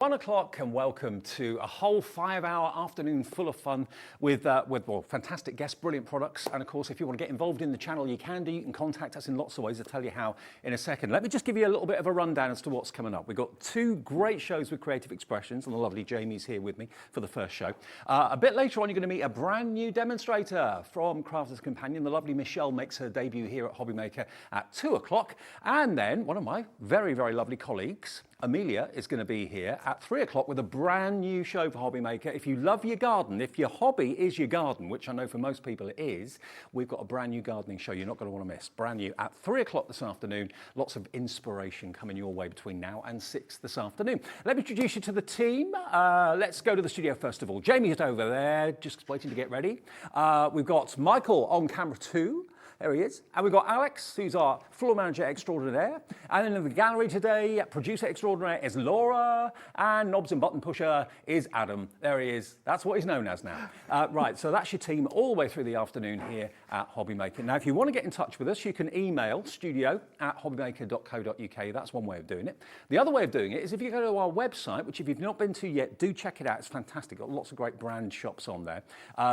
1 o'clock and welcome to a whole 5-hour afternoon full of fun with fantastic guests, brilliant products. And of course, if you want to get involved in the channel, you can do. You can contact us in lots of ways. I'll tell you how in a second. Let me just give you a little bit of a rundown as to what's coming up. We've got 2 great shows with creative expressions, and the lovely Jamie's here with me for the first show. A bit later on, you're going to meet a brand new demonstrator from Crafters Companion. The lovely Michelle makes her debut here at Hobby Maker at 2 o'clock. And then one of my very, very lovely colleagues, Amelia, is going to be here at 3 o'clock with a brand new show for Hobby Maker. If you love your garden, if your hobby is your garden, which I know for most people it is, we've got a brand new gardening show you're not going to want to miss. Brand new at 3 o'clock this afternoon. Lots of inspiration coming your way between now and 6 this afternoon. Let me introduce you to the team. Let's go to the studio first of all. Jamie is over there, just waiting to get ready. We've got Michael on camera 2. There he is. And we've got Alex, who's our floor manager extraordinaire. And then in the gallery today, producer extraordinaire is Laura. And knobs and button pusher is Adam. There he is. That's what he's known as now. Right, so that's your team all the way through the afternoon here at Hobby Maker. Now, if you want to get in touch with us, you can email studio@hobbymaker.co.uk. That's one way of doing it. The other way of doing it is if you go to our website, which if you've not been to yet, do check it out. It's fantastic. Got lots of great brand shops on there.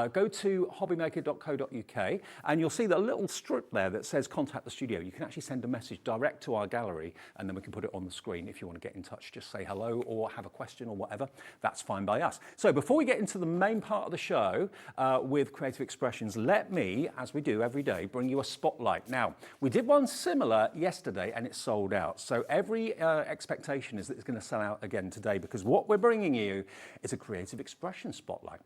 Go to hobbymaker.co.uk and you'll see that a little strip there that says contact the studio. You can actually send a message direct to our gallery and then we can put it on the screen. If you want to get in touch, just say hello or have a question or whatever, that's fine by us. So before we get into the main part of the show with creative expressions, let me, as we do every day, bring you a spotlight. Now, we did one similar yesterday and it sold out. So every expectation is that it's going to sell out again today because what we're bringing you is a creative expression spotlight.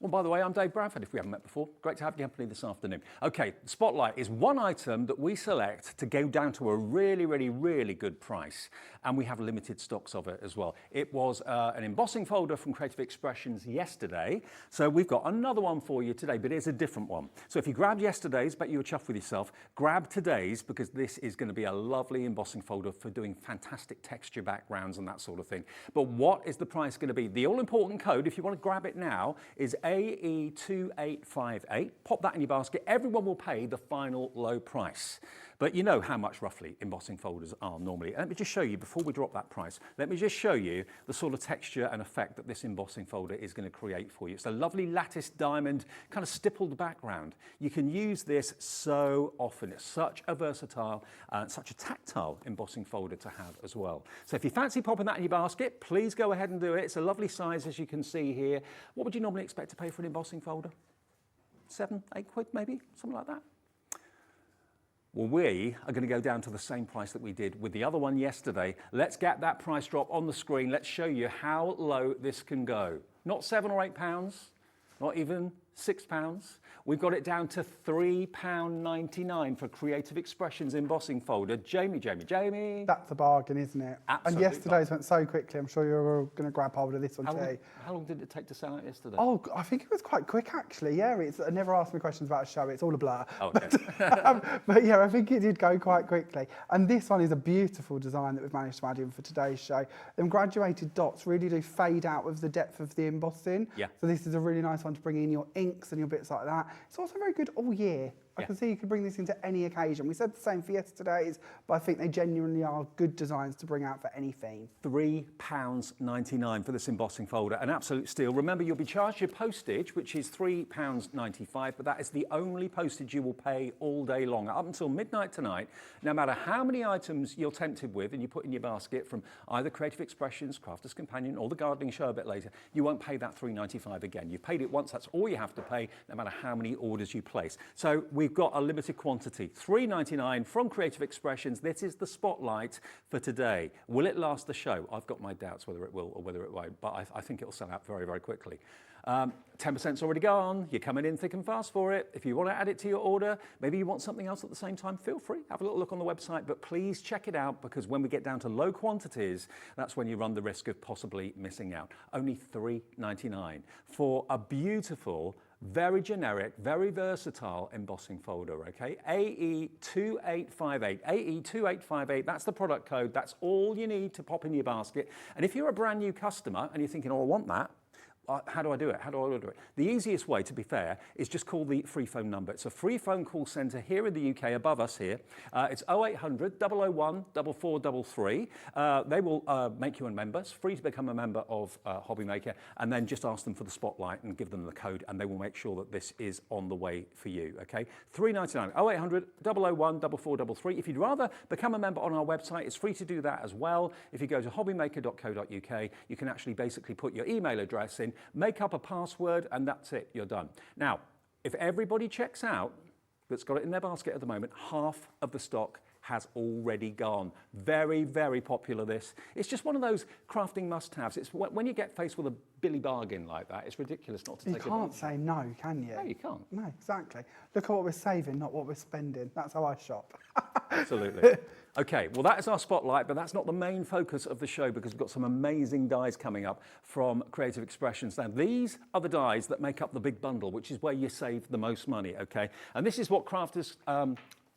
Well, by the way, I'm Dave Bradford, if we haven't met before. Great to have your company this afternoon. Okay, Spotlight is one item that we select to go down to a really, really, really good price. And we have limited stocks of it as well. It was an embossing folder from Creative Expressions yesterday. So we've got another one for you today, but it's a different one. So if you grabbed yesterday's, bet you were chuffed with yourself, grab today's because this is going to be a lovely embossing folder for doing fantastic texture backgrounds and that sort of thing. But what is the price going to be? The all-important code, if you want to grab it now, is AE2858. Pop that in your basket. Everyone will pay the final low price. But you know how much roughly embossing folders are normally. Let me just show you, before we drop that price, let me just show you the sort of texture and effect that this embossing folder is going to create for you. It's a lovely lattice diamond, kind of stippled background. You can use this so often. It's such a versatile, such a tactile embossing folder to have as well. So if you fancy popping that in your basket, please go ahead and do it. It's a lovely size, as you can see here. What would you normally expect to pay for an embossing folder? 7, 8 quid maybe, something like that. Well, we are going to go down to the same price that we did with the other one yesterday. Let's get that price drop on the screen. Let's show you how low this can go. Not £7 or £8, not even £6. We've got it down to £3.99 for Creative Expressions embossing folder. Jamie. That's a bargain, isn't it? Absolutely. And yesterday's went so quickly. I'm sure you're all going to grab hold of this one too. How long did it take to sell out yesterday? Oh, I think it was quite quick actually. Yeah, I never asked me questions about a show. It's all a blur. Oh, okay. But yeah, I think it did go quite quickly. And this one is a beautiful design that we've managed to add in for today's show. Them graduated dots really do fade out with the depth of the embossing. Yeah. So this is a really nice one to bring in your inks and your bits like that. It's also very good all year. I can see you could bring this into any occasion. We said the same for yesterday's, but I think they genuinely are good designs to bring out for any theme. £3.99 for this embossing folder, an absolute steal. Remember, you'll be charged your postage, which is £3.95, but that is the only postage you will pay all day long, up until midnight tonight. No matter how many items you're tempted with and you put in your basket from either Creative Expressions, Crafters Companion, or the gardening show a bit later, you won't pay that £3.95 again. You've paid it once, that's all you have to pay, no matter how many orders you place. So we've got a limited quantity, £3.99 from Creative Expressions. This is the spotlight for today. Will it last the show? I've got my doubts whether it will or whether it won't, but I think it'll sell out very, very quickly. 10%'s already gone. You're coming in thick and fast for it. If you want to add it to your order, maybe you want something else at the same time, feel free. Have a little look on the website, but please check it out because when we get down to low quantities, that's when you run the risk of possibly missing out. Only £3.99 for a beautiful, very generic, very versatile embossing folder, okay? AE2858, AE2858, that's the product code. That's all you need to pop in your basket. And if you're a brand new customer and you're thinking, oh, I want that, how do I do it? How do I order it? The easiest way, to be fair, is just call the free phone number. It's a free phone call centre here in the UK, above us here. It's 0800 001 4433. They will make you a member. It's free to become a member of Hobbymaker, and then just ask them for the spotlight and give them the code, and they will make sure that this is on the way for you, okay? $3.99, 0800 001 4433. If you'd rather become a member on our website, it's free to do that as well. If you go to hobbymaker.co.uk, you can actually basically put your email address in, make up a password, and that's it, you're done. Now, if everybody checks out that's got it in their basket at the moment, half of the stock has already gone. Very, very popular, this. It's just one of those crafting must-haves. It's when you get faced with a billy bargain like that, it's ridiculous not to take it. You can't say no, can you? No, you can't. No, exactly. Look at what we're saving, not what we're spending. That's how I shop. Absolutely. Okay, well, that is our spotlight, but that's not the main focus of the show, because we've got some amazing dies coming up from Creative Expressions. Now, these are the dies that make up the big bundle, which is where you save the most money, okay? And this is what crafters...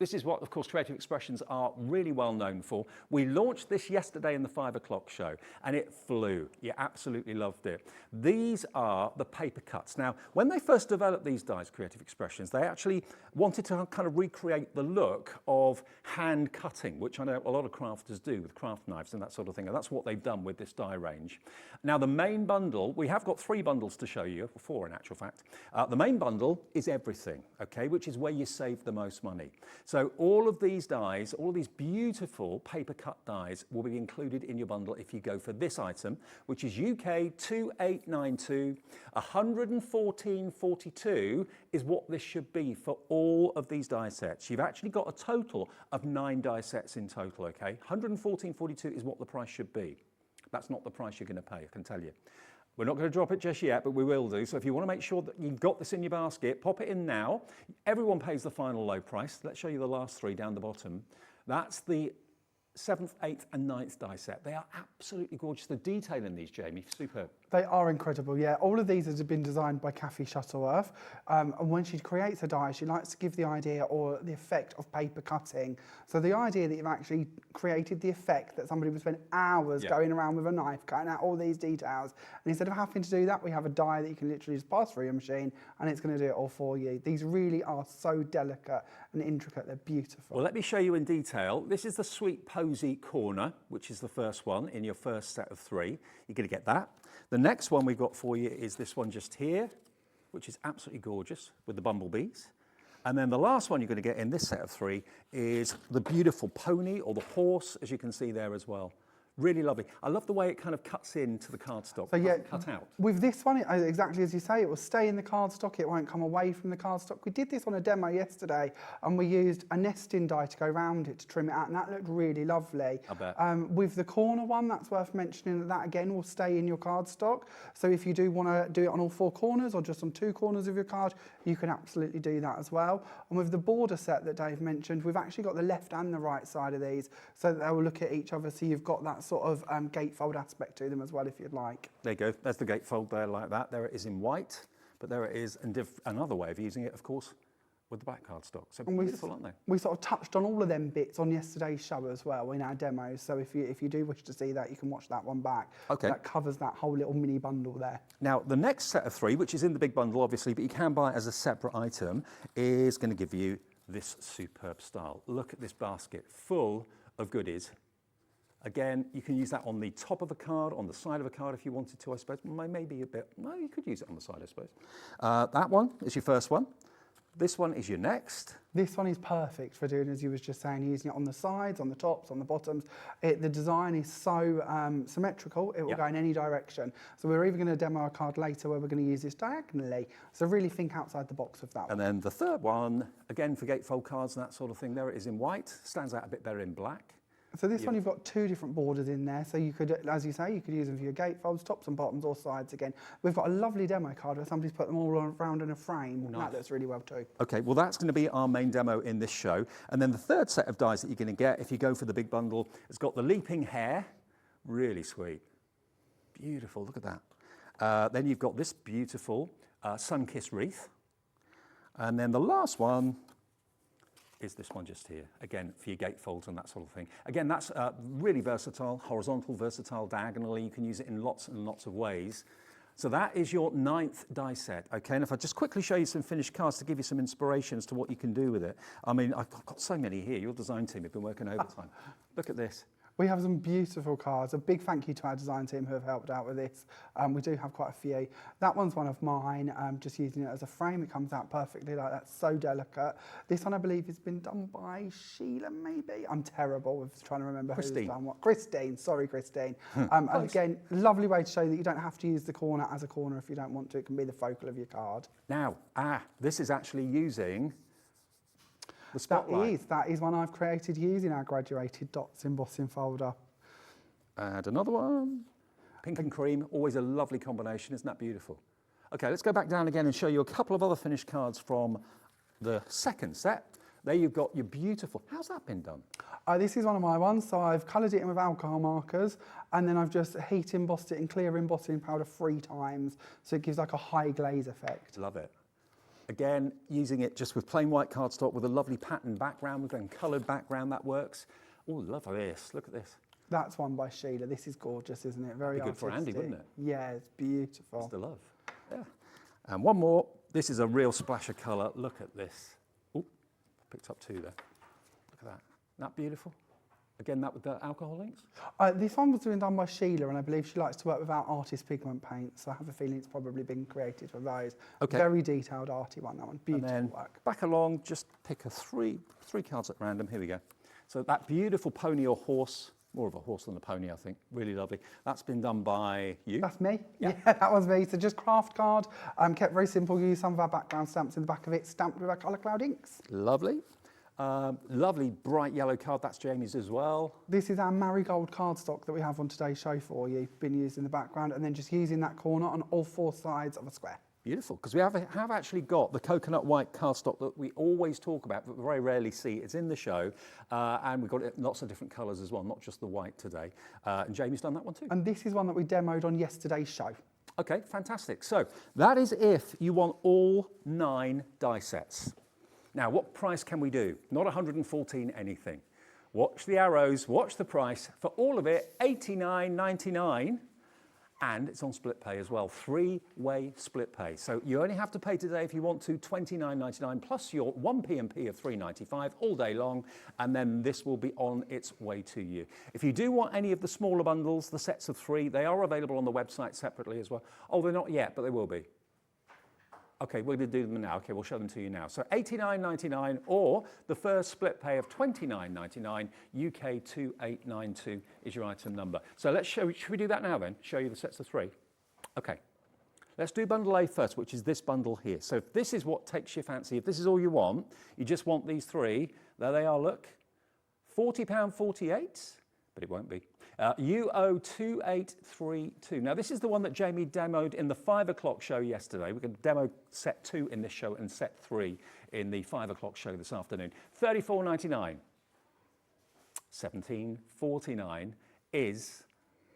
This is what, of course, Creative Expressions are really well known for. We launched this yesterday in the 5 o'clock show, and it flew. You absolutely loved it. These are the paper cuts. Now, when they first developed these dies, Creative Expressions, they actually wanted to kind of recreate the look of hand cutting, which I know a lot of crafters do with craft knives and that sort of thing, and that's what they've done with this die range. Now, the main bundle, we have got 3 bundles to show you, or 4 in actual fact. The main bundle is everything, okay, which is where you save the most money. So all of these dies, all of these beautiful paper cut dies will be included in your bundle if you go for this item, which is UK 2892. 114.42 is what this should be for all of these die sets. You've actually got a total of 9 die sets in total, okay? 114.42 is what the price should be. That's not the price you're going to pay, I can tell you. We're not going to drop it just yet, but we will do. So if you want to make sure that you've got this in your basket, pop it in now. Everyone pays the final low price. Let's show you the last 3 down the bottom. That's the 7th, 8th and 9th die set. They are absolutely gorgeous. The detail in these, Jamie, superb. They are incredible, yeah. All of these have been designed by Kathy Shuttleworth. And when she creates a die, she likes to give the idea or the effect of paper cutting. So the idea that you've actually created the effect that somebody would spend hours going around with a knife, cutting out all these details. And instead of having to do that, we have a die that you can literally just pass through your machine and it's going to do it all for you. These really are so delicate and intricate. They're beautiful. Well, let me show you in detail. This is the Sweet Posy corner, which is the first one in your first set of 3. You're going to get that. The next one we've got for you is this one just here, which is absolutely gorgeous with the bumblebees. And then the last one you're going to get in this set of 3 is the beautiful pony or the horse, as you can see there as well. Really lovely. I love the way it kind of cuts into the cardstock, so yeah, cut out. With this one, exactly as you say, it will stay in the cardstock, it won't come away from the cardstock. We did this on a demo yesterday and we used a nesting die to go around it to trim it out, and that looked really lovely. I bet. With the corner one, that's worth mentioning that again will stay in your cardstock. So if you do want to do it on all 4 corners or just on 2 corners of your card, you can absolutely do that as well. And with the border set that Dave mentioned, we've actually got the left and the right side of these so that they will look at each other, so you've got that sort of gatefold aspect to them as well, if you'd like. There you go. There's the gatefold there like that. There it is in white, but there it is in another way of using it, of course, with the back cardstock. So beautiful, aren't they? We sort of touched on all of them bits on yesterday's show as well in our demos. So if you do wish to see that, you can watch that one back. Okay. That covers that whole little mini bundle there. Now, the next set of 3, which is in the big bundle, obviously, but you can buy it as a separate item, is going to give you this superb style. Look at this basket full of goodies. Again, you can use that on the top of a card, on the side of a card if you wanted to, I suppose. Maybe a bit, no, you could use it on the side, I suppose. That one is your first one. This one is your next. This one is perfect for doing, as you was just saying, using it on the sides, on the tops, on the bottoms. The design is so symmetrical, it will go in any direction. So we're even going to demo a card later where we're going to use this diagonally. So really think outside the box with that one. And then the third one, again for gatefold cards and that sort of thing, there it is in white. Stands out a bit better in black. So this one, you've got 2 different borders in there. So you could, as you say, you could use them for your gatefolds, tops and bottoms, or sides again. We've got a lovely demo card where somebody's put them all around in a frame. Nice. That looks really well too. Okay, well that's going to be our main demo in this show. And then the third set of dies that you're going to get, if you go for the big bundle, it's got the leaping hare. Really sweet. Beautiful, look at that. Then you've got this beautiful sun-kissed wreath. And then the last one is this one just here, again, for your gatefolds and that sort of thing. Again, that's really versatile, horizontal, versatile, diagonally. You can use it in lots and lots of ways. So that is your 9th die set, okay? And if I just quickly show you some finished cards to give you some inspiration as to what you can do with it. I mean, I've got so many here. Your design team have been working overtime. Look at this. We have some beautiful cards. A big thank you to our design team who have helped out with this. We do have quite a few. That one's one of mine, just using it as a frame. It comes out perfectly like that, so delicate. This one I believe has been done by Sheila, maybe? I'm terrible with trying to remember who's done what. Christine, sorry Christine. And again, lovely way to show that you don't have to use the corner as a corner if you don't want to. It can be the focal of your card. Now, this is actually using the spotlight. That is one I've created using our graduated dots embossing folder. And another one. Pink and cream, always a lovely combination. Isn't that beautiful? Okay, let's go back down again and show you a couple of other finished cards from the 2nd set. There you've got your beautiful, how's that been done? This is one of my ones. So I've coloured it in with alcohol markers and then I've just heat embossed it in clear embossing powder 3 times. So it gives like a high glaze effect. Love it. Again, using it just with plain white cardstock with a lovely pattern background, with a coloured background, that works. Oh, love this. Look at this. That's one by Sheila. This is gorgeous, isn't it? Very good for Andy, wouldn't it? Yeah, it's beautiful. It's the love. Yeah. And one more. This is a real splash of colour. Look at this. Oh, picked up 2 there. Look at that. Isn't that beautiful? Again, that with the alcohol inks? This one was done by Sheila, and I believe she likes to work without artist pigment paints, so I have a feeling it's probably been created with those. Okay. Very detailed, arty one, that one. Beautiful and then work. Back along, just pick a three cards at random. Here we go. So that beautiful pony or horse, more of a horse than a pony, I think. Really lovely. That's been done by you. That's me. Yeah. Yeah, that was me. So just craft card, kept very simple. Use some of our background stamps in the back of it, stamped with our colour cloud inks. Lovely. Lovely bright yellow card, that's Jamie's as well. This is our marigold cardstock that we have on today's show for you. Been used in the background and then just using that corner on all 4 sides of a square. Beautiful, because we have actually got the coconut white cardstock that we always talk about, but very rarely see. It's in the show, and we've got it in lots of different colours as well, not just the white today. And Jamie's done that one too. And this is one that we demoed on yesterday's show. Okay, fantastic. So that is if you want all 9 die sets. Now, what price can we do? Not 114 anything. Watch the arrows, watch the price. For all of it, $89.99, and it's on split pay as well, 3-way split pay. So you only have to pay today if you want to, $29.99 plus your 1 P&P of $3.95 all day long, and then this will be on its way to you. If you do want any of the smaller bundles, the sets of 3, they are available on the website separately as well. Oh, they're not yet, but they will be. Okay, we're going to do them now. Okay, we'll show them to you now. So $89.99 or the first split pay of $29.99, UK 2892 is your item number. So let's show, should we do that now then? Show you the sets of 3? Okay, let's do bundle A first, which is this bundle here. So if this is what takes your fancy, if this is all you want, you just want these 3, there they are, look. £40.48, but it won't be. UO 2832. Now this is the one that Jamie demoed in the 5 o'clock show yesterday. We're going to demo set 2 in this show and set 3 in the 5 o'clock show this afternoon. $34.99. $17.49 is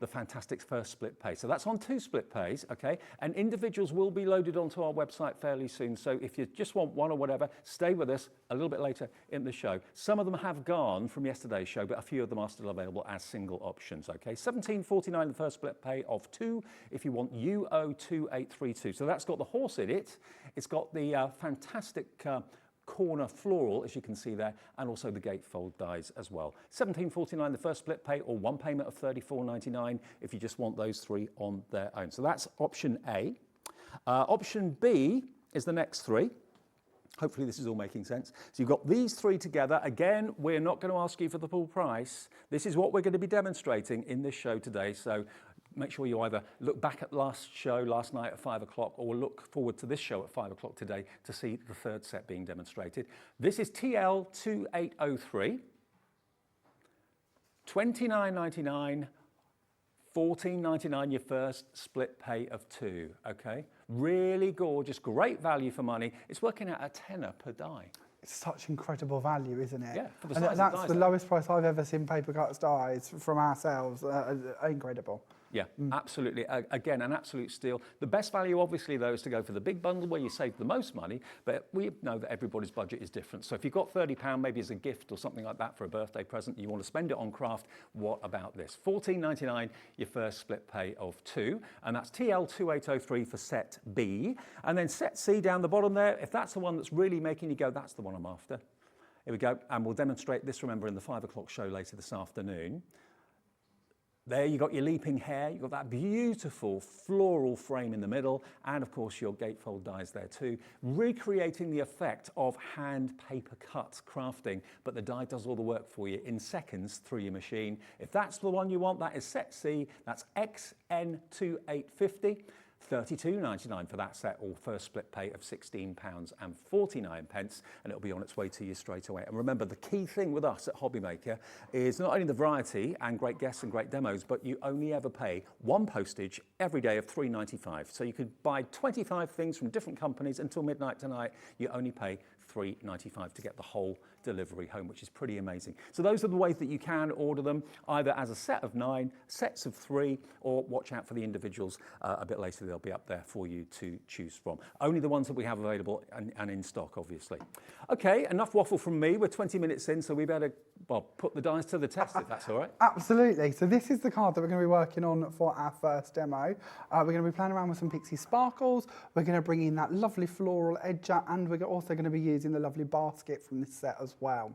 the fantastic first split pay. So that's on 2 split pays, okay? And individuals will be loaded onto our website fairly soon. So if you just want one or whatever, stay with us a little bit later in the show. Some of them have gone from yesterday's show, but a few of them are still available as single options, okay? $17.49 the first split pay of 2 if you want UO 2832. So that's got the horse in it. It's got the fantastic corner floral, as you can see there, and also the gatefold dies as well. $17.49 the first split pay, or 1 payment of $34.99 if you just want those 3 on their own. So that's option A. Option B is the next 3. Hopefully this is all making sense. So you've got these 3 together. Again, we're not going to ask you for the full price. This is what we're going to be demonstrating in this show today. So make sure you either look back at last night at 5 o'clock, or look forward to this show at 5 o'clock today to see the 3rd set being demonstrated. This is TL2803, $29.99, $14.99 your first split pay of 2, okay? Really gorgeous, great value for money. It's working out a tenner per die. It's such incredible value, isn't it? Yeah, for the and size that's of the dies, lowest price I've ever seen paper cuts dies from ourselves. Incredible. Yeah, absolutely. Again, an absolute steal. The best value, obviously, though, is to go for the big bundle where you save the most money, but we know that everybody's budget is different. So if you've got £30, maybe as a gift or something like that for a birthday present, you want to spend it on craft, what about this? $14.99, your first split pay of 2, and that's TL2803 for set B. And then set C down the bottom there, if that's the one that's really making you go, that's the one I'm after. Here we go, and we'll demonstrate this, remember, in the 5 o'clock show later this afternoon. There you got your leaping hair, you've got that beautiful floral frame in the middle, and of course your gatefold dies there too, recreating the effect of hand paper cut crafting, but the die does all the work for you in seconds through your machine. If that's the one you want, that is set C, that's XN2850. £32.99 for that set, or first split pay of £16.49, and it'll be on its way to you straight away. And remember, the key thing with us at Hobbymaker is not only the variety and great guests and great demos, but you only ever pay one postage every day of £3.95. So you could buy 25 things from different companies until midnight tonight. You only pay £3.95 to get the whole delivery home, which is pretty amazing. So those are the ways that you can order them, either as a set of 9, sets of 3, or watch out for the individuals a bit later. They'll be up there for you to choose from. Only the ones that we have available and in stock, obviously. Okay, enough waffle from me. We're 20 minutes in, so we better, well, put the dies to the test, if that's all right. Absolutely. So this is the card that we're going to be working on for our first demo. We're going to be playing around with some Pixie Sparkles. We're going to bring in that lovely floral edger, and we're also going to be using the lovely basket from this set as well.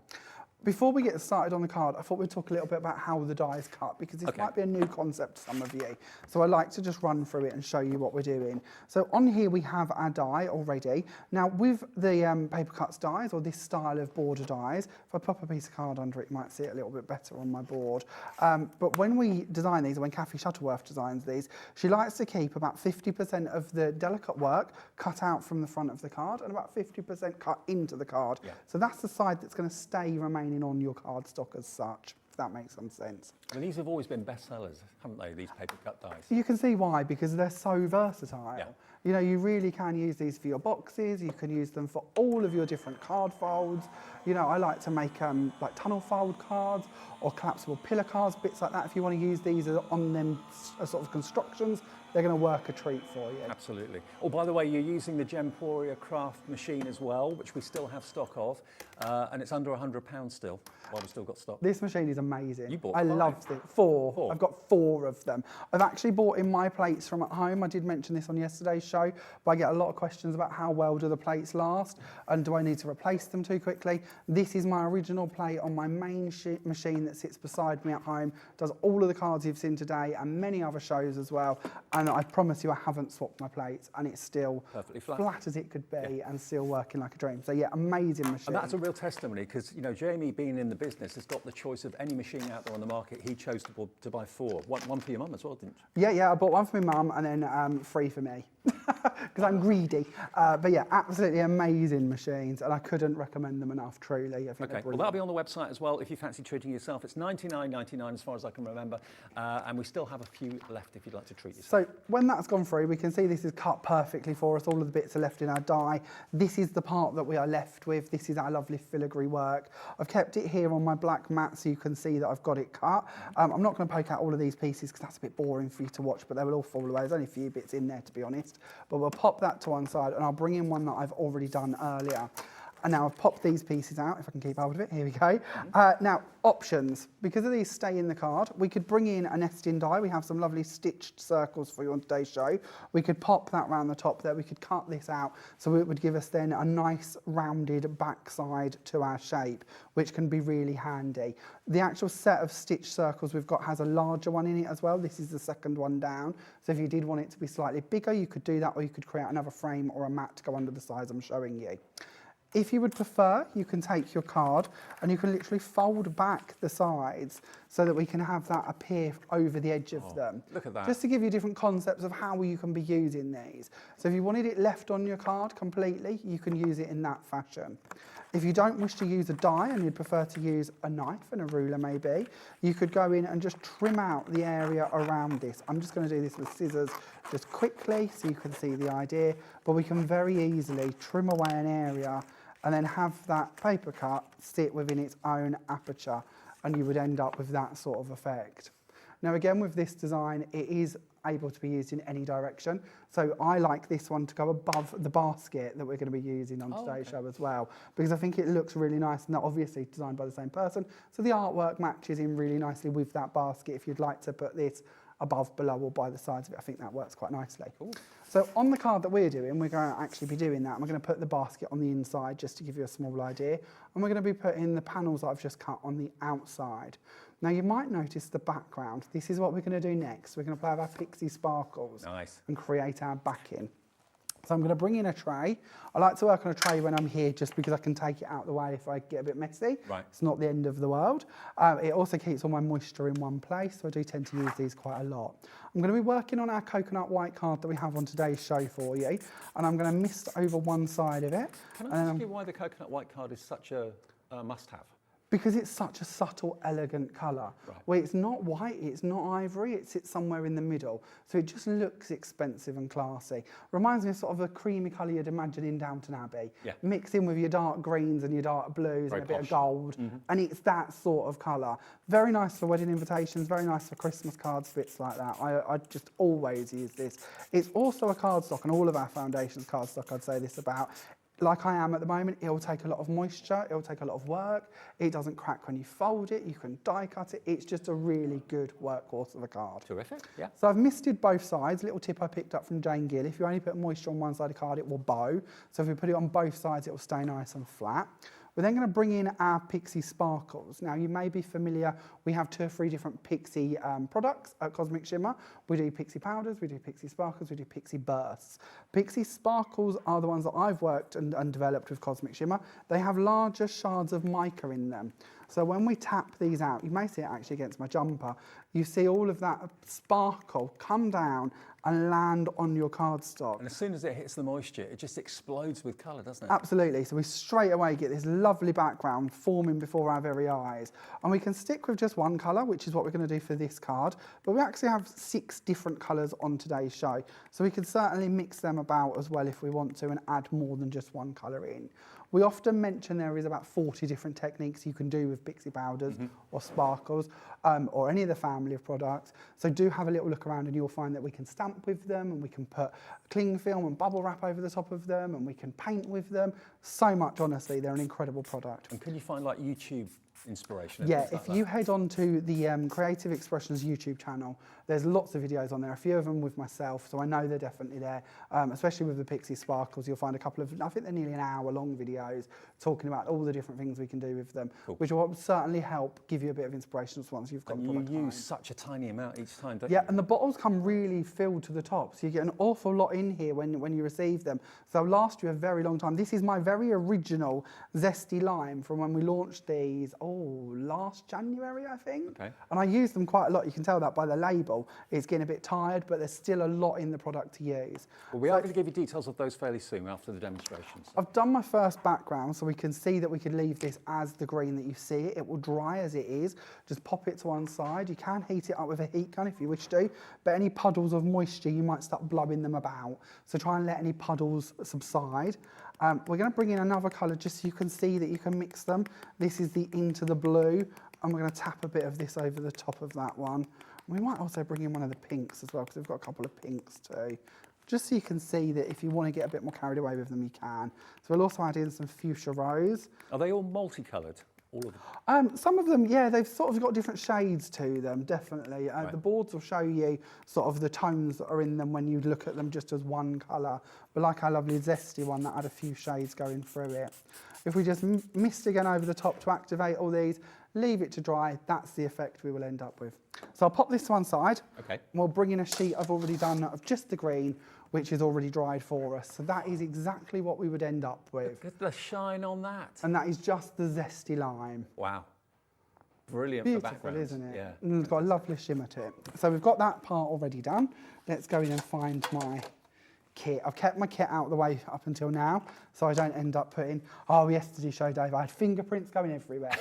Before we get started on the card, I thought we'd talk a little bit about how the die is cut, because this might be a new concept to some of you. So I like to just run through it and show you what we're doing. So on here we have our die already. Now with the paper cuts dies, or this style of border dies, if I pop a piece of card under it, you might see it a little bit better on my board. But when we design these, or when Kathy Shuttleworth designs these, she likes to keep about 50% of the delicate work cut out from the front of the card and about 50% cut into the card. Yeah. So that's the side that's going to stay remaining on your cardstock as such, if that makes some sense. Well, these have always been bestsellers, haven't they, these paper cut dies? You can see why, because they're so versatile. Yeah. You know, you really can use these for your boxes, you can use them for all of your different card folds. You know, I like to make like tunnel fold cards or collapsible pillar cards, bits like that. If you want to use these on them sort of constructions, they're going to work a treat for you. Absolutely. Oh, by the way, you're using the Gemporia craft machine as well, which we still have stock of, and it's under £100 still, while we've still got stock. This machine is amazing. You bought I 5. loved it. 4. I've got 4 of them. I've actually bought in my plates from at home. I did mention this on yesterday's show, but I get a lot of questions about how well do the plates last, and do I need to replace them too quickly? This is my original plate on my main machine that sits beside me at home, does all of the cards you've seen today and many other shows as well, and I promise you I haven't swapped my plates, and it's still perfectly flat as it could be, and still working like a dream. So yeah, amazing machine. And that's a real testimony, because you know, Jamie, being in the business, has got the choice of any machine out there on the market. He chose to buy 4. One for your mum as well, didn't you? Yeah, I bought one for my mum and then 3 for me, because I'm greedy. But yeah, absolutely amazing machines, and I couldn't recommend them enough, truly. I think okay, well, that'll be on the website as well if you fancy treating yourself. It's $99.99 as far as I can remember, and we still have a few left if you'd like to treat yourself. So when that's gone through, we can see this is cut perfectly for us. All of the bits are left in our die. This is the part that we are left with. This is our lovely filigree work. I've kept it here on my black mat so you can see that I've got it cut. I'm not going to poke out all of these pieces because that's a bit boring for you to watch, but they will all fall away. There's only a few bits in there, to be honest. But we'll pop that to one side, and I'll bring in one that I've already done earlier. And now I've popped these pieces out, if I can keep hold of it. Here we go. Now, options. Because of these stay in the card, we could bring in a nesting die. We have some lovely stitched circles for you on today's show. We could pop that round the top there. We could cut this out, so it would give us then a nice rounded backside to our shape, which can be really handy. The actual set of stitched circles we've got has a larger one in it as well. This is the second one down. So if you did want it to be slightly bigger, you could do that, or you could create another frame or a mat to go under the size I'm showing you. If you would prefer, you can take your card and you can literally fold back the sides so that we can have that appear over the edge of them. Look at that. Just to give you different concepts of how you can be using these. So if you wanted it left on your card completely, you can use it in that fashion. If you don't wish to use a die and you'd prefer to use a knife and a ruler maybe, you could go in and just trim out the area around this. I'm just going to do this with scissors just quickly so you can see the idea, but we can very easily trim away an area and then have that paper cut sit within its own aperture, and you would end up with that sort of effect. Now again, with this design, it is able to be used in any direction. So I like this one to go above the basket that we're going to be using on today's show as well, because I think it looks really nice, and obviously designed by the same person. So the artwork matches in really nicely with that basket. If you'd like to put this above, below or by the sides of it, I think that works quite nicely. Cool. So on the card that we're doing, we're going to actually be doing that. I'm going to put the basket on the inside just to give you a small idea. And we're going to be putting the panels that I've just cut on the outside. Now you might notice the background. This is what we're going to do next. We're going to play with our Pixie Sparkles and create our backing. So I'm going to bring in a tray. I like to work on a tray when I'm here just because I can take it out of the way if I get a bit messy. Right. It's not the end of the world. It also keeps all my moisture in one place, so I do tend to use these quite a lot. I'm going to be working on our coconut white card that we have on today's show for you, and I'm going to mist over one side of it. Can I ask you why the coconut white card is such a must-have? Because it's such a subtle, elegant colour. Right. Where it's not white, it's not ivory, it sits somewhere in the middle. So it just looks expensive and classy. Reminds me of sort of a creamy colour you'd imagine in Downton Abbey. Yeah. Mixed in with your dark greens and your dark blues and a bit of gold. And it's that sort of colour. Very nice for wedding invitations, very nice for Christmas cards, bits like that. I just always use this. It's also a cardstock, and all of our foundations cardstock I'd say this about. Like I am at the moment, it'll take a lot of moisture, it'll take a lot of work, it doesn't crack when you fold it, you can die cut it, it's just a really good workhorse of a card. Terrific, yeah. So I've misted both sides, little tip I picked up from Jane Gill, if you only put moisture on one side of the card, it will bow. So if we put it on both sides, it will stay nice and flat. We're then going to bring in our Pixie Sparkles. Now you may be familiar, we have 2 or 3 different Pixie products at Cosmic Shimmer. We do Pixie Powders, we do Pixie Sparkles, we do Pixie Bursts. Pixie Sparkles are the ones that I've worked and developed with Cosmic Shimmer. They have larger shards of mica in them. So when we tap these out, you may see it actually against my jumper, you see all of that sparkle come down and land on your cardstock. And as soon as it hits the moisture, it just explodes with colour, doesn't it? Absolutely. So we straight away get this lovely background forming before our very eyes. And we can stick with just one colour, which is what we're going to do for this card. But we actually have 6 different colours on today's show. So we can certainly mix them about as well if we want to and add more than just one colour in. We often mention there is about 40 different techniques you can do with Pixie Powders or Sparkles or any of the family of products. So do have a little look around and you'll find that we can stamp with them and we can put cling film and bubble wrap over the top of them and we can paint with them. So much, honestly, they're an incredible product. And can you find like YouTube inspiration? Yeah, if you head on to the Creative Expressions YouTube channel, there's lots of videos on there, a few of them with myself, so I know they're definitely there, especially with the Pixie Sparkles. You'll find a couple of, I think they're nearly an hour-long videos talking about all the different things we can do with them, which will certainly help give you a bit of inspiration once you've got the product. And you use such a tiny amount each time, don't you? Yeah, and the bottles come really filled to the top, so you get an awful lot in here when you receive them. So they'll last you a very long time. This is my very original Zesty Lime from when we launched these, last January, I think. Okay. And I use them quite a lot. You can tell that by the label. It's getting a bit tired, but there's still a lot in the product to use. Well, we are going to give you details of those fairly soon after the demonstrations. I've done my first background, so we can see that we could leave this as the green that you see it. It will dry as it is. Just pop it to one side. You can heat it up with a heat gun if you wish to, but any puddles of moisture, you might start blowing them about. So try and let any puddles subside. We're going to bring in another colour just so you can see that you can mix them. This is the Into the Blue, and we're going to tap a bit of this over the top of that one. We might also bring in one of the pinks as well, because we've got a couple of pinks too. Just so you can see that if you want to get a bit more carried away with them, you can. So we'll also add in some fuchsia rose. Are they all multicoloured? All of them? Some of them, yeah, they've sort of got different shades to them, definitely. Right. The boards will show you sort of the tones that are in them when you look at them just as one colour. But like our lovely Zesty one that had a few shades going through it. If we just mist again over the top to activate all these, leave it to dry, that's the effect we will end up with. So I'll pop this to one side. Okay. And we'll bring in a sheet I've already done of just the green, which is already dried for us. So that is exactly what we would end up with. Look at the shine on that. And that is just the Zesty Lime. Wow. Brilliant. Beautiful, for background, isn't it? Yeah. And it's got a lovely shimmer to it. So we've got that part already done. Let's go in and find my kit. I've kept my kit out of the way up until now, so I don't end up putting, yesterday show, Dave, I had fingerprints going everywhere.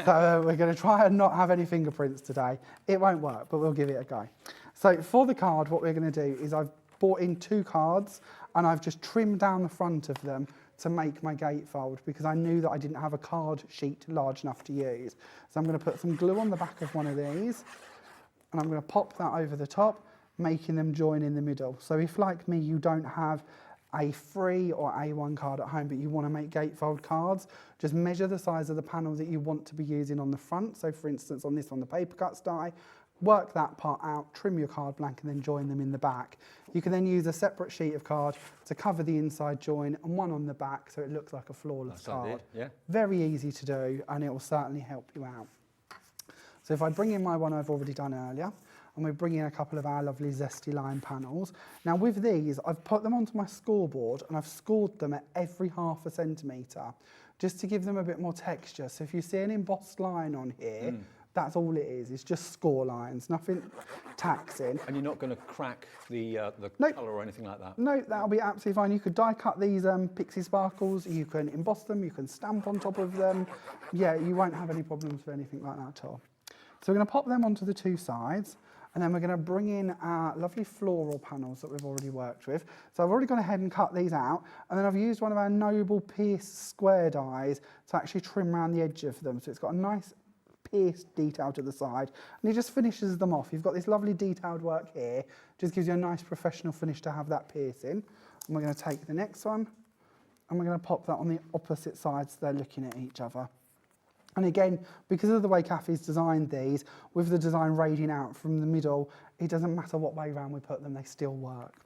So we're going to try and not have any fingerprints today. It won't work, but we'll give it a go. So for the card, what we're going to do is I've bought in 2 cards, and I've just trimmed down the front of them to make my gatefold, because I knew that I didn't have a card sheet large enough to use. So I'm going to put some glue on the back of one of these, and I'm going to pop that over the top, making them join in the middle. So if, like me, you don't have a 3 or A1 card at home, but you want to make gatefold cards, just measure the size of the panel that you want to be using on the front. So for instance, on this one, the paper cuts die, work that part out, trim your card blank, and then join them in the back. You can then use a separate sheet of card to cover the inside join and one on the back so it looks like a flawless card. Yeah. Very easy to do, and it will certainly help you out. So if I bring in my one I've already done earlier, and we bring in a couple of our lovely Zesty Lime panels. Now with these, I've put them onto my scoreboard and I've scored them at every ½ centimetre, just to give them a bit more texture. So if you see an embossed line on here, that's all it is. It's just score lines, nothing taxing. And you're not going to crack the Nope. colour or anything like that? No, that'll be absolutely fine. You could die cut these Pixie Sparkles, you can emboss them, you can stamp on top of them. Yeah, you won't have any problems with anything like that at all. So we're going to pop them onto the two sides, and then we're going to bring in our lovely floral panels that we've already worked with. So I've already gone ahead and cut these out, and then I've used one of our Noble Pierce square dies to actually trim around the edge of them. So it's got a nice pierced detail to the side, and it just finishes them off. You've got this lovely detailed work here, just gives you a nice professional finish to have that piercing. And we're going to take the next one, and we're going to pop that on the opposite side so they're looking at each other. And again, because of the way Kathy's designed these, with the design raiding out from the middle, it doesn't matter what way around we put them, they still work.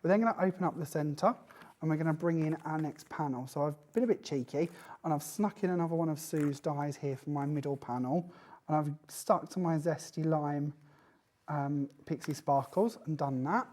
We're then going to open up the centre, and we're going to bring in our next panel. So I've been a bit cheeky, and I've snuck in another one of Sue's dies here for my middle panel, and I've stuck to my Zesty Lime Pixie Sparkles and done that.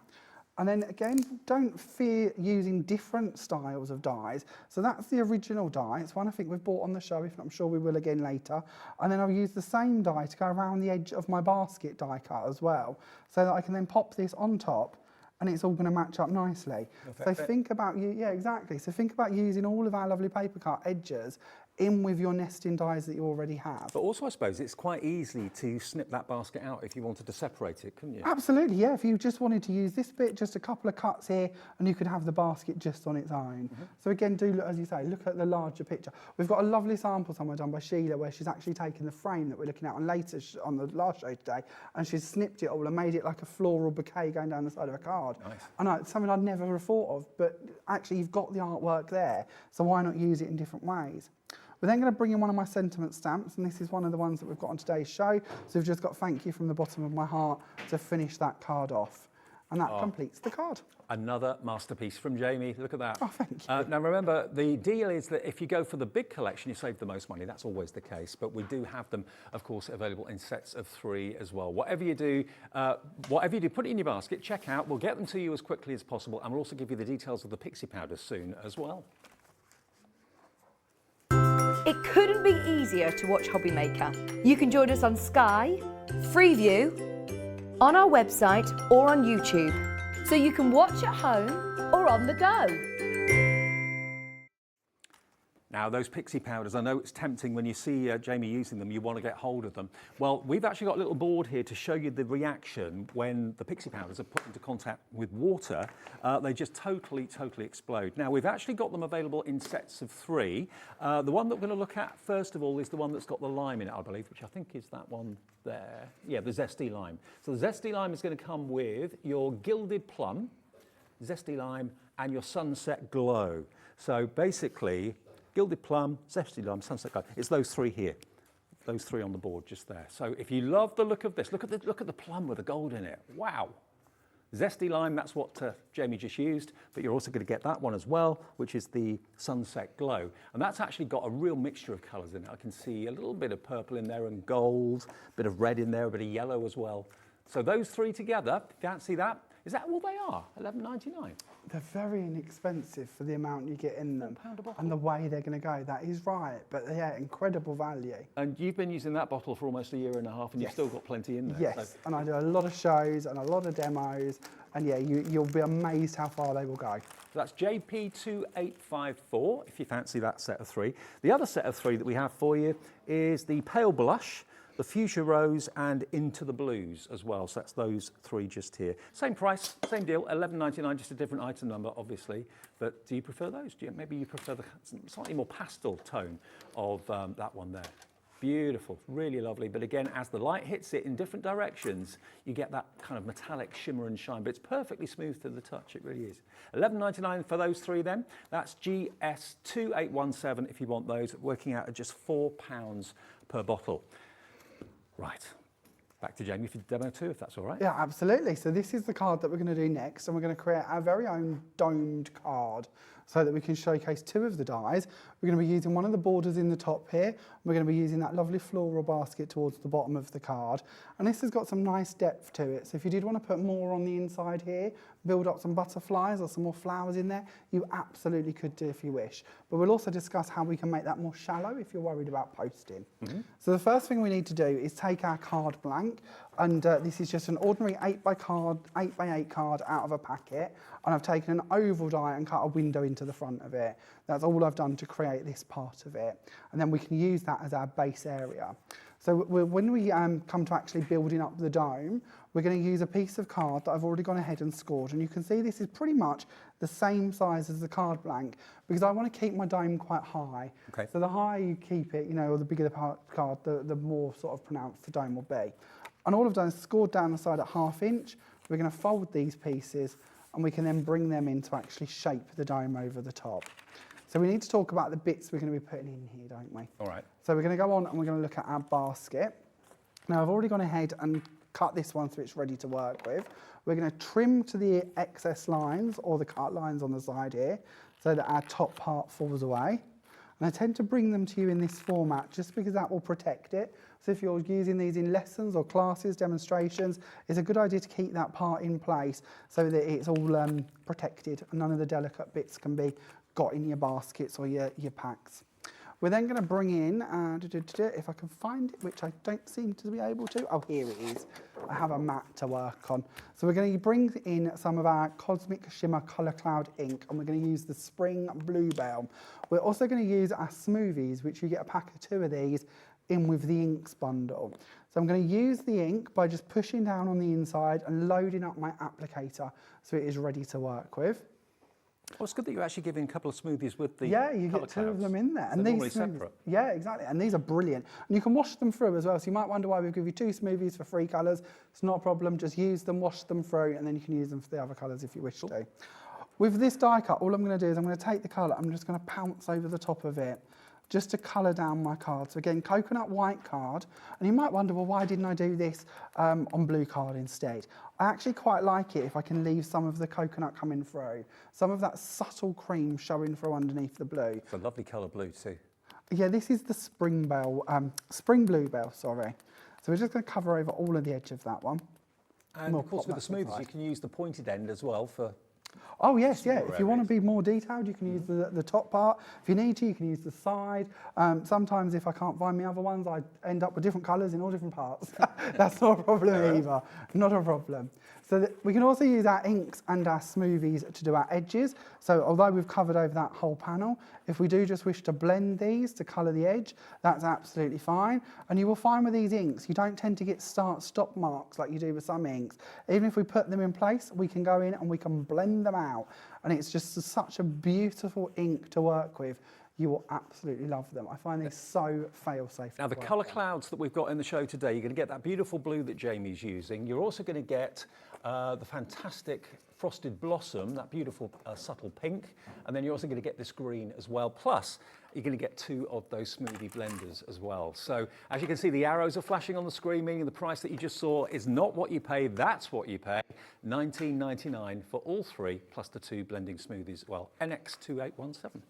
And then again, don't fear using different styles of dies. So that's the original die. It's one I think we've bought on the show, if not, I'm sure we will again later. And then I'll use the same die to go around the edge of my basket die cut as well, so that I can then pop this on top, and it's all going to match up nicely. So think about yeah, exactly. So think about using all of our lovely paper cut edges in with your nesting dies that you already have. But also, I suppose, it's quite easy to snip that basket out if you wanted to separate it, couldn't you? Absolutely, yeah. If you just wanted to use this bit, just a couple of cuts here, and you could have the basket just on its own. So again, do, as you say, look at the larger picture. We've got a lovely sample somewhere done by Sheila where she's actually taken the frame that we're looking at on later, on the last show today, and she's snipped it all and made it like a floral bouquet going down the side of a card. Nice. I know, it's something I'd never have thought of, but actually you've got the artwork there, so why not use it in different ways? We're then going to bring in one of my sentiment stamps, and this is one of the ones that we've got on today's show. So we've just got "Thank you from the bottom of my heart" to finish that card off. And that completes the card. Another masterpiece from Jamie. Look at that. Oh, thank you. Now remember, the deal is that if you go for the big collection, you save the most money. That's always the case. But we do have them, of course, available in sets of 3 as well. Whatever you do, put it in your basket, check out. We'll get them to you as quickly as possible. And we'll also give you the details of the Pixie powders soon as well. It couldn't be easier to watch Hobby Maker. You can join us on Sky, Freeview, on our website or on YouTube, so you can watch at home or on the go. Now, those Pixie powders, I know it's tempting when you see Jamie using them, you want to get hold of them. Well, we've actually got a little board here to show you the reaction when the Pixie powders are put into contact with water. They just totally explode. Now, we've actually got them available in sets of 3. The one that we're going to look at, first of all, is the one that's got the lime in it, I believe, which I think is that one there. Yeah, the Zesty Lime. So the Zesty Lime is going to come with your Gilded Plum, Zesty Lime, and your Sunset Glow. So basically, Gilded Plum, Zesty Lime, Sunset Glow. It's those 3 here. Those 3 on the board just there. So if you love the look of this, look at the plum with the gold in it. Wow. Zesty Lime, that's what Jamie just used, but you're also going to get that one as well, which is the Sunset Glow. And that's actually got a real mixture of colours in it. I can see a little bit of purple in there and gold, a bit of red in there, a bit of yellow as well. So those 3 together, fancy that. Is that all they are? $11.99. They're very inexpensive for the amount you get in them £1 a bottle. and the way they're going to go. That is right, but yeah, incredible value. And you've been using that bottle for almost a year and a half, and Yes. you've still got plenty in there. Yes, So. and I do a lot of shows and a lot of demos, and yeah, you'll be amazed how far they will go. So that's JP2854, if you fancy that set of 3. The other set of 3 that we have for you is the Pale Blush, the Fuchsia Rose, and Into the Blues as well. So that's those 3 just here. Same price, same deal, $11.99, just a different item number, obviously. But do you prefer those? Maybe you prefer the slightly more pastel tone of that one there? beautiful, really lovely. But again, as the light hits it in different directions, you get that kind of metallic shimmer and shine, but it's perfectly smooth to the touch, it really is. $11.99 for those three then. That's GS2817 if you want those, working out at just £4 per bottle. Right. Back to Jamie for demo 2, if that's all right. Yeah, absolutely. So this is the card that we're going to do next, and we're going to create our very own domed card so that we can showcase 2 of the dies. We're going to be using one of the borders in the top here. We're going to be using that lovely floral basket towards the bottom of the card. And this has got some nice depth to it. So if you did want to put more on the inside here, build up some butterflies or some more flowers in there, you absolutely could do if you wish. But we'll also discuss how we can make that more shallow if you're worried about posting. So the first thing we need to do is take our card blank, and this is just an ordinary 8x8 card out of a packet, and I've taken an oval die and cut a window into the front of it. That's all I've done to create this part of it, and then we can use that as our base area. So when we come to actually building up the dome, we're going to use a piece of card that I've already gone ahead and scored, and you can see this is pretty much the same size as the card blank because I want to keep my dome quite high. Okay. So the higher you keep it, or the bigger the card, the more sort of pronounced the dome will be. And all I've done is scored down the side at 1/2 inch. We're going to fold these pieces, and we can then bring them in to actually shape the dome over the top. So we need to talk about the bits we're going to be putting in here, don't we? All right. So we're going to go on and we're going to look at our basket. Now I've already gone ahead and cut this one so it's ready to work with. We're going to trim to the excess lines or the cut lines on the side here so that our top part falls away. And I tend to bring them to you in this format just because that will protect it. So if you're using these in lessons or classes, demonstrations, it's a good idea to keep that part in place so that it's all protected and none of the delicate bits can be got in your baskets or your packs. We're then going to bring in, if I can find it, which I don't seem to be able to. Oh, here it is. I have a mat to work on. So we're going to bring in some of our Cosmic Shimmer Colour Cloud ink, and we're going to use the Spring Bluebell. We're also going to use our smoothies, which you get a pack of 2 of these in with the inks bundle. So I'm going to use the ink by just pushing down on the inside and loading up my applicator so it is ready to work with. Well, it's good that you're actually giving a couple of smoothies with the Yeah, you colour get 2 of them in there. And these separate. Yeah, exactly. And these are brilliant. And you can wash them through as well. So you might wonder why we give you 2 smoothies for 3 colours. It's not a problem. Just use them, wash them through, and then you can use them for the other colours if you wish to. With this die cut, all I'm going to do is I'm going to take the colour, I'm just going to pounce over the top of it just to colour down my card. So again, coconut white card. And you might wonder, well, why didn't I do this on blue card instead? I actually quite like it if I can leave some of the coconut coming through. Some of that subtle cream showing through underneath the blue. It's a lovely colour blue too. Yeah, this is the Spring Bluebell, sorry. So we're just going to cover over all of the edge of that one. And of course with the smoothies, you can use the pointed end as well for... Oh yes, yeah. If you want to be more detailed, you can use the top part. If you need to, you can use the side. Sometimes if I can't find my other ones, I end up with different colours in all different parts. That's not a problem either. Not a problem. So we can also use our inks and our smoothies to do our edges. So although we've covered over that whole panel, if we do just wish to blend these to colour the edge, that's absolutely fine. And you will find with these inks, you don't tend to get stop marks like you do with some inks. Even if we put them in place, we can go in and we can blend them out. And it's just such a beautiful ink to work with. You will absolutely love them. I find these so fail-safe. Now the colour clouds that we've got in the show today, you're going to get that beautiful blue that Jamie's using. You're also going to get the fantastic frosted blossom, that beautiful subtle pink, and then you're also going to get this green as well. Plus, you're going to get 2 of those smoothie blenders as well. So as you can see, the arrows are flashing on the screen, meaning the price that you just saw is not what you pay, that's what you pay. $19.99 for all 3, plus the 2 blending smoothies as well. NX2817.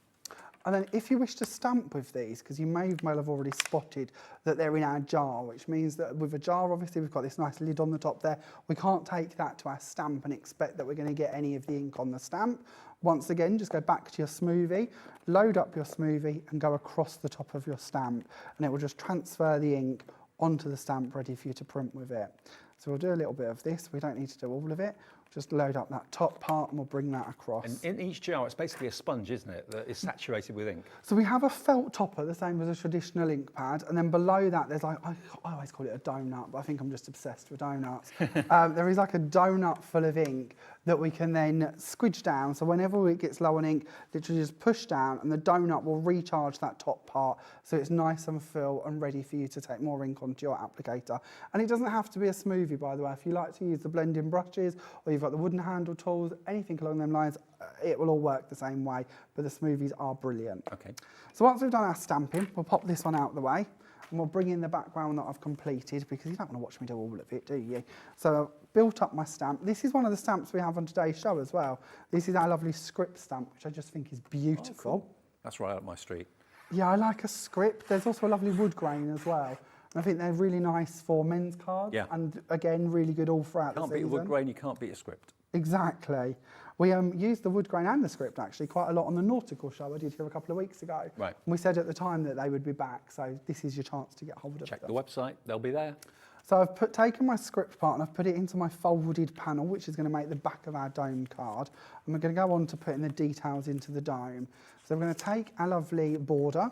And then if you wish to stamp with these, because you may well have already spotted that they're in our jar, which means that with a jar, obviously, we've got this nice lid on the top there. We can't take that to our stamp and expect that we're going to get any of the ink on the stamp. Once again, just go back to your smoothie, load up your smoothie and go across the top of your stamp. And it will just transfer the ink onto the stamp ready for you to print with it. So we'll do a little bit of this. We don't need to do all of it. Just load up that top part and we'll bring that across. And in each jar, it's basically a sponge, isn't it, that is saturated with ink? So we have a felt topper, the same as a traditional ink pad, and then below that there's like, I always call it a donut, but I think I'm just obsessed with donuts. There is like a donut full of ink that we can then squidge down. So whenever it gets low on ink, literally just push down and the donut will recharge that top part so it's nice and full and ready for you to take more ink onto your applicator. And it doesn't have to be a smoothie, by the way. If you like to use the blending brushes or you've got the wooden handle tools, anything along them lines, it will all work the same way, but the smoothies are brilliant. Okay. So once we've done our stamping, we'll pop this one out of the way. And we'll bring in the background that I've completed because you don't want to watch me do all of it, do you? So I've built up my stamp. This is one of the stamps we have on today's show as well. This is our lovely script stamp, which I just think is beautiful. Oh, cool. That's right up my street. Yeah, I like a script. There's also a lovely wood grain as well. And I think they're really nice for men's cards. Yeah. And again, really good all throughout the season. Can't beat a wood grain, you can't beat a script. Exactly. We used the wood grain and the script actually quite a lot on the nautical show I did here a couple of weeks ago. Right. And we said at the time that they would be back, so this is your chance to get hold of them. Check the website, they'll be there. So I've taken my script part and I've put it into my folded panel, which is going to make the back of our dome card. And we're going to go on to putting the details into the dome. So we're going to take our lovely border and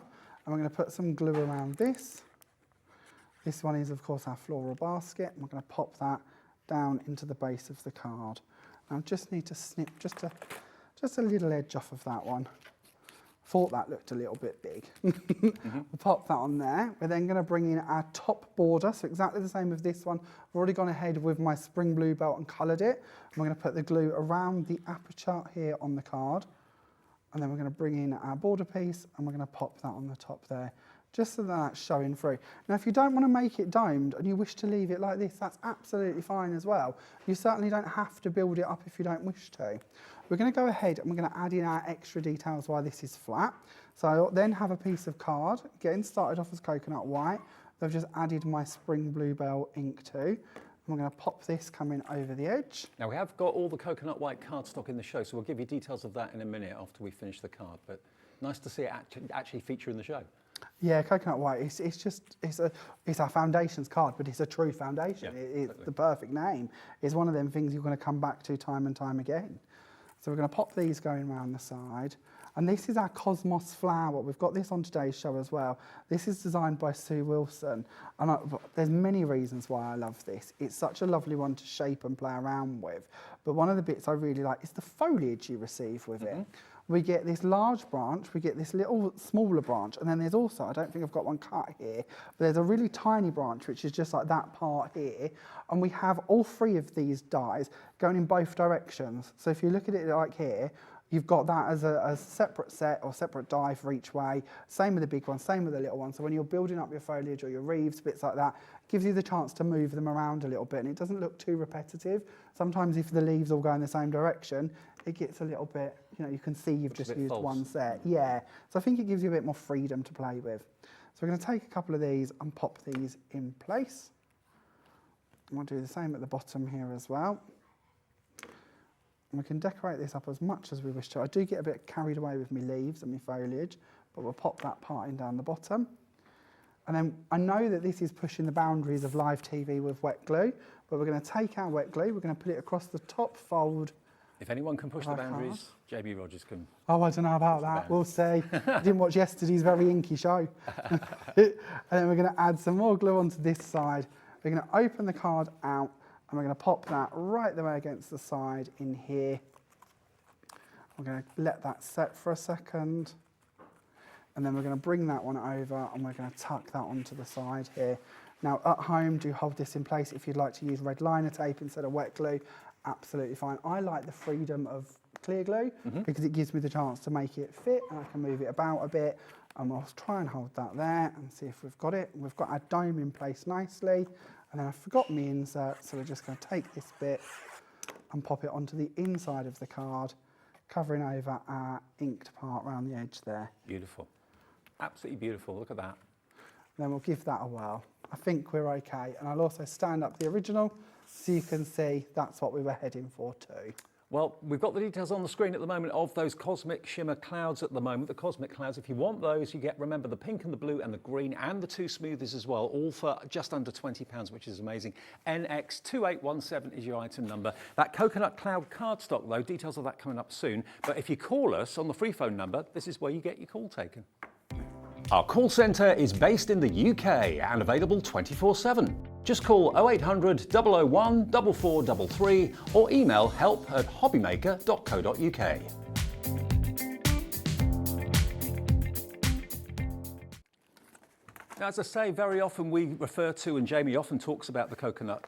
we're going to put some glue around this. This one is, of course, our floral basket. And we're going to pop that down into the base of the card. I just need to snip just a little edge off of that one. Thought that looked a little bit big. We'll pop that on there. We're then going to bring in our top border, so exactly the same as this one. I've already gone ahead with my spring blue belt and coloured it. And we're going to put the glue around the aperture here on the card. And then we're going to bring in our border piece and we're going to pop that on the top there, just so that that's showing through. Now, if you don't want to make it domed and you wish to leave it like this, that's absolutely fine as well. You certainly don't have to build it up if you don't wish to. We're going to go ahead and we're going to add in our extra details while this is flat. So I'll then have a piece of card, getting started off as coconut white. I've just added my spring bluebell ink too. And we're going to pop this coming over the edge. Now, we have got all the coconut white cardstock in the show, so we'll give you details of that in a minute after we finish the card. But nice to see it actually feature in the show. Yeah, coconut white, it's our foundations card, but it's a true foundation. Yeah, it's the perfect name. It's one of them things you're going to come back to time and time again. So we're going to pop these going around the side. And this is our Cosmos flower. We've got this on today's show as well. This is designed by Sue Wilson. And there's many reasons why I love this. It's such a lovely one to shape and play around with. But one of the bits I really like is the foliage you receive with it. We get this large branch, we get this little smaller branch, and then there's also, I don't think I've got one cut here, but there's a really tiny branch which is just like that part here, and we have all three of these dies going in both directions. So if you look at it like here, you've got that as a separate set or separate die for each way. Same with the big one, same with the little one. So when you're building up your foliage or your wreaths, bits like that, it gives you the chance to move them around a little bit and it doesn't look too repetitive. Sometimes if the leaves all go in the same direction, it gets a little bit, you know, you can see you've just used one set. Yeah, so I think it gives you a bit more freedom to play with. So we're going to take a couple of these and pop these in place. And we'll do the same at the bottom here as well. And we can decorate this up as much as we wish to. I do get a bit carried away with my leaves and my foliage, but we'll pop that part in down the bottom. And then I know that this is pushing the boundaries of live TV with wet glue, but we're going to take our wet glue, we're going to put it across the top fold. If anyone can push the boundaries, JB Rogers can. Oh, I don't know about that. We'll see. I didn't watch yesterday's very inky show. And then we're going to add some more glue onto this side. We're going to open the card out and we're going to pop that right the way against the side in here. We're going to let that set for a second. And then we're going to bring that one over and we're going to tuck that onto the side here. Now, at home, do hold this in place. If you'd like to use red liner tape instead of wet glue, absolutely fine. I like the freedom of clear glue because it gives me the chance to make it fit and I can move it about a bit. And we'll try and hold that there and see if we've got it. We've got our dome in place nicely. And then I forgot my insert, so we're just going to take this bit and pop it onto the inside of the card, covering over our inked part around the edge there. Beautiful. Absolutely beautiful. Look at that. Then we'll give that a whirl. I think we're okay. And I'll also stand up the original so you can see that's what we were heading for too. Well, we've got the details on the screen at the moment of those cosmic shimmer clouds at the moment. The cosmic clouds, if you want those, you get, remember, the pink and the blue and the green and the two smoothies as well, all for just under £20, which is amazing. NX2817 is your item number. That coconut cloud cardstock, though, details of that coming up soon. But if you call us on the free phone number, this is where you get your call taken. Our call centre is based in the UK and available 24/7. Just call 0800 001 4433 or email help@hobbymaker.co.uk. Now, as I say, very often we refer to, and Jamie often talks about the coconut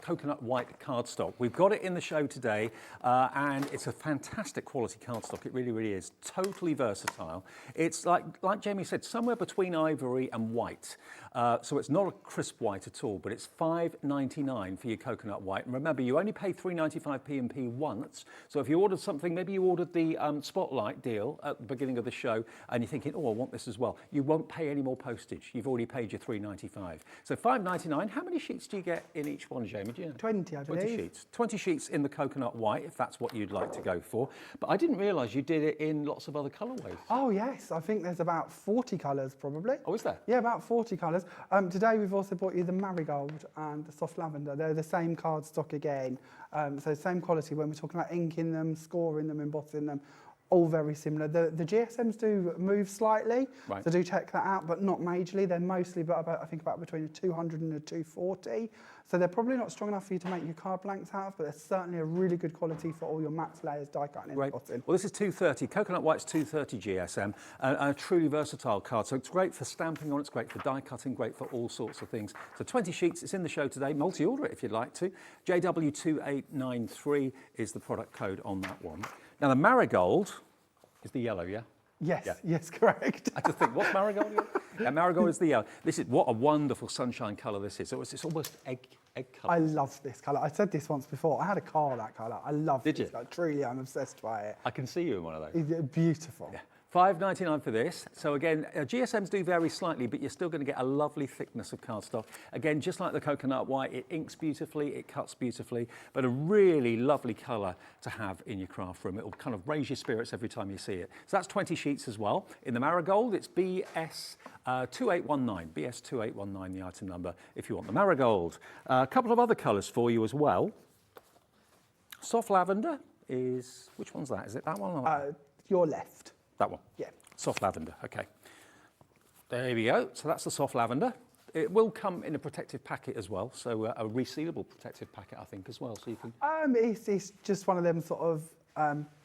coconut white cardstock. We've got it in the show today, and it's a fantastic quality cardstock. It really, really is. Totally versatile. It's like Jamie said, somewhere between ivory and white. So it's not a crisp white at all, but it's $5.99 for your coconut white. And remember, you only pay 3.95 P&P once. So if you ordered something, maybe you ordered the Spotlight deal at the beginning of the show, and you're thinking, oh, I want this as well. You won't pay any more postage. You've already paid your $3.95. So $5.99. How many sheets do you get in each one, Jamie? Do you know? 20, I believe. 20 sheets. 20 sheets in the coconut white, if that's what you'd like to go for. But I didn't realise you did it in lots of other colourways. Oh, yes. I think there's about 40 colours, probably. Oh, is there? Yeah, about 40 colours. Today we've also brought you the marigold and the soft lavender. They're the same cardstock again. So same quality when we're talking about inking them, scoring them, embossing them. All very similar. The GSMs do move slightly, right. So do check that out, but not majorly. They're mostly about I think about between a 200 and a 240. So they're probably not strong enough for you to make your card blanks out of, but they're certainly a really good quality for all your mattes, layers, die cutting, and embossing. Well, this is 230. Coconut white's 230 GSM, and a truly versatile card. So it's great for stamping on, it's great for die cutting, great for all sorts of things. So 20 sheets, it's in the show today. Multi-order it if you'd like to. JW2893 is the product code on that one. Now the marigold is the yellow, yeah? Yes, yeah. Yes, correct. I just think, what's marigold again? Yeah, marigold is the yellow. This is, what a wonderful sunshine colour this is. So it's almost egg colour. I love this colour. I said this once before. I had a car that colour. I love this. Did you? Like, truly, I'm obsessed by it. I can see you in one of those. It's beautiful. Yeah. $5.99 for this. So again, GSMs do vary slightly, but you're still going to get a lovely thickness of cardstock. Again, just like the coconut white, it inks beautifully, it cuts beautifully, but a really lovely colour to have in your craft room. It will kind of raise your spirits every time you see it. So that's 20 sheets as well. In the marigold, it's BS2819. BS2819, the item number, if you want the marigold. A couple of other colours for you as well. Soft lavender is, which one's that? Is it that one? Or Your left. That one? Yeah. Soft lavender, okay. There we go. So that's the soft lavender. It will come in a protective packet as well, so a resealable protective packet, I think, as well. So you can. It's just one of them sort of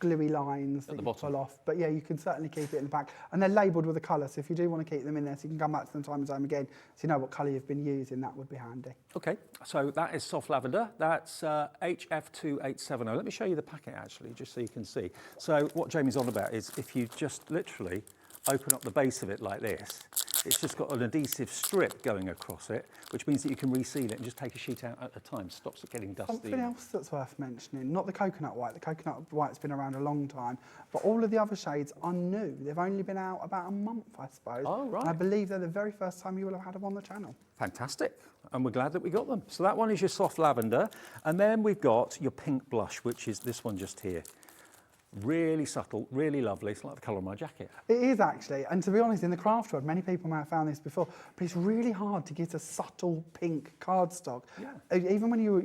gluey lines that you bottom. pull off. But yeah, you can certainly keep it in the pack. And they're labelled with a colour, so if you do want to keep them in there, so you can come back to them time and time again, so you know what colour you've been using, that would be handy. Okay, so that is soft lavender. That's HF2870. Let me show you the packet, actually, just so you can see. So what Jamie's on about is if you just literally open up the base of it like this, it's just got an adhesive strip going across it, which means that you can reseal it and just take a sheet out at a time. Stops it getting dusty. Something else that's worth mentioning, not the coconut white. The coconut white's been around a long time, but all of the other shades are new. They've only been out about a month, I suppose. Oh, right. And I believe they're the very first time you will have had them on the channel. Fantastic, and we're glad that we got them. So that one is your soft lavender, and then we've got your pink blush, which is this one just here. Really subtle, really lovely. It's like the colour of my jacket. It is actually, and to be honest, in the craft world, many people may have found this before, but it's really hard to get a subtle pink cardstock. Yeah. Even when you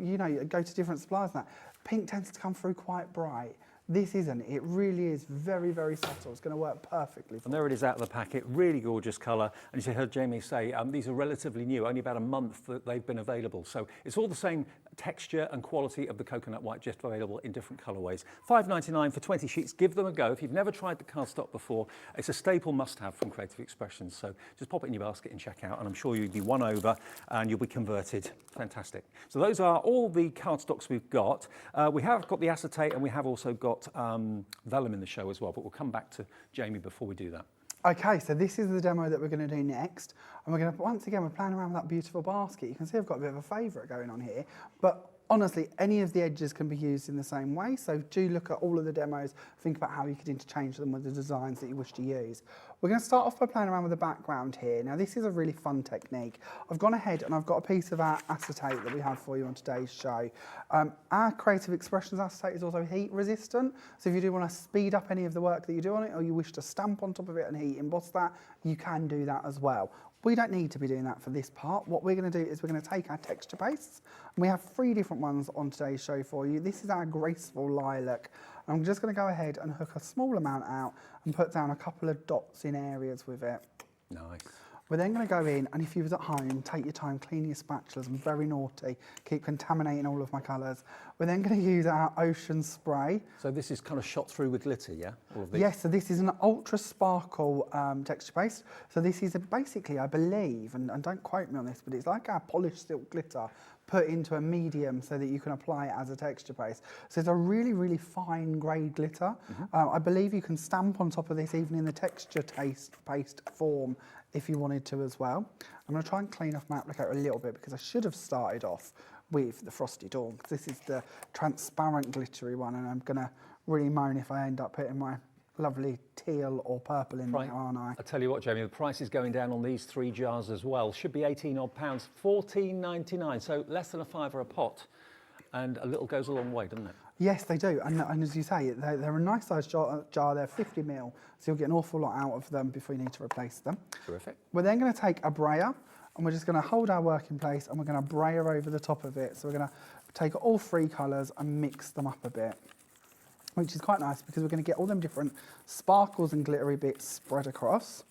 go to different suppliers and that, pink tends to come through quite bright. This isn't. It really is very, very subtle. It's going to work perfectly. And there it is out of the packet. Really gorgeous colour. And as you heard Jamie say, these are relatively new, only about a month that they've been available. So it's all the same texture and quality of the coconut white, just available in different colourways. $5.99 for 20 sheets. Give them a go. If you've never tried the cardstock before, it's a staple must-have from Creative Expressions. So just pop it in your basket and check out, and I'm sure you'll be won over and you'll be converted. Fantastic. So those are all the cardstocks we've got. We have got the acetate, and we have also got vellum in the show as well, but we'll come back to Jamie before we do that. Okay, so this is the demo that we're going to do next. And we're going to, once again, we're playing around with that beautiful basket. You can see I've got a bit of a favourite going on here. But honestly, any of the edges can be used in the same way. So do look at all of the demos, think about how you could interchange them with the designs that you wish to use. We're going to start off by playing around with the background here. Now, this is a really fun technique. I've gone ahead and I've got a piece of our acetate that we have for you on today's show. Our Creative Expressions acetate is also heat resistant. So if you do want to speed up any of the work that you do on it, or you wish to stamp on top of it and heat emboss that, you can do that as well. We don't need to be doing that for this part. What we're going to do is we're going to take our texture pastes, and we have 3 different ones on today's show for you. This is our graceful lilac. I'm just going to go ahead and hook a small amount out and put down a couple of dots in areas with it. Nice. We're then going to go in, and if you was at home, take your time, clean your spatulas. I'm very naughty, keep contaminating all of my colours. We're then going to use our ocean spray. So this is kind of shot through with glitter, yeah? All of these? Yes, so this is an ultra sparkle texture paste. So this is basically, I believe, and don't quote me on this, but it's like our polished silk glitter put into a medium so that you can apply it as a texture paste. So it's a really, really fine grade glitter. I believe you can stamp on top of this even in the texture paste form if you wanted to as well. I'm going to try and clean off my applicator a little bit because I should have started off with the Frosty Dawn, because this is the transparent glittery one, and I'm going to really moan if I end up putting my lovely teal or purple in there, aren't I? I tell you what, Jamie, the price is going down on these 3 jars as well. Should be 18 odd pounds, £14.99, so less than a £5 a pot, and a little goes a long way, doesn't it? Yes, they do, and as you say, they're a nice sized jar, they're 50 ml, so you'll get an awful lot out of them before you need to replace them. Terrific. We're then going to take a brayer, and we're just going to hold our work in place, and we're going to brayer over the top of it. So we're going to take all 3 colours and mix them up a bit, which is quite nice because we're going to get all them different sparkles and glittery bits spread across.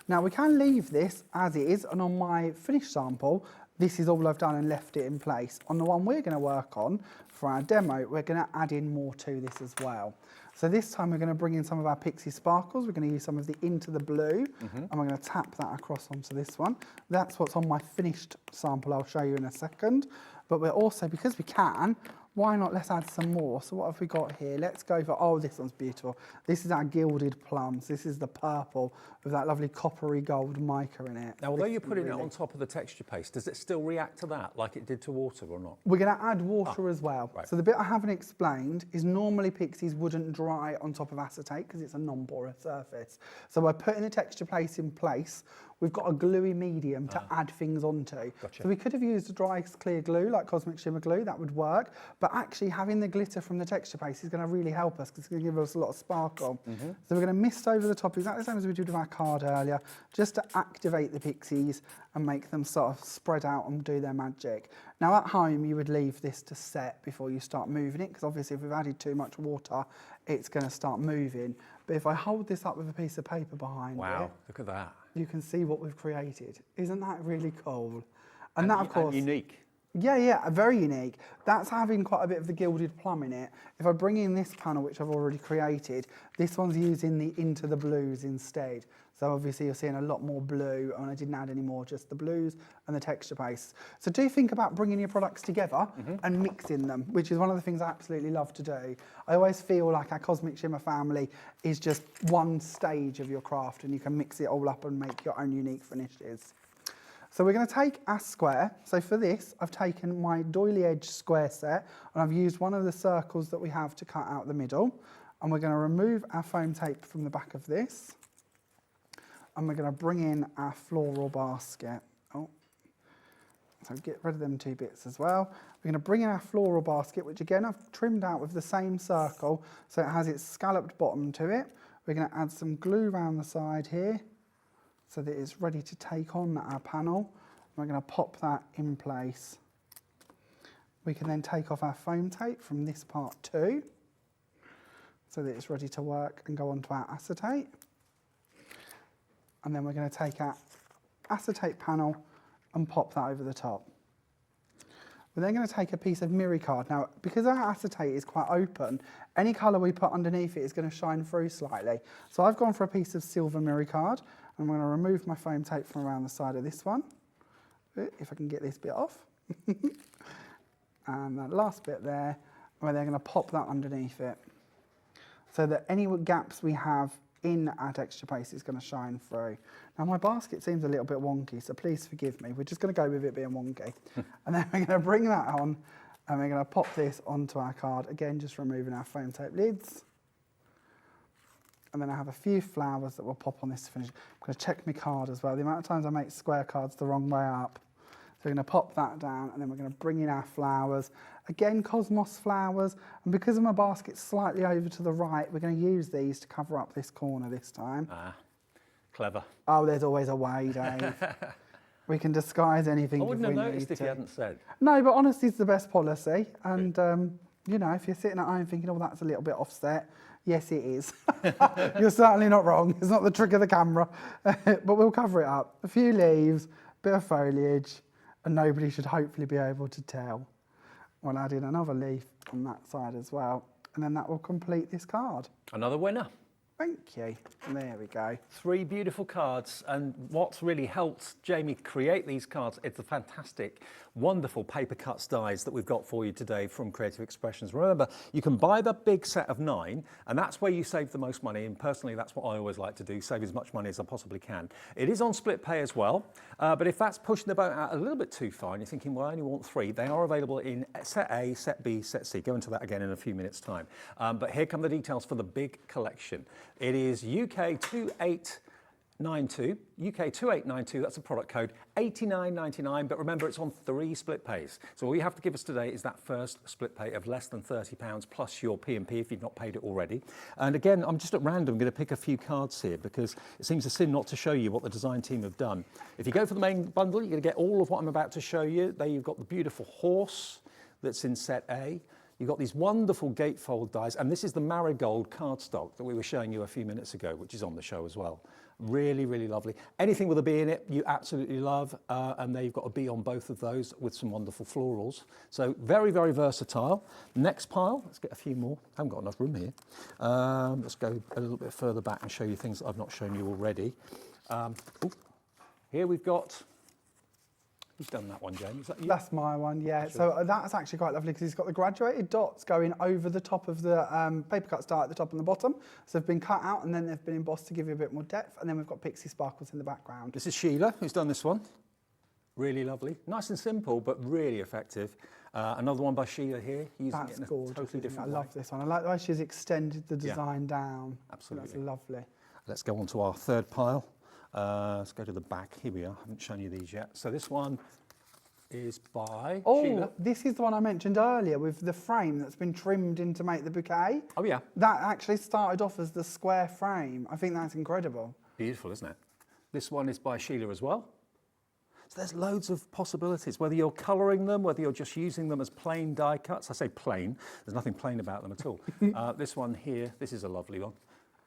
Now we can leave this as it is, and on my finished sample, this is all I've done and left it in place. On the one we're going to work on for our demo, we're going to add in more to this as well. So this time we're going to bring in some of our Pixie Sparkles. We're going to use some of the Into the Blue, and we're going to tap that across onto this one. That's what's on my finished sample. I'll show you in a second. But we're also, because we can, why not let's add some more? So what have we got here? Let's go for, oh, this one's beautiful. This is our Gilded Plums. This is the purple with that lovely coppery gold mica in it. Now, although you're putting it on top of the texture paste, does it still react to that like it did to water or not? We're going to add water as well. Right. So the bit I haven't explained is normally Pixies wouldn't dry on top of acetate because it's a non-porous surface. So by putting the texture paste in place, we've got a gluey medium to add things onto. Gotcha. So we could have used a dry clear glue like Cosmic Shimmer Glue, that would work, but actually having the glitter from the texture paste is going to really help us because it's going to give us a lot of sparkle. So we're going to mist over the top exactly the same as we did with our card earlier, just to activate the Pixies and make them sort of spread out and do their magic. Now at home you would leave this to set before you start moving it, because obviously if we've added too much water it's going to start moving. But if I hold this up with a piece of paper behind it, Look at that. you can see what we've created. Isn't that really cool? And that, of course, and unique. Yeah, very unique. That's having quite a bit of the Gilded Plum in it. If I bring in this panel, which I've already created, this one's using the Into the Blues instead. So obviously you're seeing a lot more blue, and I didn't add any more, just the blues and the texture paste. So do think about bringing your products together and mixing them, which is one of the things I absolutely love to do. I always feel like our Cosmic Shimmer family is just one stage of your craft, and you can mix it all up and make your own unique finishes. So we're going to take our square. So for this, I've taken my doily edge square set, and I've used one of the circles that we have to cut out the middle. And we're going to remove our foam tape from the back of this. And we're going to bring in our floral basket. Oh, so get rid of them 2 bits as well. We're going to bring in our floral basket, which again I've trimmed out with the same circle, so it has its scalloped bottom to it. We're going to add some glue around the side here, so that it's ready to take on our panel. We're going to pop that in place. We can then take off our foam tape from this part too, so that it's ready to work and go onto our acetate. And then we're going to take our acetate panel and pop that over the top. We're then going to take a piece of mirror card. Now, because our acetate is quite open, any colour we put underneath it is going to shine through slightly. So I've gone for a piece of silver mirror card. I'm going to remove my foam tape from around the side of this one, if I can get this bit off. And that last bit there, and we're then going to pop that underneath it, so that any gaps we have in our texture paste is going to shine through. Now my basket seems a little bit wonky, so please forgive me. We're just going to go with it being wonky. And then we're going to bring that on, and we're going to pop this onto our card. Again, just removing our foam tape lids. And then I have a few flowers that will pop on this to finish. I'm going to check my card as well. The amount of times I make square cards the wrong way up. So we're going to pop that down, and then we're going to bring in our flowers. Again, Cosmos flowers. And because my basket's slightly over to the right, we're going to use these to cover up this corner this time. Ah, clever. Oh, there's always a way, Dave. We can disguise anything. I wouldn't have if we noticed need if you to. hadn't said. No, but honesty is the best policy. And, you know, if you're sitting at home thinking, oh, that's a little bit offset, Yes, it is. You're certainly not wrong. It's not the trick of the camera. But we'll cover it up. A few leaves, bit of foliage, and nobody should hopefully be able to tell. We'll add in another leaf on that side as well. And then that will complete this card. Another winner. Thank you. And there we go. 3 beautiful cards, and what's really helped Jamie create these cards, it's the fantastic, wonderful paper cuts dies that we've got for you today from Creative Expressions. Remember, you can buy the big set of 9, and that's where you save the most money, and personally that's what I always like to do, save as much money as I possibly can. It is on split pay as well, but if that's pushing the boat out a little bit too far and you're thinking, well, I only want 3, they are available in set A, set B, set C. Go into that again in a few minutes' time. But here come the details for the big collection. It is UK 2892, UK 2892, that's a product code, $89.99, but remember it's on 3 split pays. So all you have to give us today is that first split pay of less than £30 plus your P&P if you've not paid it already. And again, I'm just at random going to pick a few cards here because it seems a sin not to show you what the design team have done. If you go for the main bundle, you're going to get all of what I'm about to show you. There you've got the beautiful horse that's in set A. You've got these wonderful gatefold dies, and this is the marigold cardstock that we were showing you a few minutes ago, which is on the show as well. Really, really lovely. Anything with a bee in it, you absolutely love, and there you've got a bee on both of those with some wonderful florals. So very, very versatile. Next pile, let's get a few more. I haven't got enough room here. Let's go a little bit further back and show you things that I've not shown you already. Here we've got, who's done that one, James? Is that you? That's my one, yeah. Sure. So that's actually quite lovely because it's got the graduated dots going over the top of the paper cut start at the top and the bottom. So they've been cut out and then they've been embossed to give you a bit more depth. And then we've got Pixie Sparkles in the background. This is Sheila, who's done this one. Really lovely. Nice and simple, but really effective. Another one by Sheila here. That's gorgeous. Totally different I love this one. I like the way she's extended the design down. Absolutely. That's lovely. Let's go on to our third pile. Let's go to the back. Here we are. I haven't shown you these yet. So this one is by Sheila. This is the one I mentioned earlier with the frame that's been trimmed in to make the bouquet. Oh, yeah. That actually started off as the square frame. I think that's incredible. Beautiful, isn't it? This one is by Sheila as well. So there's loads of possibilities, whether you're colouring them, whether you're just using them as plain die cuts. I say plain, there's nothing plain about them at all. This one here, this is a lovely one.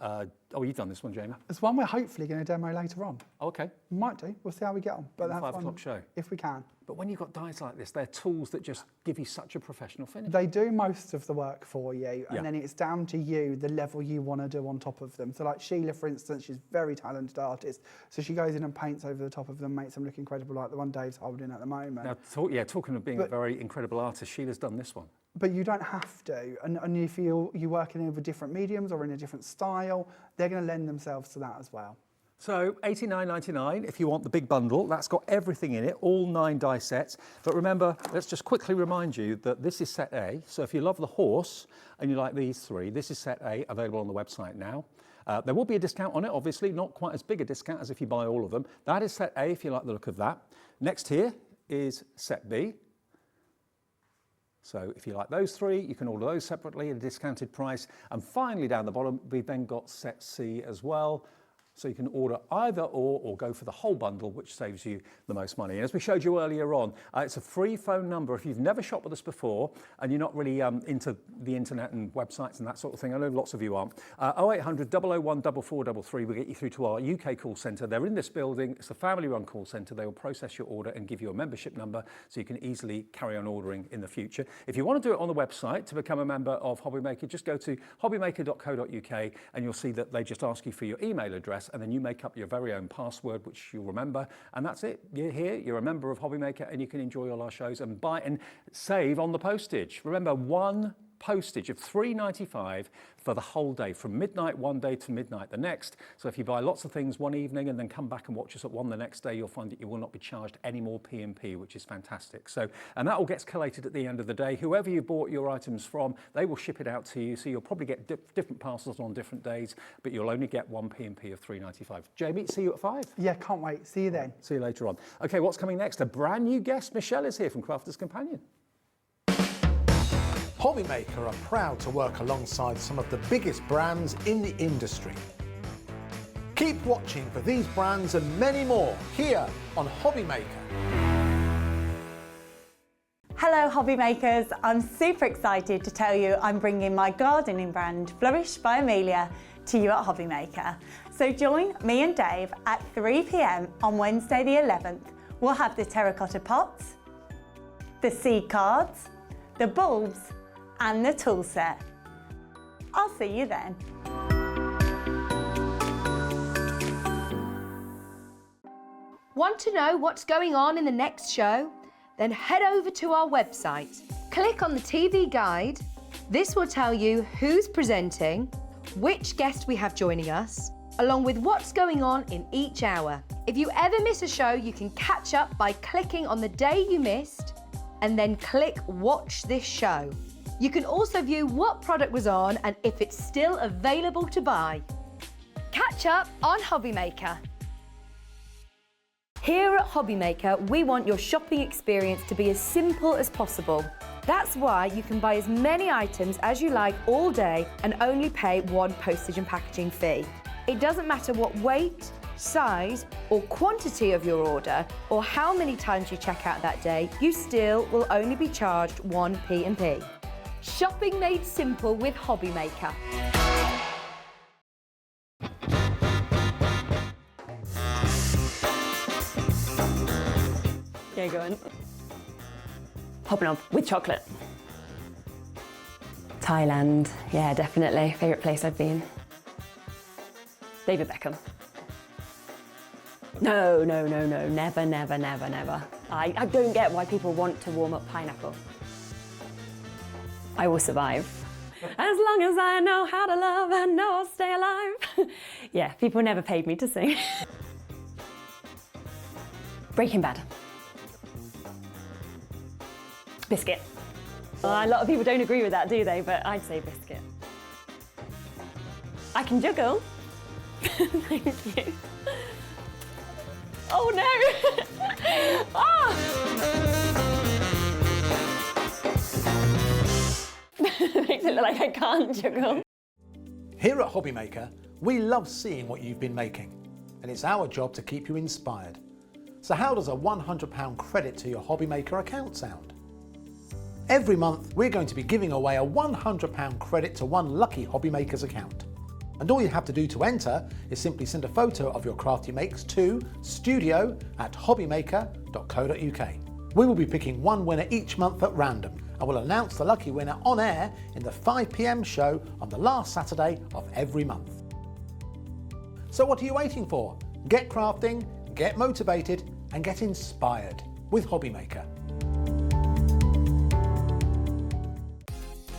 Oh, you've done this one, Jamie. It's one we're hopefully going to demo later on. Okay. Might do. We'll see how we get on. But that's 5 o'clock show. If we can. But when you've got dies like this, they're tools that just give you such a professional finish. They do most of the work for you, and Yeah. then it's down to you, the level you want to do on top of them. So like Sheila, for instance, she's a very talented artist. So she goes in and paints over the top of them, makes them look incredible, like the one Dave's holding at the moment. Now, talking of being a very incredible artist, Sheila's done this one. But you don't have to. And if you're working over different mediums or in a different style, they're going to lend themselves to that as well. So $89.99 if you want the big bundle. That's got everything in it, all 9 die sets. But remember, let's just quickly remind you that this is set A. So if you love the horse and you like these 3, this is set A, available on the website now. There will be a discount on it, obviously, not quite as big a discount as if you buy all of them. That is set A if you like the look of that. Next here is set B. So if you like those 3, you can order those separately at a discounted price. And finally, down the bottom, we've then got set C as well. So you can order either or go for the whole bundle, which saves you the most money. And as we showed you earlier on, it's a free phone number. If you've never shopped with us before and you're not really into the internet and websites and that sort of thing, I know lots of you aren't, 0800 001 4433 will get you through to our UK call centre. They're in this building. It's a family-run call centre. They will process your order and give you a membership number so you can easily carry on ordering in the future. If you want to do it on the website to become a member of Hobbymaker, just go to hobbymaker.co.uk and you'll see that they just ask you for your email address, and then you make up your very own password, which you'll remember, and that's it. You're here, you're a member of Hobbymaker, and you can enjoy all our shows and buy and save on the postage. Remember, one postage of $3.95 for the whole day, from midnight one day to midnight the next. So if you buy lots of things one evening and then come back and watch us at 1 the next day, you'll find that you will not be charged any more P&P, which is fantastic. So, and that all gets collated at the end of the day. Whoever you bought your items from, they will ship it out to you. So you'll probably get different parcels on different days, but you'll only get one P&P of $3.95. Jamie, see you at 5. Yeah, can't wait. See you then. See you later on. Okay, what's coming next? A brand new guest. Michelle is here from Crafter's Companion. Hobbymaker are proud to work alongside some of the biggest brands in the industry. Keep watching for these brands and many more here on Hobbymaker. Hello Hello hobby makers, I'm super excited to tell you I'm bringing my gardening brand Flourish by Amelia to you at Hobby Maker. So join me and Dave at 3 p.m. on Wednesday the 11th. We'll have the terracotta pots, the seed cards, the bulbs and the tool set. I'll see you then. Want to know what's going on in the next show? Then head over to our website. Click on the TV guide. This will tell you who's presenting, which guest we have joining us, along with what's going on in each hour. If you ever miss a show, you can catch up by clicking on the day you missed and then click Watch This Show. You can also view what product was on and if it's still available to buy. Catch up on Hobby Maker. Here at Hobby Maker, we want your shopping experience to be as simple as possible. That's why you can buy as many items as you like all day and only pay one postage and packaging fee. It doesn't matter what weight, size or quantity of your order or how many times you check out that day, you still will only be charged one P&P. Shopping made simple with Hobby Maker. Yeah, go on. Hobnob with chocolate. Thailand, yeah, definitely. Favourite place I've been. David Beckham. No, never. I don't get why people want to warm up pineapple. I will survive. As long as I know how to love, I know I'll stay alive. Yeah, people never paid me to sing. Breaking Bad. Biscuit. A lot of people don't agree with that, do they? But I'd say biscuit. I can juggle. Thank you. Oh no! Ah! Makes it look like I can't juggle. Here at Hobby Maker, we love seeing what you've been making, and it's our job to keep you inspired. So how does a £100 credit to your Hobby Maker account sound? Every month, we're going to be giving away a £100 credit to one lucky Hobby Maker's account. And all you have to do to enter is simply send a photo of your crafty makes to studio@hobbymaker.co.uk. We will be picking one winner each month at random and will announce the lucky winner on air in the 5 p.m. show on the last Saturday of every month. So what are you waiting for? Get crafting, get motivated and get inspired with Hobby Maker.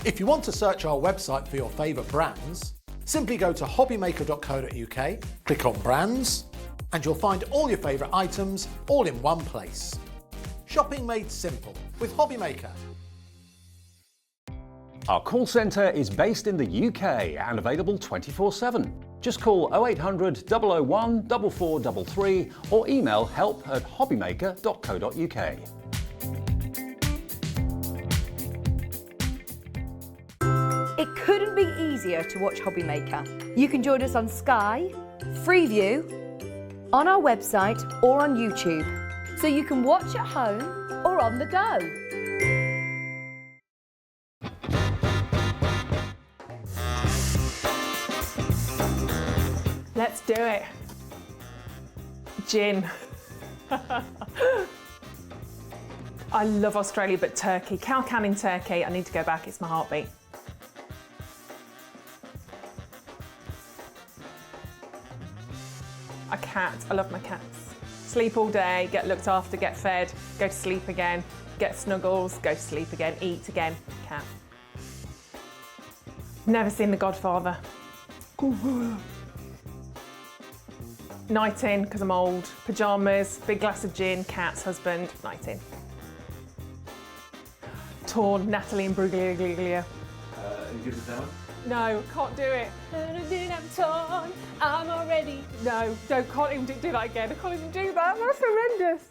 If you want to search our website for your favourite brands, simply go to hobbymaker.co.uk, click on brands, and you'll find all your favourite items all in one place. Shopping made simple with Hobby Maker. Our call centre is based in the UK and available 24/7. Just call 0800 001 4433 or email help@hobbymaker.co.uk. It couldn't be easier to watch Hobby Maker. You can join us on Sky, Freeview, on our website or on YouTube, so you can watch at home or on the go. Let's do it. Gin. I love Australia, but Turkey. Cow Canning Turkey. I need to go back, it's my heartbeat. A cat, I love my cats. Sleep all day, get looked after, get fed, go to sleep again, get snuggles, go to sleep again, eat again, cat. Never seen The Godfather. Night in, because I'm old. Pyjamas, big glass of gin, cats, husband, night in. Torn, Natalie and Bruglia. You give it down? No, can't do it. I'm torn, I'm already. No, can't even do that again. I can't even do that. That's horrendous.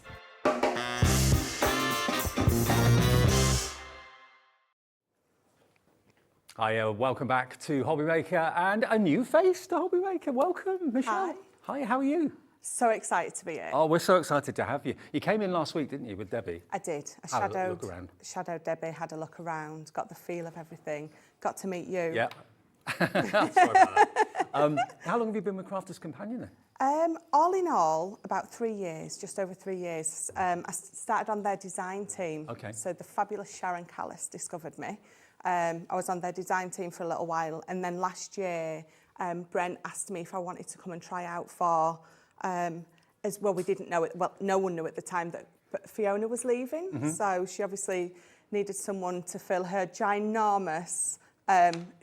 Hi, welcome back to Hobby Maker and a new face to Hobby Maker. Welcome, Michelle. Hi. Hi, how are you? So excited to be here. Oh, we're so excited to have you. You came in last week, didn't you, with Debbie? I did. I Had a little look around. shadowed Debbie, had a look around, got the feel of everything, got to meet you. Yeah. Sorry about that. How long have you been with Crafters Companion then? All in all, about 3 years, just over 3 years. I started on their design team. Okay. So the fabulous Sharon Callis discovered me. I was on their design team for a little while, and then last year, Brent asked me if I wanted to come and try out for, as well, we didn't know it, well, no one knew at the time that Fiona was leaving. So she obviously needed someone to fill her ginormous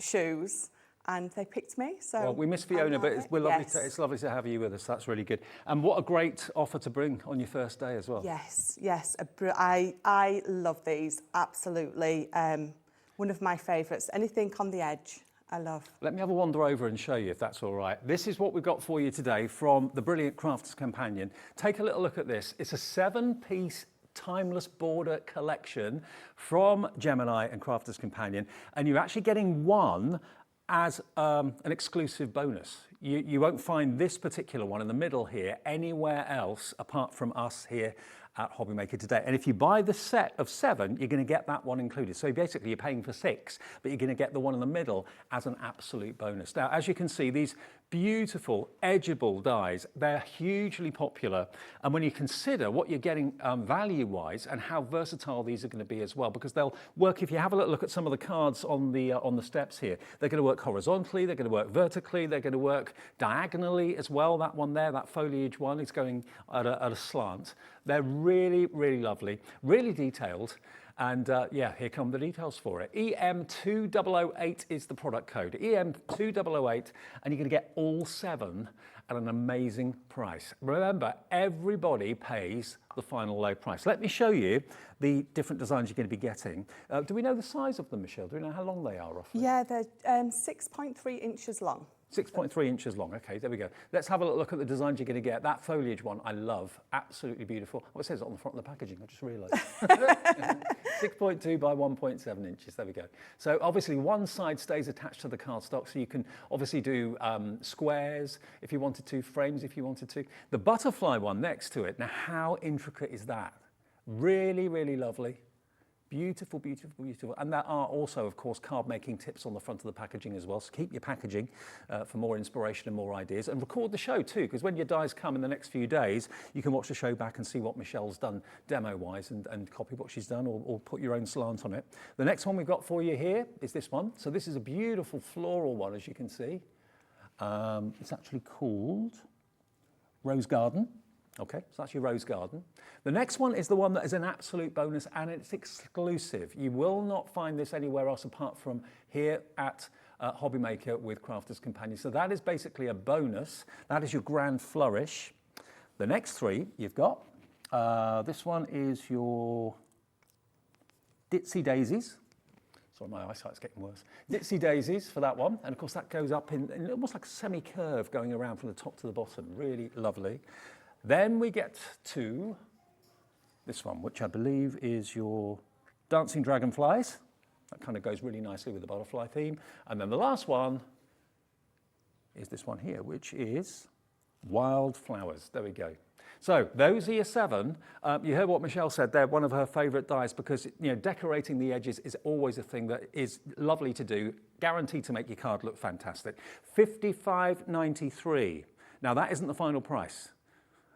shoes. And they picked me. So well, we miss Fiona, but it's lovely to have you with us. That's really good. And what a great offer to bring on your first day as well. Yes, yes. I love these, absolutely. One of my favourites. Anything on the edge, I love. Let me have a wander over and show you if that's all right. This is what we've got for you today from the brilliant Crafters Companion. Take a little look at this. It's a 7-piece timeless border collection from Gemini and Crafters Companion, and you're actually getting one as an exclusive bonus. You won't find this particular one in the middle here anywhere else apart from us here at Hobbymaker today. And if you buy the set of 7, you're going to get that one included. So basically you're paying for 6, but you're going to get the one in the middle as an absolute bonus. Now, as you can see, these beautiful edgeable dies, they're hugely popular. And when you consider what you're getting value-wise and how versatile these are going to be as well, because they'll work, if you have a look at some of the cards on the steps here, they're going to work horizontally, they're going to work vertically, they're going to work diagonally as well. That one there, that foliage one, is going at a slant. They're really, really lovely, really detailed. And yeah, here come the details for it. EM2008 is the product code. EM2008, and you're going to get all 7 at an amazing price. Remember, everybody pays the final low price. Let me show you the different designs you're going to be getting. Do we know the size of them, Michelle? Do we know how long they are roughly? Yeah, they're 6.3 inches long. 6.3 inches long. Okay, there we go. Let's have a look at the designs you're going to get. That foliage one, I love. Absolutely beautiful. Oh, it says it on the front of the packaging. I just realised. 6.2 by 1.7 inches. There we go. So obviously one side stays attached to the cardstock, so you can obviously do squares if you wanted to, frames if you wanted to. The butterfly one next to it. Now, how intricate is that? Really, really lovely. Beautiful, beautiful, beautiful. And there are also, of course, card making tips on the front of the packaging as well. So keep your packaging for more inspiration and more ideas. And record the show too, because when your dies come in the next few days, you can watch the show back and see what Michelle's done demo-wise and copy what she's done or put your own slant on it. The next one we've got for you here is this one. So this is a beautiful floral one, as you can see. It's actually called Rose Garden. Okay, so that's your Rose Garden. The next one is the one that is an absolute bonus, and it's exclusive. You will not find this anywhere else apart from here at Hobbymaker with Crafters Companion. So that is basically a bonus. That is your Grand Flourish. The next 3 you've got, this one is your Ditsy Daisies. Sorry, my eyesight's getting worse. Ditsy Daisies for that one. And of course that goes up in almost like a semi-curve going around from the top to the bottom. Really lovely. Then we get to this one, which I believe is your Dancing Dragonflies. That kind of goes really nicely with the butterfly theme. And then the last one is this one here, which is Wildflowers. There we go. So those are your 7. You heard what Michelle said. They're one of her favourite dies because decorating the edges is always a thing that is lovely to do, guaranteed to make your card look fantastic. $55.93. Now that isn't the final price.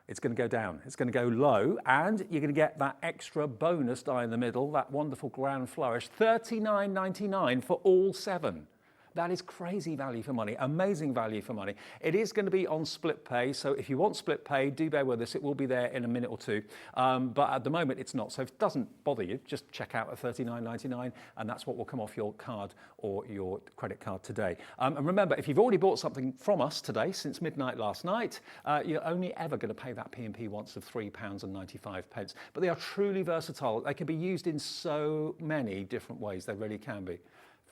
It's going to go down, it's going to go low, and you're going to get that extra bonus die in the middle, that wonderful Grand Flourish, $39.99 for all 7. That is crazy value for money, amazing value for money. It is going to be on split pay, so if you want split pay, do bear with us. It will be there in a minute or two, but at the moment it's not. So if it doesn't bother you, just check out at $39.99, and that's what will come off your card or your credit card today. And remember, if you've already bought something from us today, since midnight last night, you're only ever going to pay that P&P once of £3.95. But they are truly versatile. They can be used in so many different ways. They really can be.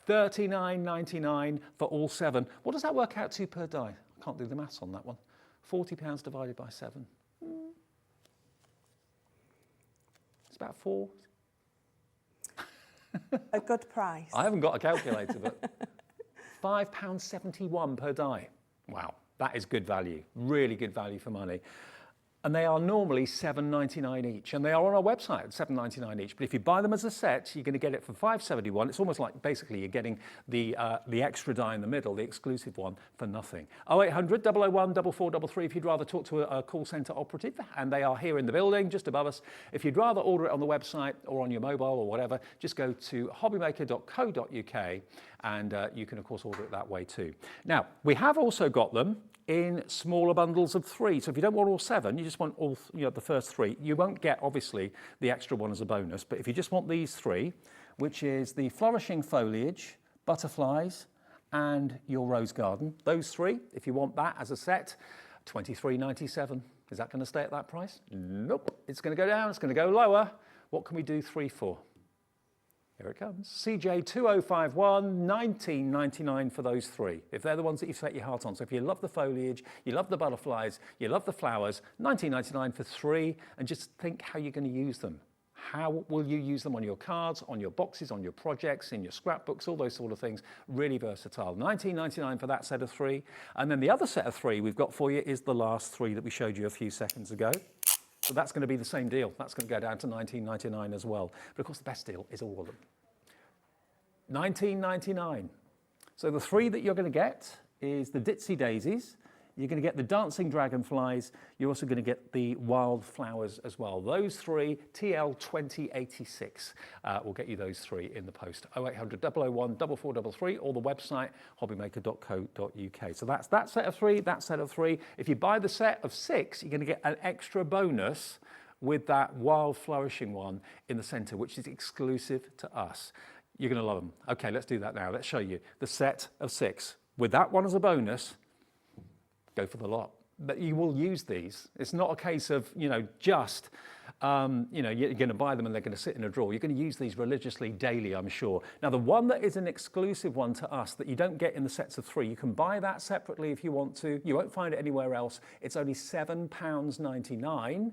$39.99 for all 7. What does that work out to per die? I can't do the maths on that one. £40 divided by 7. It's about 4. A good price. I haven't got a calculator, but £5.71 per die. Wow. That is good value, really good value for money. And they are normally $7.99 each, and they are on our website at $7.99 each. But if you buy them as a set, you're going to get it for $5.71. It's almost like basically you're getting the extra die in the middle, the exclusive one, for nothing. 0800 001 4433 if you'd rather talk to a call centre operative, and they are here in the building just above us. If you'd rather order it on the website or on your mobile or whatever, just go to hobbymaker.co.uk, and you can of course order it that way too. Now, we have also got them in smaller bundles of 3. So if you don't want all 7, you just want all, the first 3. You won't get, obviously, the extra one as a bonus. But if you just want these 3, which is the flourishing foliage, butterflies, and your rose garden, those 3, if you want that as a set, $23.97. Is that going to stay at that price? Nope. It's going to go down. It's going to go lower. What can we do 3 for? Here it comes. CJ2051, $19.99 for those 3. If they're the ones that you've set your heart on. So if you love the foliage, you love the butterflies, you love the flowers, $19.99 for 3, and just think how you're going to use them. How will you use them on your cards, on your boxes, on your projects, in your scrapbooks, all those sort of things. Really versatile. $19.99 for that set of 3. And then the other set of 3 we've got for you is the last 3 that we showed you a few seconds ago. So that's going to be the same deal. That's going to go down to $19.99 as well. But of course, the best deal is all of them. $19.99. So the 3 that you're going to get is the Ditsy Daisies. You're going to get the dancing dragonflies. You're also going to get the wildflowers as well. Those 3, TL2086, will get you those 3 in the post. 0800 001 4433 or the website hobbymaker.co.uk. So that's that set of 3, that set of 3. If you buy the set of 6, you're going to get an extra bonus with that wild flourishing one in the centre, which is exclusive to us. You're going to love them. Okay, let's do that now. Let's show you the set of 6. With that one as a bonus, go for the lot. But you will use these. It's not a case of, just, you're going to buy them and they're going to sit in a drawer. You're going to use these religiously daily, I'm sure. Now, the one that is an exclusive one to us that you don't get in the sets of 3, you can buy that separately if you want to. You won't find it anywhere else. It's only £7.99.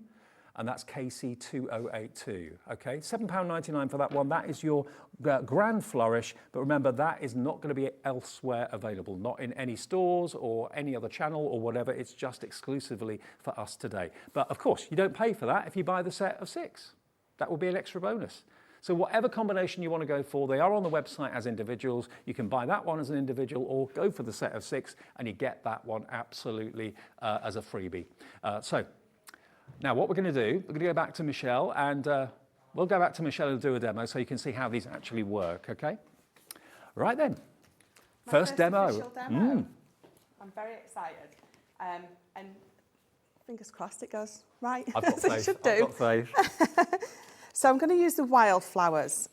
And that's KC2082, okay? £7.99 for that one. That is your grand flourish, but remember, that is not going to be elsewhere available, not in any stores or any other channel or whatever. It's just exclusively for us today. But of course, you don't pay for that if you buy the set of 6. That will be an extra bonus. So whatever combination you want to go for, they are on the website as individuals. You can buy that one as an individual or go for the set of 6 and you get that one absolutely as a freebie. Now, what we're going to do, we're going to go back to Michelle, and we'll go back to Michelle and do a demo so you can see how these actually work, okay? Right then, first demo. Official demo. I'm very excited. And fingers crossed it goes right. I've got faith. It should do. I've got faith. So I'm going to use the Wildflowers.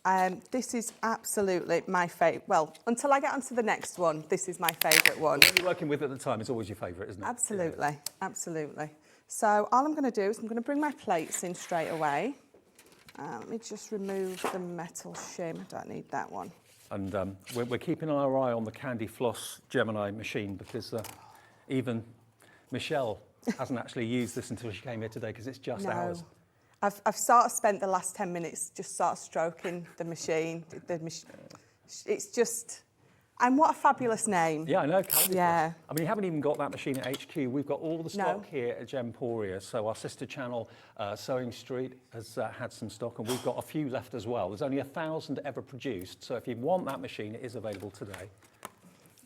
This is absolutely my favourite. Well, until I get onto the next one, this is my favourite one. What you're working with at the time is always your favourite, isn't it? Absolutely, Yeah. Absolutely. So all I'm going to do is I'm going to bring my plates in straight away. Let me just remove the metal shim. I don't need that one. And we're keeping our eye on the Candy Floss Gemini machine because even Michelle hasn't actually used this until she came here today because it's just ours. I've sort of spent the last 10 minutes just sort of stroking the machine. It's just... And what a fabulous name. Yeah, I know. Candy Yeah. Floss. I mean, you haven't even got that machine at HQ. We've got all the stock here at Gemporia. So our sister channel, Sewing Street, has had some stock, and we've got a few left as well. There's only 1,000 ever produced. So if you want that machine, it is available today.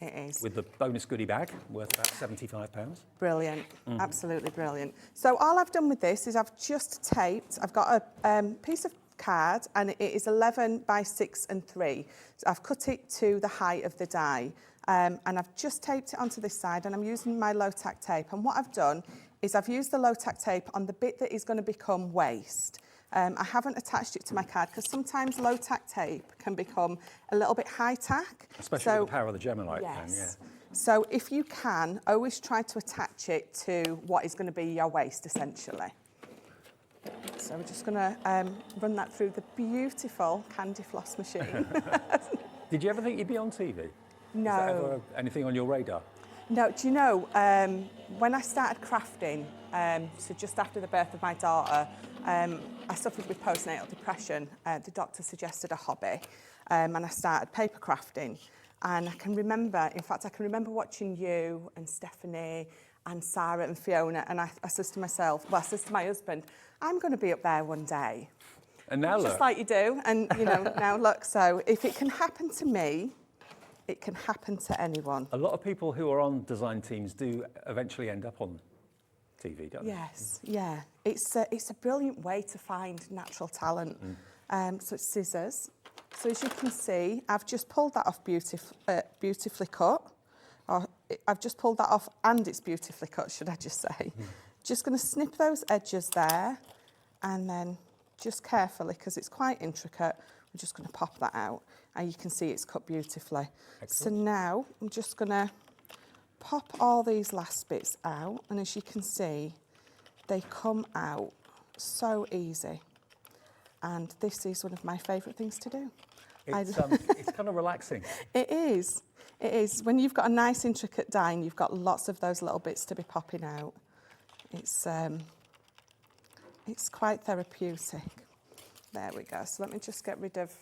It is. With the bonus goodie bag, worth about £75. Brilliant. Absolutely brilliant. So all I've done with this is I've just taped. I've got a piece of card and it is 11 by 6 and 3. So I've cut it to the height of the die and I've just taped it onto this side and I'm using my low-tack tape. And what I've done is I've used the low-tack tape on the bit that is going to become waste. I haven't attached it to my card because sometimes low-tack tape can become a little bit high-tack. Especially with the power of the Gemini pen, yeah. So if you can, always try to attach it to what is going to be your waste, essentially. So we're just going to run that through the beautiful Candy Floss machine. Did you ever think you'd be on TV? No. Was that ever anything on your radar? No, do you know, when I started crafting, so just after the birth of my daughter, I suffered with postnatal depression. The doctor suggested a hobby, and I started paper crafting. And I can remember, in fact, I can remember watching you and Stephanie and Sarah and Fiona, and I said to myself, well, I said to my husband, I'm going to be up there one day. And now Just look. like you do, and you know, now look, so if it can happen to me, it can happen to anyone. A lot of people who are on design teams do eventually end up on TV, don't they? Yes, yeah. It's a brilliant way to find natural talent. So it's scissors. So as you can see, I've just pulled that off beautifully cut. Or I've just pulled that off and it's beautifully cut, should I just say. Just going to snip those edges there and then just carefully, because it's quite intricate, we're just going to pop that out. And you can see it's cut beautifully. Excellent. So now I'm just going to pop all these last bits out, and as you can see, they come out so easy. And this is one of my favourite things to do. It's kind of relaxing. It is. It is. When you've got a nice intricate die and you've got lots of those little bits to be popping out, it's quite therapeutic. There we go. So let me just get rid of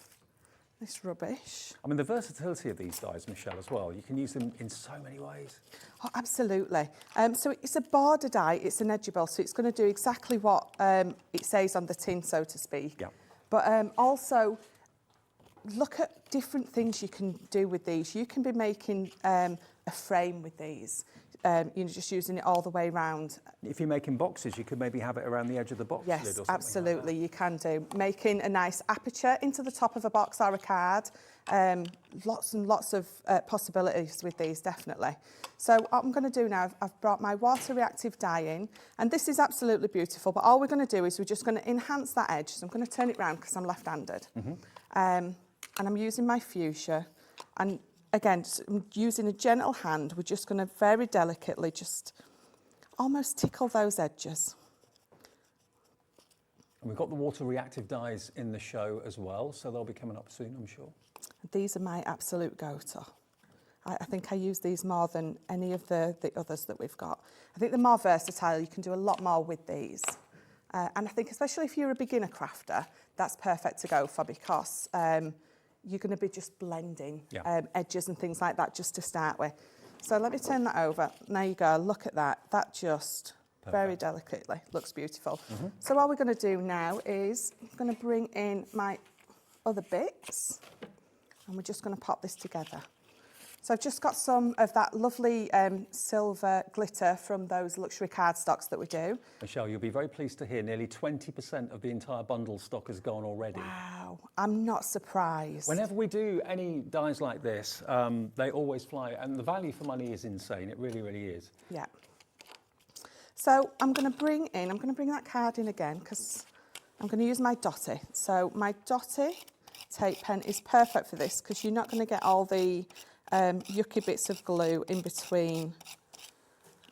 this rubbish. I mean, the versatility of these dies, Michelle, as well. You can use them in so many ways. Oh, absolutely. So it's a border die, it's an edgeable, so it's going to do exactly what it says on the tin, so to speak. Yeah. But also, look at different things you can do with these. You can be making a frame with these. Just using it all the way around. If you're making boxes, you could maybe have it around the edge of the box lid or Yes, something absolutely, like you can do. Making a nice aperture into the top of a box or a card. Lots and lots of possibilities with these, definitely. So what I'm going to do now, I've brought my water reactive die in, and this is absolutely beautiful, but all we're going to do is we're just going to enhance that edge. So I'm going to turn it round because I'm left-handed. And I'm using my fuchsia, and again, using a gentle hand, we're just going to very delicately just almost tickle those edges. And we've got the water reactive dyes in the show as well, so they'll be coming up soon, I'm sure. These are my absolute go-to. I think I use these more than any of the others that we've got. I think they're more versatile. You can do a lot more with these. And I think especially if you're a beginner crafter, that's perfect to go for because you're going to be just blending edges and things like that just to start with. So let me turn that over. There you go. Look at that. That just very delicately looks beautiful. So what we're going to do now is I'm going to bring in my other bits and we're just going to pop this together. So I've just got some of that lovely silver glitter from those luxury cardstocks that we do. Michelle, you'll be very pleased to hear nearly 20% of the entire bundle stock has gone already. Wow, I'm not surprised. Whenever we do any dies like this, they always fly, and the value for money is insane. It really, really is. Yeah. So I'm going to bring that card in again because I'm going to use my dotty. So my dotty tape pen is perfect for this because you're not going to get all the yucky bits of glue in between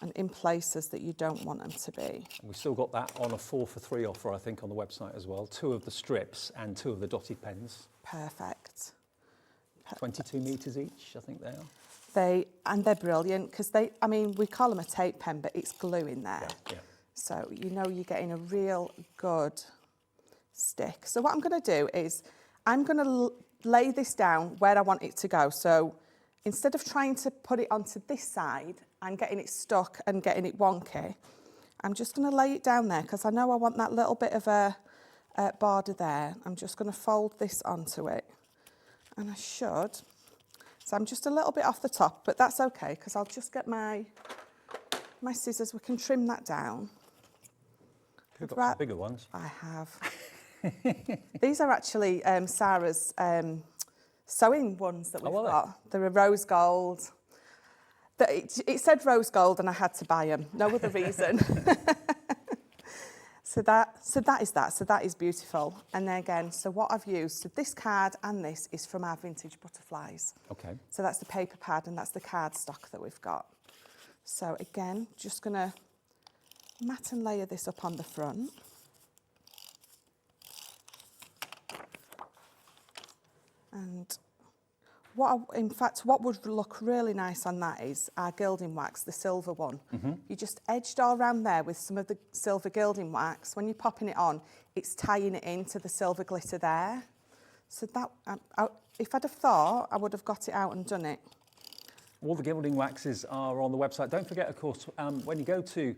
and in places that you don't want them to be. And we've still got that on a 4 for 3 offer, I think, on the website as well. 2 of the strips and 2 of the dotted pens. Perfect. 22 metres each, I think they are. They're brilliant because we call them a tape pen, but it's glue in there. Yeah. So you know you're getting a real good stick. So what I'm going to do is I'm going to lay this down where I want it to go. So instead of trying to put it onto this side and getting it stuck and getting it wonky, I'm just going to lay it down there because I know I want that little bit of a border there. I'm just going to fold this onto it. And I should. So I'm just a little bit off the top, but that's okay because I'll just get my scissors. We can trim that down. You've got some bigger ones. I have. These are actually Sarah's sewing ones that we've got. They're a rose gold. It said rose gold and I had to buy them. No other reason. So that is beautiful. And then again, so what I've used, so this card and this is from our vintage butterflies. Okay. So that's the paper pad and that's the cardstock that we've got. So again, just gonna mat and layer this up on the front. And what would look really nice on that is our gilding wax, the silver one. You just edged all around there with some of the silver gilding wax. When you're popping it on, it's tying it into the silver glitter there. So that, if I'd have thought, I would have got it out and done it. All the gilding waxes are on the website. Don't forget, of course, when you go to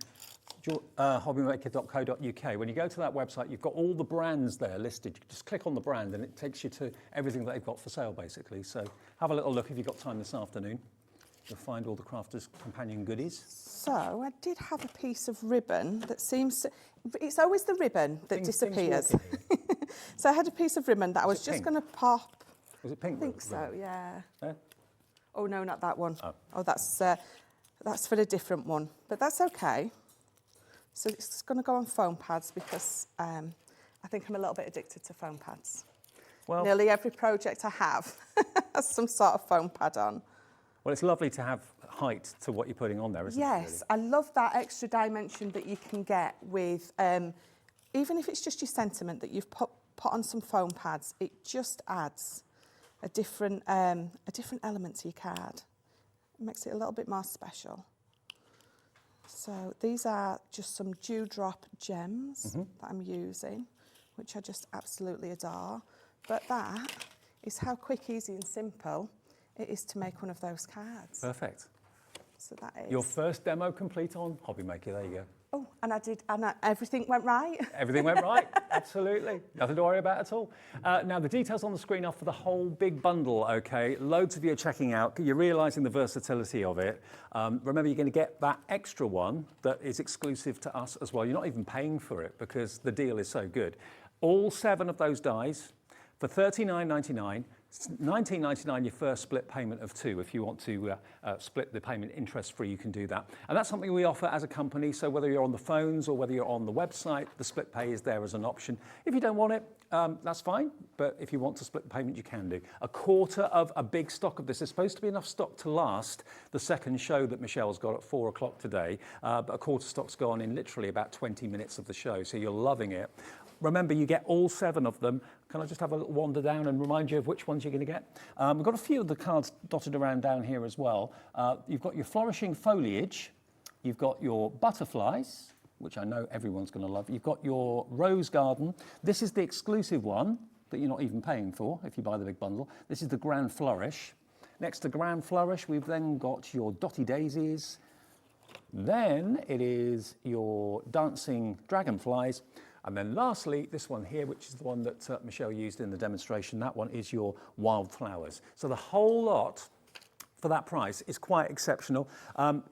hobbymaker.co.uk, when you go to that website, you've got all the brands there listed. You just click on the brand and it takes you to everything that they've got for sale, basically. So have a little look if you've got time this afternoon. You'll find all the Crafters Companion goodies. So I did have a piece of ribbon that seems to, it's always the ribbon that disappears. So I had a piece of ribbon that I was just going to pop. Was it pink? I think so, yeah. Yeah? Oh no, not that one. Oh, that's for a different one, but that's okay. So it's going to go on foam pads because I think I'm a little bit addicted to foam pads. Well, nearly every project I have has some sort of foam pad on. Well, it's lovely to have height to what you're putting on there, isn't it? Yes, really? I love that extra dimension that you can get with, even if it's just your sentiment that you've put on some foam pads, it just adds a different element to your card. It makes it a little bit more special. So these are just some dewdrop gems that I'm using, which I just absolutely adore. But that is how quick, easy and simple it is to make one of those cards. Perfect. So that is... Your first demo complete on Hobby Maker, there you go. Oh, and everything went right? Everything went right, absolutely. Nothing to worry about at all. Now, the details on the screen are for the whole big bundle, okay? Loads of you are checking out. You're realising the versatility of it. Remember, you're going to get that extra one that is exclusive to us as well. You're not even paying for it because the deal is so good. All 7 of those dies for $39.99. It's $19.99 your first split payment of 2. If you want to split the payment interest-free, you can do that. And that's something we offer as a company, so whether you're on the phones or whether you're on the website, the split pay is there as an option. If you don't want it, that's fine, but if you want to split the payment, you can do. A quarter of a big stock of this. There's supposed to be enough stock to last the second show that Michelle's got at 4 o'clock today, but a quarter stock's gone in literally about 20 minutes of the show, so you're loving it. Remember, you get all 7 of them. Can I just have a little wander down and remind you of which ones you're going to get? We've got a few of the cards dotted around down here as well. You've got your flourishing foliage. You've got your butterflies, which I know everyone's going to love. You've got your rose garden. This is the exclusive one that you're not even paying for if you buy the big bundle. This is the Grand Flourish. Next to Grand Flourish, we've then got your Ditsy Daisies. Then it is your dancing dragonflies. And then lastly, this one here, which is the one that Michelle used in the demonstration, that one is your Wildflowers. So the whole lot for that price is quite exceptional.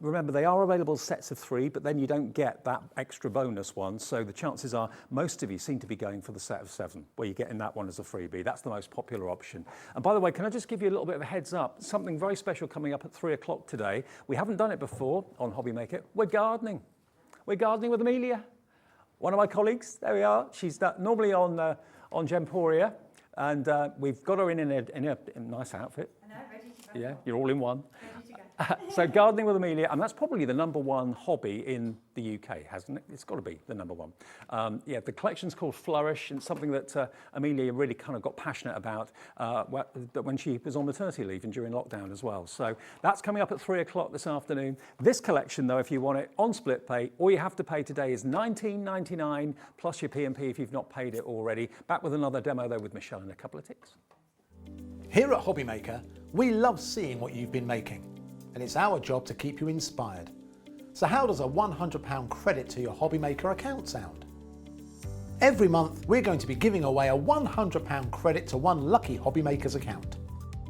Remember, they are available sets of 3, but then you don't get that extra bonus one. So the chances are most of you seem to be going for the set of 7, where you're getting that one as a freebie. That's the most popular option. And by the way, can I just give you a little bit of a heads up? Something very special coming up at 3 o'clock today. We haven't done it before on Hobby Maker. We're gardening. We're gardening with Amelia. One of my colleagues, there we are. She's normally on Gemporia, and we've got her in a nice outfit. I know, ready to go. Yeah, you're all in one. Ready to go. So gardening with Amelia, and that's probably the #1 hobby in the UK, hasn't it? It's got to be the #1. Yeah, the collection's called Flourish, and something that Amelia really kind of got passionate about when she was on maternity leave and during lockdown as well. So that's coming up at 3 o'clock this afternoon. This collection, though, if you want it on split pay, all you have to pay today is $19.99 plus your P&P if you've not paid it already. Back with another demo, though, with Michelle in a couple of ticks. Here at Hobby Maker, we love seeing what you've been making, and it's our job to keep you inspired. So how does a £100 credit to your Hobby Maker account sound? Every month, we're going to be giving away a £100 credit to one lucky Hobby Maker's account.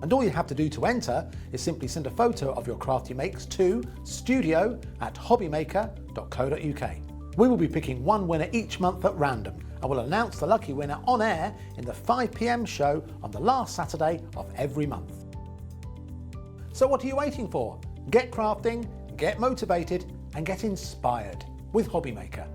And all you have to do to enter is simply send a photo of your craft you makes to studio@hobbymaker.co.uk. We will be picking one winner each month at random, and we'll announce the lucky winner on air in the 5 PM show on the last Saturday of every month. So what are you waiting for? Get crafting, get motivated, and get inspired with Hobby Maker.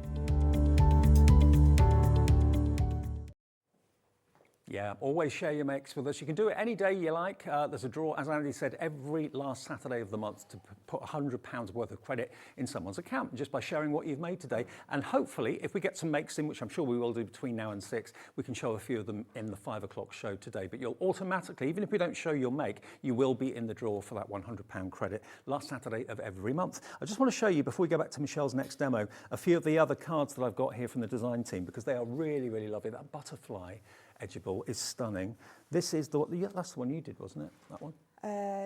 Yeah, always share your makes with us. You can do it any day you like. There's a draw, as Andy said, every last Saturday of the month to put £100 worth of credit in someone's account just by sharing what you've made today. And hopefully, if we get some makes in, which I'm sure we will do between now and 6, we can show a few of them in the 5 o'clock show today. But you'll automatically, even if we don't show your make, you will be in the draw for that £100 credit last Saturday of every month. I just want to show you, before we go back to Michelle's next demo, a few of the other cards that I've got here from the design team, because they are really, really lovely. That butterfly edgeable is stunning. This is that's the one you did, wasn't it? That one?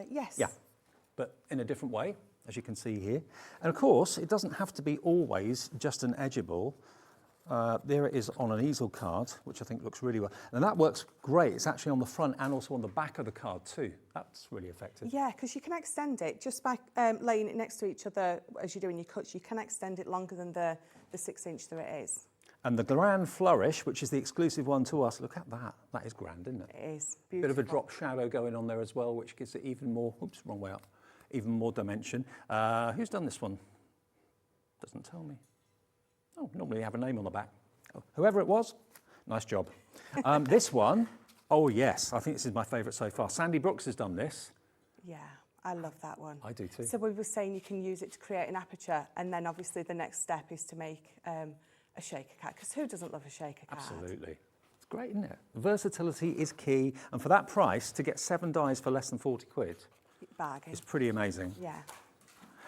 Yes. Yeah, but in a different way, as you can see here. And of course, it doesn't have to be always just an edgeable. There it is on an easel card, which I think looks really well. And that works great. It's actually on the front and also on the back of the card too. That's really effective. Yeah, because you can extend it just by laying it next to each other as you're doing your cuts. You can extend it longer than the 6-inch that it is. And the Grand Flourish, which is the exclusive one to us, look at that. That is grand, isn't it? It is Bit beautiful. of a drop shadow going on there as well, which gives it even more, oops, wrong way up, even more dimension. Who's done this one? Doesn't tell me. Oh, normally have a name on the back. Oh, whoever it was, nice job. This one, oh yes, I think this is my favourite so far. Sandy Brooks has done this. Yeah, I love that one. I do too. So we were saying you can use it to create an aperture, and then obviously the next step is to make a shaker card, because who doesn't love a shaker card? Absolutely. It's great, isn't it? Versatility is key, and for that price, to get 7 dies for less than 40 quid, Bargain. it's pretty amazing. Yeah.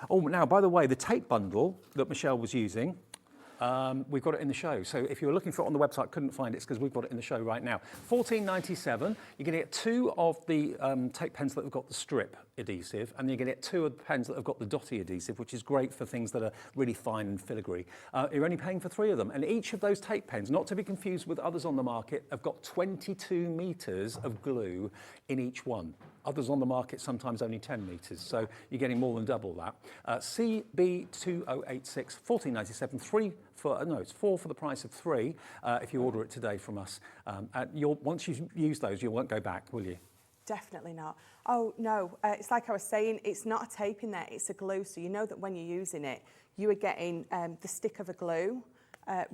Oh, now, by the way, the tape bundle that Michelle was using, we've got it in the show. So if you were looking for it on the website, couldn't find it, it's because we've got it in the show right now. $14.97. You're going to get 2 of the tape pens that have got the strip adhesive, and you're going to get 2 of the pens that have got the dotty adhesive, which is great for things that are really fine and filigree. You're only paying for 3 of them, and each of those tape pens, not to be confused with others on the market, have got 22 metres of glue in each one. Others on the market sometimes only 10 metres, so you're getting more than double that. CB2086, $14.97, it's 4 for the price of 3 if you order it today from us. Once you use those, you won't go back, will you? Definitely not. Oh, no, it's like I was saying, it's not a tape in there, it's a glue, so you know that when you're using it, you are getting the stick of a glue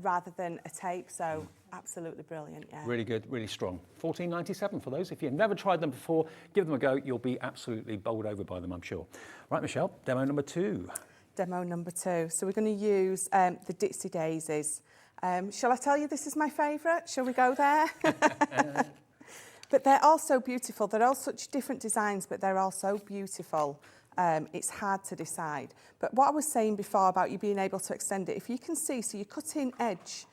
rather than a tape, so absolutely brilliant, yeah. Really good, really strong. $14.97 for those. If you've never tried them before, give them a go. You'll be absolutely bowled over by them, I'm sure. Right, Michelle, demo number 2. Demo number 2. So we're going to use the Ditsy Daisies. Shall I tell you this is my favourite? Shall we go there? But they're all so beautiful. They're all such different designs, but they're all so beautiful. It's hard to decide. But what I was saying before about you being able to extend it, if you can see, so your cutting edge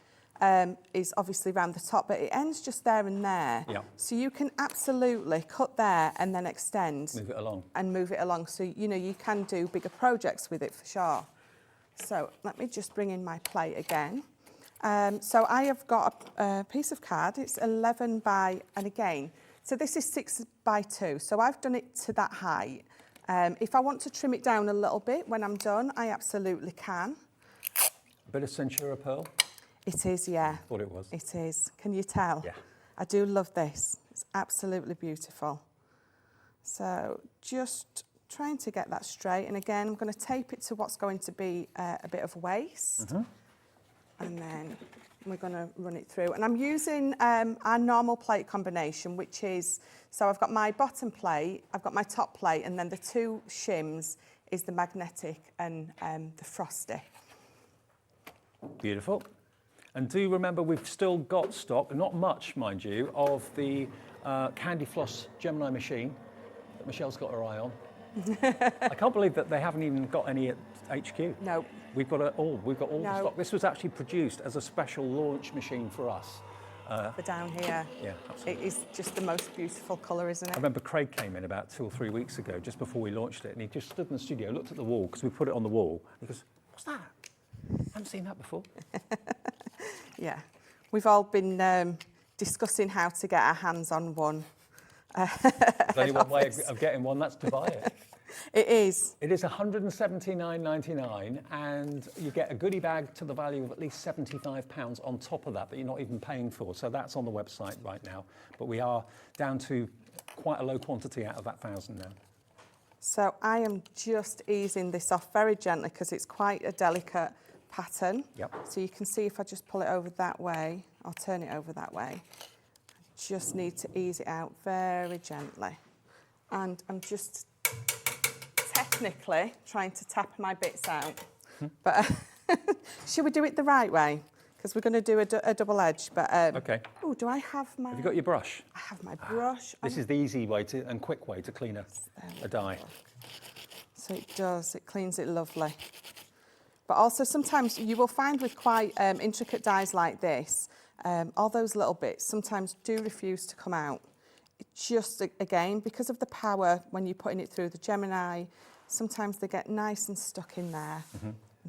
is obviously around the top, but it ends just there and there. Yeah. So you can absolutely cut there and then extend. Move it along. And move it along. So, you know, you can do bigger projects with it for sure. So let me just bring in my plate again. So I have got a piece of card. It's 11 by, and again, so this is 6 by 2. So I've done it to that height. If I want to trim it down a little bit when I'm done, I absolutely can. A bit of Centura pearl? It is, yeah. Thought it was. It is. Can you tell? Yeah. I do love this. It's absolutely beautiful. So just trying to get that straight. And again, I'm going to tape it to what's going to be a bit of waste. Mm-hmm. And then we're going to run it through. And I'm using our normal plate combination, which is, so I've got my bottom plate, I've got my top plate, and then the 2 shims is the magnetic and the frosty. Beautiful. And do remember, we've still got stock, not much, mind you, of the Candy Floss Gemini machine that Michelle's got her eye on. I can't believe that they haven't even got any at HQ. No. We've got all the stock. This was actually produced as a special launch machine for us. For down here. Yeah, absolutely. It is just the most beautiful colour, isn't it? I remember Craig came in about 2 or 3 weeks ago, just before we launched it, and he just stood in the studio, looked at the wall, because we put it on the wall. He goes, "What's that? I haven't seen that before." Yeah. We've all been discussing how to get our hands on one. There's only one way of getting one, that's to buy it. It is. It is $179.99, and you get a goodie bag to the value of at least £75 on top of that you're not even paying for. So that's on the website right now. But we are down to quite a low quantity out of that 1,000 now. So I am just easing this off very gently because it's quite a delicate pattern. Yep. So you can see if I just pull it over that way, I'll turn it over that way. I just need to ease it out very gently. And I'm just technically trying to tap my bits out. But should we do it the right way? Because we're going to do a double edge. But Okay. Oh, do I have my... Have you got your brush? I have my brush. This is the easy way to and quick way to clean a die. So it does, it cleans it lovely. But also sometimes you will find with quite intricate dies like this, all those little bits sometimes do refuse to come out. It just, again, because of the power when you're putting it through the Gemini, sometimes they get nice and stuck in there.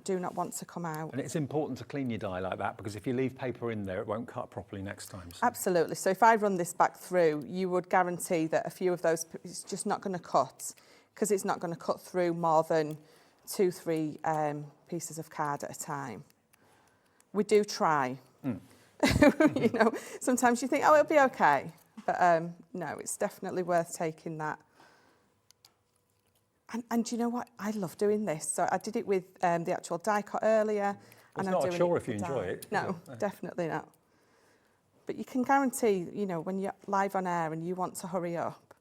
Do not want to come out. And it's important to clean your die like that, because if you leave paper in there, it won't cut properly next time. So. Absolutely. So if I run this back through, you would guarantee that a few of those, it's just not going to cut, because it's not going to cut through more than 2-3 pieces of card at a time. We do try. You know, sometimes you think, oh, it'll be okay. But no, it's definitely worth taking that. And do you know what? I love doing this. So I did it with the actual die cut earlier. It's not a chore if you enjoy it. No, definitely not. But you can guarantee, you know, when you're live on air and you want to hurry up,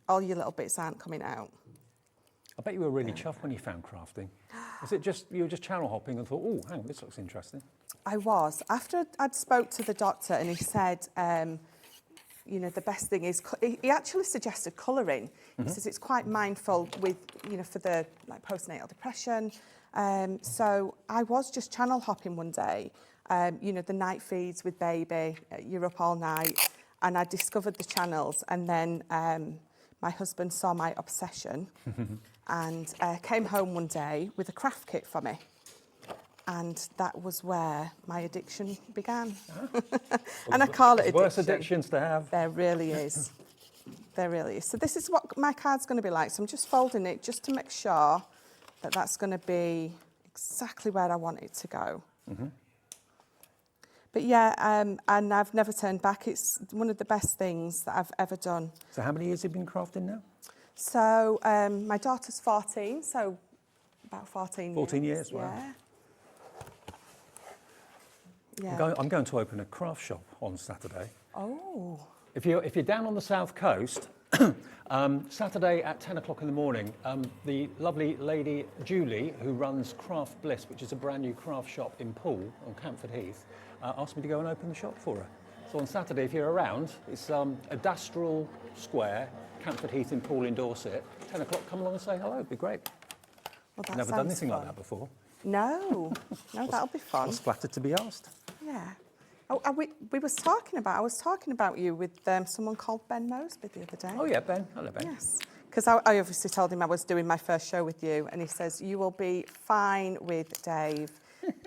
all your little bits aren't coming out. I bet you were really chuffed when you found crafting. Was it just, you were just channel hopping and thought, oh, hang on, this looks interesting? I was. After I'd spoke to the doctor and he said, you know, the best thing is, he actually suggested colouring. He says it's quite mindful with, you know, for the like postnatal depression. So I was just channel hopping one day, you know, the night feeds with baby, you're up all night, and I discovered the channels, and then my husband saw my obsession and came home one day with a craft kit for me. And that was where my addiction began. And I call it addiction. Worse addictions to have. There really is. There really is. So this is what my card's going to be like. So I'm just folding it just to make sure that that's going to be exactly where I want it to go. But yeah, and I've never turned back. It's one of the best things that I've ever done. So how many years have you been crafting now? So my daughter's 14, so about 14 years. 14 years, wow. Yeah. Yeah. I'm going to open a craft shop on Saturday. Oh. If you're down on the south coast, Saturday at 10 o'clock in the morning, the lovely lady Julie, who runs Craft Bliss, which is a brand new craft shop in Poole on Camford Heath, asked me to go and open the shop for her. So on Saturday, if you're around, it's Adastral Square, Camford Heath in Poole in Dorset. 10 o'clock, come along and say hello, it'd be great. Well, that Never done anything fun. like that before. No, that'll be fun. I was flattered to be asked. Yeah. Oh, I was talking about you with someone called Ben Mosby the other day. Oh yeah, Ben. Hello, Ben. Yes. Because I obviously told him I was doing my first show with you, and he says, you will be fine with Dave.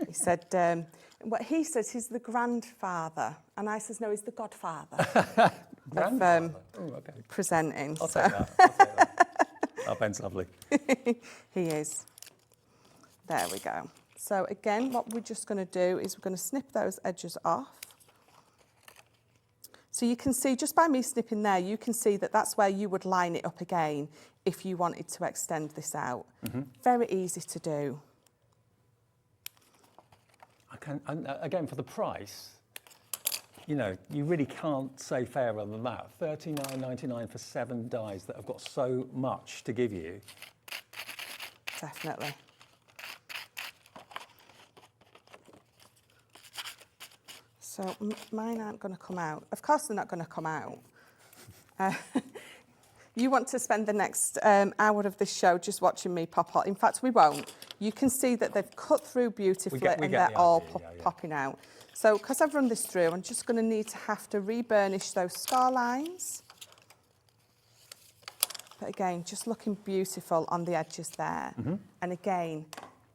He said, what he says, he's the grandfather. And I says, no, he's the godfather. Grandfather? Of presenting. I'll take that. I'll take that. Oh, Ben's lovely. He is. There we go. So again, what we're just going to do is we're going to snip those edges off. So you can see, just by me snipping there, you can see that that's where you would line it up again if you wanted to extend this out. Very easy to do. And again, for the price, you know, you really can't say fairer than that. $39.99 for 7 dies that have got so much to give you. Definitely. So mine aren't going to come out. Of course they're not going to come out. You want to spend the next hour of this show just watching me pop out. In fact, we won't. You can see that they've cut through beautifully and they're all popping out. So because I've run this through, I'm just going to have to re-burnish those scar lines. But again, just looking beautiful on the edges there. And again,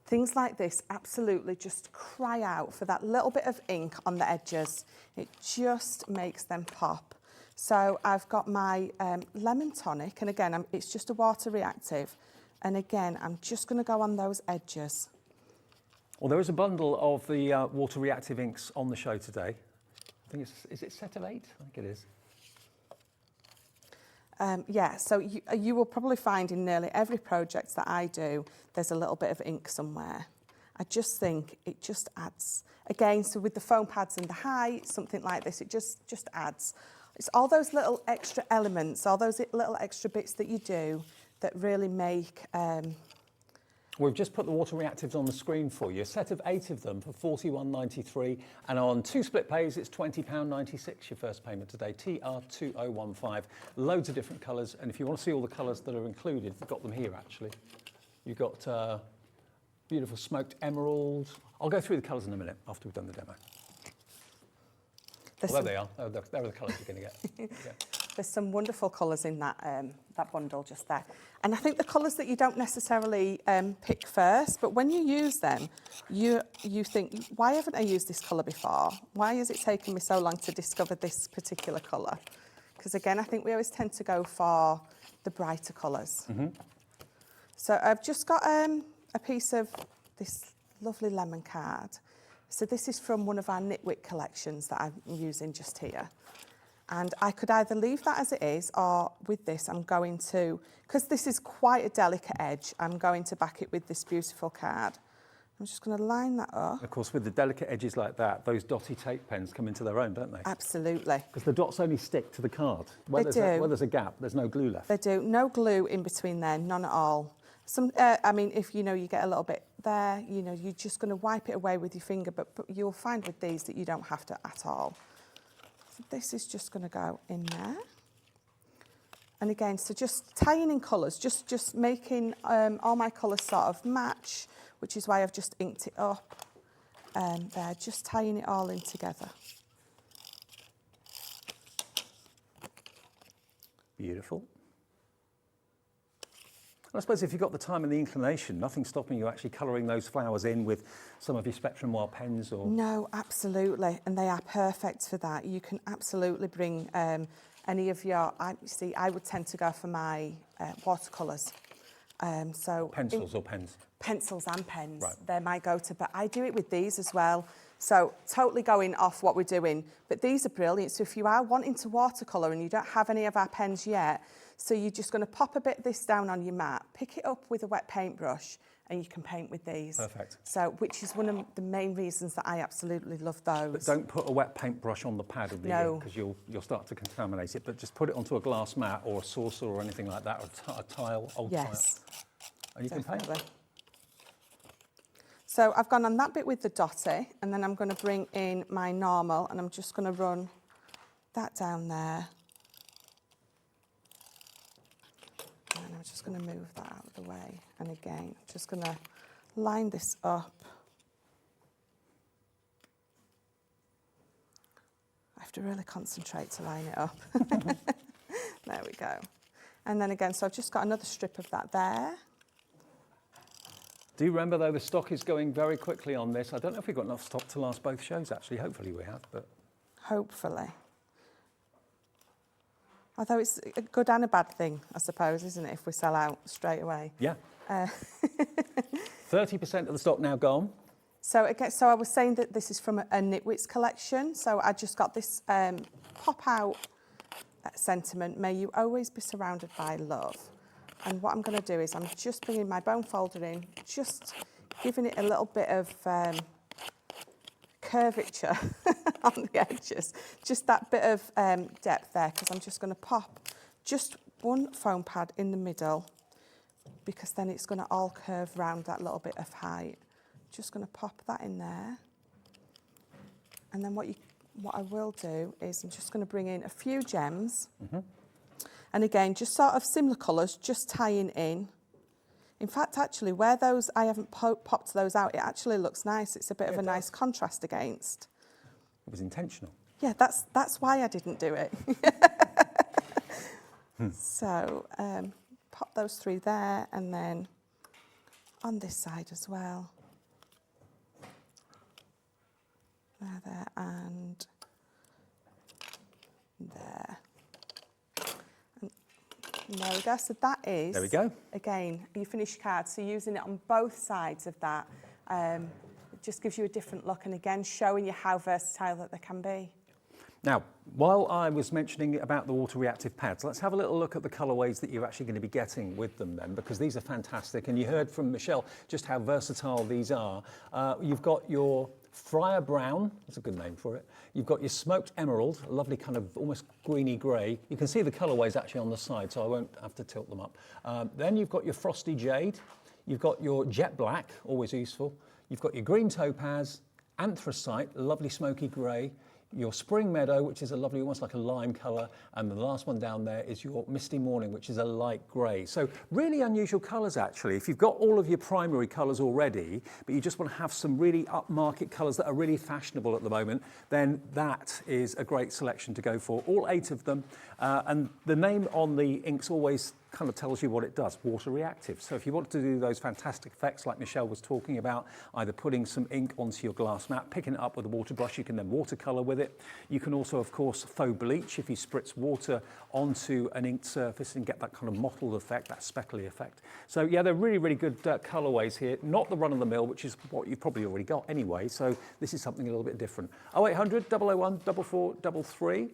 things like this absolutely just cry out for that little bit of ink on the edges. It just makes them pop. So I've got my lemon tonic, and again, it's just a water reactive. And again, I'm just going to go on those edges. Well, there is a bundle of the water reactive inks on the show today. I think is it a set of 8? I think it is. Yeah, so you will probably find in nearly every project that I do, there's a little bit of ink somewhere. I just think it just adds. Again, so with the foam pads and the height, something like this, it just adds. It's all those little extra elements, all those little extra bits that you do that really make... We've just put the water reactives on the screen for you. A set of 8 of them for $41.93, and on 2 split pays, it's £20.96 your first payment today. TR2015. Loads of different colours, and if you want to see all the colours that are included, we've got them here actually. You've got beautiful smoked emerald. I'll go through the colours in a minute after we've done the demo. There they are. They're the colours you're going to get. Yeah. There's some wonderful colours in that that bundle just there. And I think the colours that you don't necessarily pick first, but when you use them, you think, why haven't I used this colour before? Why has it taken me so long to discover this particular colour? Because again, I think we always tend to go for the brighter colours. So I've just got a piece of this lovely lemon card. So this is from one of our Knitwit collections that I'm using just here. And I could either leave that as it is, or with this I'm going to, because this is quite a delicate edge, I'm going to back it with this beautiful card. I'm just going to line that up. Of course, with the delicate edges like that, those dotty tape pens come into their own, don't they? Absolutely. Because the dots only stick to the card. Where They do. Where there's a gap, there's no glue left. They do. No glue in between there, none at all. I mean, if you get a little bit there, you're just going to wipe it away with your finger, but you'll find with these that you don't have to at all. So this is just going to go in there. And again, so just tying in colours, just making all my colours sort of match, which is why I've just inked it up there, just tying it all in together. Beautiful. I suppose if you've got the time and the inclination, nothing's stopping you actually colouring those flowers in with some of your Spectrum Wild pens or... No, absolutely, and they are perfect for that. You can absolutely bring any of your... I would tend to go for my watercolours. Pencils or pens? Pencils and pens, right. They're my go-to, but I do it with these as well. So totally going off what we're doing, but these are brilliant. So if you are wanting to watercolour and you don't have any of our pens yet, so you're just going to pop a bit of this down on your mat, pick it up with a wet paintbrush, and you can paint with these. Perfect. So, which is one of the main reasons that I absolutely love those. But don't put a wet paintbrush on the pad of the because you'll start to contaminate it. But just put it onto a glass mat or a saucer or anything like that, or a tile, old tile, and you can paint. So I've gone on that bit with the dotty, and then I'm going to bring in my normal, and I'm just going to run that down there. And I'm just going to move that out of the way. And again, I'm just going to line this up. I have to really concentrate to line it up. There we go. And then again, so I've just got another strip of that there. Do remember, though, the stock is going very quickly on this. I don't know if we've got enough stock to last both shows, actually. Hopefully we have, but... Hopefully. Although it's a good and a bad thing, I suppose, isn't it, if we sell out straight away? Yeah. 30% of the stock now gone. So again, so I was saying that this is from a Knitwits collection. So I just got this pop-out sentiment, may you always be surrounded by love. And what I'm going to do is I'm just bringing my bone folder in, just giving it a little bit of curvature on the edges, just that bit of depth there, because I'm just going to pop just one foam pad in the middle, because then it's going to all curve round that little bit of height. Just going to pop that in there. And then what I will do is I'm just going to bring in a few gems. And again, just sort of similar colours, just tying in. In fact, actually, where those, I haven't popped those out, it actually looks nice. It's a bit of a nice contrast against. It was intentional. Yeah, that's why I didn't do it. So, pop those through there, and then on this side as well. There, and there. And there we go. So that is, there we go. Again, your finished card. So using it on both sides of that, it just gives you a different look, and again, showing you how versatile that they can be. Now, while I was mentioning about the water reactive pads, let's have a little look at the colourways that you're actually going to be getting with them then, because these are fantastic. And you heard from Michelle just how versatile these are. You've got your Friar Brown, that's a good name for it. You've got your Smoked Emerald, a lovely kind of almost greeny grey. You can see the colourways actually on the side, so I won't have to tilt them up. Then you've got your Frosty Jade. You've got your Jet Black, always useful. You've got your Green Topaz, Anthracite, lovely smoky grey. your Spring Meadow, which is a lovely, almost like a lime colour, and the last one down there is your Misty Morning, which is a light grey. So really unusual colours actually. If you've got all of your primary colours already, but you just want to have some really upmarket colours that are really fashionable at the moment, then that is a great selection to go for. All 8 of them, and the name on the inks always kind of tells you what it does, water reactive. So if you want to do those fantastic effects like Michelle was talking about, either putting some ink onto your glass mat, picking it up with a water brush, you can then watercolour with it. You can also, of course, faux bleach if you spritz water onto an inked surface and get that kind of mottled effect, that speckly effect. So yeah, they're really, really good colourways here. Not the run-of-the-mill, which is what you've probably already got anyway. So this is something a little bit different. 0800 001 4433.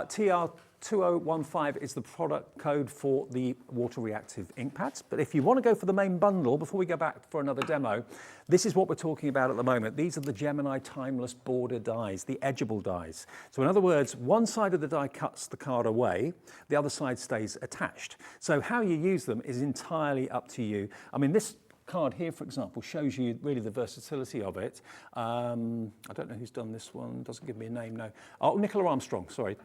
TR 2015 is the product code for the water reactive ink pads. But if you want to go for the main bundle, before we go back for another demo, this is what we're talking about at the moment. These are the Gemini Timeless Border dies, the edgeable dies. So in other words, one side of the die cuts the card away, the other side stays attached. So how you use them is entirely up to you. I mean, this card here, for example, shows you really the versatility of it. I don't know who's done this one, doesn't give me a name, no. Oh, Nicola Armstrong, sorry.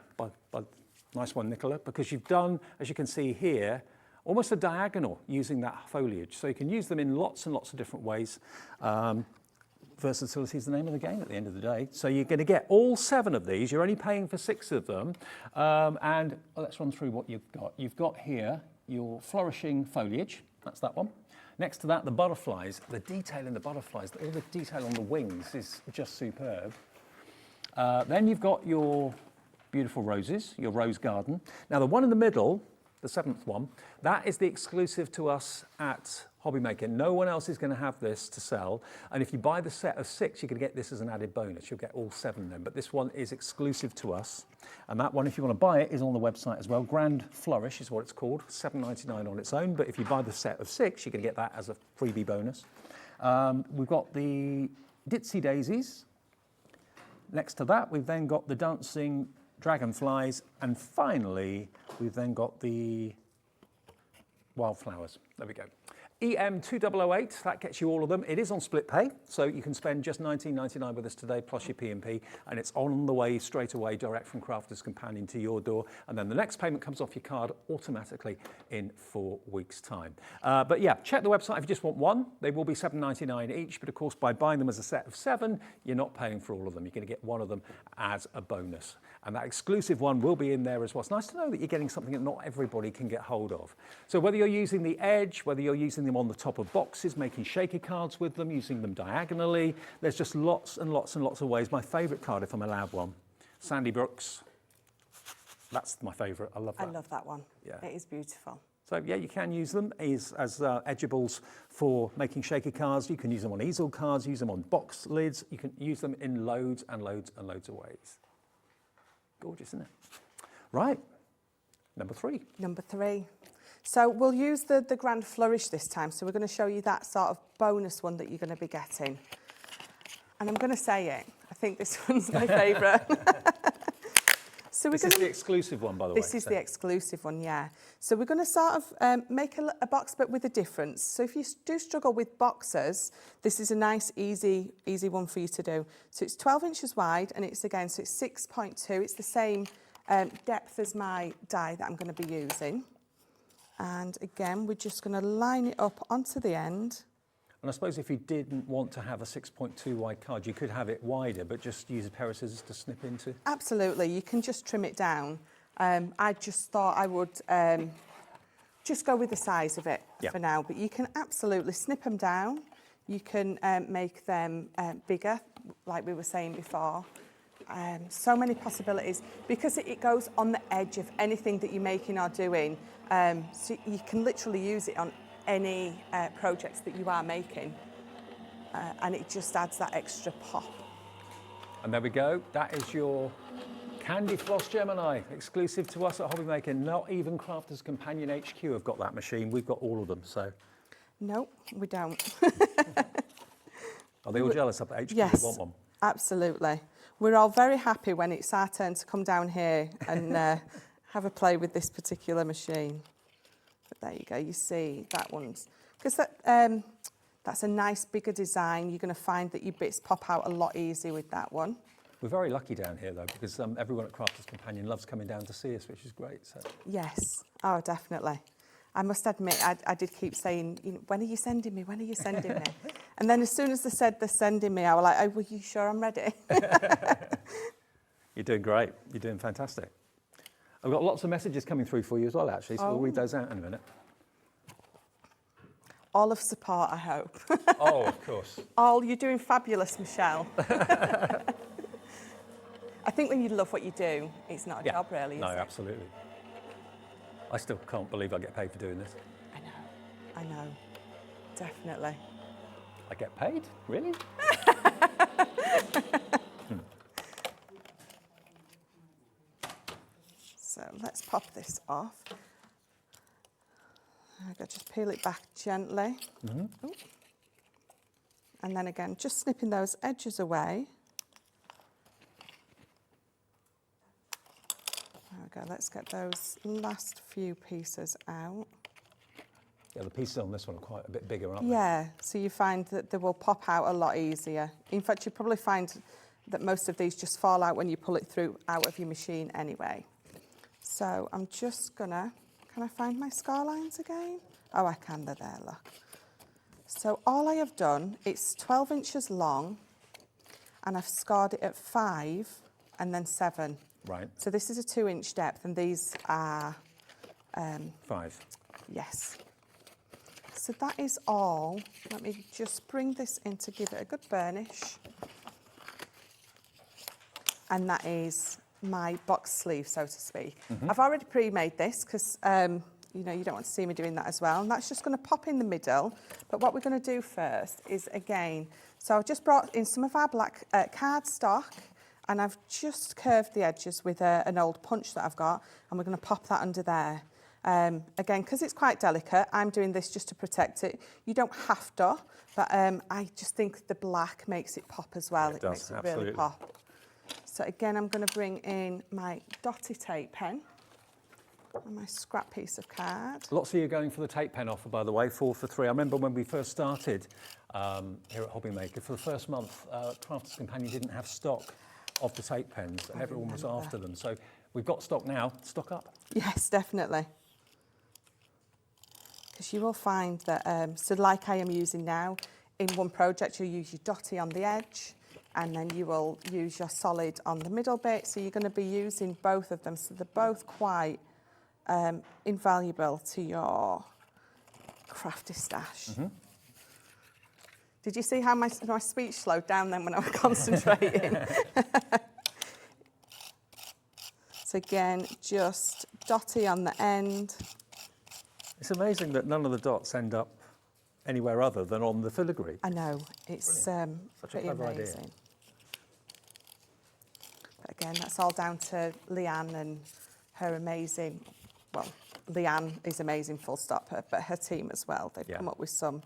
Nice one, Nicola, because you've done, as you can see here, almost a diagonal using that foliage. So you can use them in lots and lots of different ways. Versatility is the name of the game at the end of the day. So you're going to get all 7 of these. You're only paying for 6 of them. And let's run through what you've got. You've got here your flourishing foliage. That's that one. Next to that, the butterflies. The detail in the butterflies, all the detail on the wings is just superb. Then you've got your beautiful roses, your rose garden. Now the one in the middle, the 7th one, that is the exclusive to us at Hobbymaker. No one else is going to have this to sell. And if you buy the set of 6, you're going to get this as an added bonus. You'll get all 7 then. But this one is exclusive to us. And that one, if you want to buy it, is on the website as well. Grand Flourish is what it's called, $7.99 on its own. But if you buy the set of 6, you're going to get that as a freebie bonus. We've got the Ditsy Daisies. Next to that, we've then got the dancing dragonflies, and finally we've then got the wildflowers. There we go. EM2008, that gets you all of them. It is on split pay, so you can spend just $19.99 with us today, plus your P&P, and it's on the way straight away, direct from Crafters Companion to your door, and then the next payment comes off your card automatically in 4 weeks' time. But yeah, check the website if you just want one. They will be $7.99 each, but of course by buying them as a set of 7, you're not paying for all of them. You're going to get one of them as a bonus. And that exclusive one will be in there as well. It's nice to know that you're getting something that not everybody can get hold of. So whether you're using the edge, whether you're using them on the top of boxes, making shaker cards with them, using them diagonally, there's just lots and lots and lots of ways. My favourite card, if I'm allowed one, Sandy Brooks. That's my favourite. I love that. I love that one. Yeah. It is beautiful. So yeah, you can use them as edgeables for making shaker cards. You can use them on easel cards, use them on box lids. You can use them in loads and loads and loads of ways. Gorgeous, isn't it? Right, number 3. Number 3. So we'll use the Grand Flourish this time. So we're going to show you that sort of bonus one that you're going to be getting. And I'm going to say it. I think this one's my favourite. So this is the exclusive one, by the way. This is the exclusive one, yeah. So we're going to sort of make a box, but with a difference. So if you do struggle with boxes, this is a nice, easy one for you to do. So it's 12 inches wide, and it's again, so it's 6.2. It's the same depth as my die that I'm going to be using. And again, we're just going to line it up onto the end. And I suppose if you didn't want to have a 6.2 wide card, you could have it wider, but just use a pair of scissors to snip into. Absolutely, you can just trim it down. I just thought I would just go with the size of it for now, but you can absolutely snip them down. You can make them bigger, like we were saying before. So many possibilities, because it goes on the edge of anything that you're making or doing. So you can literally use it on any projects that you are making, and it just adds that extra pop. And there we go. That is your Candy Floss Gemini, exclusive to us at Hobbymaker. Not even Crafters Companion HQ have got that machine. We've got all of them, so. No, we don't. Are they all jealous up at HQ? Yes, They want one? Absolutely. We're all very happy when it's our turn to come down here and have a play with this particular machine. But there you go, you see that one's, because that's a nice bigger design. You're going to find that your bits pop out a lot easier with that one. We're very lucky down here though, because everyone at Crafters Companion loves coming down to see us, which is great. So. Yes, oh, definitely. I must admit, I did keep saying, you know, when are you sending me? When are you sending me? And then as soon as they said they're sending me, I was like, oh, were you sure I'm ready? You're doing great. You're doing fantastic. I've got lots of messages coming through for you as well, actually, so we'll read those out in a minute. All of support, I hope. Oh, of course. All, you're doing fabulous, Michelle. I think when you love what you do, it's not a job really, is no, it? absolutely. I still can't believe I get paid for doing this. I know, definitely. I get paid? Really? So let's pop this off. I'm going to just peel it back gently. Ooh. And then again, just snipping those edges away. There we go, let's get those last few pieces out. Yeah, the pieces on this one are quite a bit bigger, aren't they? Yeah, so you find that they will pop out a lot easier. In fact, you probably find that most of these just fall out when you pull it through out of your machine anyway. So I'm just gonna, can I find my scar lines again? Oh, I can, they're there, look. So all I have done, it's 12 inches long, and I've scarred it at 5 and then 7. Right. So this is a 2-inch depth, and these are... 5. Yes. So that is all. Let me just bring this in to give it a good burnish. And that is my box sleeve, so to speak. I've already pre-made this because, you know, you don't want to see me doing that as well. And that's just going to pop in the middle. But what we're going to do first is, again, so I've just brought in some of our black cardstock, and I've just curved the edges with an old punch that I've got, and we're going to pop that under there. Again, because it's quite delicate, I'm doing this just to protect it. You don't have to, but I just think the black makes it pop as well. It does, makes it absolutely. really pop. So again, I'm going to bring in my dotty tape pen and my scrap piece of card. Lots of you going for the tape pen offer, by the way, 4 for 3. I remember when we first started here at Hobby Maker, for the first month, Crafters Companion didn't have stock of the tape pens, and everyone was after them. So we've got stock now. Stock up. Yes, definitely. Because you will find that, so like I am using now, in one project you'll use your dotty on the edge, and then you will use your solid on the middle bit. So you're going to be using both of them. So they're both quite invaluable to your crafty stash. Did you see how my speech slowed down then when I was concentrating? So again, just dotty on the end. It's amazing that none of the dots end up anywhere other than on the filigree. I know, it's Such a pretty clever amazing. idea. But again, that's all down to Leanne and her amazing, well, Leanne is amazing, full stop, but her team as well. They've come up with some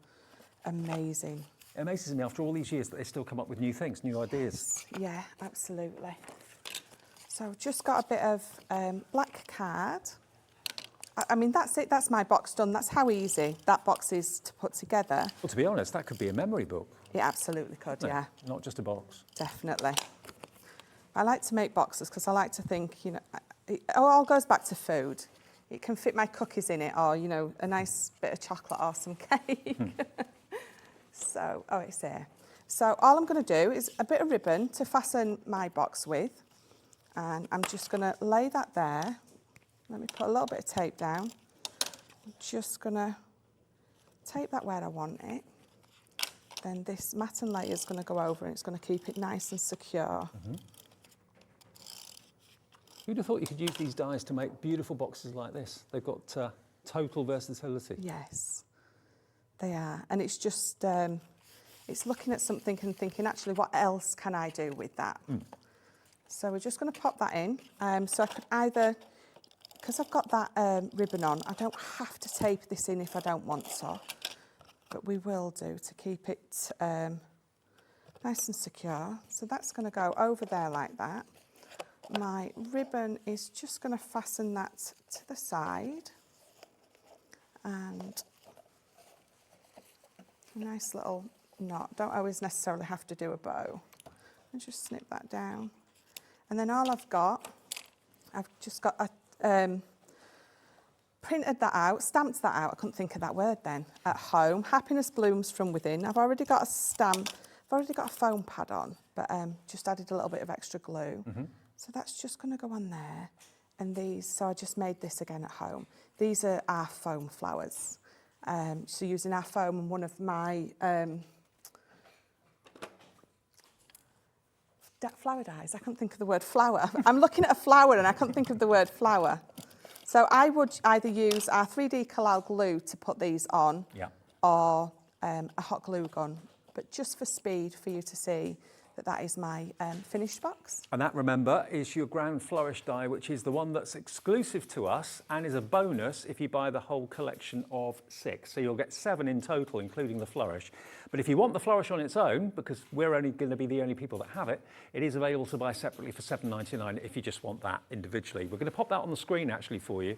amazing... It amazes me after all these years that they still come up with new things, new ideas. Yeah, absolutely. So I've just got a bit of black card. I mean, that's it, that's my box done. That's how easy that box is to put together. Well, to be honest, that could be a memory book. It absolutely could, yeah. Not just a box. Definitely. I like to make boxes because I like to think, you know, it all goes back to food. It can fit my cookies in it, or, you know, a nice bit of chocolate or some cake. So, oh, it's there. So all I'm going to do is a bit of ribbon to fasten my box with. And I'm just going to lay that there. Let me put a little bit of tape down. I'm just going to tape that where I want it. Then this matten layer is going to go over and it's going to keep it nice and secure. Who'd have thought you could use these dies to make beautiful boxes like this? They've got total versatility. Yes, they are. And it's just, it's looking at something and thinking, actually, what else can I do with that? So we're just going to pop that in. So I could either, because I've got that ribbon on, I don't have to tape this in if I don't want to. But we will do to keep it nice and secure. So that's going to go over there like that. My ribbon is just going to fasten that to the side. And a nice little knot. Don't always necessarily have to do a bow. And just snip that down. And then all I've just got printed that out, stamped that out, I couldn't think of that word then, at home. Happiness blooms from within. I've already got a stamp, I've already got a foam pad on, but just added a little bit of extra glue. So that's just going to go on there. And these, so I just made this again at home. These are our foam flowers. So using our foam and one of my flower dyes, I couldn't think of the word flower. I'm looking at a flower and I couldn't think of the word flower. So I would either use our 3D Collal glue to put these on, or a hot glue gun, but just for speed for you to see that is my finished box. And that, remember, is your Grand Flourish die, which is the one that's exclusive to us and is a bonus if you buy the whole collection of 6. So you'll get 7 in total, including the Flourish. But if you want the Flourish on its own, because we're only going to be the only people that have it, it is available to buy separately for $7.99 if you just want that individually. We're going to pop that on the screen actually for you.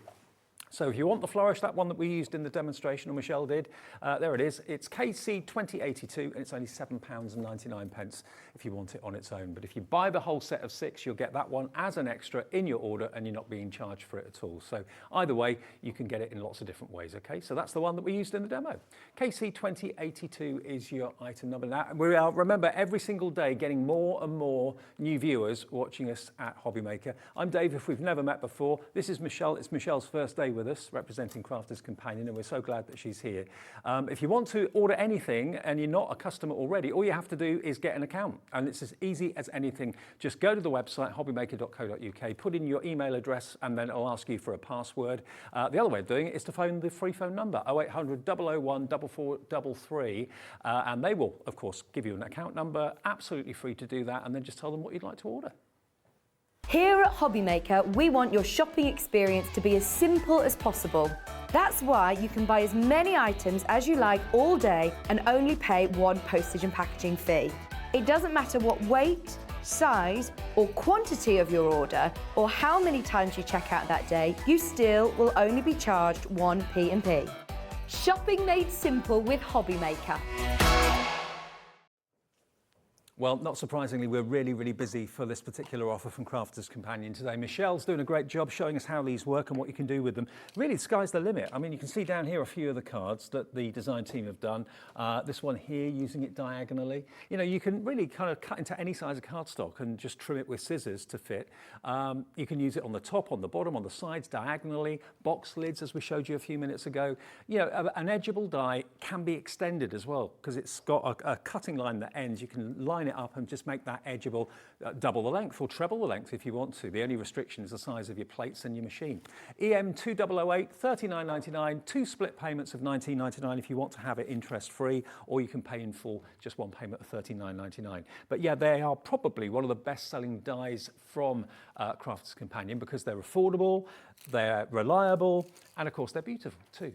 So if you want the Flourish, that one that we used in the demonstration, or Michelle did, there it is. It's KC 2082 and it's only £7.99 if you want it on its own. But if you buy the whole set of 6, you'll get that one as an extra in your order and you're not being charged for it at all. So either way, you can get it in lots of different ways, okay? So that's the one that we used in the demo. KC 2082 is your item number. Now, we are, remember, every single day getting more and more new viewers watching us at Hobbymaker. I'm Dave, if we've never met before. This is Michelle. It's Michelle's first day with us, representing Crafters Companion, and we're so glad that she's here. If you want to order anything and you're not a customer already, all you have to do is get an account, and it's as easy as anything. Just go to the website, hobbymaker.co.uk, put in your email address, and then it'll ask you for a password. The other way of doing it is to phone the free phone number, 0800 001 4433, and they will, of course, give you an account number, absolutely free to do that, and then just tell them what you'd like to order. Here at Hobbymaker, we want your shopping experience to be as simple as possible. That's why you can buy as many items as you like all day and only pay one postage and packaging fee. It doesn't matter what weight, size or quantity of your order or how many times you check out that day, you still will only be charged one P&P. Shopping made simple with Hobbymaker. Well, not surprisingly, we're really, really busy for this particular offer from Crafters Companion today. Michelle's doing a great job showing us how these work and what you can do with them. Really, the sky's the limit. I mean, you can see down here a few of the cards that the design team have done. This one here, using it diagonally. You know, you can really kind of cut into any size of cardstock and just trim it with scissors to fit. You can use it on the top, on the bottom, on the sides, diagonally, box lids, as we showed you a few minutes ago. You know, an edgeable die can be extended as well, because it's got a cutting line that ends. You can line it up and just make that edgeable, double the length or treble the length if you want to. The only restriction is the size of your plates and your machine. EM 2008, $39.99, 2 split payments of $19.99 if you want to have it interest free, or you can pay in full, just one payment of $39.99. But yeah, they are probably one of the best selling dies from Crafters Companion because they're affordable, they're reliable, and of course they're beautiful too.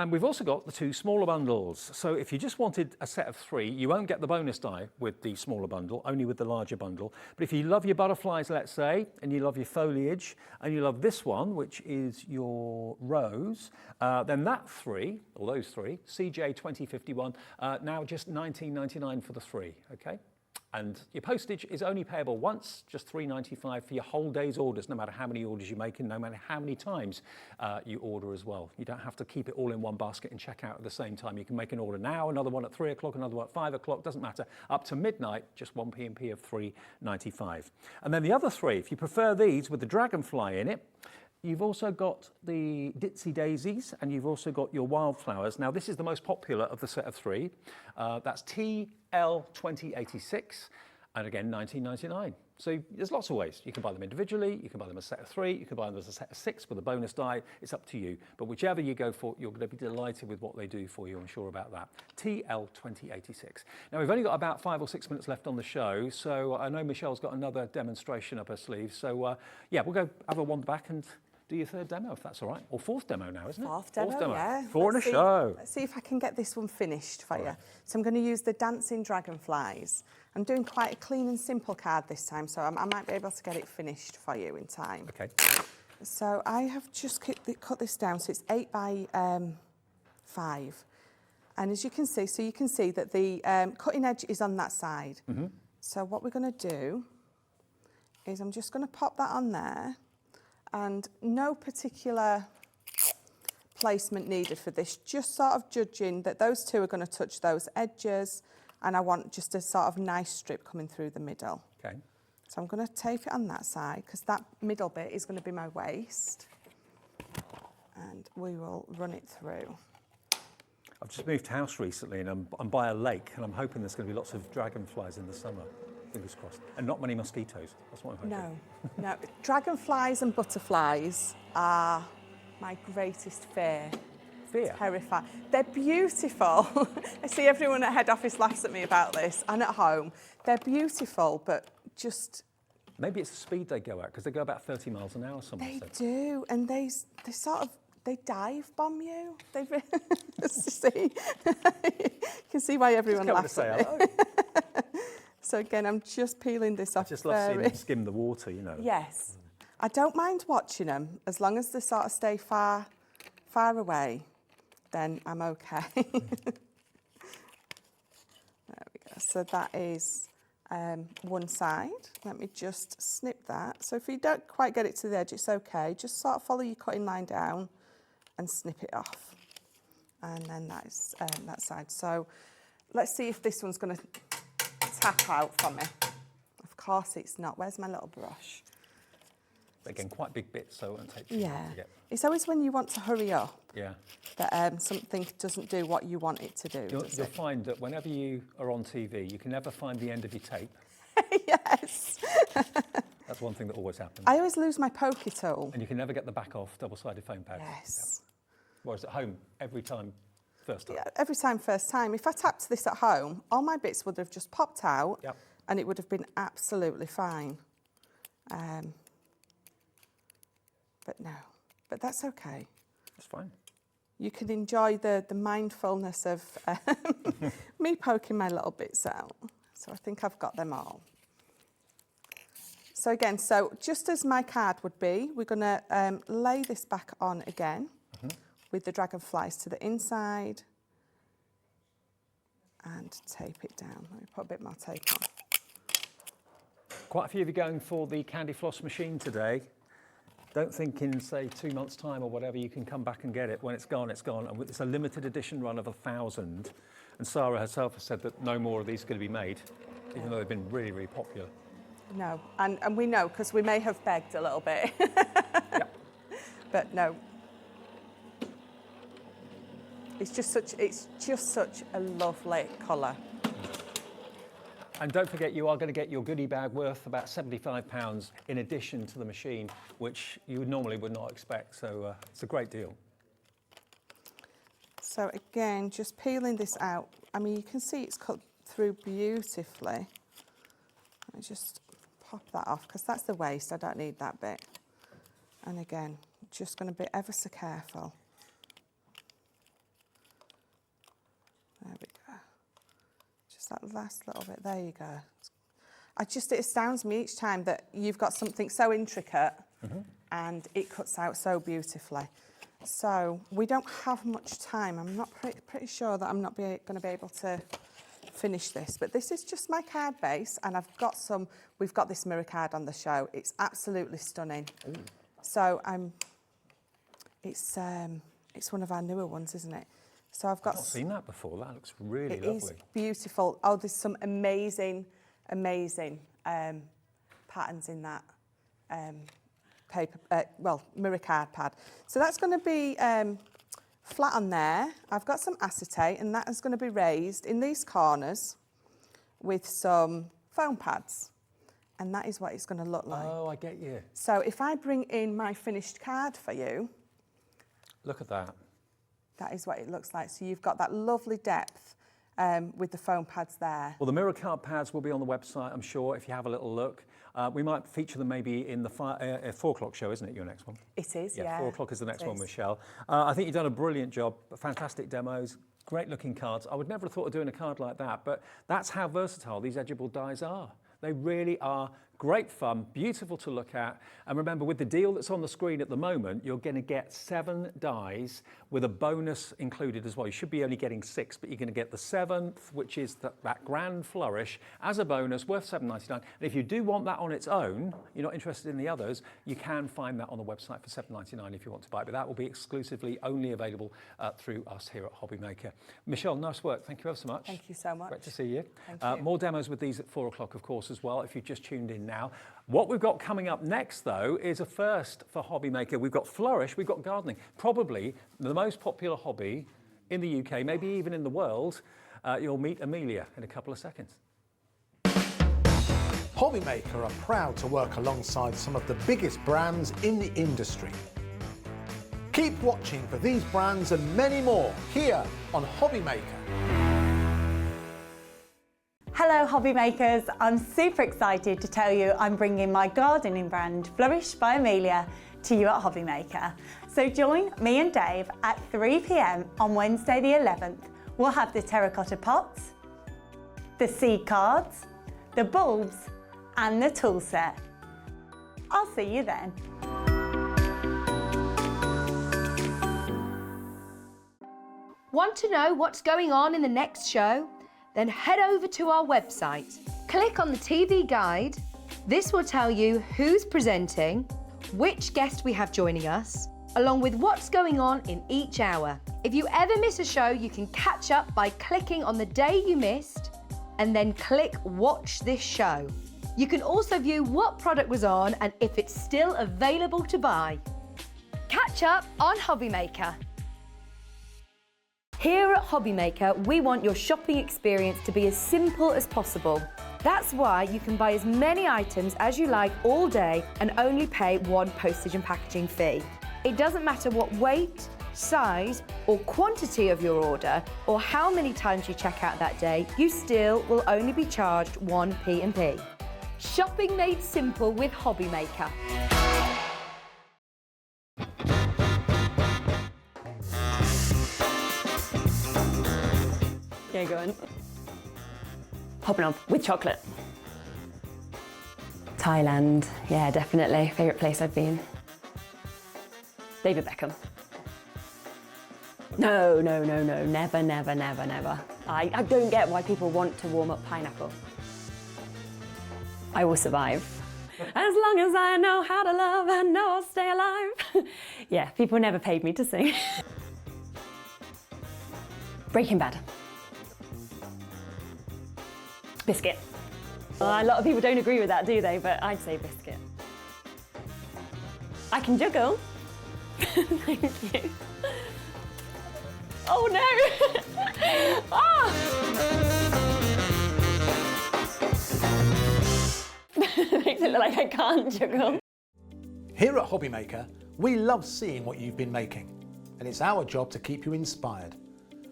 We've also got the 2 smaller bundles. So if you just wanted a set of 3, you won't get the bonus die with the smaller bundle, only with the larger bundle. But if you love your butterflies, let's say, and you love your foliage, and you love this one, which is your rose, then that 3, or those 3, CJ 2051, now just $19.99 for the 3, okay? And your postage is only payable once, just $3.95 for your whole day's orders, no matter how many orders you make and no matter how many times you order as well. You don't have to keep it all in one basket and check out at the same time. You can make an order now, another one at 3 o'clock, another one at 5 o'clock, doesn't matter. Up to midnight, just one P&P of $3.95. And then the other 3, if you prefer these with the Dragonfly in it, you've also got the Ditsy Daisies and you've also got your Wildflowers. Now, this is the most popular of the set of 3. That's TL2086, and again, $19.99. So there's lots of ways. You can buy them individually, you can buy them as a set of 3, you can buy them as a set of 6 with a bonus die. It's up to you. But whichever you go for, you're going to be delighted with what they do for you, I'm sure about that. TL2086. Now, we've only got about 5 or 6 minutes left on the show, so I know Michelle's got another demonstration up her sleeve. So, yeah, we'll go have a wander back and do your 3rd demo, if that's all right. Or 4th demo now, isn't it? 4th demo, yeah. 4 in a show. Let's see if I can get this one finished for you. So I'm going to use the Dancing Dragonflies. I'm doing quite a clean and simple card this time, so I might be able to get it finished for you in time. Okay. So I have just cut this down, so it's 8 by 5. And as you can see, that the cutting edge is on that side. So what we're going to do is I'm just going to pop that on there, and no particular placement needed for this, just sort of judging that those two are going to touch those edges, and I want just a sort of nice strip coming through the middle. Okay. So I'm going to tape it on that side, because that middle bit is going to be my waist, and we will run it through. I've just moved house recently, and I'm by a lake, and I'm hoping there's going to be lots of dragonflies in the summer. Fingers crossed. And not many mosquitoes. That's what I'm hoping. No. Dragonflies and butterflies are my greatest fear. Fear? Terrifying. They're beautiful. I see everyone at head office laughs at me about this, and at home. They're beautiful, but just... Maybe it's the speed they go at, because they go about 30 miles an hour, someone They said. do, and they sort of, they dive bomb you. They see, you can see why everyone laughs at me. Hello. So again, I'm just peeling this off. I just love seeing them skim the water, you know. Yes. I don't mind watching them, as long as they sort of stay far away, then I'm okay. There we go. So that is one side. Let me just snip that. So if you don't quite get it to the edge, it's okay. Just sort of follow your cutting line down and snip it off. And then that is that side. So let's see if this one's going to tap out for me. Of course it's not. Where's my little brush? Again, quite big bits, so it won't take too Yeah. long to get. It's always when you want to hurry up Yeah. that something doesn't do what you want it to do. You'll find that whenever you are on TV, you can never find the end of your tape. Yes. That's one thing that always happens. I always lose my pokey tool. And you can never get the back off double-sided foam pads. Yes. Yep. Whereas at home, every time, first time. Yeah, every time, first time. If I tapped this at home, all my bits would have just popped out. Yep. And it would have been absolutely fine. But no, but that's okay. That's fine. You can enjoy the mindfulness of me poking my little bits out. So I think I've got them all. So again, so just as my card would be, we're going to lay this back on again with the dragonflies to the inside and tape it down. Let me put a bit more tape on. Quite a few of you going for the candy floss machine today. Don't think in, say, 2 months' time or whatever, you can come back and get it. When it's gone, it's gone. And it's a limited edition run of 1,000. And Sarah herself has said that no more of these are going to be made, even though they've been really, really popular. No, and we know, because we may have begged a little bit. Yep. But no. It's just such a lovely colour. And don't forget, you are going to get your goodie bag worth about £75 in addition to the machine, which you normally would not expect. So it's a great deal. So again, just peeling this out. I mean, you can see it's cut through beautifully. I just pop that off, because that's the waist. I don't need that bit. And again, just going to be ever so careful. There we go. Just that last little bit. There you go. It astounds me each time that you've got something so intricate and it cuts out so beautifully. So we don't have much time. I'm not pretty sure that I'm not going to be able to finish this, but this is just my card base, and we've got this mirror card on the show. It's absolutely stunning. Ooh. So it's one of our newer ones, isn't it? So I've not seen that before. That looks really lovely. It is beautiful. Oh, there's some amazing patterns in that mirror card pad. So that's going to be flat on there. I've got some acetate, and that is going to be raised in these corners with some foam pads. And that is what it's going to look like. Oh, I get you. So if I bring in my finished card for you. Look at that. That is what it looks like. So you've got that lovely depth with the foam pads there. Well, the mirror card pads will be on the website, I'm sure, if you have a little look. We might feature them maybe in the 4 o'clock show, isn't it, your next one? It is, yeah. 4 o'clock is the next one, Michelle. I think you've done a brilliant job, fantastic demos, great looking cards. I would never have thought of doing a card like that, but that's how versatile these edgeable dies are. They really are Great fun, beautiful to look at. And remember, with the deal that's on the screen at the moment, you're going to get 7 dies with a bonus included as well. You should be only getting 6, but you're going to get the 7th, which is that Grand Flourish, as a bonus, worth $7.99. And if you do want that on its own, you're not interested in the others, you can find that on the website for $7.99 if you want to buy it. But that will be exclusively only available through us here at Hobby Maker. Michelle, nice work. Thank you ever so much. Thank you so much. Great to see you. Thank you. More demos with these at 4 o'clock, of course, as well, if you've just tuned in now. What we've got coming up next, though, is a first for Hobby Maker. We've got Flourish, we've got gardening, probably the most popular hobby in the UK, maybe even in the world. You'll meet Amelia in a couple of seconds. Hobby Maker are proud to work alongside some of the biggest brands in the industry. Keep watching for these brands and many more here on Hobby Maker. Hello Hobby Makers, I'm super excited to tell you I'm bringing my gardening brand Flourish by Amelia to you at Hobby Maker. So join me and Dave at 3 p.m. on Wednesday the 11th. We'll have the terracotta pots, the seed cards, the bulbs and the tool set. I'll see you then. Want to know what's going on in the next show? Then head over to our website. Click on the TV guide. This will tell you who's presenting, which guest we have joining us, along with what's going on in each hour. If you ever miss a show, you can catch up by clicking on the day you missed and then click Watch This Show. You can also view what product was on and if it's still available to buy. Catch up on Hobby Maker. Here at Hobby Maker, we want your shopping experience to be as simple as possible. That's why you can buy as many items as you like all day and only pay one postage and packaging fee. It doesn't matter what weight, size or quantity of your order or how many times you check out that day, you still will only be charged one P&P. Shopping made simple with Hobby Maker. Yeah, go on. Popping off with chocolate. Thailand, yeah, definitely. Favourite place I've been. David Beckham. No, never. I don't get why people want to warm up pineapple. I will survive. As long as I know how to love, I know I'll stay alive. Yeah, people never paid me to sing. Breaking Bad. Biscuit. A lot of people don't agree with that, do they? But I'd say biscuit. I can juggle. Thank you. Oh no! Oh! Makes it look like I can't juggle. Here at Hobby Maker, we love seeing what you've been making, and it's our job to keep you inspired.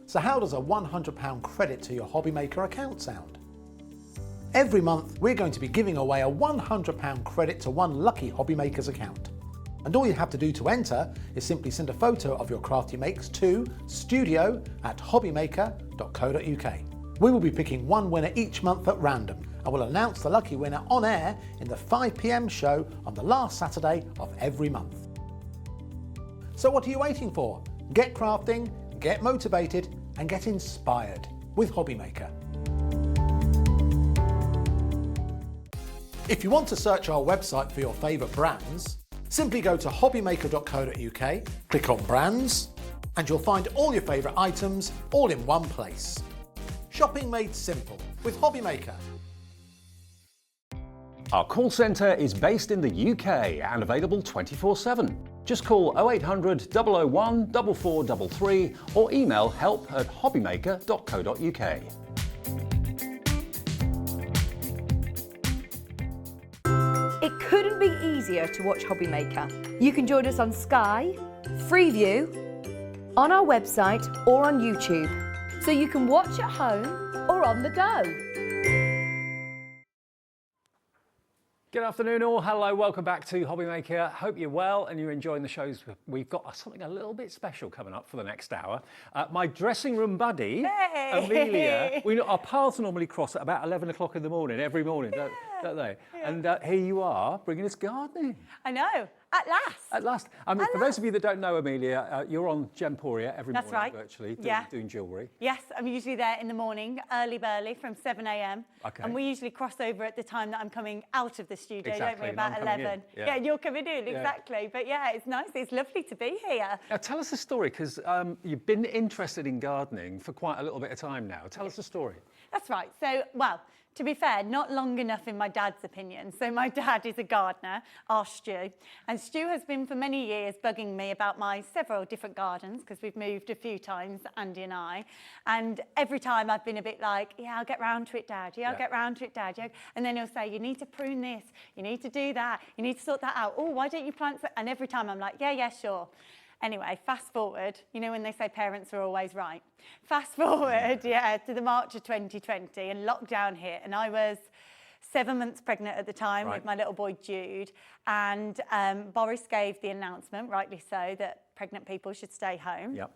So how does a £100 credit to your Hobby Maker account sound? Every month, we're going to be giving away a £100 credit to one lucky Hobby Maker's account. And all you have to do to enter is simply send a photo of your craft you makes to studio@hobbymaker.co.uk. We will be picking one winner each month at random and will announce the lucky winner on air in the 5 p.m. show on the last Saturday of every month. So what are you waiting for? Get crafting, get motivated and get inspired with Hobby Maker. If you want to search our website for your favourite brands, simply go to hobbymaker.co.uk, click on brands, and you'll find all your favourite items all in one place. Shopping made simple with Hobby Maker. Our call centre is based in the UK and available 24/7. Just call 0800 001 4433 or email help@hobbymaker.co.uk. It couldn't be easier to watch Hobby Maker. You can join us on Sky, Freeview, on our website or on YouTube. So you can watch at home or on the go. Good afternoon all, hello, welcome back to Hobby Maker. Hope you're well and you're enjoying the shows. We've got something a little bit special coming up for the next hour. My dressing room buddy, Amelia, our paths normally cross at about 11 o'clock in the morning, every morning, don't they? Yeah. And here you are, bringing us gardening. I know, at last. At last. I mean, for those of you that don't know Amelia, you're on Gemporia every morning, right. virtually, doing jewellery. Yes, I'm usually there in the morning, early from 7 a.m. Okay. And we usually cross over at the time that I'm coming out of the studio, don't we, about I'm coming 11. in. Yeah, you're coming in, exactly. But yeah, it's nice, it's lovely to be here. Now tell us the story, because you've been interested in gardening for quite a little bit of time now. Tell us the story. That's right. So, well, to be fair, not long enough in my dad's opinion. So my dad is a gardener, our Stu. And Stu has been for many years bugging me about my several different gardens, because we've moved a few times, Andy and I. And every time I've been a bit like, yeah, I'll get round to it, Dad. Yeah, I'll get round to it, Dad. Yeah. And then he'll say, you need to prune this. You need to do that. You need to sort that out. Oh, why don't you plant that? And every time I'm like, yeah, sure. Anyway, fast forward, you know when they say parents are always right? Fast forward, to the March of 2020 and lockdown hit, and I was 7 months pregnant at the time with my little boy Jude, and Boris gave the announcement, rightly so, that pregnant people should stay home. Yep.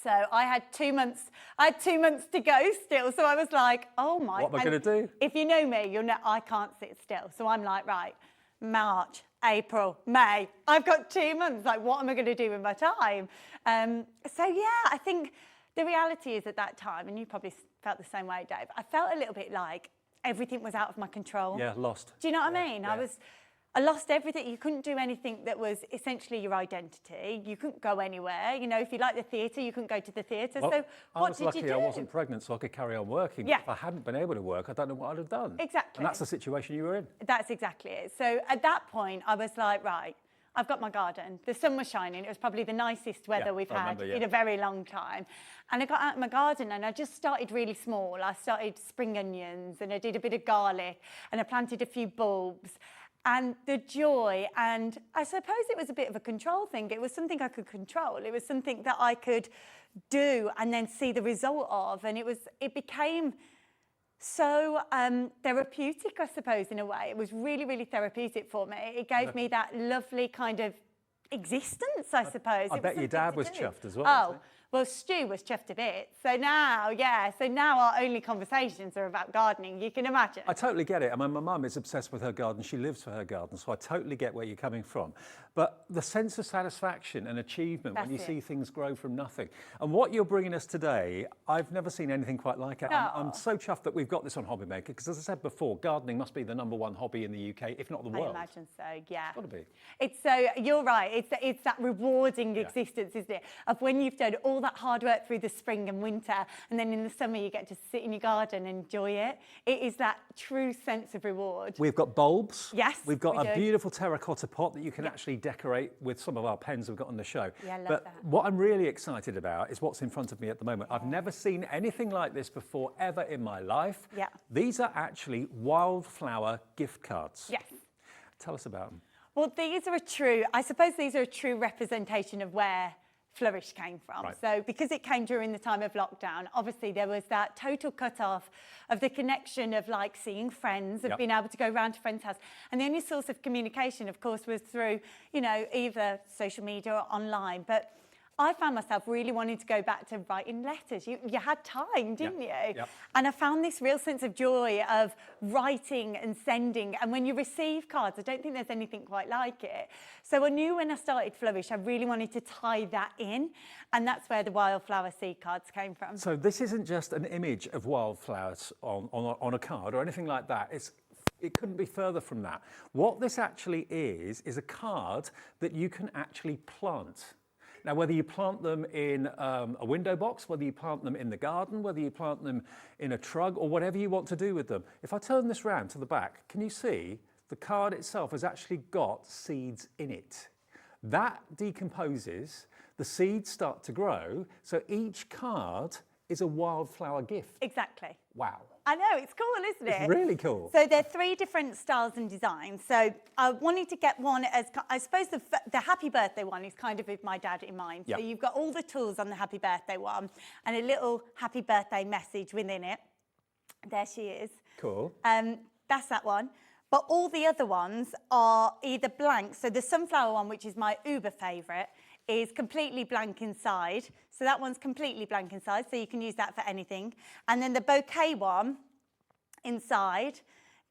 So I had 2 months. To go still. So I was like, oh my. What am I going to do? If you know me, you'll know I can't sit still. So I'm like, right, March, April, May. I've got 2 months. Like, what am I going to do with my time? So yeah, I think the reality is at that time, and you probably felt the same way, Dave. I felt a little bit like everything was out of my control. Yeah, lost. Do you know what I mean? Yeah. I lost everything. You couldn't do anything that was essentially your identity. You couldn't go anywhere. You know, if you like the theatre, you couldn't go to the theatre. Well, so what did you do? I was lucky I wasn't pregnant, so I could carry on working. Yeah. If I hadn't been able to work, I don't know what I'd have done. Exactly. And that's the situation you were in. That's exactly it. So at that point, I was like, right, I've got my garden. The sun was shining. It was probably the nicest weather we've had in a very long time. And I got out of my garden and I just started really small. I started spring onions and I did a bit of garlic and I planted a few bulbs. And the joy, and I suppose it was a bit of a control thing. It was something I could control. It was something that I could do and then see the result of. And it became so therapeutic, I suppose, in a way. It was really, really therapeutic for me. It gave me that lovely kind of existence, I suppose. I bet your dad was chuffed as well. Oh, well, Stu was chuffed a bit. So now, our only conversations are about gardening, you can imagine. I totally get it. I mean, my mum is obsessed with her garden. She lives for her garden, so I totally get where you're coming from. But the sense of satisfaction and achievement when you see things grow from nothing. And what you're bringing us today, I've never seen anything quite like it. I'm so chuffed that we've got this on Hobby Maker, because as I said before, gardening must be the #1 hobby in the UK, if not the world. I imagine so, yeah. It's got to be. It's so, you're right, it's that rewarding existence, isn't it? Of when you've done all that hard work through the spring and winter, and then in the summer you get to sit in your garden and enjoy it. It is that true sense of reward. We've got bulbs. Yes, we've got a beautiful terracotta pot that you can actually decorate with some of our pens we've got on the show. Yeah, I love but that. What I'm really excited about is what's in front of me at the moment. I've never seen anything like this before ever in my life. Yeah. These are actually Wildflower gift cards. Yes. Tell us about them. Well, these are a true representation of where Flourish came from. Right. So because it came during the time of lockdown, obviously there was that total cut-off of the connection of like seeing friends, of being able to go round to friends' house. And the only source of communication, of course, was through, you know, either social media or online. But I found myself really wanting to go back to writing letters. You had time, didn't you? Yep. And I found this real sense of joy of writing and sending. And when you receive cards, I don't think there's anything quite like it. So I knew when I started Flourish, I really wanted to tie that in. And that's where the Wildflower seed cards came from. So this isn't just an image of wildflowers on a card or anything like that. It couldn't be further from that. What this actually is a card that you can actually plant. Now, whether you plant them in a window box, whether you plant them in the garden, whether you plant them in a trug, or whatever you want to do with them. If I turn this round to the back, can you see the card itself has actually got seeds in it? That decomposes, the seeds start to grow, so each card is a wildflower gift. Exactly. Wow. I know, it's cool, isn't it? It's really cool. So there are 3 different styles and designs. So I wanted to get one as, I suppose the happy birthday one is kind of with my dad in mind. Yep. So you've got all the tools on the happy birthday one and a little happy birthday message within it. There she is. Cool. That's that one. But all the other ones are either blank. So the sunflower one, which is my uber favourite, is completely blank inside. So that one's completely blank inside, so you can use that for anything. And then the bouquet one inside,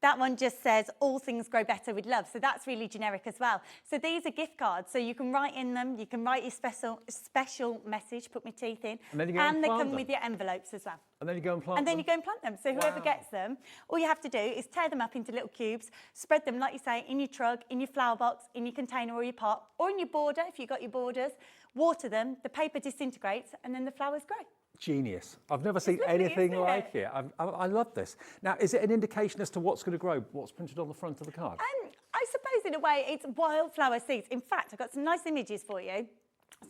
that one just says, all things grow better with love. So that's really generic as well. So these are gift cards. So you can write in them, you can write your special message, put my teeth in. And then you go and and they plant come them. with your envelopes as well. And then you go and plant And then them? you go and plant them. So whoever gets them, all you have to do is tear them up into little cubes, spread them, like you say, in your trug, in your flower box, in your container or your pot, or in your border, if you've got your borders, water them, the paper disintegrates, and then the flowers grow. Genius. I've never seen lovely, anything isn't like it? it. I love this. Now, is it an indication as to what's going to grow, what's printed on the front of the card? I suppose in a way it's wildflower seeds. In fact, I've got some nice images for you.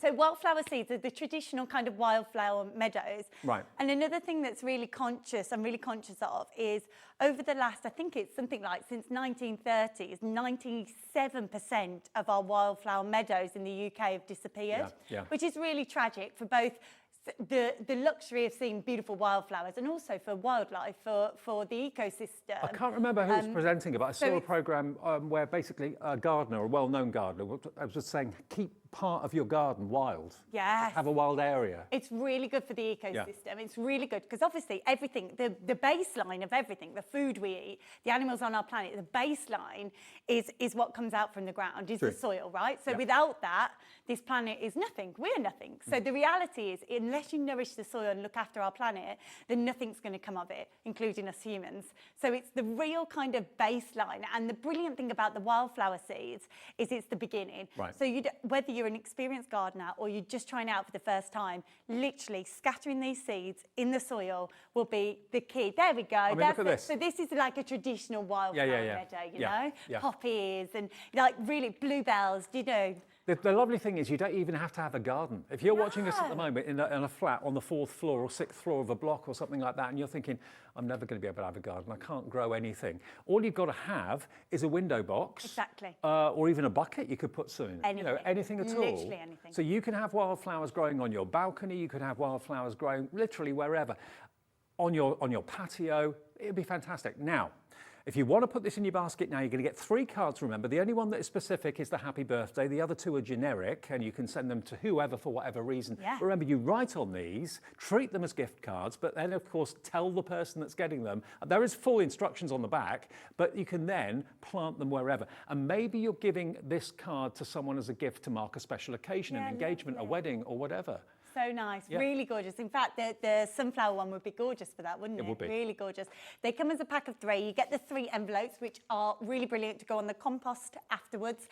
So wildflower seeds are the traditional kind of wildflower meadows. Right. And another thing that's I'm really conscious of is over the last, I think it's something like since 1930s, 97% of our wildflower meadows in the UK have disappeared, which is really tragic for both the luxury of seeing beautiful wildflowers and also for wildlife, for the ecosystem. I can't remember who was presenting it, but I saw a programme where basically a gardener, a well-known gardener, was just saying, keep part of your garden wild. Yes. Have a wild area. It's really good for the ecosystem. It's really good because obviously everything, the baseline of everything, the food we eat, the animals on our planet, the baseline is what comes out from the ground, is the soil, right? So without that, this planet is nothing. We're nothing. So the reality is, unless you nourish the soil and look after our planet, then nothing's going to come of it, including us humans. So it's the real kind of baseline. And the brilliant thing about the wildflower seeds is it's the beginning. Right. So whether you're an experienced gardener or you're just trying it out for the first time, literally scattering these seeds in the soil will be the key. There we go. I mean, look at this. So this is like a traditional wildflower meadow, you know? Yeah. Poppies and like really bluebells, you know. The lovely thing is you don't even have to have a garden. If you're watching this at the moment in a flat on the 4th floor or 6th floor of a block or something like that, and you're thinking, I'm never going to be able to have a garden, I can't grow anything. All you've got to have is a window box. Exactly. Or even a bucket you could put some in. Anything. You know, anything at all. Literally anything. So you can have wildflowers growing on your balcony, you could have wildflowers growing literally wherever. On your patio, it'd be fantastic. Now, if you want to put this in your basket now, you're going to get 3 cards, remember. The only one that is specific is the happy birthday. The other 2 are generic, and you can send them to whoever for whatever reason. Yeah. Remember, you write on these, treat them as gift cards, but then, of course, tell the person that's getting them. There is full instructions on the back, but you can then plant them wherever. And maybe you're giving this card to someone as a gift to mark a special occasion, an engagement, a wedding, or whatever. So nice, really gorgeous. In fact, the sunflower one would be gorgeous for that, wouldn't it? It would be. Really gorgeous. They come as a pack of 3. You get the 3 envelopes, which are really brilliant to go on the compost afterwards.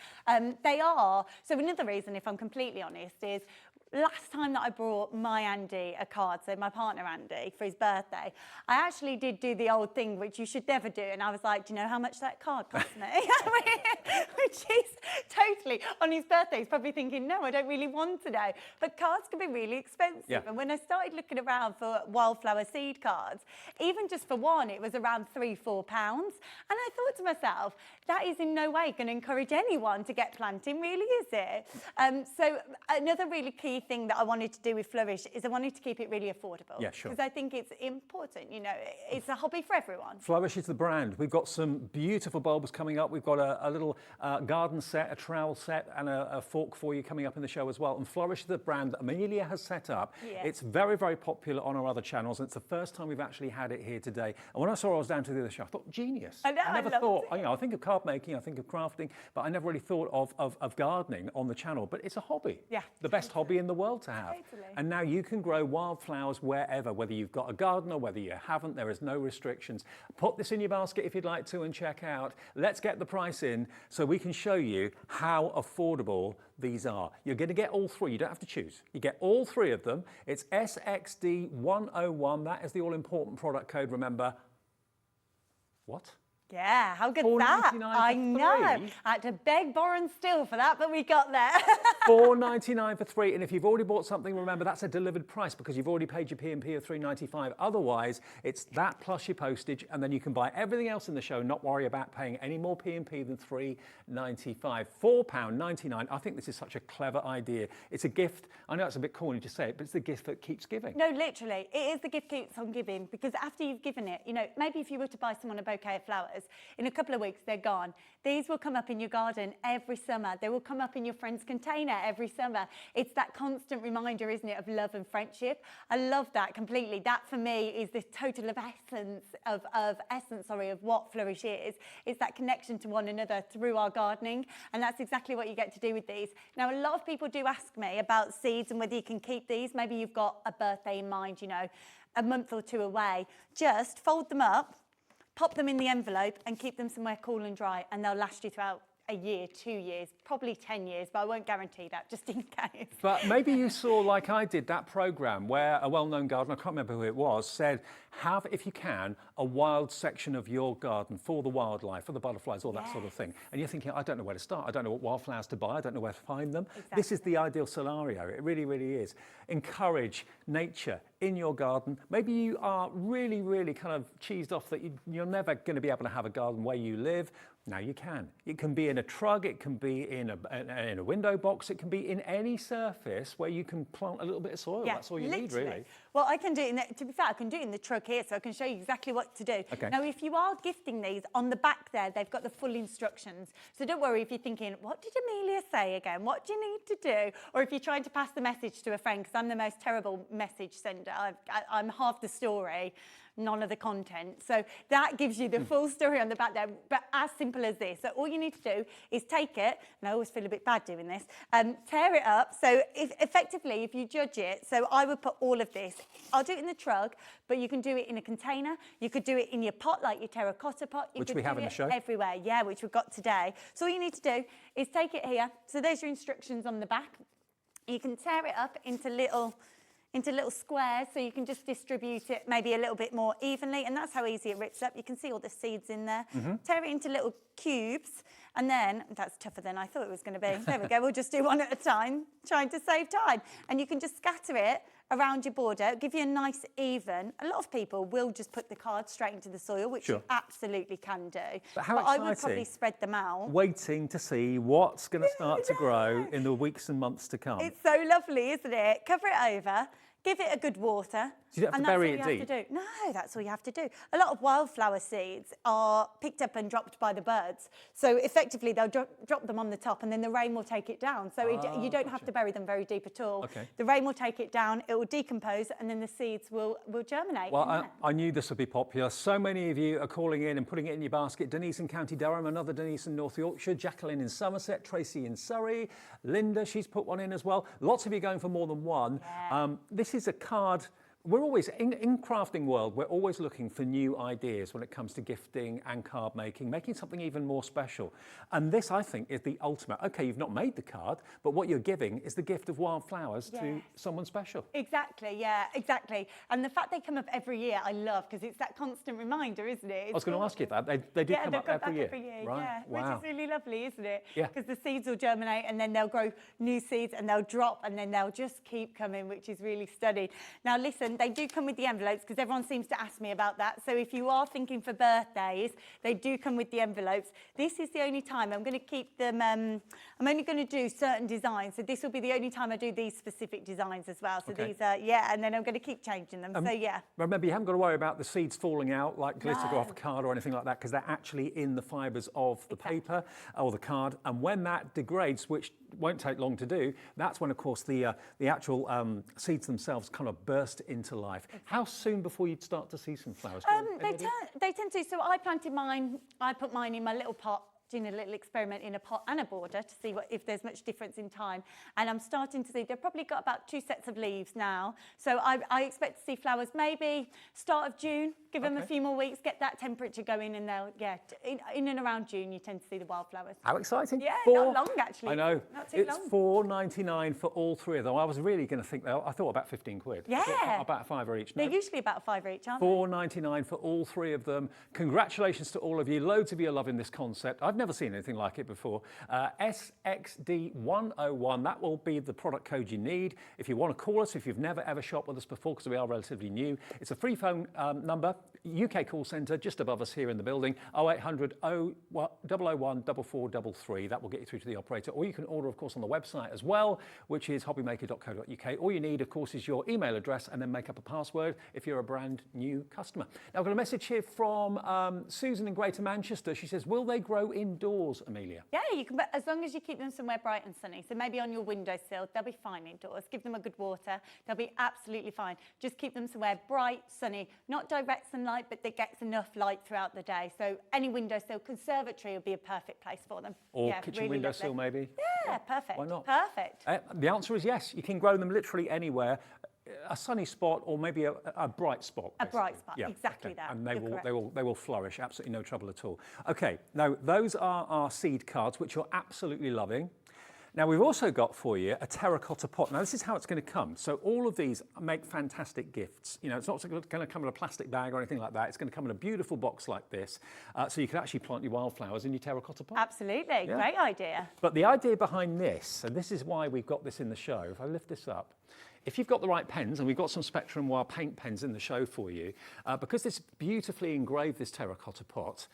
They are. So another reason, if I'm completely honest, is last time that I brought my Andy a card, so my partner Andy, for his birthday, I actually did do the old thing, which you should never do. And I was like, do you know how much that card cost me? Which is totally, on his birthday, he's probably thinking, no, I don't really want to know. But cards can be really expensive. Yeah. And when I started looking around for wildflower seed cards, even just for one, it was around £3-4. And I thought to myself, that is in no way going to encourage anyone to get planting, really, is it? So another really key thing that I wanted to do with Flourish is I wanted to keep it really affordable. Yeah, sure. Because I think it's important, you know, it's a hobby for everyone. Flourish is the brand. We've got some beautiful bulbs coming up. We've got a little garden set, a trowel set, and a fork for you coming up in the show as well. And Flourish is the brand that Amelia has set up. Yeah. It's very, very popular on our other channels, and it's the first time we've actually had it here today. And when I saw I was down to the other show, I thought, genius. I know, I never I loved thought, it. you know, I think of card making, I think of crafting, but I never really thought of gardening on the channel. But it's a hobby. Yeah. The best hobby in the world to have. Totally. And now you can grow wildflowers wherever, whether you've got a garden or whether you haven't, there is no restrictions. Put this in your basket if you'd like to and check out. Let's get the price in so we can show you how affordable these are. You're going to get all 3. You don't have to choose. You get all 3 of them. It's SXD101. That is the all-important product code, remember. What? Yeah, how good's that? $4.99 I for know. 3. I had to beg, borrow and steal for that, but we got there. $4.99 for 3, and if you've already bought something, remember that's a delivered price because you've already paid your P&P of $3.95. Otherwise, it's that plus your postage, and then you can buy everything else in the show and not worry about paying any more P&P than $3.95. £4.99. I think this is such a clever idea. It's a gift. I know it's a bit corny to say it, but it's the gift that keeps giving. No, literally, it is the gift keeps on giving because after you've given it, you know, maybe if you were to buy someone a bouquet of flowers, flowers. In a couple of weeks, they're gone. These will come up in your garden every summer. They will come up in your friend's container every summer. It's that constant reminder, isn't it, of love and friendship. I love that completely. That for me is the total of essence of what Flourish is. It's that connection to one another through our gardening, and that's exactly what you get to do with these. Now, a lot of people do ask me about seeds and whether you can keep these. Maybe you've got a birthday in mind, you know, a month or two away. Just fold them up, pop them in the envelope and keep them somewhere cool and dry, and they'll last you throughout a year, 2 years, probably 10 years, but I won't guarantee that, just in case. But maybe you saw, like I did, that programme where a well-known gardener, I can't remember who it was, said, have, if you can, a wild section of your garden for the wildlife, for the butterflies, all that sort of thing. And you're thinking, I don't know where to start. I don't know what wildflowers to buy. I don't know where to find them. Exactly. This is the ideal scenario. It really, really is. Encourage nature in your garden. Maybe you are really, really kind of cheesed off that you're never going to be able to have a garden where you live. Now you can. It can be in a trug, it can be in a window box, it can be in any surface where you can plant a little bit of soil. That's all you need, really. Well, I can do it, to be fair, I can do it in the trug here, so I can show you exactly what to do. Okay. Now, if you are gifting these, on the back there, they've got the full instructions. So don't worry if you're thinking, what did Amelia say again? What do you need to do? Or if you're trying to pass the message to a friend, because I'm the most terrible message sender. I'm half the story, none of the content. So that gives you the full story on the back there, but as simple as this. So all you need to do is take it, and I always feel a bit bad doing this, tear it up. So effectively, if you judge it, so I would put all of this, I'll do it in the trug, but you can do it in a container. You could do it in your pot, like your terracotta pot. Which we have in the show. Everywhere, yeah, which we've got today. So all you need to do is take it here. So there's your instructions on the back. You can tear it up into little squares, so you can just distribute it maybe a little bit more evenly, and that's how easy it rips up. You can see all the seeds in there. Tear it into little cubes, and then, that's tougher than I thought it was going to be. There we go, we'll just do one at a time, trying to save time. And you can just scatter it around your border, give you a nice even. A lot of people will just put the cards straight into the soil, which you absolutely can do. But how I exciting. would probably spread them out. Waiting to see what's going to start to grow in the weeks and months to come. It's so lovely, isn't it? Cover it over, give it a good water. So you don't have to bury it deep? No, that's all you have to do. A lot of wildflower seeds are picked up and dropped by the birds. So effectively, they'll drop them on the top, and then the rain will take it down. So you don't have to bury them very deep at all. Okay. The rain will take it down, it will decompose, and then the seeds will germinate. Well, I knew this would be popular. So many of you are calling in and putting it in your basket. Denise in County Durham, another Denise in North Yorkshire, Jacqueline in Somerset, Tracy in Surrey, Linda, she's put one in as well. Lots of you going for more than one. Yeah. This is a card. We're always, in crafting world, we're always looking for new ideas when it comes to gifting and card making something even more special. And this, I think, is the ultimate. Okay, you've not made the card, but what you're giving is the gift of wildflowers to someone special. Exactly, yeah, exactly. And the fact they come up every year, I love, because it's that constant reminder, isn't it? I was going to ask you that. They do come up every year. Right? Yeah, wow. Which is really lovely, isn't it? Yeah. Because the seeds will germinate, and then they'll grow new seeds, and they'll drop, and then they'll just keep coming, which is really stunning. Now, listen, they do come with the envelopes, because everyone seems to ask me about that. So if you are thinking for birthdays, they do come with the envelopes. This is the only time I'm going to keep them. I'm only going to do certain designs. So this will be the only time I do these specific designs as well. So these are, and then I'm going to keep changing them. So yeah. Remember, you haven't got to worry about the seeds falling out like glitter off a card or anything like that, because they're actually in the fibres of the paper or the card. And when that degrades, which won't take long to do, that's when, of course, the actual seeds themselves kind of burst into life. How soon before you'd start to see some flowers? They tend to. So I planted mine. I put mine in my little pot, doing a little experiment in a pot and a border to see if there's much difference in time. And I'm starting to see they've probably got about 2 sets of leaves now. So I expect to see flowers maybe start of June. Give them a few more weeks, get that temperature going, and they'll, in and around June, you tend to see the wildflowers. How exciting. Yeah, not long, actually. I know. Not too it's long. $4.99 for all three of them. I was really going to think, I thought about 15 quid. Yeah. About $5 each. They're usually about $5 each, aren't they? $4.99 for all three of them. Congratulations to all of you. Loads of you are loving this concept. I've never seen anything like it before. SXD101, that will be the product code you need. If you want to call us, if you've never ever shopped with us before, because we are relatively new, it's a free phone number. UK call centre just above us here in the building, 0800 001 4433. That will get you through to the operator. Or you can order, of course, on the website as well, which is hobbymaker.co.uk. All you need, of course, is your email address and then make up a password if you're a brand new customer. Now, I've got a message here from Susan in Greater Manchester. She says, will they grow indoors, Amelia? Yeah, you can, as long as you keep them somewhere bright and sunny. So maybe on your windowsill, they'll be fine indoors. Give them a good water, they'll be absolutely fine. Just keep them somewhere bright, sunny, not direct sunlight, but that gets enough light throughout the day. So any windowsill, conservatory would be a perfect place for them. Or kitchen really windowsill, maybe? Yeah, perfect. Why not? Perfect. The answer is yes. You can grow them literally anywhere. A sunny spot or maybe a bright spot. A bright spot, yeah, exactly that. And they will flourish, absolutely no trouble at all. Okay, now those are our seed cards, which you're absolutely loving. Now we've also got for you a terracotta pot. Now this is how it's going to come. So all of these make fantastic gifts. You know, it's not going to come in a plastic bag or anything like that. It's going to come in a beautiful box like this. So you can actually plant your wildflowers in your terracotta pot. Absolutely, yeah. Great idea. But the idea behind this, and this is why we've got this in the show, if I lift this up, if you've got the right pens, and we've got some Spectrum Wild paint pens in the show for you, because this beautifully engraved, this terracotta pot,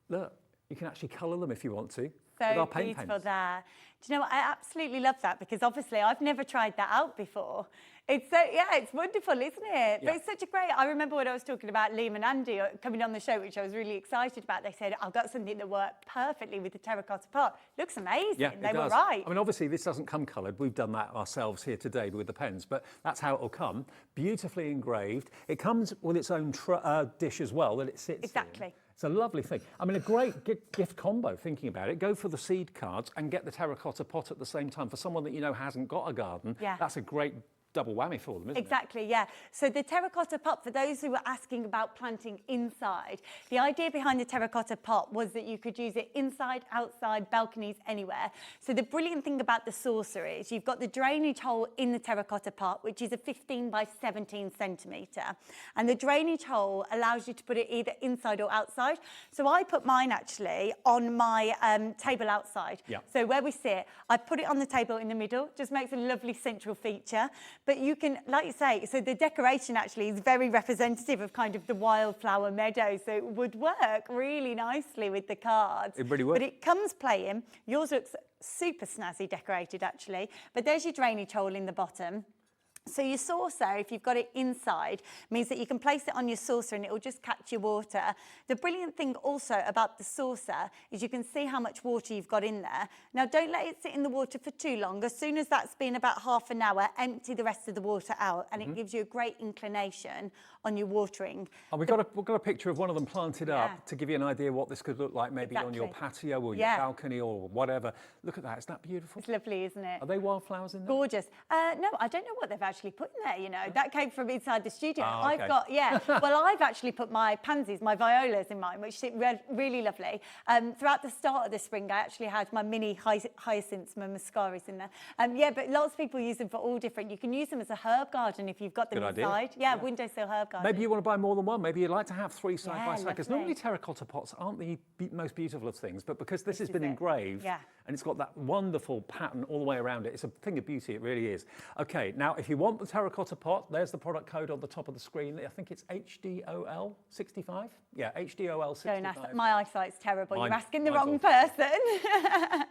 look, you can actually colour them if you want to. So with our paint beautiful pens. there. Do you know what? I absolutely love that because obviously I've never tried that out before. It's so, yeah, it's wonderful, isn't it? Yeah. But it's such a great, I remember when I was talking about Liam and Andy coming on the show, which I was really excited about. They said, I've got something that worked perfectly with the terracotta pot. Looks amazing. Yeah, they were right. I mean, obviously this doesn't come coloured. We've done that ourselves here today with the pens, but that's how it'll come. Beautifully engraved. It comes with its own dish as well that it sits Exactly. in. It's a lovely thing. I mean, a great gift combo, thinking about it. Go for the seed cards and get the terracotta pot at the same time for someone that you know hasn't got a garden. Yeah. That's a great double whammy for them, isn't Exactly, yeah. So the terracotta pot, for those who were asking about planting inside, the idea behind the terracotta pot was that you could use it inside, outside, balconies, anywhere. So the brilliant thing about the saucer is you've got the drainage hole in the terracotta pot, which is a 15 by 17 centimetre. And the drainage hole allows you to put it either inside or outside. So I put mine actually on my table outside. Yeah. So where we sit, I put it on the table in the middle, just makes a lovely central feature. But you can, like you say, so the decoration actually is very representative of kind of the wildflower meadow. So it would work really nicely with the cards. It really would. But it comes plain. Yours looks super snazzy decorated actually. But there's your drainage hole in the bottom. So your saucer, if you've got it inside, means that you can place it on your saucer and it will just catch your water. The brilliant thing also about the saucer is you can see how much water you've got in there. Now, don't let it sit in the water for too long. As soon as that's been about half an hour, empty the rest of the water out and it gives you a great inclination on your watering. And we've got a picture of one of them planted up to give you an idea what this could look like, maybe on your patio or your balcony or whatever. Look at that, isn't that beautiful? It's lovely, isn't it? Are they wildflowers in there? Gorgeous. No, I don't know what they've actually put in there, you know. That came from inside the studio. Oh, okay. I've got, well, I've actually put my pansies, my violas in mine, which sit really lovely. Throughout the start of the spring, I actually had my mini hyacinths, my mascaras in there. But lots of people use them for all different. You can use them as a herb garden if you've got them Good inside. idea. Windowsill herb garden. Maybe you want to buy more than one. Maybe you'd like to have three side by side. Because lovely. normally terracotta pots aren't the most beautiful of things, but because this has been it. engraved Yeah. and it's got that wonderful pattern all the way around it, it's a thing of beauty, it really is. Okay, now if you want the terracotta pot, there's the product code on the top of the screen. I think it's HDOL 65? Yeah, HDOL 65. My eyesight's terrible. Mine- You're asking the mine's wrong awful. person.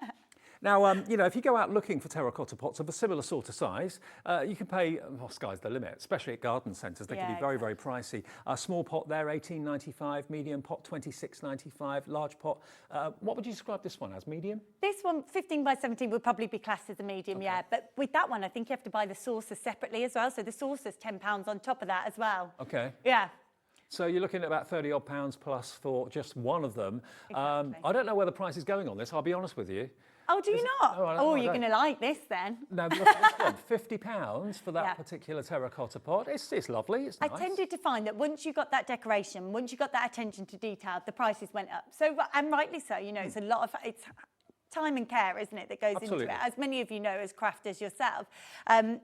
Now, you know, if you go out looking for terracotta pots of a similar sort of size, you can pay, sky's the limit, especially at garden centres. They can be very, very pricey. A small pot there, $18.95, medium pot, $26.95, large pot. What would you describe this one as, medium? This one, 15 by 17, would probably be classed as a medium, But with that one, I think you have to buy the saucer separately as well. So the saucer's £10 on top of that as well. Okay. Yeah. So you're looking at about £30 odd plus for just one of them. Exactly. I don't know where the price is going on this, I'll be honest with you. Oh, do you not? No, I you're don't. going to like this then. Now, look at this one, £50 for that particular terracotta pot. It's lovely, it's nice. I tended to find that once you got that decoration, once you got that attention to detail, the prices went up. So, and rightly so, you know, it's a lot of, it's time and care, isn't it, that goes Absolutely. into it. As many of you know as crafters yourself,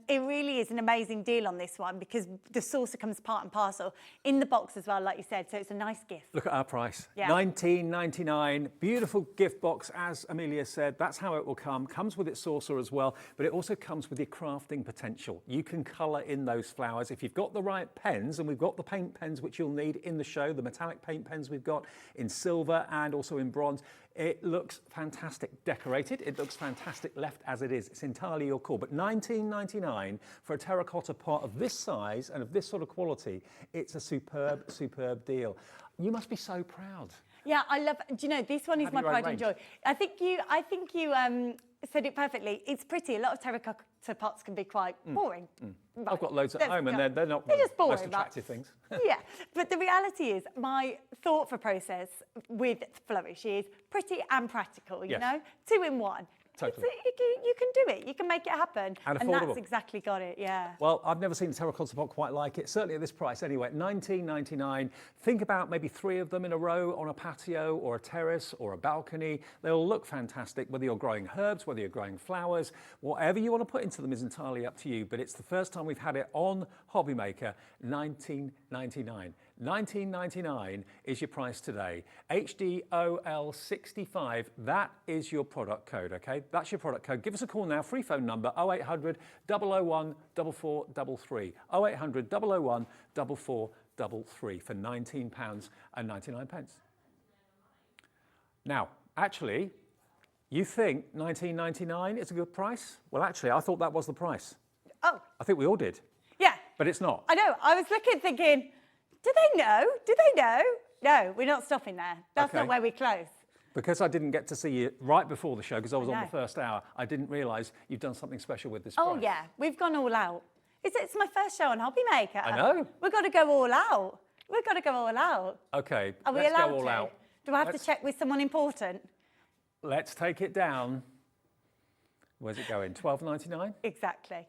it really is an amazing deal on this one because the saucer comes part and parcel in the box as well, like you said, so it's a nice gift. Look at our price, Yeah. $19.99. Beautiful gift box, as Amelia said. That's how it will come. Comes with its saucer as well, but it also comes with your crafting potential. You can colour in those flowers. If you've got the right pens, and we've got the paint pens which you'll need in the show, the metallic paint pens we've got in silver and also in bronze, it looks fantastic decorated. It looks fantastic left as it is. It's entirely your call. But $19.99 for a terracotta pot of this size and of this sort of quality, it's a superb, superb deal. You must be so proud. Yeah, I love. Do you know this one is Have my your own pride and joy. range. I think you said it perfectly. It's pretty. A lot of terracotta pots can be quite boring. I've got loads at Let's home, and go. they're not They're just the most boring, attractive things. Yeah, but the reality is my thoughtful process with Flourish is pretty and practical, you Yes. know? 2 in 1. Totally. You can do it. You can make it happen. And that's affordable. exactly got it, yeah. Well, I've never seen a terracotta pot quite like it, certainly at this price anyway, $19.99. Think about maybe 3 of them in a row on a patio or a terrace or a balcony. They'll look fantastic, whether you're growing herbs, whether you're growing flowers, whatever you want to put into them is entirely up to you, but it's the first time we've had it on Hobby Maker, $19.99. $19.99 is your price today. HDOL65, that is your product code, okay? That's your product code. Give us a call now, free phone number 0800 001 4433. 0800 001 4433 for £19.99. Now, actually, you think $19.99 is a good price? Well, actually, I thought that was the price. Oh, I think we all did, yeah. but it's not. I know. I was looking, thinking, do they know? Do they know? No, we're not stopping there. That's Okay. not where we close. Because I didn't get to see you right before the show, because I was on know. the first hour, I didn't realise you've done something special with this Oh, price. yeah. We've gone all out. It's my first show on Hobby Maker. I know. We've got to go all out. We've got to go all out. Okay, Are we let's allowed go all to? out. Do I have Let's- to check with someone important? Let's take it down. Where's it going? $12.99? Exactly.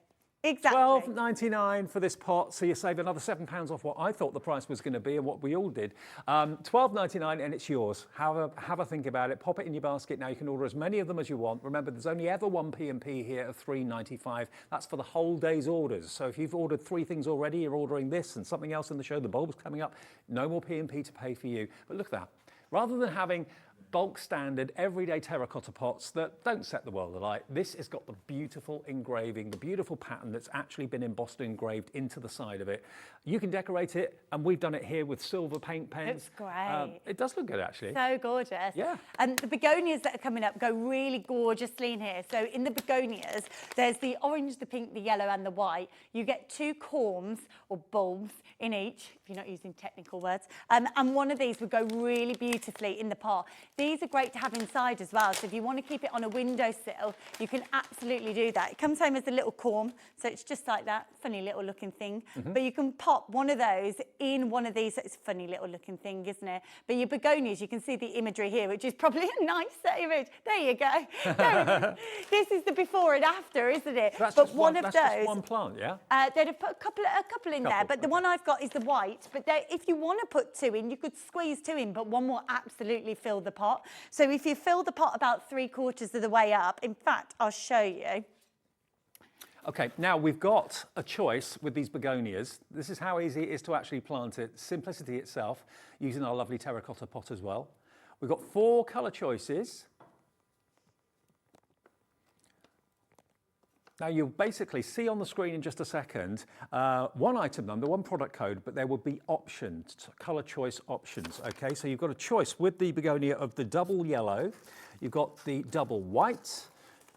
Exactly. $12.99 for this pot, so you save another £7 off what I thought the price was going to be and what we all did. $12.99 and it's yours. Have a think about it. Pop it in your basket now. You can order as many of them as you want. Remember, there's only ever one P&P here of $3.95. That's for the whole day's orders. So if you've ordered 3 things already, you're ordering this and something else in the show, the bulb's coming up, no more P&P to pay for you. But look at that. Rather than having bulk standard everyday terracotta pots that don't set the world alight, this has got the beautiful engraving, the beautiful pattern that's actually been embossed and engraved into the side of it. You can decorate it, and we've done it here with silver paint pens. Looks great. It does look good, actually. So gorgeous. Yeah. And the begonias that are coming up go really gorgeously in here. So in the begonias, there's the orange, the pink, the yellow and the white. You get 2 corms or bulbs in each, if you're not using technical words. And one of these would go really beautifully in the pot. These are great to have inside as well. So if you want to keep it on a windowsill, you can absolutely do that. It comes home as a little corm. So it's just like that funny little looking thing. But you can pop one of those in one of these. It's a funny little looking thing, isn't it? But your begonias, you can see the imagery here, which is probably a nicer image. There you go. There it is. This is the before and after, isn't it? That's but just one that's of just those. one plant, yeah? They'd have put a couple in there, but the one I've got is the white. But if you want to put 2 in, you could squeeze 2 in, but one will absolutely fill the pot. So if you fill the pot about 3/4 of the way up, in fact, I'll show you. Okay, now we've got a choice with these begonias. This is how easy it is to actually plant it. Simplicity itself, using our lovely terracotta pot as well. We've got 4 colour choices. Now you'll basically see on the screen in just a second, 1 item number, 1 product code, but there will be options, colour choice options, okay? So you've got a choice with the begonia of the double yellow, you've got the double white,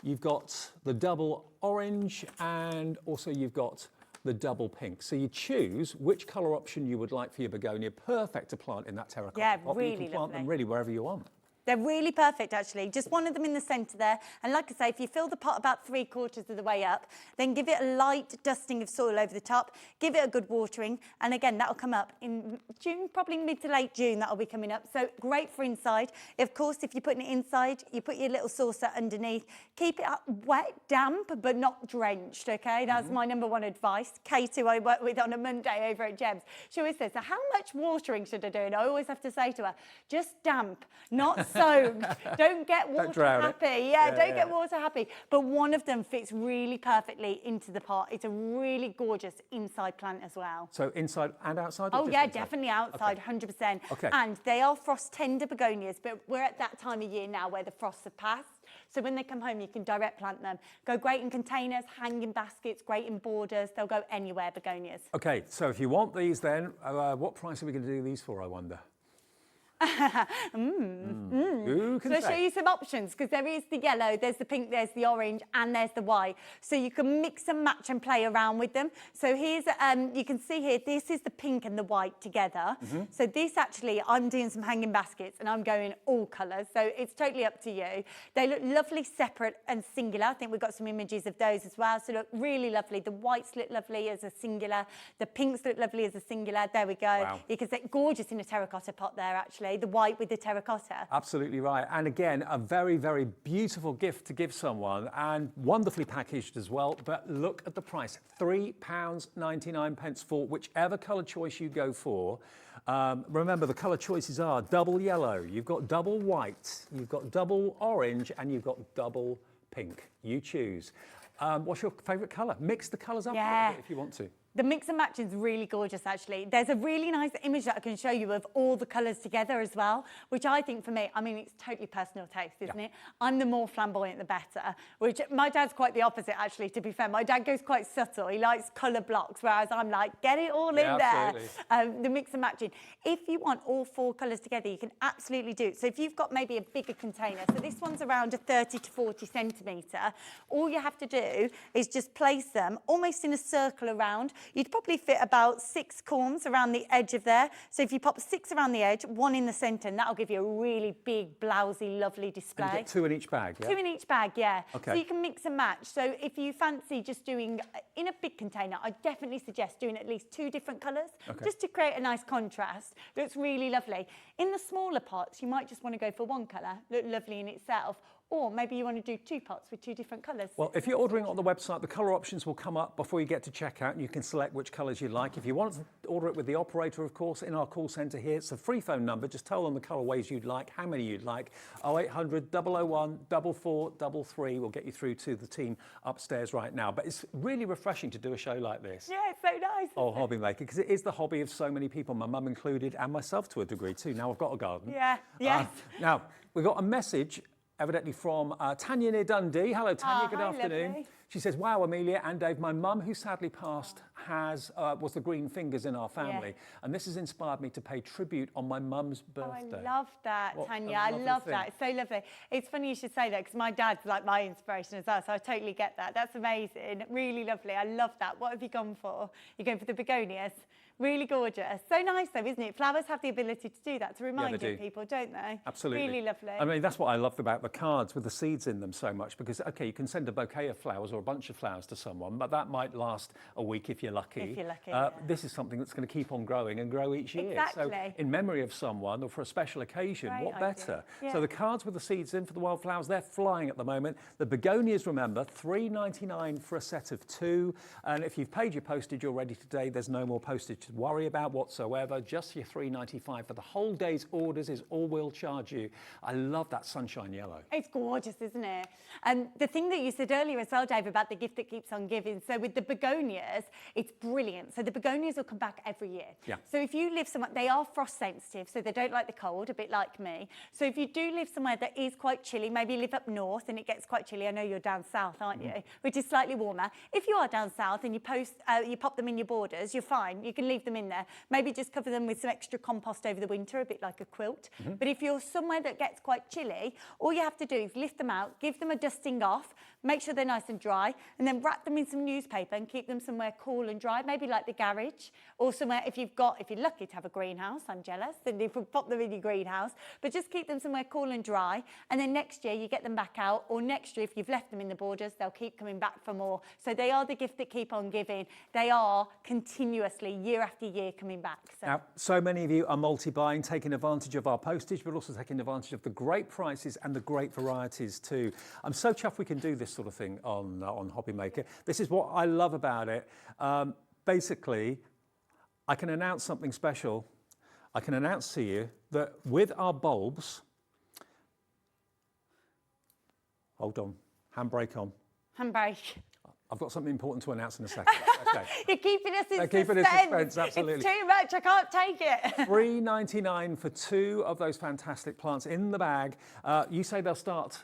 you've got the double orange, and also you've got the double pink. So you choose which colour option you would like for your begonia. Perfect to plant in that terracotta Yeah, pot. really You can plant them lovely. really wherever you want. They're really perfect, actually. Just one of them in the centre there. And like I say, if you fill the pot about 3/4 of the way up, then give it a light dusting of soil over the top. Give it a good watering. And again, that'll come up in June, probably mid to late June, that'll be coming up. So great for inside. Of course, if you're putting it inside, you put your little saucer underneath. Keep it up wet, damp, but not drenched, okay? That's my #1 advice. Kate, who I work with on a Monday over at Gems, she always says, so how much watering should I do? And I always have to say to her, just damp, not soaked. Don't get water drown it. happy. Yeah, don't get water happy. But one of them fits really perfectly into the pot. It's a really gorgeous inside plant as well. So inside and outside? Or Oh just yeah, inside? definitely outside, 100%. Okay. And they are frost tender begonias, but we're at that time of year now where the frosts have passed. So when they come home, you can direct plant them. Go great in containers, hang in baskets, great in borders. They'll go anywhere, begonias. Okay, so if you want these then, what price are we going to do these for, I wonder? Who can So I'll say? show you some options, because there is the yellow, there's the pink, there's the orange, and there's the white. So you can mix and match and play around with them. So here's, you can see here, this is the pink and the white together. So this actually, I'm doing some hanging baskets and I'm going all colours. So it's totally up to you. They look lovely separate and singular. I think we've got some images of those as well. So look really lovely. The whites look lovely as a singular. The pinks look lovely as a singular. There we go. Wow. You can see gorgeous in a terracotta pot there actually. The white with the terracotta. Absolutely right. And again, a very, very beautiful gift to give someone and wonderfully packaged as well. But look at the price, £3.99 for whichever colour choice you go for. Remember, the colour choices are double yellow, you've got double white, you've got double orange, and you've got double pink. You choose. What's your favourite colour? Mix the colours up a little bit if you want to. The mix and match is really gorgeous, actually. There's a really nice image that I can show you of all the colours together as well, which I think for me, I mean, it's totally personal taste, isn't it? I'm the more flamboyant, the better, which my dad's quite the opposite, actually, to be fair. My dad goes quite subtle. He likes colour blocks, whereas I'm like, get it all in there. The mix and matching. If you want all four colours together, you can absolutely do it. So if you've got maybe a bigger container, so this one's around a 30 to 40 centimetre, all you have to do is just place them almost in a circle around. You'd probably fit about 6 corms around the edge of there. So if you pop 6 around the edge, 1 in the centre, and that'll give you a really big, blousy, lovely display. And you get 2 in each bag, yeah? 2 in each bag, yeah. Okay. So you can mix and match. So if you fancy just doing, in a big container, I definitely suggest doing at least 2 different colours, just to create a nice contrast. Looks really lovely. In the smaller pots, you might just want to go for 1 colour, look lovely in itself. Or maybe you want to do 2 pots with 2 different colours. Well, if you're ordering on the website, the colour options will come up before you get to checkout and you can select which colours you like. If you want to order it with the operator, of course, in our call centre here, it's a free phone number. Just tell them the colourways you'd like, how many you'd like. 0800 001 4433 will get you through to the team upstairs right now. But it's really refreshing to do a show like this. Yeah, it's so nice. Oh, Hobby Maker, because it is the hobby of so many people, my mum included, and myself to a degree too. Now I've got a garden. Yeah, yes. Now, we've got a message evidently from Tanya near Dundee. Hello, Tanya. Good hi, afternoon. lovely. She says, wow, Amelia and Dave, my mum, who sadly passed, was the green fingers in our family. And this has inspired me to pay tribute on my mum's birthday. Oh, I love that, What a Tanya. I lovely love thing. that. It's so lovely. It's funny you should say that because my dad's like my inspiration as well, so I totally get that. That's amazing. Really lovely. I love that. What have you gone for? You're going for the begonias? Really gorgeous. So nice though, isn't it? Flowers have the ability to do that, to remind do. people, don't they? Absolutely. Really lovely. I mean, that's what I loved about the cards with the seeds in them so much, because, OK, you can send a bouquet of flowers or a bunch of flowers to someone, but that might last a week if you're lucky. If you're lucky, yeah. This is something that's going to keep on growing and grow each year. Exactly. So in memory of someone or for a special occasion, Great what idea. better? Yeah. So the cards with the seeds in for the wildflowers, they're flying at the moment. The begonias, remember, $3.99 for a set of 2. And if you've paid your postage already today, there's no more postage to worry about whatsoever. Just your $3.95 for the whole day's orders is all we'll charge you. I love that sunshine yellow. It's gorgeous, isn't it? And the thing that you said earlier as well, Dave, about the gift that keeps on giving. So with the begonias, it's brilliant. So the begonias will come back every year. Yeah. So if you live somewhere, they are frost sensitive, so they don't like the cold, a bit like me. So if you do live somewhere that is quite chilly, maybe you live up north and it gets quite chilly. I know you're down south, aren't you? Which is slightly warmer. If you are down south and you pop them in your borders, you're fine. You can leave them in there. Maybe just cover them with some extra compost over the winter, a bit like a quilt. But if you're somewhere that gets quite chilly, all you have to do is lift them out, give them a dusting off, make sure they're nice and dry, and then wrap them in some newspaper and keep them somewhere cool and dry, maybe like the garage, or somewhere if you're lucky to have a greenhouse, I'm jealous, then you can pop them in your greenhouse, but just keep them somewhere cool and dry, and then next year you get them back out, or next year if you've left them in the borders, they'll keep coming back for more. So they are the gift that keep on giving. They are continuously, year after year, coming back. Now, so many of you are multi-buying, taking advantage of our postage, but also taking advantage of the great prices and the great varieties too. I'm so chuffed we can do this sort of thing on Hobby Maker. This is what I love about it. Basically, I can announce something special. I can announce to you that with our bulbs, Hold on. Handbrake on. Handbrake. I've got something important to announce in a second. Okay. You're keeping us in Keeping us in suspense, absolutely. It's too much, I can't take it. $3.99 for 2 of those fantastic plants in the bag. You say they'll start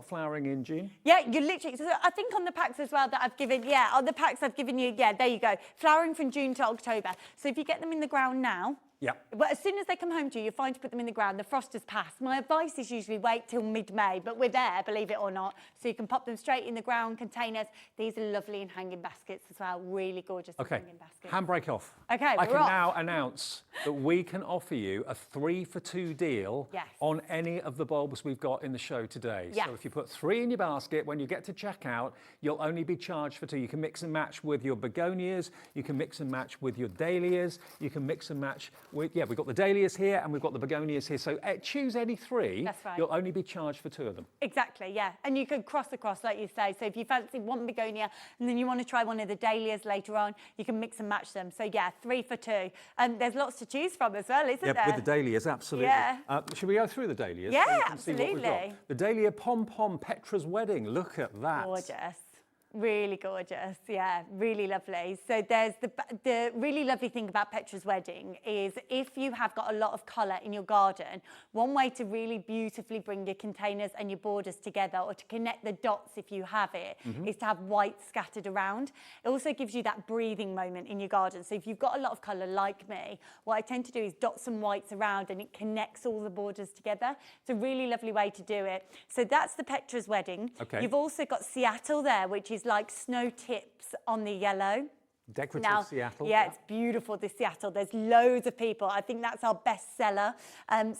flowering in June? Yeah, you literally, so I think on the packs as well that I've given, on the packs I've given you, there you go. Flowering from June to October. So if you get them in the ground now, yeah. Well, as soon as they come home to you, you're fine to put them in the ground. The frost has passed. My advice is usually wait till mid-May, but we're there, believe it or not. So you can pop them straight in the ground containers. These are lovely in hanging baskets as well. Really gorgeous in hanging baskets. Handbrake off. Okay, I can off. now announce that we can offer you a 3 for 2 deal on any of the bulbs we've got in the show today. Yes. So if you put 3 in your basket, when you get to checkout, you'll only be charged for 2. You can mix and match with your begonias. You can mix and match with your dahlias. You can mix and match with, we've got the dahlias here and we've got the begonias here. So choose any 3. That's right. You'll only be charged for 2 of them. Exactly, yeah. And you could cross across, like you say. So if you fancy one begonia and then you want to try one of the dahlias later on, you can mix and match them. So yeah, 3 for 2. There's lots to choose from as well, isn't there? Yeah, with the dahlias, absolutely. Yeah. Should we go through the dahlias? Yeah, so you can see what we've got? absolutely. The Dahlia Pom Pom Petra's Wedding. Look at that. Gorgeous. Really gorgeous, yeah, really lovely. So there's the really lovely thing about Petra's Wedding is if you have got a lot of colour in your garden, one way to really beautifully bring your containers and your borders together, or to connect the dots if you have it, is to have white scattered around. It also gives you that breathing moment in your garden. So if you've got a lot of colour like me, what I tend to do is dot some whites around and it connects all the borders together. It's a really lovely way to do it. So that's the Petra's Wedding. Okay. You've also got Seattle there, which is like snow tips on the yellow. Decorative Seattle. Yeah, it's beautiful, the Seattle. There's loads of people. I think that's our best seller.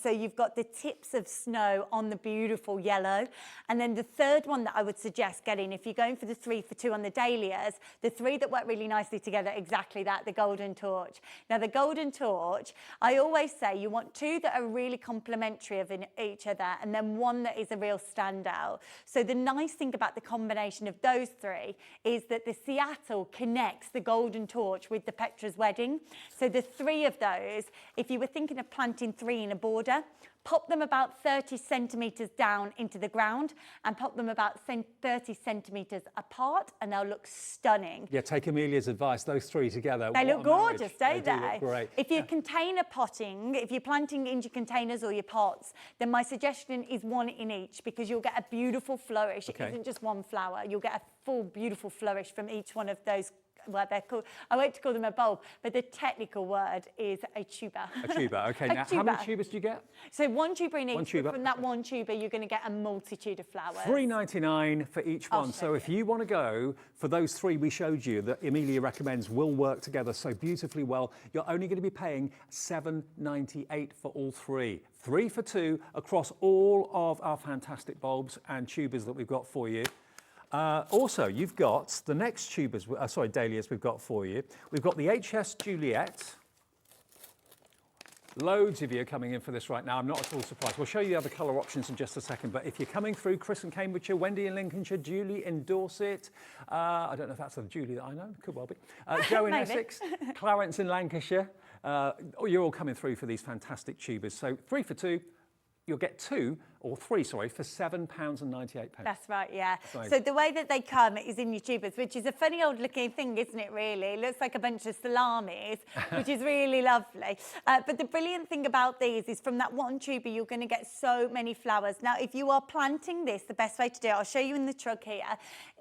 So you've got the tips of snow on the beautiful yellow. And then the third one that I would suggest getting, if you're going for the 3 for 2 on the dahlias, the 3 that work really nicely together, exactly that, the golden torch. Now, the golden torch, I always say you want 2 that are really complementary of each other and then 1 that is a real standout. So the nice thing about the combination of those 3 is that the Seattle connects the golden torch with the Petra's Wedding. So the 3 of those, if you were thinking of planting 3 in a border, pop them about 30 centimetres down into the ground and pop them about 30 centimetres apart and they'll look stunning. Yeah, take Amelia's advice, those 3 together. They look gorgeous, don't they? They do look great. If you're container potting, if you're planting in your containers or your pots, then my suggestion is 1 in each because you'll get a beautiful flourish. Okay. It isn't just one flower. You'll get a full, beautiful flourish from each one of those. Well, they're called, I won't to call them a bulb, but the technical word is a tuber. A tuber, okay. Now, how many tubers do you get? So 1 tuber in each. 1 tuber. From that 1 tuber, you're going to get a multitude of flowers. $3.99 for each one. So if you want to go for those 3 we showed you that Amelia recommends will work together so beautifully well, you're only going to be paying $7.98 for all 3. 3 for 2 across all of our fantastic bulbs and tubers that we've got for you. Also, you've got the next tubers, dahlias we've got for you. We've got the HS Juliet. Loads of you are coming in for this right now. I'm not at all surprised. We'll show you the other colour options in just a second. But if you're coming through, Chris in Cambridgeshire, Wendy in Lincolnshire, Julie in Dorset. I don't know if that's the Julie that I know. Could well be. Joe in Essex, Clarence in Lancashire. You're all coming through for these fantastic tubers. So 3 for 2. You'll get 2 or 3, sorry, for £7.98. That's right, yeah. Right. So the way that they come is in your tubers, which is a funny old looking thing, isn't it, really? It looks like a bunch of salamis, which is really lovely. But the brilliant thing about these is from that 1 tuber, you're going to get so many flowers. Now, if you are planting this, the best way to do it, I'll show you in the truck here.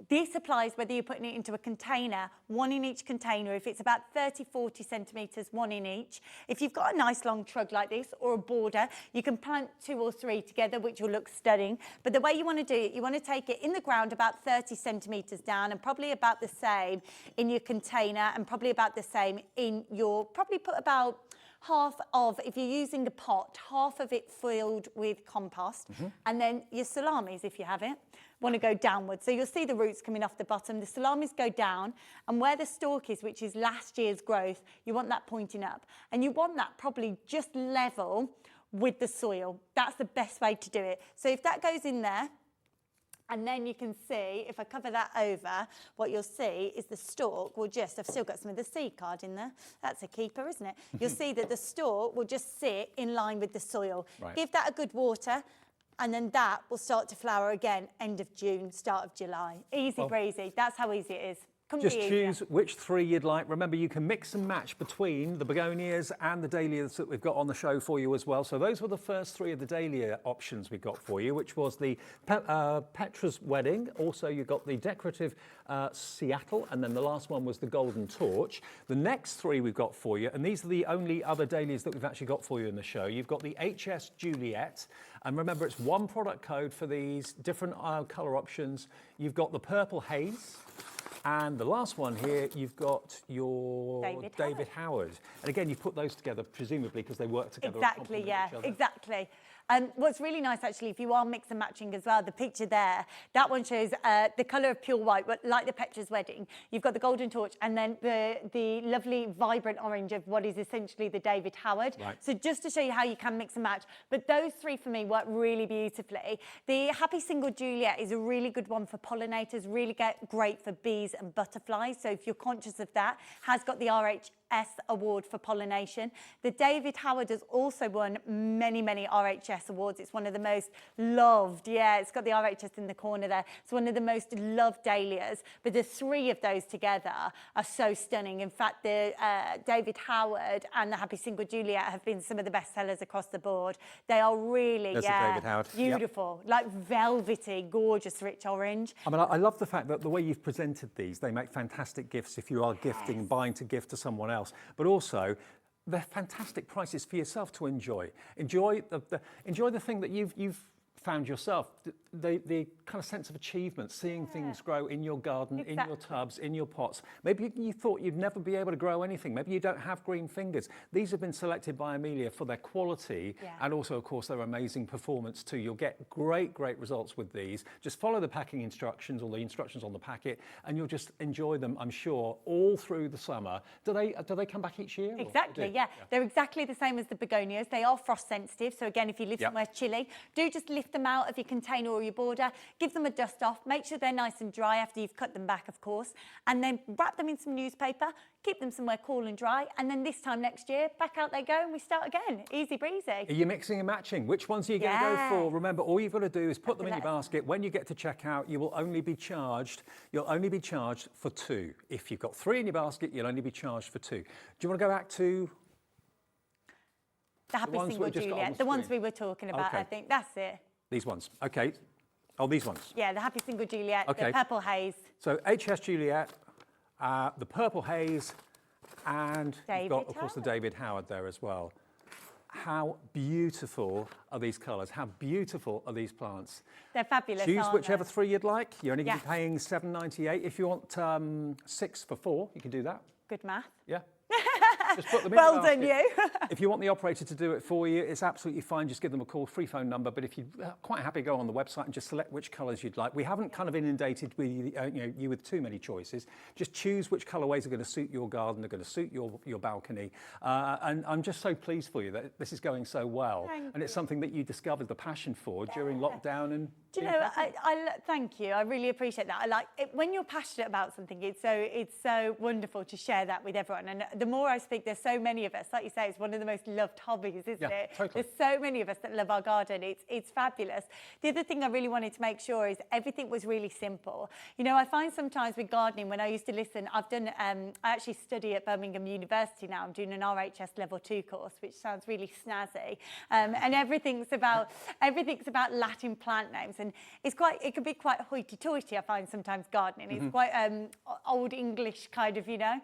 This applies whether you're putting it into a container, 1 in each container. If it's about 30, 40 centimetres, 1 in each. If you've got a nice long trug like this or a border, you can plant 2 or 3 together, which will look stunning. But the way you want to do it, you want to take it in the ground about 30 centimetres down and probably about the same in your container and probably about the same in your, probably put about half of, if you're using a pot, half of it filled with compost, and then your salamis, if you have it, want to go downwards. So you'll see the roots coming off the bottom. The salamis go down, and where the stalk is, which is last year's growth, you want that pointing up. And you want that probably just level with the soil. That's the best way to do it. So if that goes in there, and then you can see, if I cover that over, what you'll see is the stalk will just, I've still got some of the seed card in there. That's a keeper, isn't it? You'll see that the stalk will just sit in line with the soil. Right. Give that a good water. and then that will start to flower again end of June, start of July. Easy breezy. That's how easy it is. Just choose which 3 you'd like. Remember, you can mix and match between the begonias and the dahlias that we've got on the show for you as well. So those were the first 3 of the dahlia options we got for you, which was the Petra's Wedding. Also, you got the decorative Seattle, and then the last one was the Golden Torch. The next 3 we've got for you, and these are the only other dahlias that we've actually got for you in the show. You've got the HS Juliet, and remember, it's 1 product code for these different colour options. You've got the Purple Haze. And the last one here, you've got your David Howard. And again, you put those together, presumably, because they work together. Exactly, yeah, exactly. And what's really nice, actually, if you are mix and matching as well, the picture there, that one shows the colour of pure white, but like the Petra's Wedding. You've got the Golden Torch and then the lovely vibrant orange of what is essentially the David Howard. Right. So just to show you how you can mix and match. But those 3 for me work really beautifully. The Happy Single Juliet is a really good one for pollinators, really great for bees and butterflies. So if you're conscious of that, has got the RHS award for pollination. The David Howard has also won many, many RHS awards. It's one of the most loved, it's got the RHS in the corner there. It's one of the most loved dahlias, but the 3 of those together are so stunning. In fact, the David Howard and the Happy Single Juliet have been some of the best sellers across the board. They are really, There's the David Howard. beautiful, like velvety, gorgeous, rich orange. I mean, I love the fact that the way you've presented these, they make fantastic gifts if you are gifting, buying to gift to someone else. But also, they're fantastic prices for yourself to enjoy. Enjoy the thing that you've found yourself, the kind of sense of achievement, seeing things grow in your garden, in your tubs, in your pots. Maybe you thought you'd never be able to grow anything. Maybe you don't have green fingers. These have been selected by Amelia for their quality and also, of course, their amazing performance too. You'll get great results with these. Just follow the packing instructions or the instructions on the packet and you'll just enjoy them, I'm sure, all through the summer. Do they come back each year? Exactly, yeah. They're exactly the same as the begonias. They are frost sensitive. So again, if you live somewhere chilly, do just lift them out of your container or your border, give them a dust off, make sure they're nice and dry after you've cut them back, of course, and then wrap them in some newspaper, keep them somewhere cool and dry, and then this time next year, back out they go and we start again. Easy breezy. Are you mixing and matching? Which ones are you going to go for? Remember, all you've got to do is put them in your basket. When you get to checkout, you'll only be charged for 2. If you've got 3 in your basket, you'll only be charged for 2. Do you want to go back to the Happy Single Juliet, the ones we were talking about, I think. That's it. These ones, okay. Oh, these ones. Yeah, the Happy Single Juliet, the Purple Haze. So HS Juliet, the Purple Haze, and you've got, of course, the David Howard there as well. How beautiful are these colours? How beautiful are these plants? They're fabulous, Choose aren't whichever they? 3 you'd like. You're only going to be paying $7.98. If you want 6 for 4, you can do that. Good math. Yeah. Just put them in Well the basket. done, you. If you want the operator to do it for you, it's absolutely fine. Just give them a call, free phone number. But if you're quite happy, go on the website and just select which colours you'd like. We haven't kind of inundated with you with too many choices. Just choose which colourways are going to suit your garden, are going to suit your balcony. And I'm just so pleased for you that this is going so well. And it's something that you discovered the passion for during lockdown. And do you know, thank you. I really appreciate that. I like it when you're passionate about something. It's so wonderful to share that with everyone. And the more I speak, there's so many of us. Like you say, it's one of the most loved hobbies, isn't it? Totally. There's so many of us that love our garden. It's fabulous. The other thing I really wanted to make sure is everything was really simple. You know, I find sometimes with gardening, when I used to listen, I've done. I actually study at Birmingham University now. I'm doing an RHS Level 2 course, which sounds really snazzy. And everything's about Latin plant names, and it can be quite hoity-toity. I find sometimes gardening. It's quite old English kind of, you know.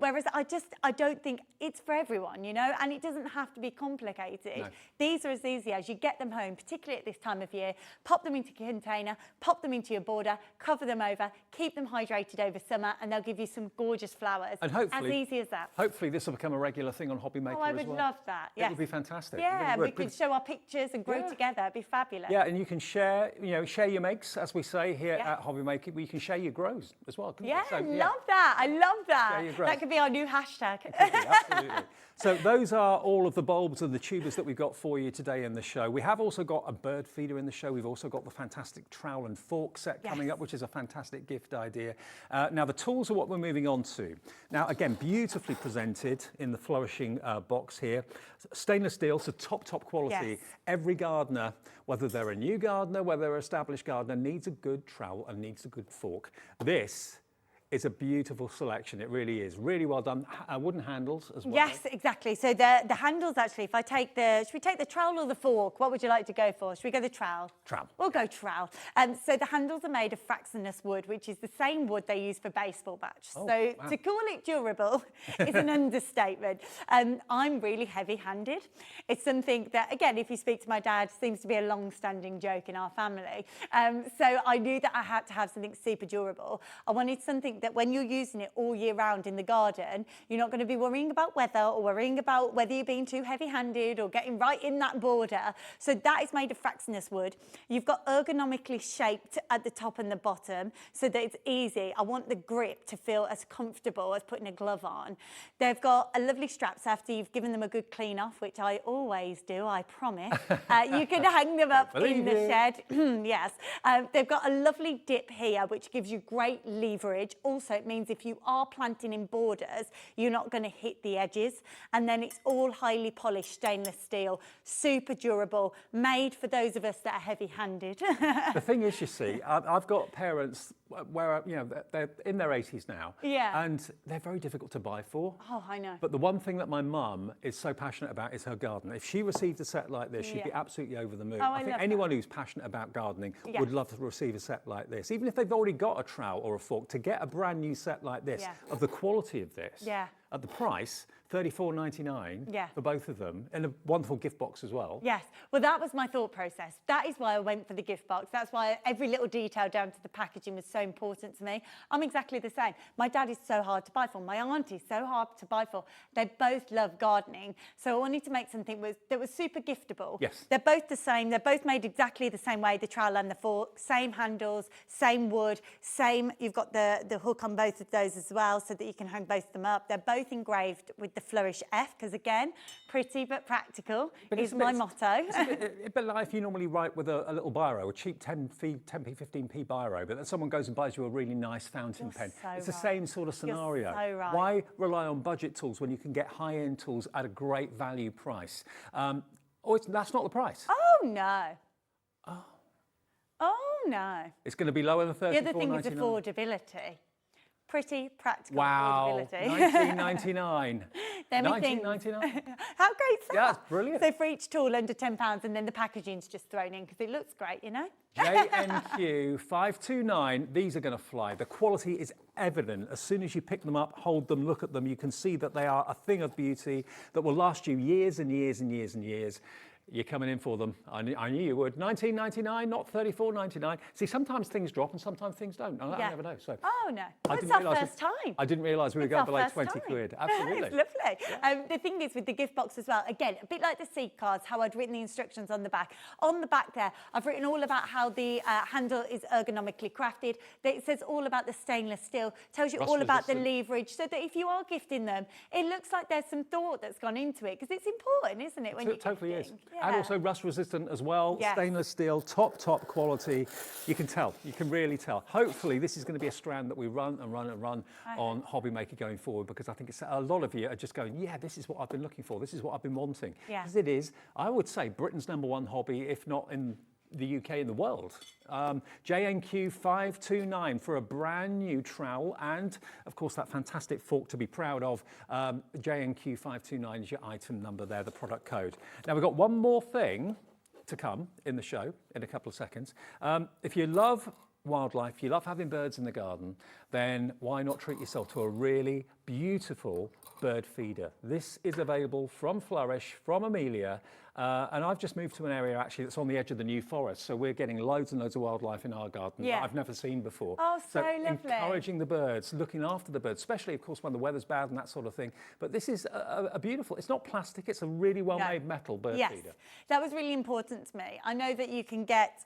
Whereas I don't think it's for everyone, you know, and it doesn't have to be complicated. No. These are as easy as you get them home, particularly at this time of year, pop them into a container, pop them into your border, cover them over, keep them hydrated over summer, and they'll give you some gorgeous flowers. And hopefully, as easy as that. Hopefully this will become a regular thing on Hobby Maker as well. I would love that. It would be fantastic. Yeah, really we could show our pictures and grow together. It'd be fabulous. Yeah, and you can share share your makes, as we say here at Hobby Maker. You can share your grows as well. Yeah, So, love that. I love that. your grows. That could be our new hashtag. Absolutely. So those are all of the bulbs and the tubers that we've got for you today in the show. We have also got a bird feeder in the show. We've also got the fantastic trowel and fork set coming up, which is a fantastic gift idea. Now the tools are what we're moving on to. Now again, beautifully presented in the flourishing box here. Stainless steel, so top quality. Yes. Every gardener, whether they're a new gardener, whether they're an established gardener, needs a good trowel and needs a good fork. This is a beautiful selection. It really is. Really well done. Wooden handles as well. Yes, exactly. So the handles actually, if I take should we take the trowel or the fork? What would you like to go for? Should we go the trowel? Trowel. We'll go trowel. So the handles are made of fraxinus wood, which is the same wood they use for baseball bats. Oh, so wow. to call it durable is an understatement. I'm really heavy-handed. It's something that, again, if you speak to my dad, seems to be a long-standing joke in our family. So I knew that I had to have something super durable. I wanted something that when you're using it all year round in the garden, you're not going to be worrying about weather or worrying about whether you're being too heavy-handed or getting right in that border. So that is made of fraxinus wood. You've got ergonomically shaped at the top and the bottom so that it's easy. I want the grip to feel as comfortable as putting a glove on. They've got a lovely straps after you've given them a good clean off, which I always do, I promise. You can hang them up in the shed. Yes. They've got a lovely dip here, which gives you great leverage. Also, it means if you are planting in borders, you're not going to hit the edges. And then it's all highly polished stainless steel, super durable, made for those of us that are heavy-handed. The thing is, you see, I've got parents where, they're in their 80s now. Yeah. And they're very difficult to buy for. Oh, I know. But the one thing that my mum is so passionate about is her garden. If she received a set like this, she'd be absolutely over the moon. Oh, I think love anyone who's passionate about gardening would love to receive a set like this. Even if they've already got a trowel or a fork, to get a brand new set like this, of the quality of this, at the price, $34.99 for both of them, and a wonderful gift box as well. Yes, well, that was my thought process. That is why I went for the gift box. That's why every little detail down to the packaging was so important to me. I'm exactly the same. My dad is so hard to buy for. My auntie is so hard to buy for. They both love gardening. So I wanted to make something that was super giftable. Yes. They're both the same. They're both made exactly the same way, the trowel and the fork. Same handles, same wood, same. You've got the hook on both of those as well so that you can hang both of them up. They're both engraved with the Flourish F, because again, pretty but practical is my motto. It's a bit like if you normally write with a little biro, a cheap 10p, 15p biro, but then someone goes and buys you a really nice fountain pen. So it's the same sort of scenario. You're so right. Why rely on budget tools when you can get high-end tools at a great value price? That's not the price. Oh, no. Oh, no. It's going to be lower than $34.99. The other thing is affordability. Pretty practical wow, affordability. $19.99. $19.99. How great is that? Yeah, that's brilliant. So for each tool under £10, and then the packaging's just thrown in because it looks great, you know? JNQ 529, these are going to fly. The quality is evident. As soon as you pick them up, hold them, look at them, you can see that they are a thing of beauty that will last you years and years and years and years. You're coming in for them. I knew you would. $19.99, not $34.99. See, sometimes things drop and sometimes things don't. I never know. So oh, no. It's our first time. I didn't realise we were going for like 20 quid. Absolutely. It's lovely. Yeah. The thing is with the gift box as well, again, a bit like the seed cards, how I'd written the instructions on the back. On the back there, I've written all about how the handle is ergonomically crafted. It says all about the stainless steel, tells you all about the leverage, so that if you are gifting them, it looks like there's some thought that's gone into it, because it's important, isn't it, when you're totally gifting? Is. Yeah. And also rust resistant as well. Yes. Stainless steel, top quality. You can tell. You can really tell. Hopefully, this is going to be a strand that we run and run and run on Hobby Maker going forward, because I think it's a lot of you are just going, yeah, this is what I've been looking for. This is what I've been wanting. Because it is, I would say, Britain's #1 hobby, if not in the UK and the world. JNQ 529 for a brand new trowel, and of course that fantastic fork to be proud of. JNQ 529 is your item number there, the product code. Now we've got one more thing to come in the show in a couple of seconds. If you love wildlife, you love having birds in the garden, then why not treat yourself to a really beautiful bird feeder? This is available from Flourish, from Amelia, and I've just moved to an area actually that's on the edge of the New Forest, so we're getting loads and loads of wildlife in our garden that I've never seen before. Oh, so lovely. Encouraging the birds, looking after the birds, especially of course when the weather's bad and that sort of thing. But this is a beautiful, it's not plastic, it's a really well-made metal bird feeder. That was really important to me. I know that you can get,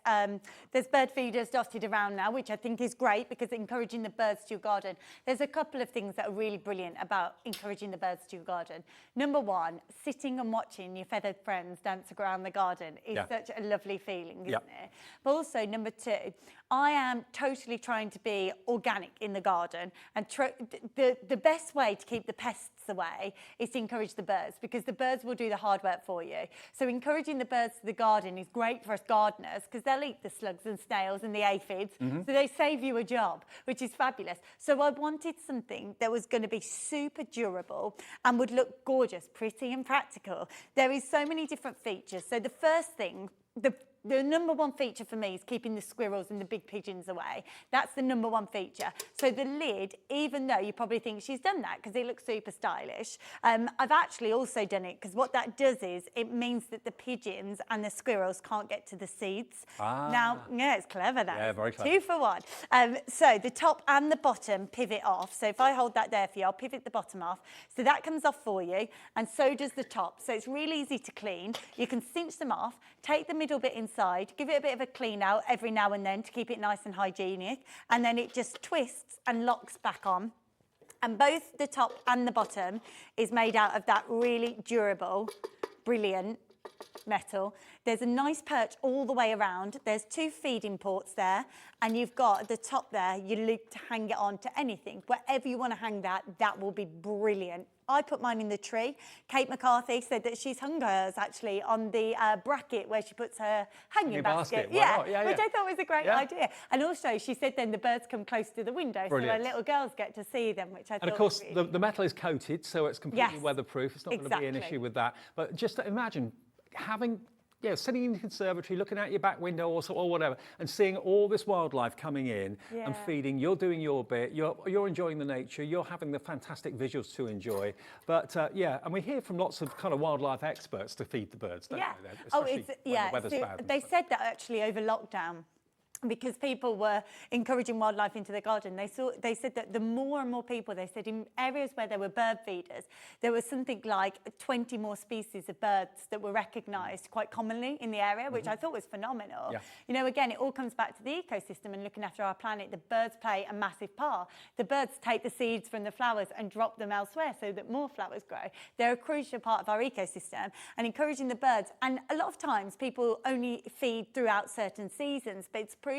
there's bird feeders dotted around now, which I think is great because encouraging the birds to your garden. There's a couple of things that are really brilliant about encouraging the birds to your garden. Number one, sitting and watching your feathered friends dance around the garden is such a lovely feeling, isn't it? But also, number two, I am totally trying to be organic in the garden, and the best way to keep the pests away is to encourage the birds, because the birds will do the hard work for you. So encouraging the birds to the garden is great for us gardeners because they'll eat the slugs and snails and the aphids, so they save you a job, which is fabulous. So I wanted something that was going to be super durable and would look gorgeous, pretty and practical. There is so many different features. So the first thing, the number one feature for me is keeping the squirrels and the big pigeons away. That's the number one feature. So the lid, even though you probably think she's done that because it looks super stylish, I've actually also done it because what that does is it means that the pigeons and the squirrels can't get to the seeds. Now, it's clever that. Yeah, very clever. 2 for 1. So the top and the bottom pivot off. So if I hold that there for you, I'll pivot the bottom off. So that comes off for you, and so does the top. So it's really easy to clean. You can cinch them off, take the middle bit inside, give it a bit of a clean out every now and then to keep it nice and hygienic, and then it just twists and locks back on. And both the top and the bottom is made out of that really durable, brilliant metal. There's a nice perch all the way around. There's 2 feeding ports there, and you've got at the top there, you loop to hang it on to anything. Wherever you want to hang that, that will be brilliant. I put mine in the tree. Kate McCarthy said that she's hung hers actually on the bracket where she puts her hanging basket. Which I thought was a great idea. And also she said then the birds come close to the window, Brilliant. so our little girls get to see them, which I thought And of course, was really the metal is coated, so it's completely Yes. weatherproof. It's not going to be an Exactly. issue with that. But just imagine having, sitting in the conservatory, looking out your back window or whatever, and seeing all this wildlife coming in and feeding. You're doing your bit. You're enjoying the nature. You're having the fantastic visuals to enjoy. But and we hear from lots of kind of wildlife experts to feed the birds, don't we? Especially when the weather's bad. They said that actually over lockdown, because people were encouraging wildlife into their garden. They said that the more and more people, they said in areas where there were bird feeders, there was something like 20 more species of birds that were recognised quite commonly in the area, which I thought was phenomenal. Yeah. You know, again, it all comes back to the ecosystem and looking after our planet. The birds play a massive part. The birds take the seeds from the flowers and drop them elsewhere so that more flowers grow. They're a crucial part of our ecosystem, and encouraging the birds. And a lot of times people only feed throughout certain seasons, but it's proven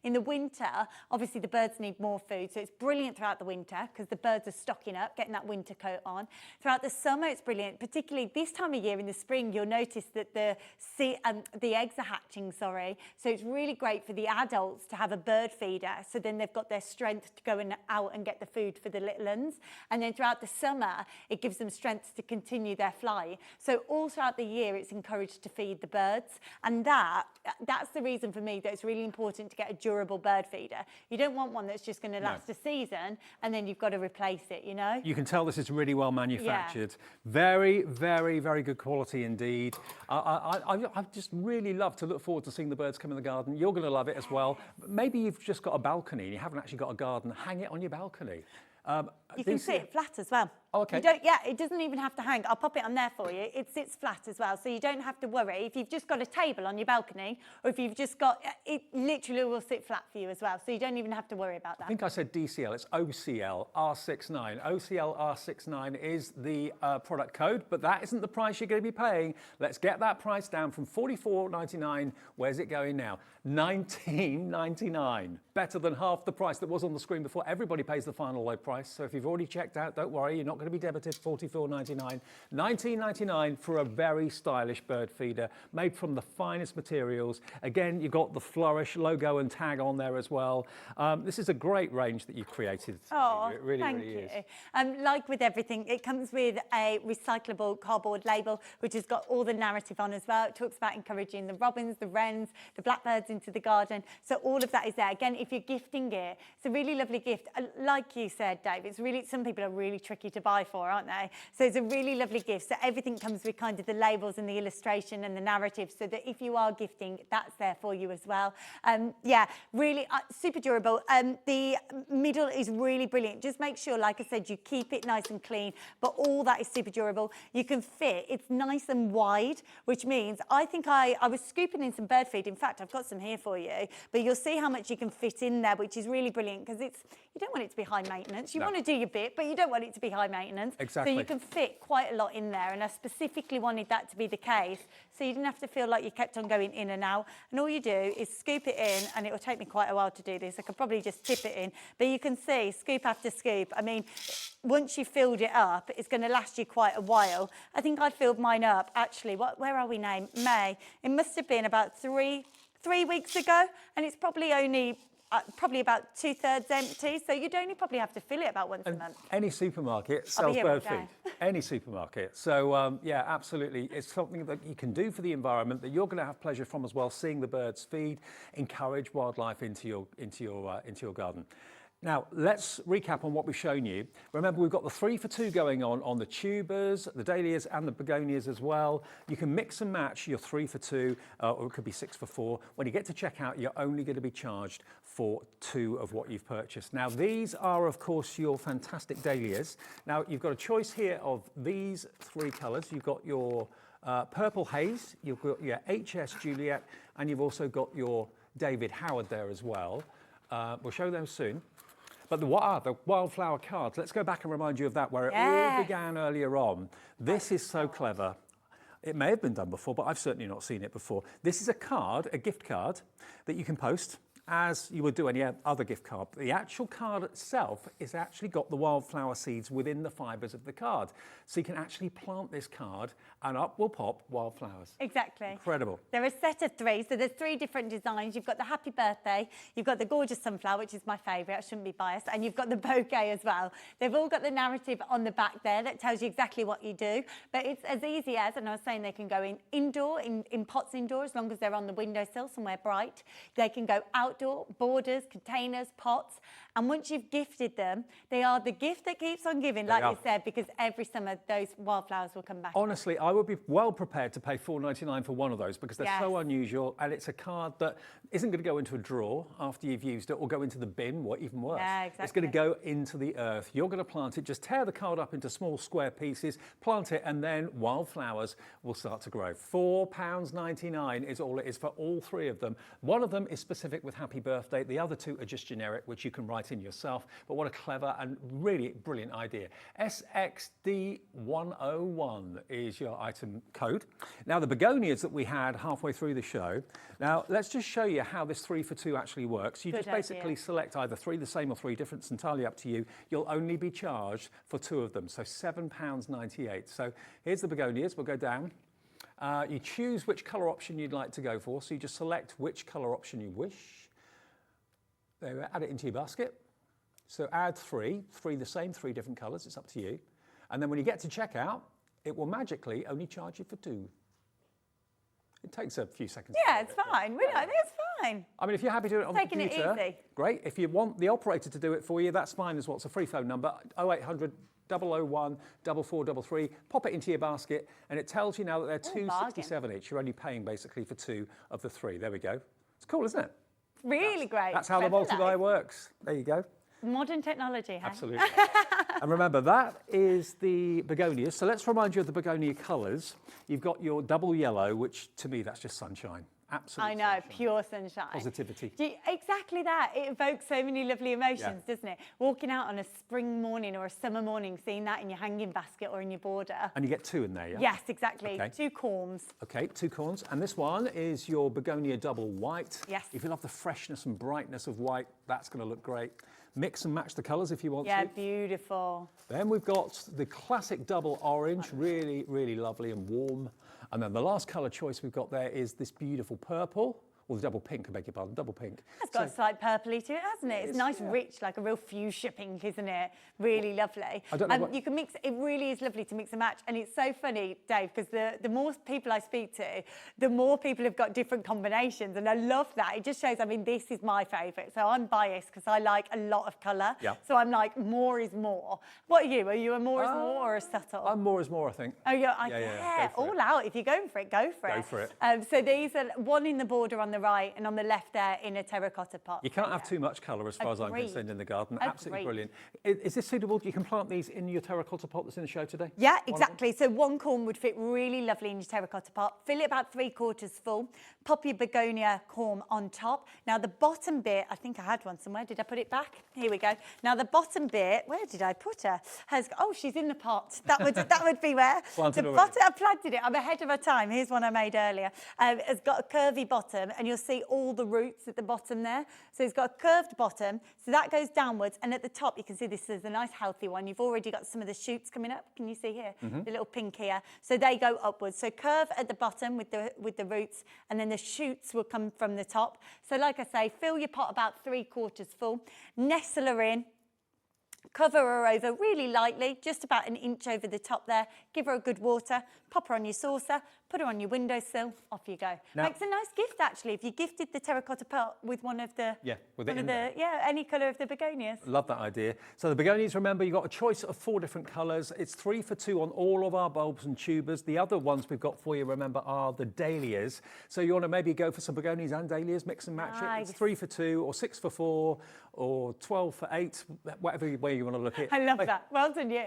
in the winter, obviously the birds need more food, so it's brilliant throughout the winter because the birds are stocking up, getting that winter coat on. Throughout the summer, it's brilliant, particularly this time of year in the spring. You'll notice that the eggs are hatching, so it's really great for the adults to have a bird feeder, so then they've got their strength to go out and get the food for the little ones. And then throughout the summer, it gives them strength to continue their flight. So all throughout the year, it's encouraged to feed the birds, and that's the reason for me that it's really important to get a durable bird feeder. You don't want one that's just going to last a season and then you've got to replace it, you know? You can tell this is really well manufactured. Very, very, very good quality indeed. I just really love to look forward to seeing the birds come in the garden. You're going to love it as well. Maybe you've just got a balcony and you haven't actually got a garden. Hang it on your balcony. You can sit it flat as well. Oh, okay. It doesn't even have to hang. I'll pop it on there for you. It sits flat as well, so you don't have to worry. If you've just got a table on your balcony, or if you've just got, it literally will sit flat for you as well, so you don't even have to worry about that. I think I said DCL, it's OCL R69. OCL R69 is the product code, but that isn't the price you're going to be paying. Let's get that price down from $44.99. Where's it going now? $19.99. Better than half the price that was on the screen before. Everybody pays the final low price, so if you've already checked out, don't worry, you're not going to be debited $44.99. $19.99 for a very stylish bird feeder made from the finest materials. Again, you've got the Flourish logo and tag on there as well. This is a great range that you've created. Oh, it really, thank really you. is. Like with everything, it comes with a recyclable cardboard label, which has got all the narrative on as well. It talks about encouraging the robins, the wrens, the blackbirds into the garden. So all of that is there. Again, if you're gifting it, it's a really lovely gift. Like you said, Dave, it's really, some people are really tricky to buy for, aren't they? So it's a really lovely gift. So everything comes with kind of the labels and the illustration and the narrative, so that if you are gifting, that's there for you as well. Yeah, really super durable. The middle is really brilliant. Just make sure, like I said, you keep it nice and clean, but all that is super durable. You can fit, it's nice and wide, which means I think I was scooping in some bird feed. In fact, I've got some here for you, but you'll see how much you can fit in there, which is really brilliant, because it's, you don't want it to be high maintenance. You want to do your bit, but you don't want it to be high maintenance. Exactly. So you can fit quite a lot in there, and I specifically wanted that to be the case, so you didn't have to feel like you kept on going in and out. And all you do is scoop it in, and it will take me quite a while to do this. I could probably just tip it in, but you can see scoop after scoop. I mean, once you filled it up, it's going to last you quite a while. I think I filled mine up, actually, where are we now? May. It must have been about three weeks ago, and it's probably only probably about 2/3 empty, so you'd only probably have to fill it about once a month. Any supermarket sells bird feed. day. Any supermarket. So yeah, absolutely. It's something that you can do for the environment that you're going to have pleasure from as well. Seeing the birds feed, encourage wildlife into your garden. Now, let's recap on what we've shown you. Remember, we've got the 3 for 2 going on the tubers, the dahlias and the begonias as well. You can mix and match your 3 for 2, or it could be 6 for 4. When you get to checkout, you're only going to be charged for 2 of what you've purchased. Now, these are, of course, your fantastic dahlias. Now, you've got a choice here of these 3 colours. You've got your Purple Haze, you've got your HS Juliet, and you've also got your David Howard there as well. We'll show them soon. But what are the Wildflower cards? Let's go back and remind you of that, where it all began earlier on. This is so clever. It may have been done before, but I've certainly not seen it before. This is a card, a gift card, that you can post as you would do any other gift card. The actual card itself is actually got the wildflower seeds within the fibres of the card. So you can actually plant this card and up will pop wildflowers. Exactly. Incredible. They're a set of 3, so there's 3 different designs. You've got the happy birthday, you've got the gorgeous sunflower, which is my favourite, I shouldn't be biased, and you've got the bouquet as well. They've all got the narrative on the back there that tells you exactly what you do, but it's as easy as, and I was saying they can go in pots indoor, as long as they're on the windowsill somewhere bright. They can go outdoor, borders, containers, pots, and once you've gifted them, they are the gift that keeps on giving, like you said, because every summer those wildflowers will come back. Honestly, I would be well prepared to pay $4.99 for one of those, because they're so unusual, and it's a card that isn't going to go into a drawer after you've used it or go into the bin, or even worse. Yeah, exactly. It's going to go into the earth. You're going to plant it, just tear the card up into small square pieces, plant it, and then wildflowers will start to grow. £4.99 is all it is for all 3 of them. One of them is specific with happy birthday. The other 2 are just generic, which you can write in yourself. But what a clever and really brilliant idea. SXD101 is your item code. Now, the begonias that we had halfway through the show. Now, let's just show you how this 3 for 2 actually works. You just basically select either 3 the same or 3 different. It's entirely up to you. You'll only be charged for 2 of them, so £7.98. So here's the begonias. We'll go down. You choose which colour option you'd like to go for. So you just select which colour option you wish. There, add it into your basket. So add 3 the same, 3 different colours. It's up to you. And then when you get to checkout, it will magically only charge you for 2. It takes a few seconds. Yeah, it's fine. We know it's fine. I mean, if you're happy to do it on the computer, taking it easy. Great. If you want the operator to do it for you, that's fine as well. It's a free phone number, 0800 001 4433. Pop it into your basket, and it tells you now that they're $2.67 each. You're only paying basically for 2 of the 3. There we go. It's cool, isn't it? Really great. That's how the multi-buy works. There you go. Modern technology, hey? Absolutely. And remember, that is the begonias. So let's remind you of the begonia colours. You've got your double yellow, which to me, that's just sunshine. Absolutely. I know, sunshine. Pure sunshine. Positivity. Exactly that. It evokes so many lovely emotions, doesn't it? Walking out on a spring morning or a summer morning, seeing that in your hanging basket or in your border. And you get 2 in there, yeah? Yes, exactly. Okay. 2 corms. Okay, 2 corns. And this one is your begonia double white. Yes. If you love the freshness and brightness of white, that's going to look great. mix and match the colours if you want Yeah, to. beautiful. Then we've got the classic double orange, really, really lovely and warm. And then the last colour choice we've got there is this beautiful purple. Or the double pink, I beg your pardon, double pink. It's got a slight purpley to it, hasn't it? It's nice, rich, like a real fuchsia pink, isn't it? Really lovely. I don't know what... You can mix, it really is lovely to mix and match. And it's so funny, Dave, because the more people I speak to, the more people have got different combinations. And I love that. It just shows, I mean, this is my favourite. So I'm biased because I like a lot of colour. Yeah. So I'm like, more is more. What are you? Are you a more is more or a subtle? I'm more is more, I think. Oh, yeah, all out. If you're going for it, go for it. Go for it. So these are one in the border on the right and on the left there in a terracotta pot. You can't have too much colour as far as I'm Agreed. concerned in the garden. Agreed. Absolutely brilliant. Is this suitable? You can plant these in your terracotta pot that's in the show today? Yeah, exactly. So one corn would fit really lovely in your terracotta pot. Fill it about 3/4 full. Pop your begonia corn on top. Now the bottom bit, I think I had one somewhere. Did I put it back? Here we go. Now the bottom bit, where did I put her? Oh, she's in the pot. That would be where. Planted the already. bottom, I planted it. I'm ahead of my time. Here's one I made earlier. It's got a curvy bottom, and you'll see all the roots at the bottom there. So it's got a curved bottom, so that goes downwards, and at the top you can see this is a nice healthy one. You've already got some of the shoots coming up. Can you see here? The little pink here. So they go upwards. So curve at the bottom with the roots, and then the shoots will come from the top. So like I say, fill your pot about 3/4 full. Nestle her in. Cover her over really lightly, just about an inch over the top there. Give her a good water. Pop her on your saucer. Put her on your windowsill. Off you go. Now, Makes a nice gift actually. If you gifted the terracotta pot with one of the any colour of the begonias. Love that idea. So the begonias, remember, you've got a choice of 4 different colours. It's 3 for 2 on all of our bulbs and tubers. The other ones we've got for you, remember, are the dahlias. So you want to maybe go for some begonias and dahlias, mix and match it. It's 3 for 2 or 6 for 4 or 12 for 8, whatever way you want to look at it. I love that. Well done, you.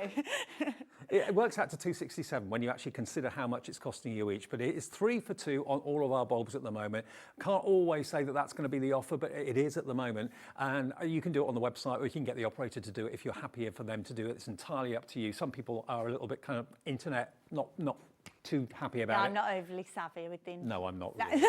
It works out to $267 when you actually consider how much it's costing you each, but it is 3 for 2 on all of our bulbs at the moment. Can't always say that that's going to be the offer, but it is at the moment. And you can do it on the website, or you can get the operator to do it if you're happier for them to do it. It's entirely up to you. Some people are a little bit kind of internet, not too happy about it. I'm not overly savvy with the... No, I'm not really.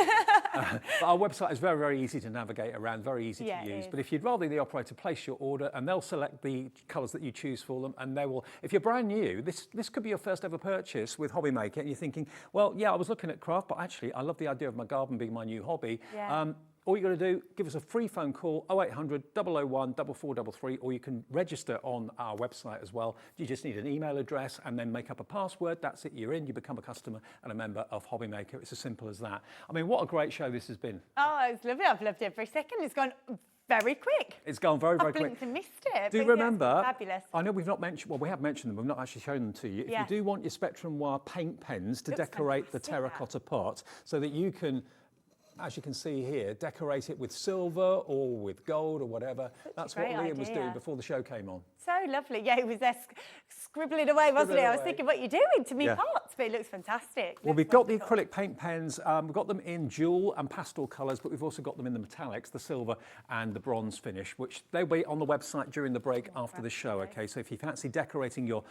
But our website is very, very easy to navigate around, very easy to use. But if you'd rather the operator place your order, and they'll select the colours that you choose for them, and they will, if you're brand new, this could be your first ever purchase with Hobby Maker, and you're thinking, well, yeah, I was looking at craft, but actually I love the idea of my garden being my new hobby. Yeah. All you got to do, give us a free phone call, 0800 001 4433, or you can register on our website as well. You just need an email address and then make up a password. That's it, you're in, you become a customer and a member of Hobby Maker. It's as simple as that. I mean, what a great show this has been. Oh, it's lovely. I've loved every second. It's gone very quick. It's gone very, very I blinked quick. and missed it. Do but remember, yeah, it's fabulous. I know we've not mentioned, well, we have mentioned them, we've not actually shown them to you. If you do want your Spectrum Wire paint pens to decorate the terracotta pot so that you can, as you can see here, decorate it with silver or with gold or whatever. That's what Liam was doing before the show came on. So lovely. Yeah, it was there scribbling away, wasn't it? I was thinking what you're doing to me pots, but it looks fantastic. Well, we've got the acrylic paint pens. We've got them in jewel and pastel colours, but we've also got them in the metallics, the silver and the bronze finish, which they'll be on the website during the break after the show, okay? So if you fancy decorating your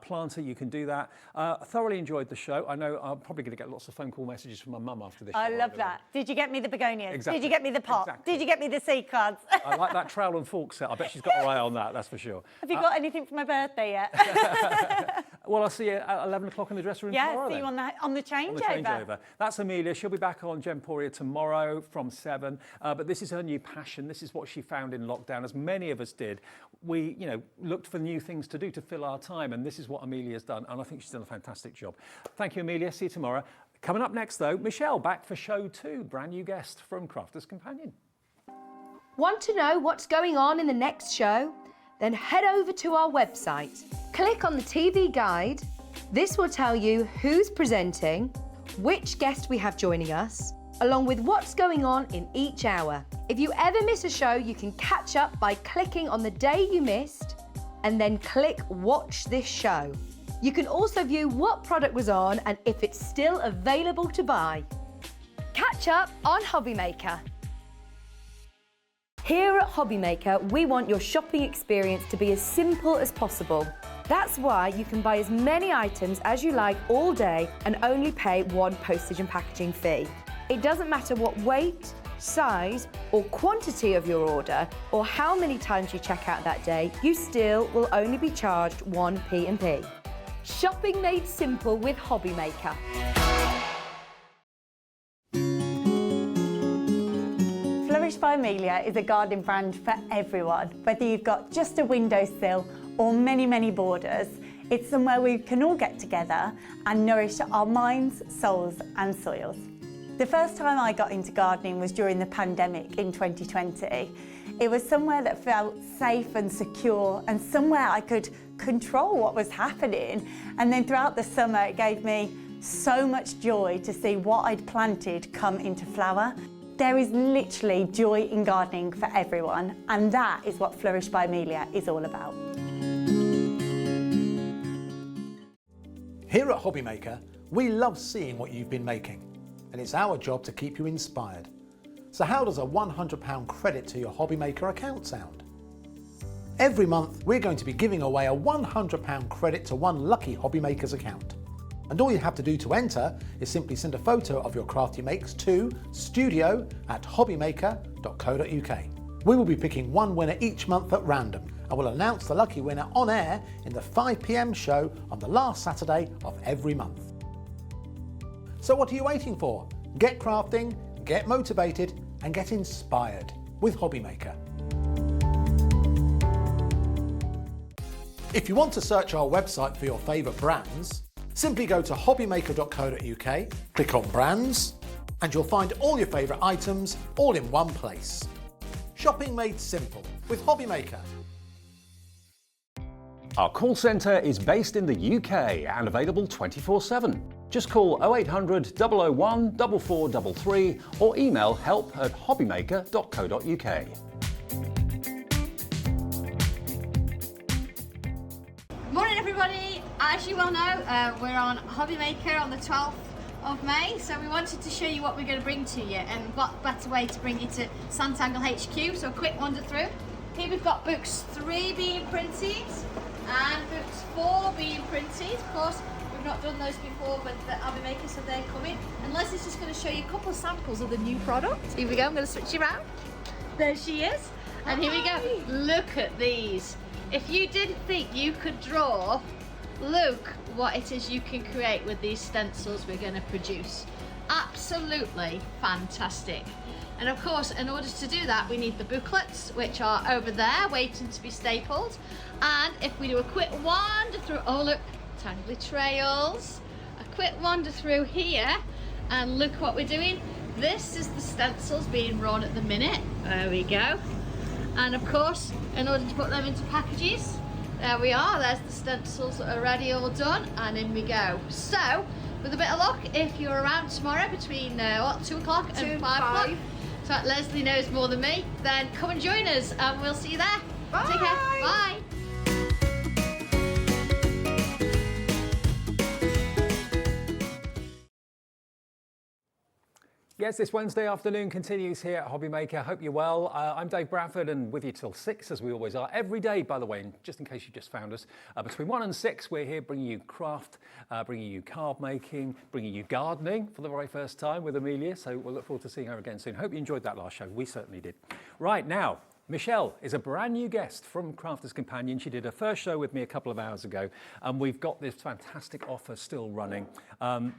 planter, you can do that. I thoroughly enjoyed the show. I know I'm probably going to get lots of phone call messages from my mum after this show. I love that. Did you get me the begonias? Exactly. Did you get me the pot? Exactly. Did you get me the seed cards? I like that trowel and fork set. I bet she's got her eye on that, that's for sure. Have you got anything for my birthday yet? Well, I'll see you at 11 o'clock in the dressing room tomorrow. See you on the changeover. On the changeover. That's Amelia. She'll be back on Gemporia tomorrow from 7. But this is her new passion. This is what she found in lockdown, as many of us did. We, looked for new things to do to fill our time, and this is what Amelia's done, and I think she's done a fantastic job. Thank you, Amelia. See you tomorrow. Coming up next, though, Michelle back for show 2. Brand new guest from Crafter's Companion. Want to know what's going on in the next show? Then head over to our website. Click on the TV guide. This will tell you who's presenting, which guest we have joining us, along with what's going on in each hour. If you ever miss a show, you can catch up by clicking on the day you missed and then click Watch This Show. You can also view what product was on and if it's still available to buy. Catch up on Hobby Maker. Here at Hobby Maker, we want your shopping experience to be as simple as possible. That's why you can buy as many items as you like all day and only pay one postage and packaging fee. It doesn't matter what weight, size, or quantity of your order, or how many times you check out that day, you still will only be charged 1 P&P. Shopping made simple with Hobby Maker. Flourish by Amelia is a gardening brand for everyone. Whether you've got just a windowsill or many, many borders, it's somewhere we can all get together and nourish our minds, souls and soils. The first time I got into gardening was during the pandemic in 2020. It was somewhere that felt safe and secure and somewhere I could control what was happening. And then throughout the summer, it gave me so much joy to see what I'd planted come into flower. There is literally joy in gardening for everyone, and that is what Flourish by Amelia is all about. Here at Hobby Maker, we love seeing what you've been making, and it's our job to keep you inspired. So how does a £100 credit to your Hobby Maker account sound? Every month, we're going to be giving away a £100 credit to one lucky Hobby Maker's account. And all you have to do to enter is simply send a photo of your craft you makes to studio@hobbymaker.co.uk. We will be picking one winner each month at random, and we'll announce the lucky winner on air in the 5 PM show on the last Saturday of every month. So what are you waiting for? Get crafting, get motivated, and get inspired with Hobby Maker. If you want to search our website for your favourite brands, simply go to hobbymaker.co.uk, click on brands, and you'll find all your favourite items all in one place. Shopping made simple with Hobby Maker. Our call centre is based in the UK and available 24/7. Just call 0800 001 4433 or email help@hobbymaker.co.uk. Morning everybody, as you well know we're on Hobby Maker on the 12th of May, so we wanted to show you what we're going to bring to you, and what better way to bring you to Santangle HQ. So a quick wander through. Here we've got books 3 being printed and books 4 being printed. Of course we've not done those before, but the Hobby Maker, so they're coming. And Leslie's just going to show you a couple of samples of the new product. Here we go, I'm going to switch you around. There she is. And here we go. Look at these. If you didn't think you could draw, look what it is you can create with these stencils we're going to produce. Absolutely fantastic. And of course, in order to do that, we need the booklets, which are over there waiting to be stapled. And if we do a quick wander through, oh look, tangly trails, a quick wander through here, and look what we're doing. This is the stencils being drawn at the minute. There we go. And of course, in order to put them into packages, there we are, there's the stencils that are ready, all done, and in we go. So, with a bit of luck, if you're around tomorrow between 2 o'clock and 5 o'clock, so that Leslie knows more than me, then come and join us and we'll see you there. Bye. Take care, bye. Yes, this Wednesday afternoon continues here at Hobby Maker. Hope you're well. I'm Dave Bradford and with you till 6, as we always are. Every day, by the way, and just in case you just found us, between 1 and 6, we're here bringing you craft, bringing you card making, bringing you gardening for the very first time with Amelia. So we'll look forward to seeing her again soon. Hope you enjoyed that last show. We certainly did. Right now, Michelle is a brand new guest from Crafters Companion. She did her first show with me a couple of hours ago, and we've got this fantastic offer still running.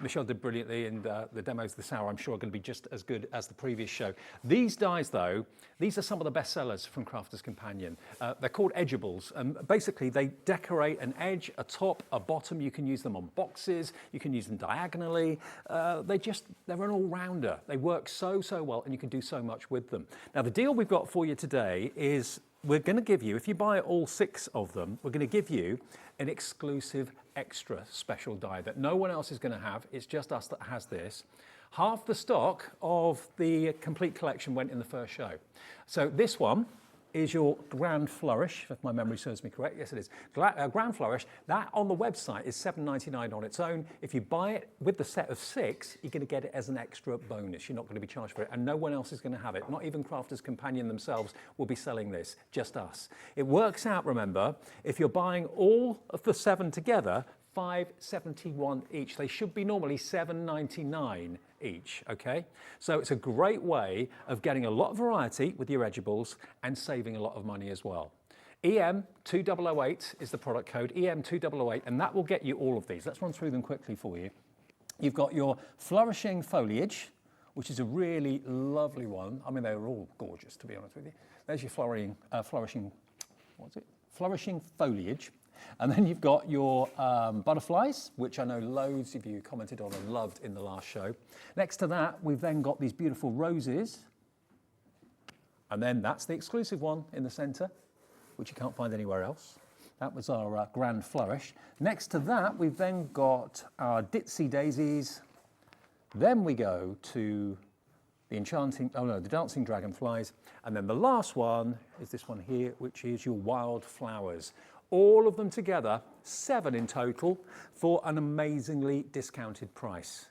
Michelle did brilliantly, and the demos this hour I'm sure are going to be just as good as the previous show. These dies, though, these are some of the best sellers from Crafters Companion. They're called edgeables, and basically they decorate an edge, a top, a bottom. You can use them on boxes, you can use them diagonally. They're an all-rounder. They work so well, and you can do so much with them. Now, the deal we've got for you today is we're going to give you, if you buy all 6 of them, we're going to give you an exclusive extra special die that no one else is going to have. It's just us that has this. Half the stock of the complete collection went in the first show. So this one is your Grand Flourish, if my memory serves me correct. Yes, it is. Grand Flourish, that on the website is $7.99 on its own. If you buy it with the set of 6, you're going to get it as an extra bonus. You're not going to be charged for it, and no one else is going to have it. Not even Crafters Companion themselves will be selling this, just us. It works out, remember, if you're buying all of the 7 together, 5.71 each. They should be normally $7.99 each, okay? So it's a great way of getting a lot of variety with your edibles and saving a lot of money as well. EM2008 is the product code, EM2008, and that will get you all of these. Let's run through them quickly for you. You've got your Flourishing Foliage, which is a really lovely one. I mean, they're all gorgeous, to be honest with you. There's your flourishing Foliage. And then you've got your butterflies, which I know loads of you commented on and loved in the last show. Next to that, we've then got these beautiful roses. And then that's the exclusive one in the center, which you can't find anywhere else. That was our Grand Flourish. Next to that, we've then got our Ditsy Daisies. Then we go to the the Dancing Dragonflies. And then the last one is this one here, which is your Wildflowers. All of them together, 7 in total, for an amazingly discounted price.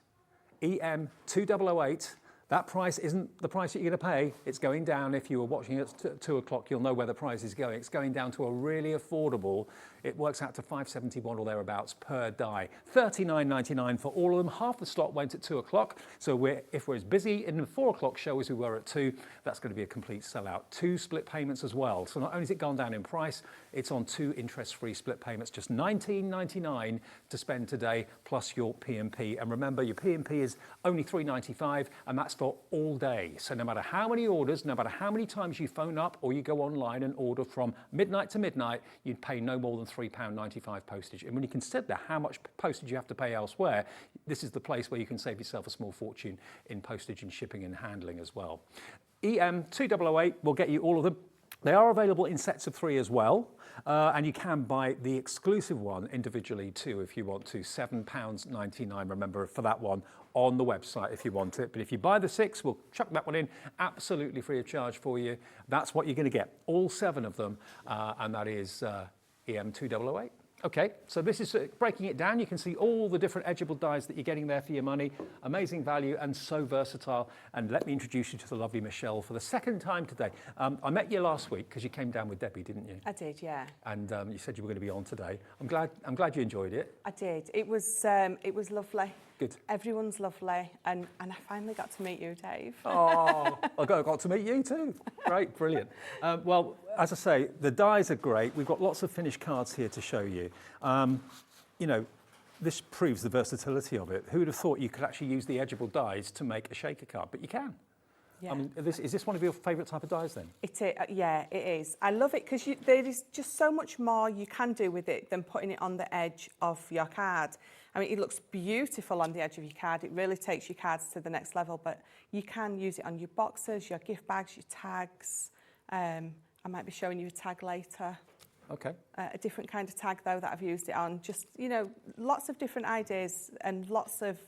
EM2008. That price isn't the price that you're going to pay. It's going down. If you were watching it at 2 o'clock, you'll know where the price is going. It's going down to a really affordable. It works out to $5.71 or thereabouts per die. $39.99 for all of them. Half the slot went at 2 o'clock. So if we're as busy in the 4 o'clock show as we were at 2, that's going to be a complete sellout. 2 split payments as well. So not only has it gone down in price, it's on 2 interest-free split payments. Just $19.99 to spend today, plus your P&P. And remember, your P&P is only $3.95, and that's for all day. So no matter how many orders, no matter how many times you phone up or you go online and order from midnight to midnight, you'd pay no more than £3.95 postage. And when you consider how much postage you have to pay elsewhere, this is the place where you can save yourself a small fortune in postage and shipping and handling as well. EM2008 will get you all of them. They are available in sets of 3 as well, and you can buy the exclusive one individually too if you want to. £7.99, remember, for that one on the website if you want it. But if you buy the 6, we'll chuck that one in absolutely free of charge for you. That's what you're going to get, all 7 of them, and that is EM2008. Okay, so this is breaking it down. You can see all the different edgeable dies that you're getting there for your money. Amazing value and so versatile. And let me introduce you to the lovely Michelle for the second time today. I met you last week because you came down with Debbie, didn't you? I did, yeah. And you said you were going to be on today. I'm glad you enjoyed it. I did. It was lovely. Good. Everyone's lovely, and I finally got to meet you, Dave. Oh, I got to meet you too. Great, brilliant. Well, as I say, the dies are great. We've got lots of finished cards here to show you. You know, this proves the versatility of it. Who would have thought you could actually use the edgeable dies to make a shaker card? But you can. Yeah. I mean, is this one of your favourite type of dies then? It is, yeah, it is. I love it because there is just so much more you can do with it than putting it on the edge of your card. I mean, it looks beautiful on the edge of your card. It really takes your cards to the next level, but you can use it on your boxes, your gift bags, your tags. I might be showing you a tag later. Okay. A different kind of tag, though, that I've used it on. Just, you know, lots of different ideas and lots of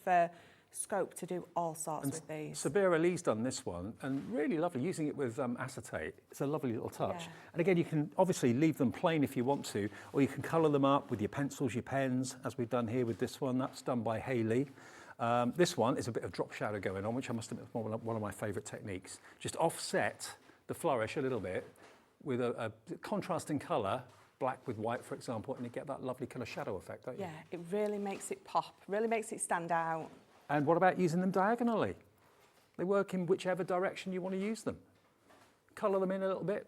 scope to do all sorts with these. Sabira Lee's done this one, and really lovely, using it with acetate. It's a lovely little touch. Yeah. And again, you can obviously leave them plain if you want to, or you can colour them up with your pencils, your pens, as we've done here with this one. That's done by Hayley. This one is a bit of drop shadow going on, which I must admit is one of my favourite techniques. Just offset the flourish a little bit with a contrasting colour, black with white, for example, and you get that lovely kind of shadow effect, don't you? Yeah, it really makes it pop, really makes it stand out. And what about using them diagonally? They work in whichever direction you want to use them. Colour them in a little bit.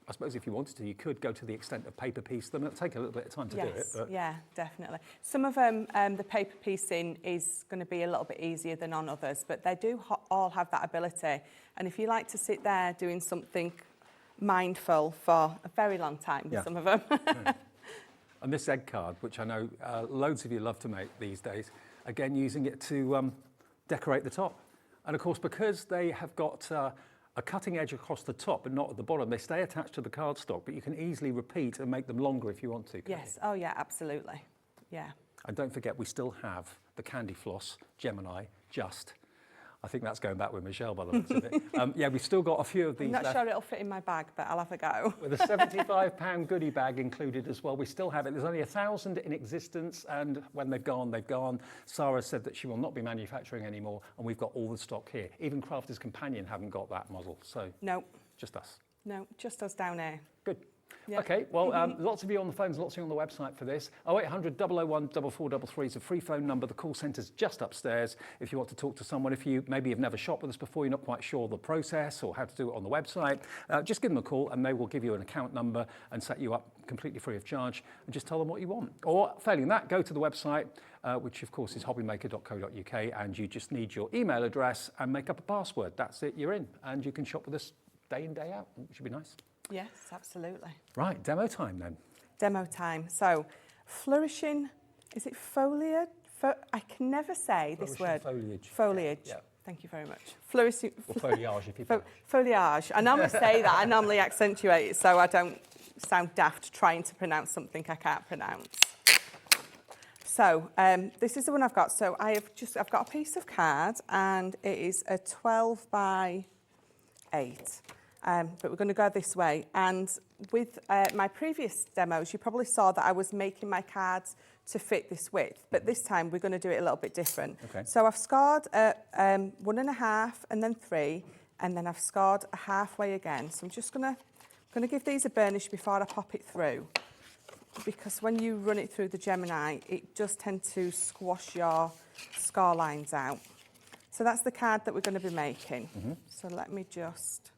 I suppose if you wanted to, you could go to the extent of paper piece them. It'll take a little bit of time to do it. But Yeah, definitely. Some of them, the paper piecing is going to be a little bit easier than on others, but they do all have that ability. And if you like to sit there doing something mindful for a very long time, some of them. Yeah. And this egg card, which I know loads of you love to make these days, again, using it to decorate the top. And of course, because they have got a cutting edge across the top but not at the bottom, they stay attached to the cardstock, but you can easily repeat and make them longer if you want to. Yes, oh yeah, absolutely. Yeah. And don't forget, we still have the Candy Floss Gemini Just. I think that's going back with Michelle by the looks of it. Yeah, we've still got a few of these I'm not left. sure it'll fit in my bag, but I'll have a go. With a £75 goodie bag included as well. We still have it. There's only 1,000 in existence, and when they've gone, they've gone. Sarah said that she will not be manufacturing anymore, and we've got all the stock here. Even Crafter's Companion haven't got that model, so no, just us. No, just us down here. Good. Yeah. Okay, well, lots of you on the phones, lots of you on the website for this. 0800 001 4433 is a free phone number. The call centre's just upstairs if you want to talk to someone. If you maybe have never shopped with us before, you're not quite sure the process or how to do it on the website, just give them a call and they will give you an account number and set you up completely free of charge and just tell them what you want. Or failing that, go to the website, which of course is hobbymaker.co.uk, and you just need your email address and make up a password. That's it, you're in. And you can shop with us day in, day out, which should be nice. Yes, absolutely. Right, demo time then. Demo time. So, flourishing, is it foliage? I can never say this word. Foliage. Foliage. Yeah. Thank you very much. Flourishing. Or foliage if you prefer. Foliage. I normally say that. I normally accentuate it so I don't sound daft trying to pronounce something I can't pronounce. So, this is the one I've got. So I've got a piece of card and it is a 12 by 8. But we're going to go this way. And with my previous demos, you probably saw that I was making my cards to fit this width. But this time, we're going to do it a little bit different. Okay. So I've scored 1.5 and then 3. And then I've scored a halfway again. So I'm just going to give these a burnish before I pop it through. Because when you run it through the Gemini, it does tend to squash your score lines out. So that's the card that we're going to be making. So let me just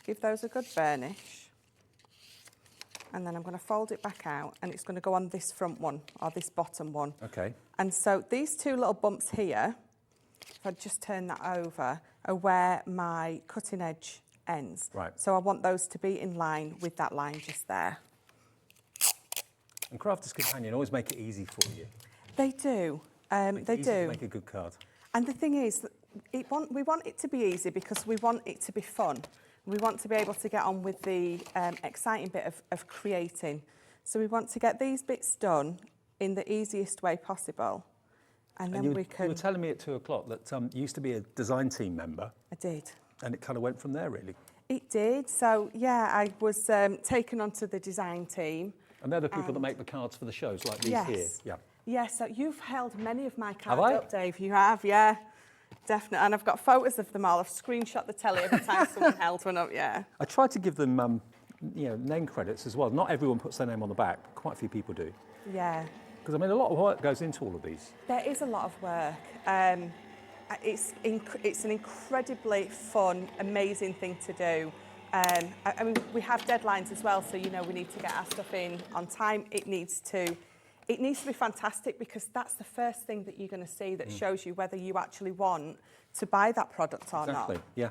give those a good burnish. And then I'm going to fold it back out and it's going to go on this front one or this bottom one. Okay. And so these two little bumps here, if I just turn that over, are where my cutting edge ends. Right. So I want those to be in line with that line just there. And Crafter's Companion always make it easy for you. They do. They Easy do. to make a good card. And the thing is, we want it to be easy because we want it to be fun. We want to be able to get on with the exciting bit of creating. So we want to get these bits done in the easiest way possible. And then we can... You were telling me at 2 o'clock that you used to be a design team member. I did. And it kind of went from there, really. It did. So, yeah, I was taken onto the design team. And they're the people that make the cards for the shows, like these here. Yeah. Yes, so you've held many of my cards Have I? up, Dave. You have, yeah. Definitely. And I've got photos of them all. I've screenshot the telly every time someone held one up, yeah. I tried to give them, name credits as well. Not everyone puts their name on the back, but quite a few people do. Yeah. Because, I mean, a lot of work goes into all of these. There is a lot of work. It's an incredibly fun, amazing thing to do. I mean, we have deadlines as well, so, you know, we need to get our stuff in on time. It needs to be fantastic because that's the first thing that you're going to see that shows you whether you actually want to buy that product or Exactly, not. yeah.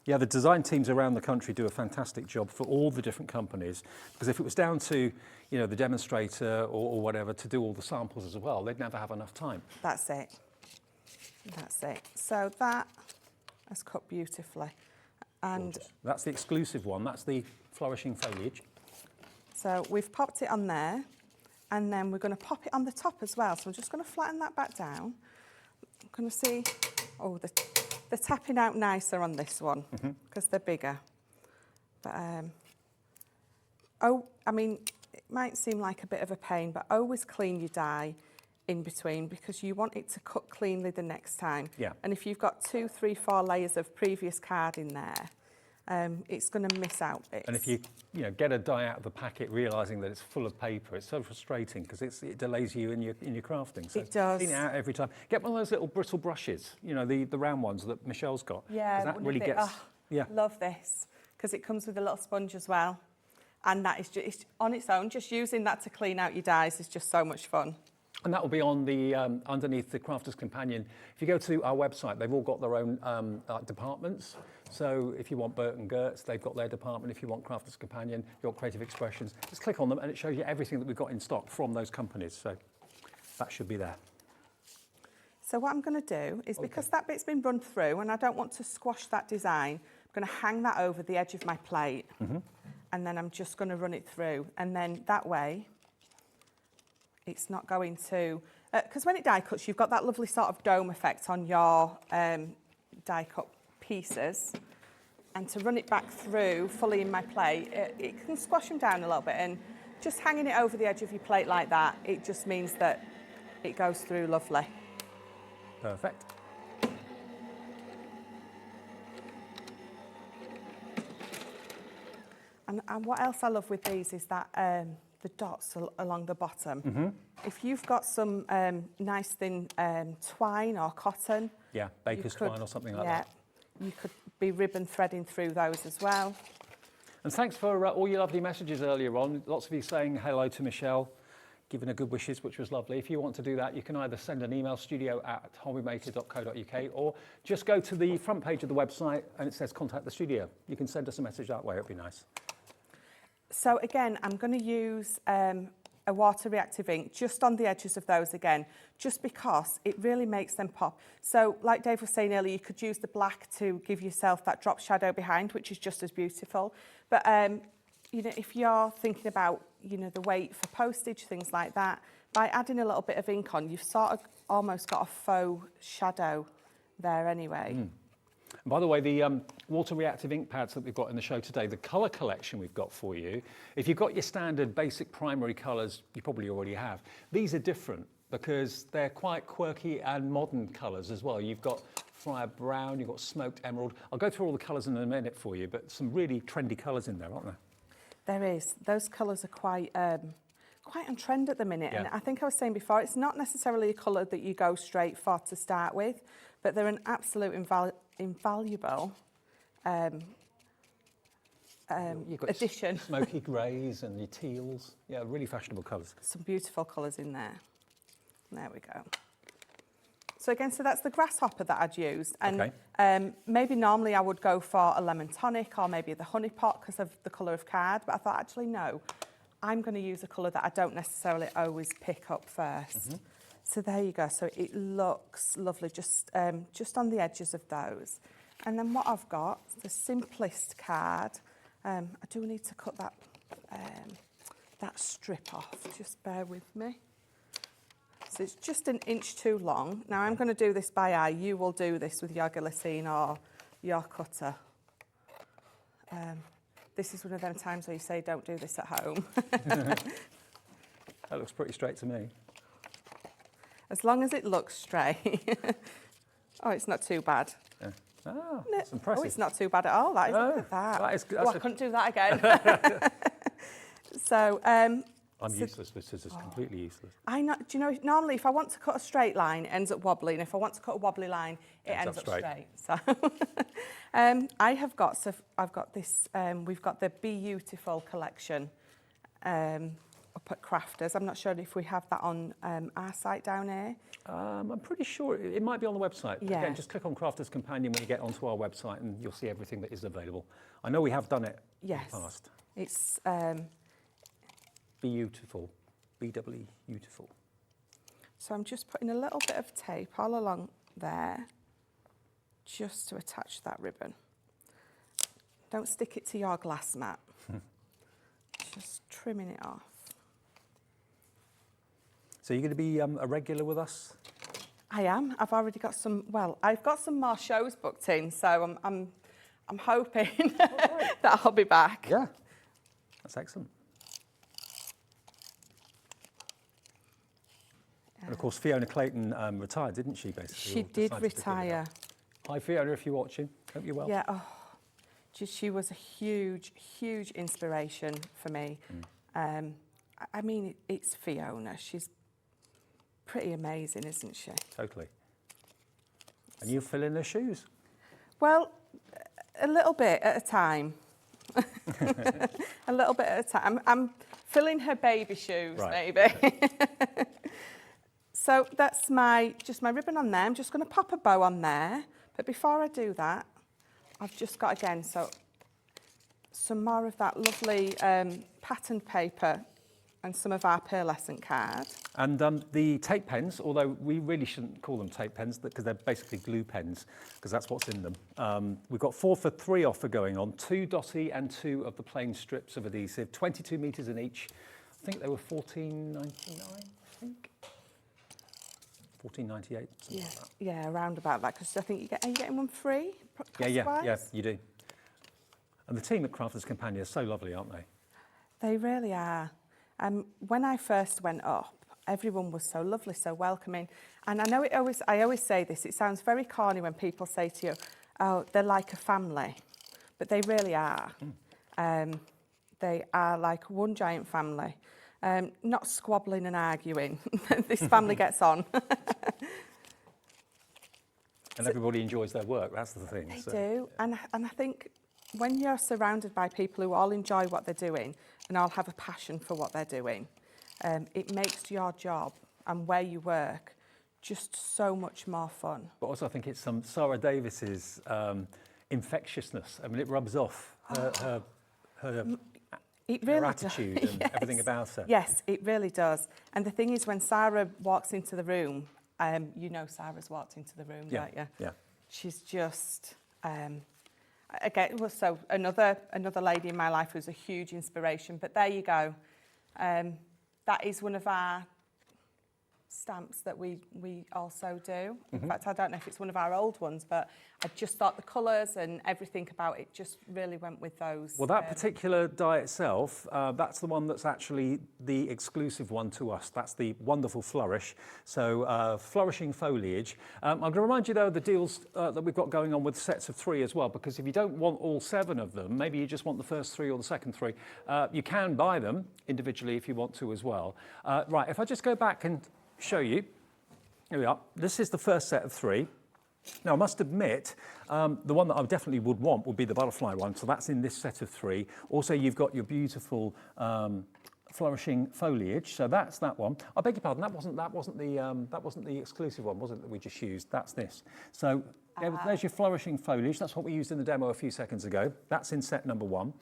Yeah, the design teams around the country do a fantastic job for all the different companies, because if it was down to, you know, the demonstrator or whatever to do all the samples as well, they'd never have enough time. That's it. That's it. So that has cut beautifully. And gorgeous. That's the exclusive one. That's the flourishing foliage. so we've popped it on there, and then we're going to pop it on the top as well. So I'm just going to flatten that back down. I'm going to see, oh, they're tapping out nicer on this one because they're bigger. But, I mean, it might seem like a bit of a pain, but always clean your die in between because you want it to cut cleanly the next time. Yeah. And if you've got 2, 3, 4 layers of previous card in there, it's going to miss out bits. And if you get a die out of the packet realising that it's full of paper, it's so frustrating because it delays you in your crafting. So it does. Clean it out every time. Get one of those little brittle brushes, you know, the round ones that Michelle's got. Yeah, that really gets. Love this because it comes with a little sponge as well, and that is just on its own. Just using that to clean out your dies is just so much fun. And that will be on the underneath the Crafter's Companion. If you go to our website, they've all got their own departments. So if you want Bert and Gertz, they've got their department. If you want Crafter's Companion, your Creative Expressions, just click on them and it shows you everything that we've got in stock from those companies. So that should be there. So what I'm going to do is, because that bit's been run through and I don't want to squash that design, I'm going to hang that over the edge of my plate. And then I'm just going to run it through. And then that way, it's not going to... Because when it die cuts, you've got that lovely sort of dome effect on your die cut pieces. And to run it back through fully in my plate, it can squash them down a little bit. And just hanging it over the edge of your plate like that, it just means that it goes through lovely. Perfect. And And what else I love with these is that the dots along the bottom. If you've got some nice thin twine or cotton. Yeah, baker's twine or something like that. You could be ribbon threading through those as well. And thanks for all your lovely messages earlier on. Lots of you saying hello to Michelle, giving her good wishes, which was lovely. If you want to do that, you can either send an email, studio@hobbymaker.co.uk, or just go to the front page of the website and it says contact the studio. You can send us a message that way, it'd be nice. So again, I'm going to use a water reactive ink just on the edges of those again, just because it really makes them pop. So like Dave was saying earlier, you could use the black to give yourself that drop shadow behind, which is just as beautiful. But you know, if you're thinking about, you know, the weight for postage, things like that, by adding a little bit of ink on, you've sort of almost got a faux shadow there anyway. And by the way, the water reactive ink pads that we've got in the show today, the colour collection we've got for you, if you've got your standard basic primary colours, you probably already have. These are different because they're quite quirky and modern colours as well. You've got fire brown, you've got smoked emerald. I'll go through all the colours in a minute for you, but some really trendy colours in there, aren't there? There is. Those colours are quite on trend at the minute. Yeah. And I think I was saying before, it's not necessarily a colour that you go straight for to start with, but they're an absolute invaluable You've got addition. Smoky greys and your teals. Yeah, really fashionable colours. Some beautiful colours in there. There we go. So again, so that's the grasshopper that I'd used. And maybe normally I would go for a lemon tonic or maybe the honey pot because of the colour of card. But I thought, actually, no, I'm going to use a colour that I don't necessarily always pick up first. So there you go. So it looks lovely just on the edges of those. And then what I've got, the simplest card. I do need to cut that strip off. Just bear with me. So it's just an inch too long. Now I'm going to do this by eye. You will do this with your guillotine or your cutter. This is one of them times where you say don't do this at home. That looks pretty straight to me. As long as it looks straight. Oh, it's not too bad. Yeah. Oh, that's impressive. Oh, it's not too bad at all. That is, look at that. I couldn't do that again. So, I'm useless with scissors, completely useless. do you know, normally if I want to cut a straight line, it ends up wobbly, and if I want to cut a wobbly line, it ends up straight. So, I've got this, we've got the Beautiful collection up at Crafters. I'm not sure if we have that on our site down here. I'm pretty sure it might be on the website. Yeah. Again, just click on Crafters Companion when you get onto our website and you'll see everything that is available. I know we have done it in the past. It's Beautiful, B-double-E, beautiful. So I'm just putting a little bit of tape all along there just to attach that ribbon. Don't stick it to your glass mat. Just trimming it off. So you're going to be a regular with us? I am. I've already got some. Well, I've got some more shows booked in, so I'm hoping that I'll be back. Yeah, that's excellent. And of course, Fiona Clayton retired, didn't she, basically? She did retire. Hi, Fiona, if you're watching. Hope you're well. Yeah, she was a huge, huge inspiration for me. I mean, it's Fiona. She's pretty amazing, isn't she? Totally. And you fill in her shoes? Well, a little bit at a time. A little bit at a time. I'm filling her baby shoes, maybe. So that's just my ribbon on there. I'm just going to pop a bow on there. But before I do that, I've just got, again, so some more of that lovely patterned paper and some of our pearlescent card. And the tape pens, although we really shouldn't call them tape pens because they're basically glue pens, because that's what's in them. We've got 4 for 3 offer going on, 2 dotty and 2 of the plain strips of adhesive, 22 metres in each. I think they were $14.99, I think. $14.98, something like that. Yeah, around about that, because I think are you getting one free? Yeah, you do. And the team at Crafters Companion are so lovely, aren't they? They really are. When I first went up, everyone was so lovely, so welcoming. And I know I always say this, it sounds very corny when people say to you, oh, they're like a family, but they really are. They are like one giant family, not squabbling and arguing. This family gets on. And everybody enjoys their work, that's the thing. They do, and I think when you're surrounded by people who all enjoy what they're doing and all have a passion for what they're doing, it makes your job and where you work just so much more fun. But also I think it's some Sarah Davis's infectiousness. I mean, it rubs off her It really attitude does. and Yes. everything about her. Yes, it really does. And the thing is, when Sarah walks into the room, you know Sarah's walked into the room, Yeah, don't you? yeah. She's just, again, well, so another lady in my life who's a huge inspiration. But there you go. That is one of our stamps that we also do. In fact, I don't know if it's one of our old ones, but I just thought the colours and everything about it just really went with those. Well, that particular die itself, that's the one that's actually the exclusive one to us. That's the wonderful Flourish. So flourishing foliage. I'm going to remind you, though, of the deals that we've got going on with sets of 3 as well, because if you don't want all 7 of them, maybe you just want the first 3 or the second 3, you can buy them individually if you want to as well. Right, if I just go back and show you, here we are. This is the first set of 3. Now, I must admit, the one that I definitely would want would be the butterfly one. So that's in this set of 3. Also, you've got your beautiful flourishing foliage. So that's that one. I beg your pardon. That wasn't the exclusive one, was it? That we just used. That's this. So there's your flourishing foliage. That's what we used in the demo a few seconds ago. That's in set number 1.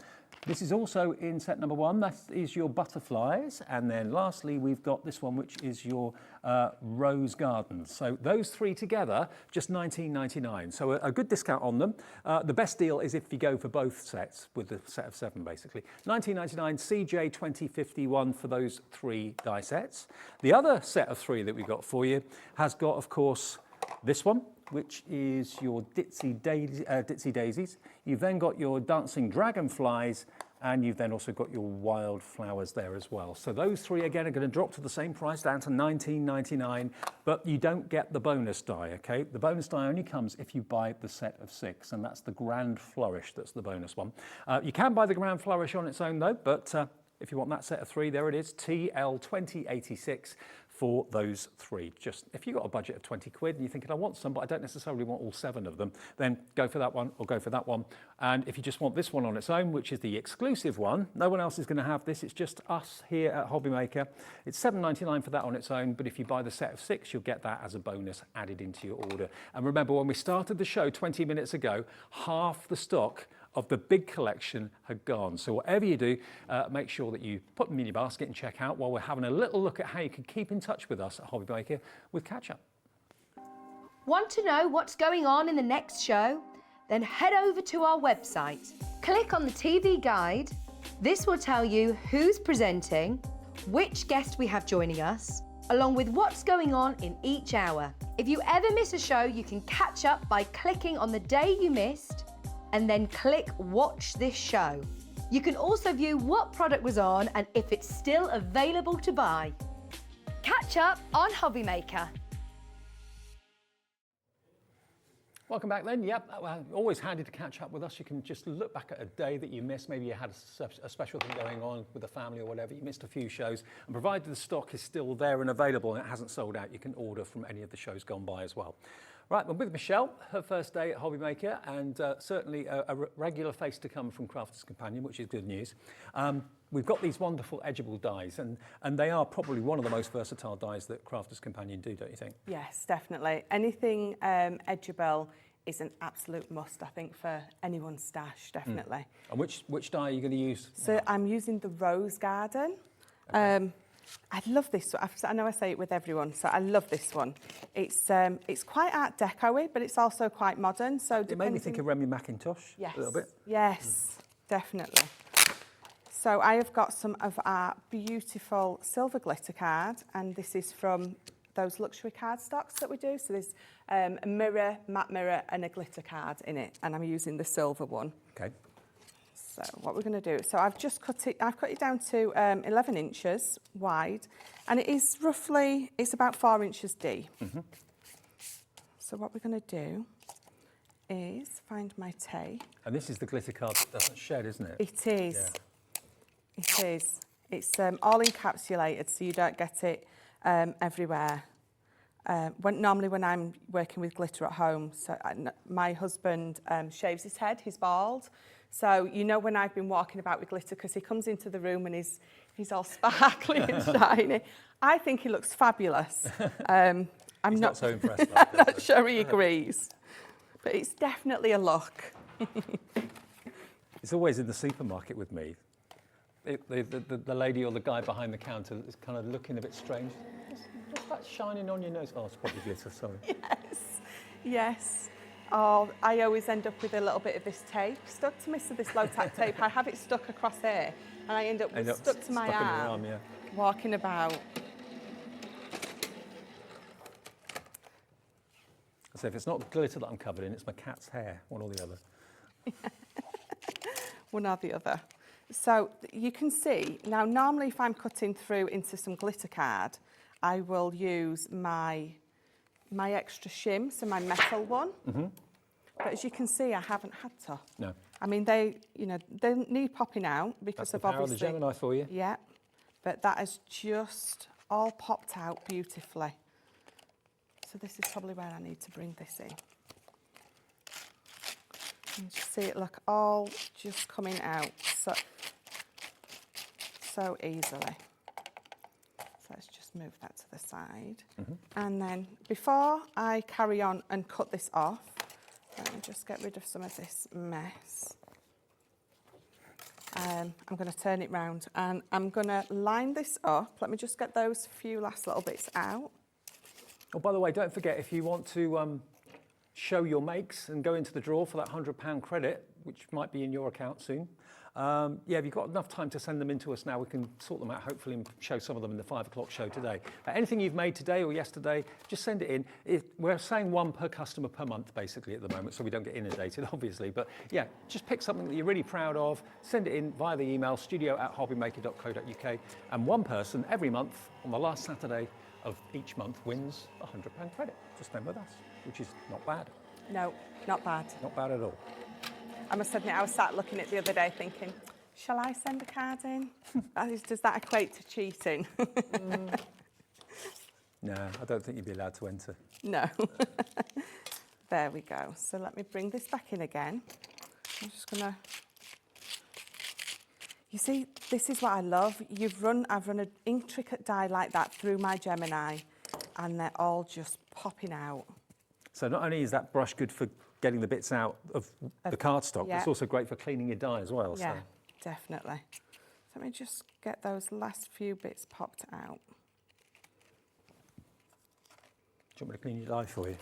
This is also in set number 1. That is your butterflies. And then lastly, we've got this one, which is your rose gardens. So those 3 together, just $19.99. So a good discount on them. The best deal is if you go for both sets with the set of 7, basically. $19.99 CJ 2051 for those 3 die sets. The other set of 3 that we've got for you has got, of course, this one, which is your Ditsy Daisies. You've then got your dancing dragonflies, and you've then also got your wildflowers there as well. So those 3 again are going to drop to the same price, down to $19.99, but you don't get the bonus die, okay? The bonus die only comes if you buy the set of 6, and that's the Grand Flourish, that's the bonus one. You can buy the Grand Flourish on its own though, but if you want that set of 3, there it is, TL 2086 for those 3. Just if you've got a budget of 20 quid and you're thinking, I want some, but I don't necessarily want all 7 of them, then go for that one or go for that one. And if you just want this one on its own, which is the exclusive one, no one else is going to have this. It's just us here at Hobbymaker. It's $7.99 for that on its own, but if you buy the set of 6, you'll get that as a bonus added into your order. And remember, when we started the show 20 minutes ago, half the stock of the big collection had gone. So whatever you do, make sure that you put them in your basket and check out while we're having a little look at how you can keep in touch with us at Hobbymaker with catch-up. Want to know what's going on in the next show? Then head over to our website. Click on the TV guide. This will tell you who's presenting, which guest we have joining us, along with what's going on in each hour. If you ever miss a show, you can catch up by clicking on the day you missed and then click Watch This Show. You can also view what product was on and if it's still available to buy. Catch up on Hobbymaker. Welcome back then. Yep, always handy to catch up with us. You can just look back at a day that you missed. Maybe you had a special thing going on with the family or whatever. You missed a few shows. And provided the stock is still there and available and it hasn't sold out, you can order from any of the shows gone by as well. Right, I'm with Michelle, her first day at Hobbymaker, and certainly a regular face to come from Crafter's Companion, which is good news. We've got these wonderful edgeable dies, and they are probably one of the most versatile dies that Crafter's Companion do, don't you think? Yes, definitely. Anything edgeable is an absolute must, I think, for anyone's stash, definitely. And which die are you going to use? So I'm using the Rose Garden. Okay. I love this one. I know I say it with everyone, so I love this one. It's quite Art Deco-y, but it's also quite modern. So it made me think of Remy McIntosh a little bit. Yes, definitely. So I have got some of our beautiful silver glitter card, and this is from those luxury cardstocks that we do. So there's a mirror, matte mirror, and a glitter card in it, and I'm using the silver one. Okay. So what we're going to do, so I've cut it down to 11 inches wide, and it is roughly, it's about 4 inches deep. So what we're going to do is find my tape. And this is the glitter card that doesn't shed, isn't it? It is. Yeah. It is. It's all encapsulated, so you don't get it everywhere. Normally when I'm working with glitter at home, so my husband shaves his head, he's bald. So you know when I've been walking about with glitter, because he comes into the room and he's all sparkly and shiny. I think he looks fabulous. I'm not so impressed. I'm not sure he agrees, but it's definitely a look. It's always in the supermarket with me. The lady or the guy behind the counter is kind of looking a bit strange. What's that shining on your nose? Oh, it's probably glitter, sorry. Yes, yes. Oh, I always end up with a little bit of this tape stuck to me, so this low-tack tape. I have it stuck across here, and I end up stuck to my arm, yeah. walking about. So if it's not glitter that I'm covered in, it's my cat's hair, one or the other. One or the other. So you can see, now normally if I'm cutting through into some glitter card, I will use my extra shim, so my metal one. Mm-hmm. But as you can see, I haven't had to. No. I mean, they need popping out because That's of the power obviously... of the Gemini for you. Yeah, but that has just all popped out beautifully. So this is probably where I need to bring this in. You just see it look all just coming out so easily. So let's just move that to the side. Mm-hmm. And then before I carry on and cut this off, let me just get rid of some of this mess. I'm going to turn it round and I'm going to line this up. Let me just get those few last little bits out. Oh, by the way, don't forget, if you want to show your makes and go into the draw for that £100 credit, which might be in your account soon, yeah, if you've got enough time to send them in to us now, we can sort them out, hopefully, and show some of them in the 5 o'clock show today. Anything you've made today or yesterday, just send it in. We're saying 1 per customer per month, basically, at the moment, so we don't get inundated, obviously. But yeah, just pick something that you're really proud of, send it in via the email, studio@hobbymaker.co.uk, and 1 person every month on the last Saturday of each month wins a £100 credit to spend with us, which is not bad. No, not bad. Not bad at all. I must admit, I was sat looking at it the other day thinking, shall I send a card in? Does that equate to cheating? No, I don't think you'd be allowed to enter. No. There we go. So let me bring this back in again. I'm just going to... You see, this is what I love. I've run an intricate die like that through my Gemini, and they're all just popping out. So not only is that brush good for getting the bits out of the cardstock, yeah. It's also great for cleaning your die as well. Yeah, so. definitely. So let me just get those last few bits popped out. Do you want me to clean your die for you?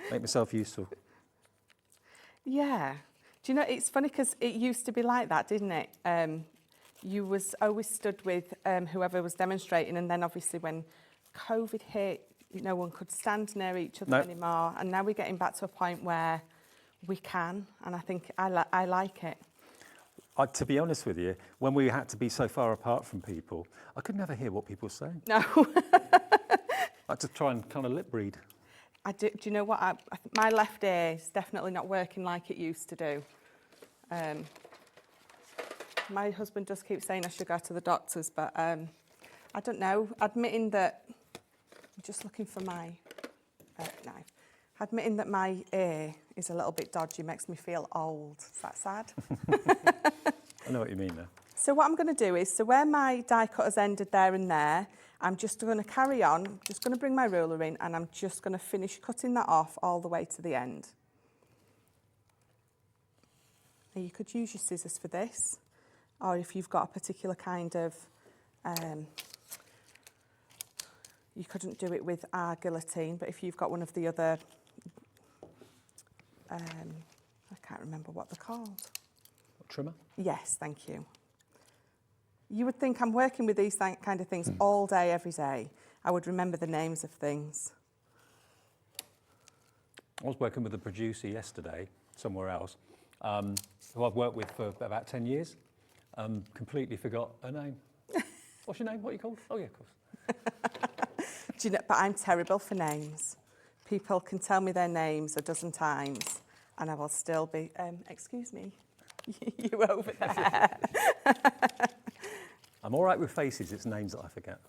Make myself useful. Yeah. Do you know, it's funny because it used to be like that, didn't it? You was always stood with whoever was demonstrating, and then obviously when COVID hit, no one could stand near each other anymore, and now we're getting back to a point where we can, and I think I like it. To be honest with you, when we had to be so far apart from people, I could never hear what people were saying. No. I had to try and kind of lip read. Do you know what? My left ear is definitely not working like it used to do. My husband does keep saying I should go to the doctors, but I don't know. Admitting that, I'm just looking for my knife. Admitting that my ear is a little bit dodgy makes me feel old. Is that sad? I know what you mean there. So what I'm going to do is, so where my die cutter's ended there and there, I'm just going to carry on. I'm just going to bring my ruler in, and I'm just going to finish cutting that off all the way to the end. Now you could use your scissors for this, or if you've got a particular kind of, you couldn't do it with our guillotine, but if you've got one of the other, I can't remember what they're called. Trimmer? Yes, thank you. You would think I'm working with these kind of things all day, every day. I would remember the names of things. I was working with a producer yesterday, somewhere else, who I've worked with for about 10 years. Completely forgot her name. What's your name? What are you called? Oh, yeah, of course. Do you know, but I'm terrible for names. People can tell me their names a dozen times, and I will still be, excuse me. You over there. I'm all right with faces, it's names that I forget.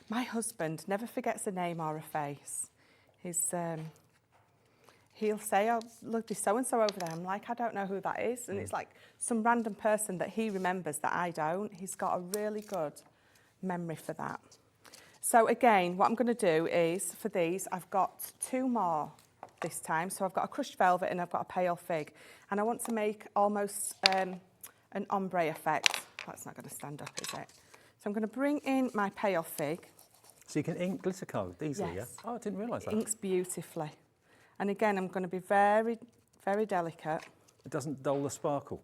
My husband never forgets a name or a face. He'll say, oh, look, there's so-and-so over there. I'm like, I don't know who that is. And it's like some random person that he remembers that I don't. He's got a really good memory for that. So again, what I'm going to do is, for these, I've got 2 more this time. So I've got a crushed velvet and I've got a pale fig. And I want to make almost an ombre effect. That's not going to stand up, is it? So I'm going to bring in my pale fig. So you can ink glitter code easily, Yes. yeah? Oh, I didn't realise that. Inks beautifully. And again, I'm going to be very, very delicate. It doesn't dull the sparkle.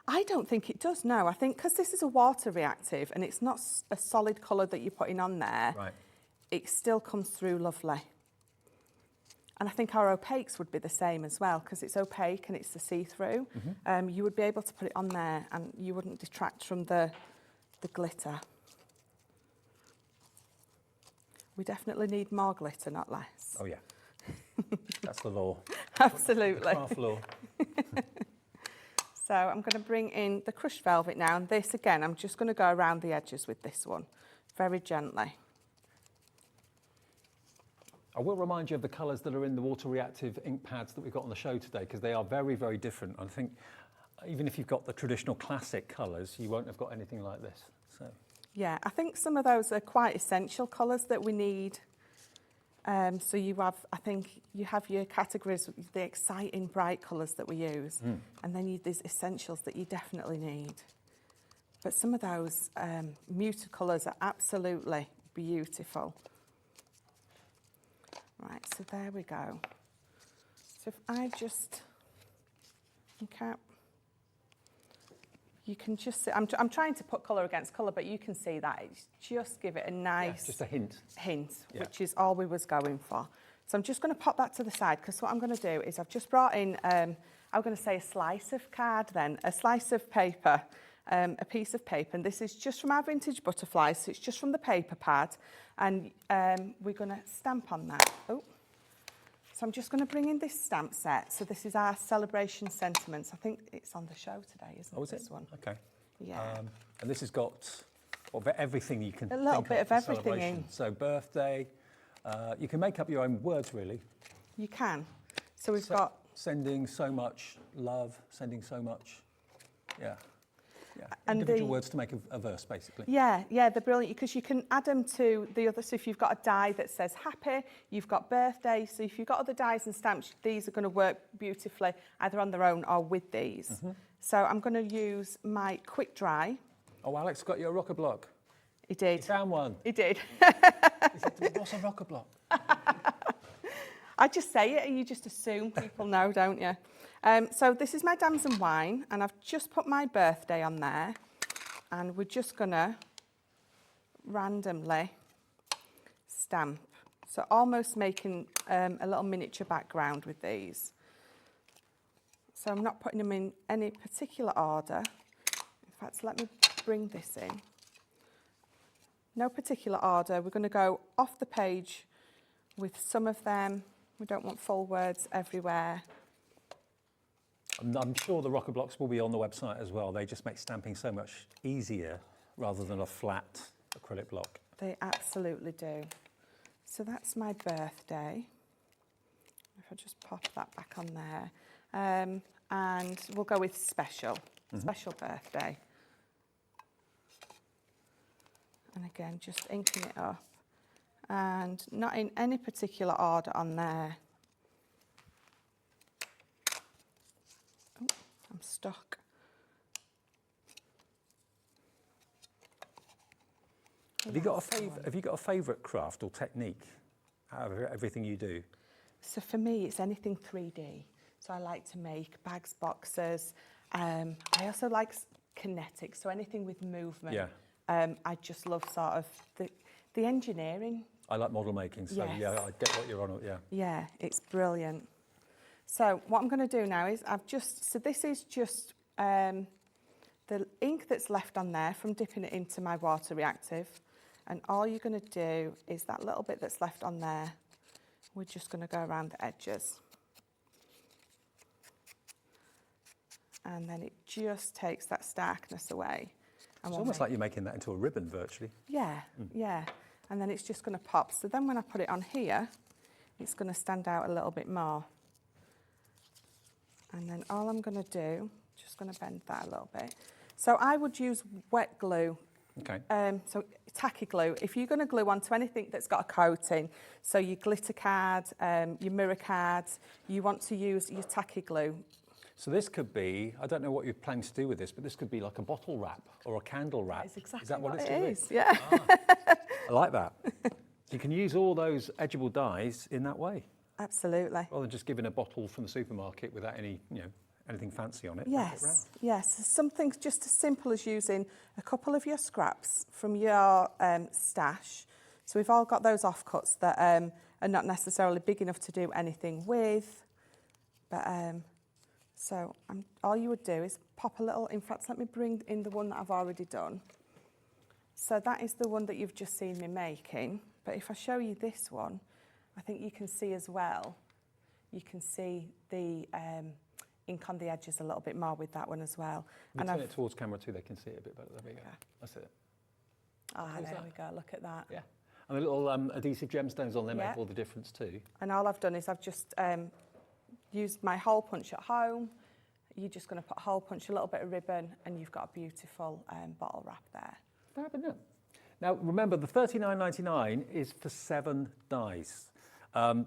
I don't think it does, no. I think because this is a water reactive and it's not a solid colour that you're putting on there, Right. it still comes through lovely. And I think our opaques would be the same as well, because it's opaque and it's the see-through. You would be able to put it on there and you wouldn't detract from the glitter. We definitely need more glitter, not less. Oh, yeah. That's the law. Absolutely. Craft law. So I'm going to bring in the crushed velvet now, and this again, I'm just going to go around the edges with this one, very gently. I will remind you of the colours that are in the water reactive ink pads that we've got on the show today, because they are very, very different. I think even if you've got the traditional classic colours, you won't have got anything like this. So Yeah, I think some of those are quite essential colours that we need. So you have, I think you have your categories, the exciting bright colours that we use, and then these essentials that you definitely need. But some of those muted colours are absolutely beautiful. Right, so there we go. So if I just, okay, you can just see, I'm trying to put colour against colour, but you can see that. It's just give it a nice... yeah, just a hint. Which is all we was going for. So I'm just going to pop that to the side, because what I'm going to do is I've just brought in, I'm going to say a slice of card then, a slice of paper, a piece of paper, and this is just from our vintage butterflies, so it's just from the paper pad, and we're going to stamp on that. Oh. So I'm just going to bring in this stamp set. So this is our celebration sentiments. I think it's on the show today, isn't it? Oh, is it? This one. Okay. Yeah. And this has got everything you can A little think bit of for everything celebration. in. So birthday, you can make up your own words, really. You can. So we've got... Sending so much love, sending so much, yeah. And individual words to make a verse, basically. Yeah, they're brilliant, because you can add them to the other. So if you've got a die that says happy, you've got birthday. So if you've got other dies and stamps, these are going to work beautifully either on their own or with these. So I'm going to use my quick dry. Oh, Alex got you a rocker block. He did. He found one. He did. He said, what's a rocker block? I just say it and you just assume people know, don't you? So this is my damson wine, and I've just put my birthday on there, and we're just gonna randomly stamp. So almost making a little miniature background with these. So I'm not putting them in any particular order. In fact, let me bring this in. No particular order. We're going to go off the page with some of them. We don't want full words everywhere. I'm sure the rocker blocks will be on the website as well. They just make stamping so much easier rather than a flat acrylic block. They absolutely do. So that's my birthday. If I just pop that back on there. And we'll go with special, special birthday. And again, just inking it up. And not in any particular order on there. Oh, I'm stuck. Have you got a favourite craft or technique out of everything you do? So for me, it's anything 3D. So I like to make bags, boxes. I also like kinetic, so anything with movement. Yeah. I just love sort of the engineering. I like model making, so Yes. yeah, I get what you're on, yeah. Yeah, it's brilliant. So what I'm going to do now is so this is just the ink that's left on there from dipping it into my water reactive. And all you're going to do is that little bit that's left on there, we're just going to go around the edges. And then it just takes that starkness away. It's almost like you're making that into a ribbon virtually. Yeah, yeah. And then it's just going to pop. So then when I put it on here, it's going to stand out a little bit more. And then all I'm going to do, just going to bend that a little bit. So I would use wet glue. Okay. So tacky glue. If you're going to glue onto anything that's got a coating, so your glitter card, your mirror cards, you want to use your tacky glue. So this could be, I don't know what you're planning to do with this, but this could be like a bottle wrap or a candle wrap. That's exactly is that what it's it doing? is, yeah. I like that. So you can use all those edgeable dies in that way. Absolutely. Rather than just giving a bottle from the supermarket without any, anything fancy on it. Yes, yes. Something just as simple as using a couple of your scraps from your stash. So we've all got those offcuts that are not necessarily big enough to do anything with. But so all you would do is pop a little, in fact, let me bring in the one that I've already done. So that is the one that you've just seen me making. But if I show you this one, I think you can see as well, you can see the ink on the edges a little bit more with that one as well. And turn it towards camera too, they can see it a bit better. There we go. That's it. Ah, there we go, look at that. Yeah. And the little adhesive gemstones on there make all the difference too. And all I've done is I've just used my hole punch at home. You're just going to put hole punch, a little bit of ribbon, and you've got a beautiful bottle wrap there. Fabulous. Now remember, the $39.99 is for 7 dies. A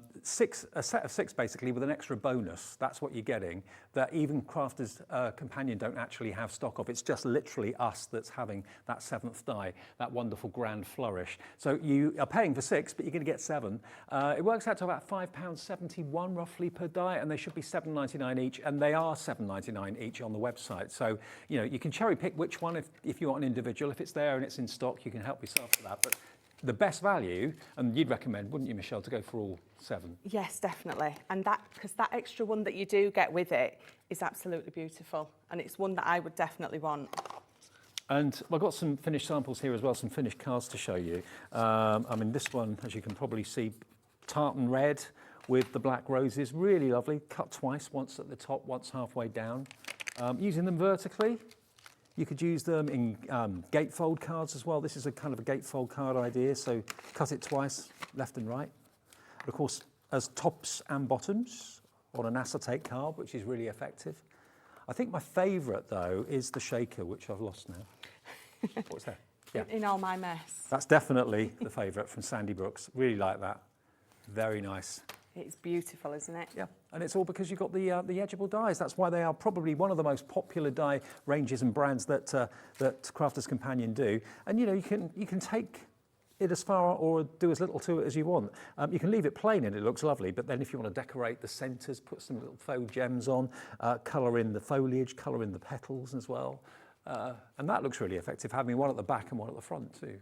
set of 6 basically with an extra bonus. That's what you're getting, that even Crafters Companion don't actually have stock of. It's just literally us that's having that 7th die, that wonderful grand flourish. So you are paying for 6, but you're going to get 7. It works out to about £5.71 roughly per die, and they should be $7.99 each, and they are $7.99 each on the website. So you can cherry pick which one if you want an individual. If it's there and it's in stock, you can help yourself with that. But the best value, and you'd recommend, wouldn't you, Michelle, to go for all 7? Yes, definitely. And because that extra one that you do get with it is absolutely beautiful. And it's one that I would definitely want. And I've got some finished samples here as well, some finished cards to show you. I mean, this one, as you can probably see, tartan red with the black roses, really lovely. Cut twice, once at the top, once halfway down. Using them vertically. You could use them in gatefold cards as well. This is a kind of a gatefold card idea, so cut it twice, left and right. But of course, as tops and bottoms on an acetate card, which is really effective. I think my favourite, though, is the shaker, which I've lost now. What's that? Yeah. In all my mess. That's definitely the favourite from Sandy Brooks. Really like that. Very nice. It's beautiful, isn't it? Yeah, and it's all because you've got the edgeable dies. That's why they are probably one of the most popular die ranges and brands that that Crafters Companion do. And you can take it as far or do as little to it as you want. You can leave it plain and it looks lovely, but then if you want to decorate the centres, put some little faux gems on, colour in the foliage, colour in the petals as well. And that looks really effective, having one at the back and one at the front too.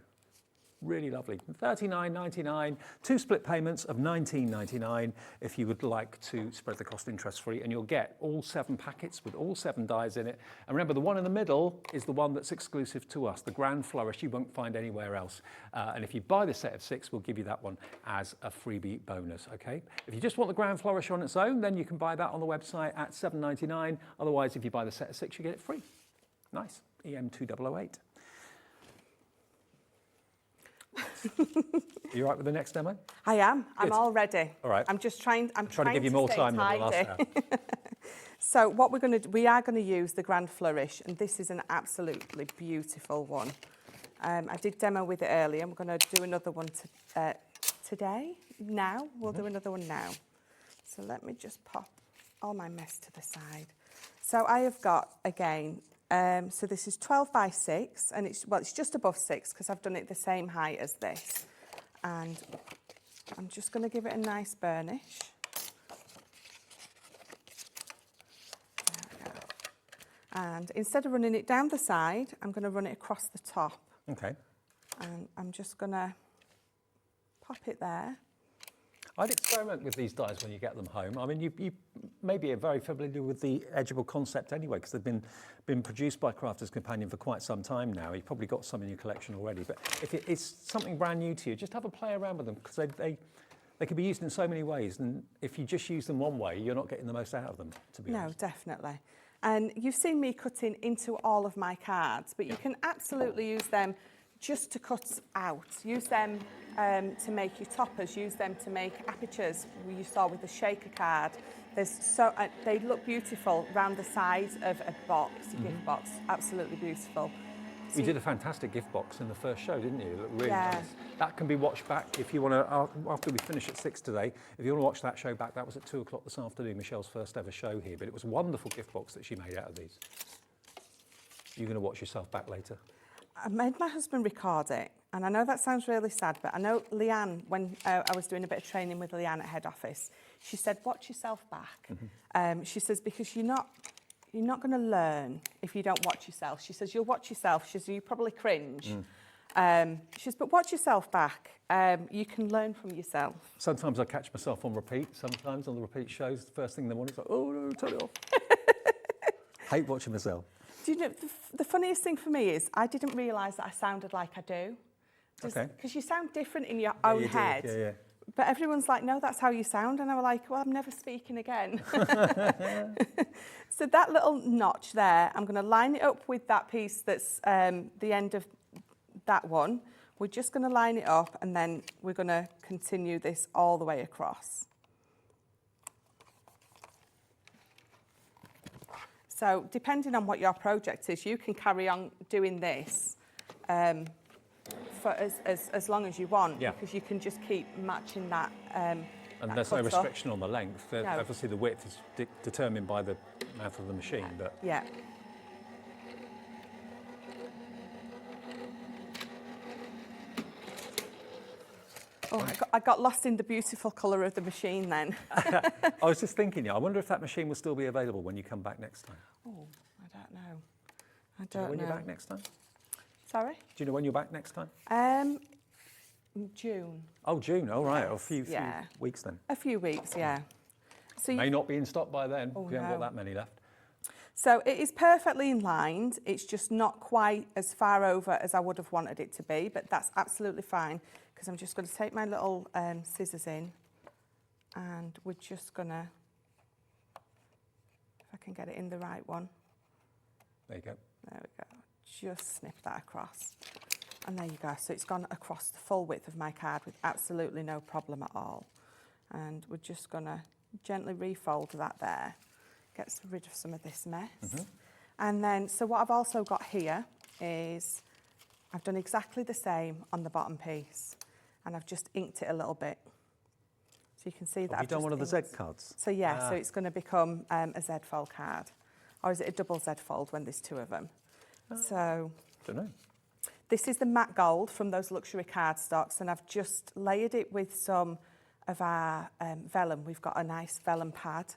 Really lovely. $39.99, 2 split payments of $19.99 if you would like to spread the cost interest-free, and you'll get all 7 packets with all 7 dies in it. And remember, the one in the middle is the one that's exclusive to us, the Grand Flourish. You won't find anywhere else. And if you buy the set of 6, we'll give you that one as a freebie bonus, okay? If you just want the Grand Flourish on its own, then you can buy that on the website at $7.99. Otherwise, if you buy the set of 6, you get it free. Nice. EM2008. You all right with the next demo? I am. Good. I'm all ready. All right. I'm trying to give you more time than the last hour. So what we are going to use the Grand Flourish, and this is an absolutely beautiful one. I did demo with it earlier. I'm going to do another one today. Now we'll do another one now. So let me just pop all my mess to the side. So I have got again. So this is 12 by 6, and it's just above 6 because I've done it the same height as this. And I'm just going to give it a nice burnish. There we go. And instead of running it down the side, I'm going to run it across the top. Okay. And I'm just going to pop it there. I'd experiment with these dies when you get them home. I mean, you maybe are very familiar with the edgeable concept anyway, because they've been produced by Crafters Companion for quite some time now. You've probably got some in your collection already. But if it's something brand new to you, just have a play around with them, because they can be used in so many ways. And if you just use them one way, you're not getting the most out of them, to be honest. No, definitely. And you've seen me cutting into all of my cards, but you can absolutely use them just to cut out. Use them to make your toppers, use them to make apertures, you saw with the shaker card. They look beautiful round the sides of a box, a gift box, absolutely beautiful. You did a fantastic gift box in the first show, didn't you? It looked really Yeah. nice. That can be watched back if you want to, after we finish at 6 today, if you want to watch that show back, that was at 2 o'clock this afternoon, Michelle's first ever show here, but it was a wonderful gift box that she made out of these. You're going to watch yourself back later? I made my husband record it, and I know that sounds really sad, but I know Leanne, when I was doing a bit of training with Leanne at head office, she said, watch yourself back. She says, because you're not going to learn if you don't watch yourself. She says, you'll watch yourself. She says, you probably cringe. She says, but watch yourself back. You can learn from yourself. Sometimes I catch myself on repeat. Sometimes on the repeat shows, the first thing in the morning is like, oh no, turn it off. Hate watching myself. Do you know, the funniest thing for me is I didn't realise that I sounded like I do. Okay. Because you sound different in your own you head. do. Yeah, yeah. But everyone's like, no, that's how you sound. And I was like, well, I'm never speaking again. So that little notch there, I'm going to line it up with that piece that's the end of that one. We're just going to line it up, and then we're going to continue this all the way across. So depending on what your project is, you can carry on doing this for as long as you want, because you can just keep matching that. And there's no restriction on the length. No. Obviously, the width is determined by the mouth of the machine. But yeah. Oh, I got lost in the beautiful colour of the machine then. I was just thinking, I wonder if that machine will still be available when you come back next time. Oh, I don't know. Do you know when you're back next time? Sorry? Do you know when you're back next time? June. Oh, June. All right. A few Yeah. weeks then. A few weeks, yeah. So May not be in stock by then. Oh, if you haven't no. got that many left. So it is perfectly in lined. It's just not quite as far over as I would have wanted it to be, but that's absolutely fine, because I'm just going to take my little scissors in, and we're just going to, if I can get it in the right one. There you go. There we go. Just snip that across. And there you go. So it's gone across the full width of my card with absolutely no problem at all. And we're just going to gently refold that there. Get rid of some of this mess. And then, so what I've also got here is I've done exactly the same on the bottom piece, and I've just inked it a little bit. So you can see that Have you done one of the Z cards? So yeah, so it's going to become a Z fold card. Or is it a double Z fold when there's two of them? So Don't know. this is the matte gold from those luxury cardstocks, and I've just layered it with some of our vellum. We've got a nice vellum pad.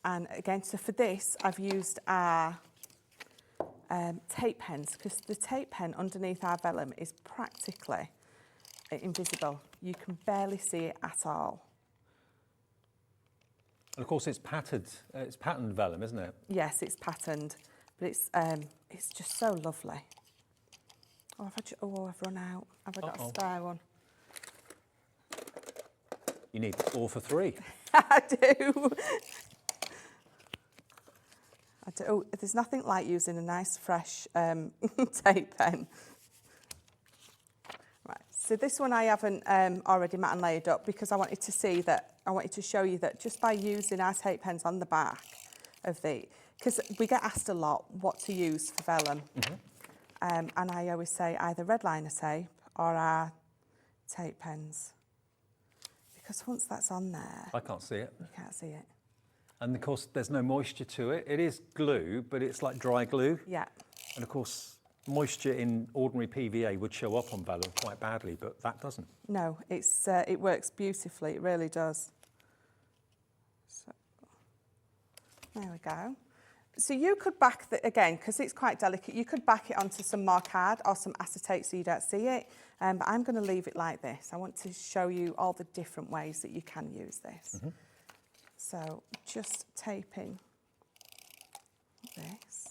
And again, so for this, I've used our tape pens, because the tape pen underneath our vellum is practically invisible. You can barely see it at all. And of course, it's patterned vellum, isn't it? Yes, it's patterned, but it's just so lovely. Oh, I've run out. Have I got a spare one? You need 4 for 3. I do. Oh, there's nothing like using a nice fresh tape pen. Right, so this one I haven't already matte and layered up, because I wanted to show you that just by using our tape pens on the back of because we get asked a lot what to use for vellum. And I always say either red liner tape or our tape pens. Because once that's on there, I can't see it. you can't see it. And of course, there's no moisture to it. It is glue, but it's like dry glue. Yeah. And of course, moisture in ordinary PVA would show up on vellum quite badly, but that doesn't. No, it works beautifully. It really does. So there we go. So you could back again, because it's quite delicate, you could back it onto some more card or some acetate so you don't see it. But I'm going to leave it like this. I want to show you all the different ways that you can use this. So just taping this.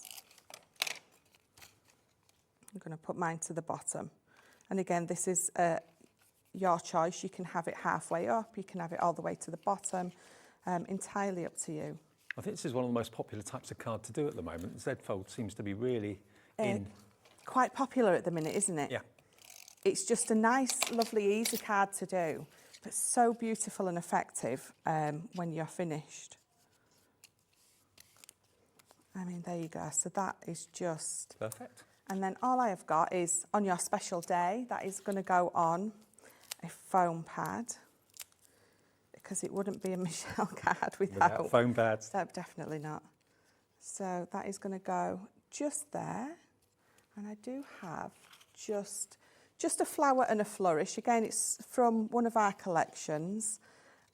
I'm going to put mine to the bottom. And again, this is your choice. You can have it halfway up, you can have it all the way to the bottom, entirely up to you. I think this is one of the most popular types of card to do at the moment. Z-fold seems to be really in. Quite popular at the minute, isn't it? Yeah. It's just a nice, lovely, easy card to do, but so beautiful and effective when you're finished. I mean, there you go. So that is just... Perfect. And then all I have got is, on your special day, that is going to go on a foam pad, because it wouldn't be a Michelle card without foam pads. No, definitely not. So that is going to go just there. And I do have just a flower and a flourish. Again, it's from one of our collections.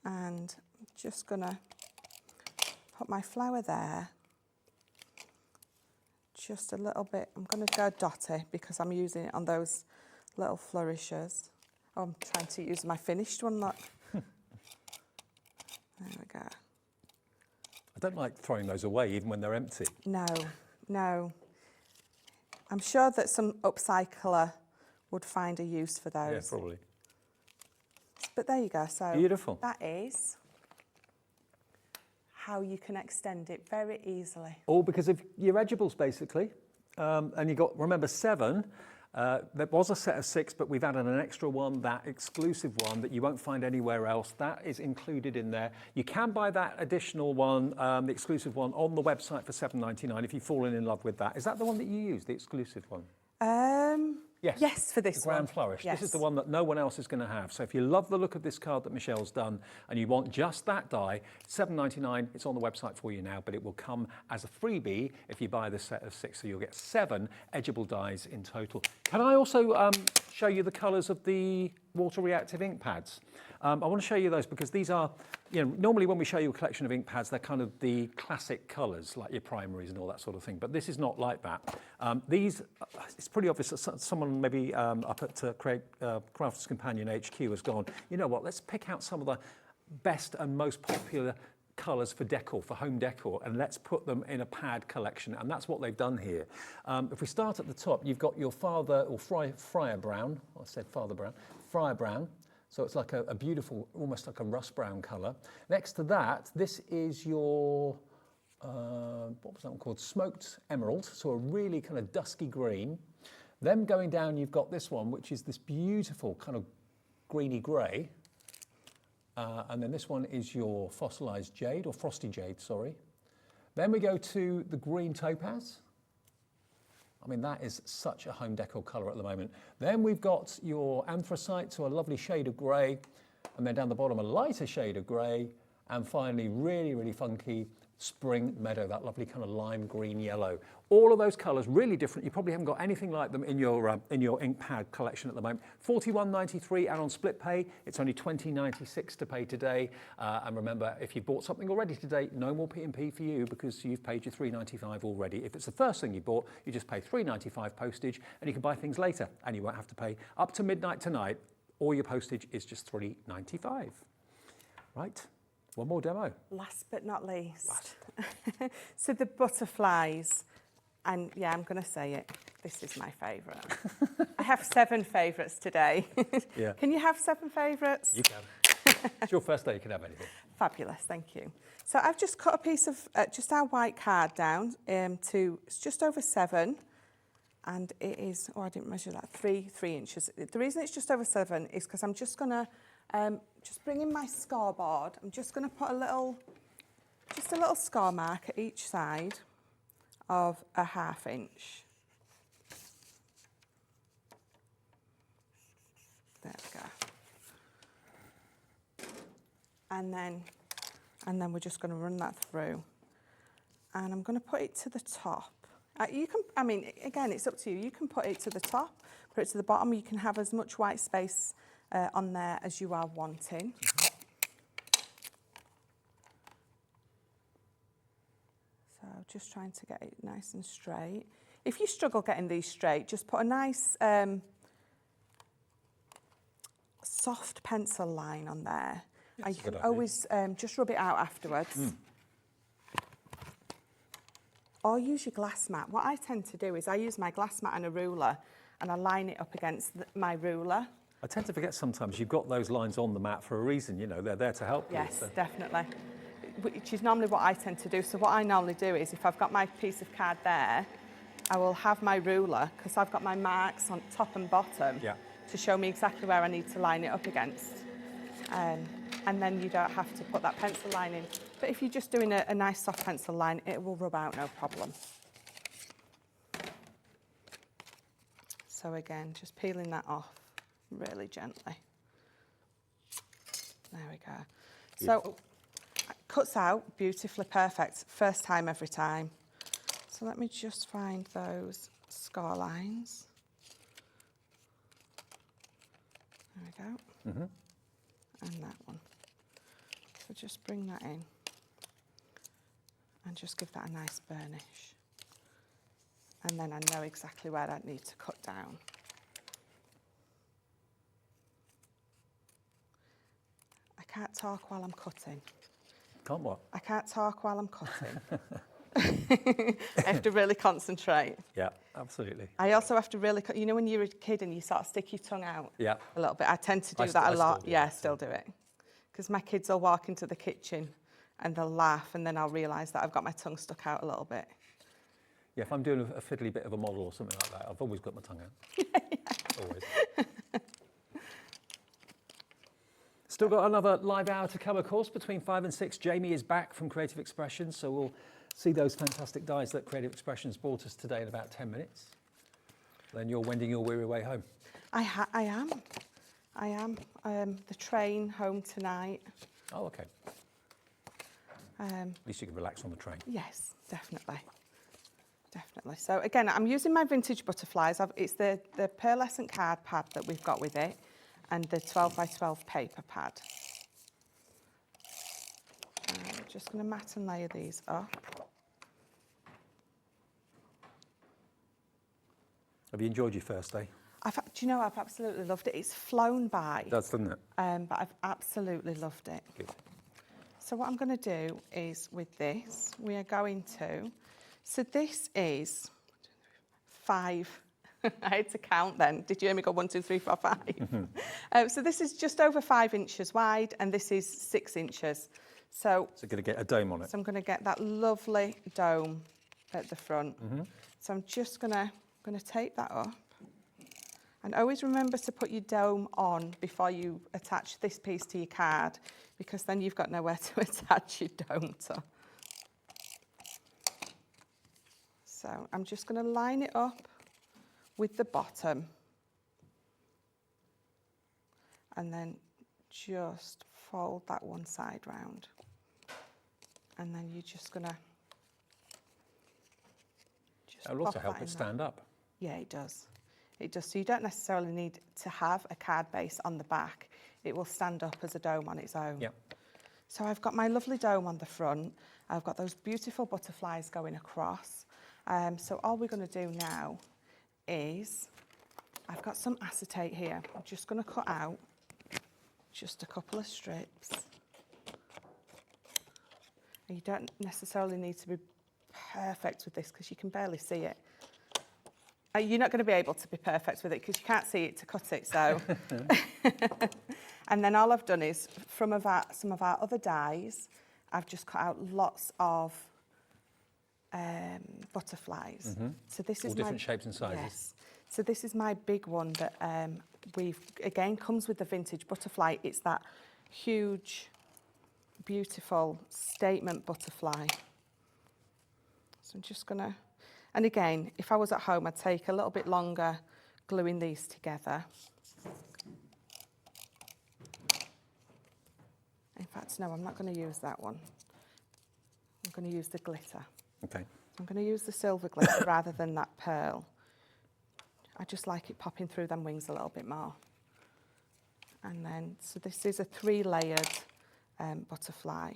And I'm just going to put my flower there. Just a little bit. I'm going to go dotty because I'm using it on those little flourishes. Oh, I'm trying to use my finished one, look. There we go. I don't like throwing those away even when they're empty. No, no. I'm sure that some upcycler would find a use for those. Yeah, probably. But there you go. So beautiful. That is how you can extend it very easily. All because of your edgeables, basically. And you got, remember, 7. There was a set of 6, but we've added an extra one, that exclusive one that you won't find anywhere else. That is included in there. You can buy that additional one, the exclusive one, on the website for $7.99 if you've fallen in love with that. Is that the one that you use, the exclusive one? Yes. Yes, for this Grand one. Flourish. Yes. This is the one that no one else is going to have. So if you love the look of this card that Michelle's done and you want just that die, $7.99, it's on the website for you now, but it will come as a freebie if you buy the set of 6. So you'll get 7 edgeable dies in total. Can I also show you the colours of the water reactive ink pads? I want to show you those because these are, you know, normally when we show you a collection of ink pads, they're kind of the classic colours, like your primaries and all that sort of thing. But this is not like that. These, it's pretty obvious that someone maybe up at Crafters Companion HQ has gone, you know what, let's pick out some of the best and most popular colours for decor, for home decor, and let's put them in a pad collection. And that's what they've done here. If we start at the top, you've got your Father or Friar Brown. I said Father Brown. Friar Brown. So it's like a beautiful, almost like a rust brown colour. Next to that, this is your, what was that one called? Smoked Emerald. So a really kind of dusky green. Then going down, you've got this one, which is this beautiful kind of greeny grey. And then this one is your fossilised jade, or frosty jade, sorry. Then we go to the green topaz. I mean, that is such a home decor colour at the moment. Then we've got your anthracite, so a lovely shade of grey. And then down the bottom, a lighter shade of grey. And finally, really, really funky spring meadow, that lovely kind of lime green yellow. All of those colours, really different. You probably haven't got anything like them in your ink pad collection at the moment. $41.93, and on split pay, it's only $20.96 to pay today. And remember, if you bought something already today, no more P&P for you because you've paid your $3.95 already. If it's the first thing you bought, you just pay $3.95 postage, and you can buy things later, and you won't have to pay up to midnight tonight. All your postage is just $3.95. Right. One more demo. Last but not least. So the butterflies, and yeah, I'm going to say it, this is my favourite. I have 7 favourites today. Yeah. Can you have 7 favourites? You can. It's your first day, you can have anything. Fabulous, thank you. So I've just cut a piece of just our white card down to, it's just over 7. And it is, oh, I didn't measure that, 3 inches. The reason it's just over 7 is because I'm just going to just bring in my scoreboard. I'm just going to put a little score mark at each side of a ½ inch. There we go. And then we're just going to run that through. And I'm going to put it to the top. You can, I mean, again, it's up to you. You can put it to the top, put it to the bottom. You can have as much white space on there as you are wanting. So just trying to get it nice and straight. If you struggle getting these straight, just put a nice soft pencil line on there. And you can always just rub it out afterwards. Or use your glass mat. What I tend to do is I use my glass mat and a ruler and I line it up against my ruler. I tend to forget sometimes you've got those lines on the mat for a reason, you know, they're there to help you. Yes, so. definitely. which is normally what I tend to do. So what I normally do is if I've got my piece of card there, I will have my ruler, because I've got my marks on top and bottom to show me exactly where I need to line it up against. And then you don't have to put that pencil line in. But if you're just doing a nice soft pencil line, it will rub out no problem. So again, just peeling that off really gently. There we go. So it cuts out beautifully, perfect. First time every time. So let me just find those score lines. There we go. And that one. So just bring that in and just give that a nice burnish. And then I know exactly where I need to cut down. I can't talk while I'm cutting. Can't what? I can't talk while I'm cutting. I have to really concentrate. Yeah, absolutely. I also have to really, you know when you're a kid and you sort of stick your tongue out a little bit? I tend to do that a lot. I still do it. Because my kids will walk into the kitchen and they'll laugh and then I'll realise that I've got my tongue stuck out a little bit. Yeah, if I'm doing a fiddly bit of a model or something like that, I've always got my tongue out. Always. Still got another live hour to come, of course, between 5 and 6. Jamie is back from Creative Expressions, so we'll see those fantastic dies that Creative Expressions brought us today in about 10 minutes. Then you're wending your weary way home. I am. The train home tonight. Oh, okay. At least you can relax on the train. Yes, definitely. Definitely. So again, I'm using my vintage butterflies. It's the pearlescent card pad that we've got with it and the 12 by 12 paper pad. I'm just going to mat and layer these up. Have you enjoyed your first day? Do you know, I've absolutely loved it. It's flown by. It does, doesn't it? But I've absolutely loved it. Good. So what I'm going to do is with this, we are going to, so this is 5. I had to count then. Did you hear me go 1, 2, 3, 4, 5? So this is just over 5 inches wide and this is 6 inches. So going to get a dome on it. So I'm going to get that lovely dome at the front. So I'm just going to tape that up. And always remember to put your dome on before you attach this piece to your card, because then you've got nowhere to attach your dome to. So I'm just going to line it up with the bottom and then just fold that one side round. And then you're just going to It'll also help it stand up. Yeah, it does. It does. So you don't necessarily need to have a card base on the back. It will stand up as a dome on its own. Yep. So I've got my lovely dome on the front. I've got those beautiful butterflies going across. So all we're going to do now is, I've got some acetate here. I'm just going to cut out just a couple of strips. And you don't necessarily need to be perfect with this because you can barely see it. You're not going to be able to be perfect with it because you can't see it to cut it, so. And then all I've done is, from some of our other dies, I've just cut out lots of butterflies. So this is all different shapes and sizes. Yes. So this is my big one that again, comes with the vintage butterfly. It's that huge, beautiful statement butterfly. So I'm just going to, and again, if I was at home, I'd take a little bit longer gluing these together. In fact, no, I'm not going to use that one. I'm going to use the glitter. Okay. I'm going to use the silver glitter rather than that pearl. I just like it popping through them wings a little bit more. And then, so this is a 3-layered butterfly.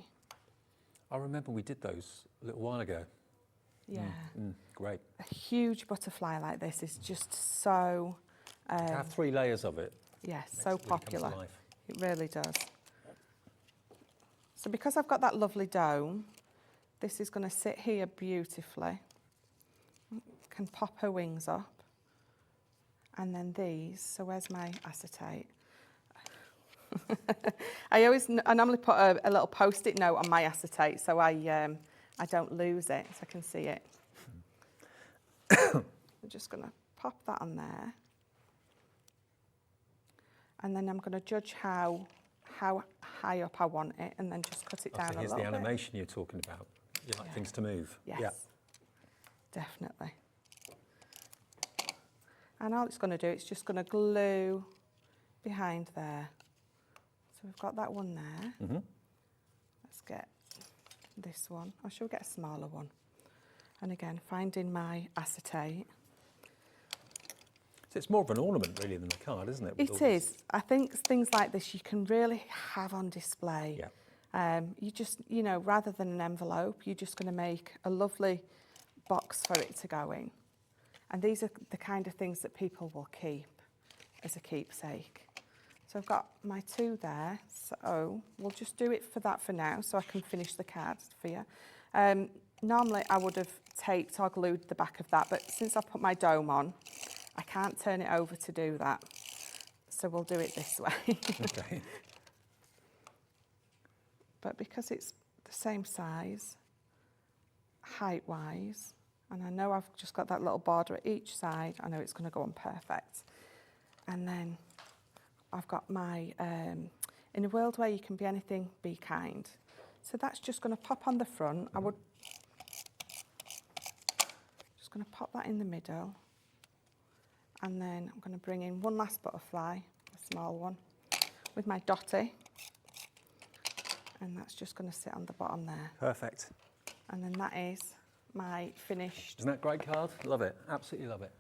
I remember we did those a little while ago. Yeah. Great. A huge butterfly like this is just so... to have 3 layers of it. Yes, so popular. Really comes to life. It really does. So because I've got that lovely dome, this is going to sit here beautifully. Can pop her wings up. And then these, so where's my acetate? I normally put a little post-it note on my acetate so I don't lose it, so I can see it. I'm just going to pop that on there. And then I'm going to judge how high up I want it, and then just cut it down a little bit. Here's the animation you're talking about. You like things to move. Yes, yeah. Definitely. And all it's going to do, it's just going to glue behind there. So we've got that one there. Mm-hmm. Let's get this one. I should get a smaller one. And again, finding my acetate. So it's more of an ornament really than a card, isn't it? It is. I think things like this you can really have on display. Yeah. You just, you know, rather than an envelope, you're just going to make a lovely box for it to go in. And these are the kind of things that people will keep as a keepsake. So I've got my 2 there, so we'll just do it for that for now, so I can finish the cards for you. Normally I would have taped or glued the back of that, but since I put my dome on, I can't turn it over to do that. So we'll do it this way. Okay. But because it's the same size, height-wise, and I know I've just got that little border at each side, I know it's going to go on perfect. And then I've got my, in a world where you can be anything, be kind. So that's just going to pop on the front. I would just going to pop that in the middle. And then I'm going to bring in one last butterfly, a small one, with my dotty. And that's just going to sit on the bottom there. Perfect. And then that is my finished. Isn't that a great card? Love it. Absolutely love it.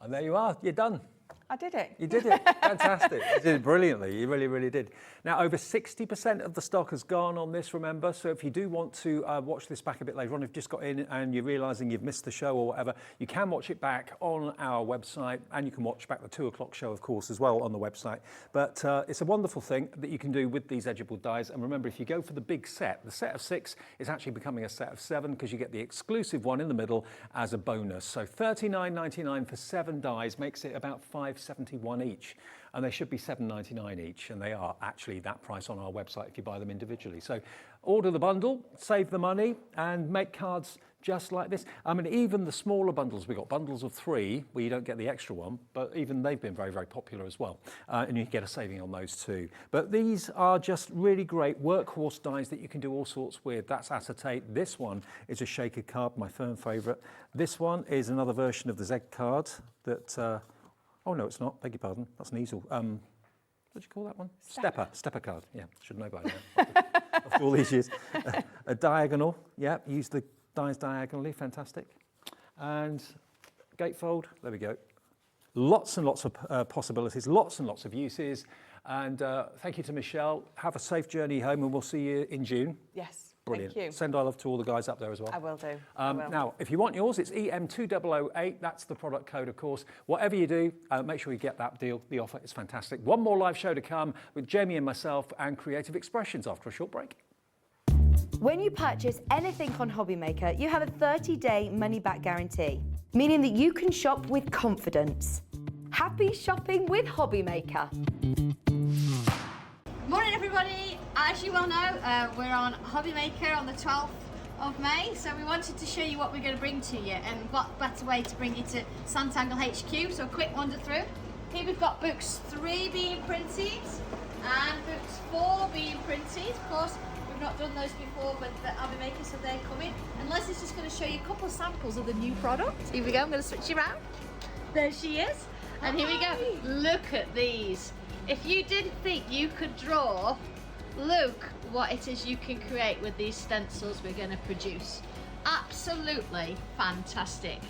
And there you are. You're done. I did it. You did it. Fantastic. You did it brilliantly. You really, really did. Now, over 60% of the stock has gone on this, remember. So if you do want to watch this back a bit later on, if you've just got in and you're realising you've missed the show or whatever, you can watch it back on our website, and you can watch back the 2 o'clock show, of course, as well on the website. But it's a wonderful thing that you can do with these edgeable dies. And remember, if you go for the big set, the set of 6 is actually becoming a set of 7 because you get the exclusive one in the middle as a bonus. So $39.99 for 7 dies makes it about $5.71 each, and they should be $7.99 each, and they are actually that price on our website if you buy them individually. So order the bundle, save the money, and make cards just like this. I mean, even the smaller bundles, we've got bundles of 3 where you don't get the extra one, but even they've been very, very popular as well, and you can get a saving on those too. But these are just really great workhorse dies that you can do all sorts with. That's acetate. This one is a shaker card, my firm favourite. This one is another version of the Z card that oh, no, it's not. Beg your pardon. That's an easel. What do you call that one? Stepper card. Yeah, should know by now. After all these years. A diagonal. Yeah, use the dies diagonally. Fantastic. And gatefold. There we go. Lots and lots of possibilities. Lots and lots of uses. And thank you to Michelle. Have a safe journey home, and we'll see you in June. Yes. Brilliant. Thank you. Send our love to all the guys up there as well. I will do. Now, if you want yours, it's EM2008. That's the product code, of course. Whatever you do, make sure you get that deal. The offer is fantastic. One more live show to come with Jamie and myself and Creative Expressions after a short break. When you purchase anything on HobbyMaker, you have a 30-day money-back guarantee, meaning that you can shop with confidence. Happy shopping with HobbyMaker. Morning everybody, as you well know, we're on HobbyMaker on the 12th of May, so we wanted to show you what we're going to bring to you, and what better way to bring you to Santangle HQ. So a quick wander through. Here we've got books 3 being printed and books 4 being printed. Of course, we've not done those before, but the HobbyMaker, so they're coming. And Leslie's just going to show you a couple of samples of the new product. Here we go, I'm going to switch you around. There she is. And here we go. Look at these. If you didn't think you could draw, look what it is you can create with these stencils we're going to produce. Absolutely fantastic.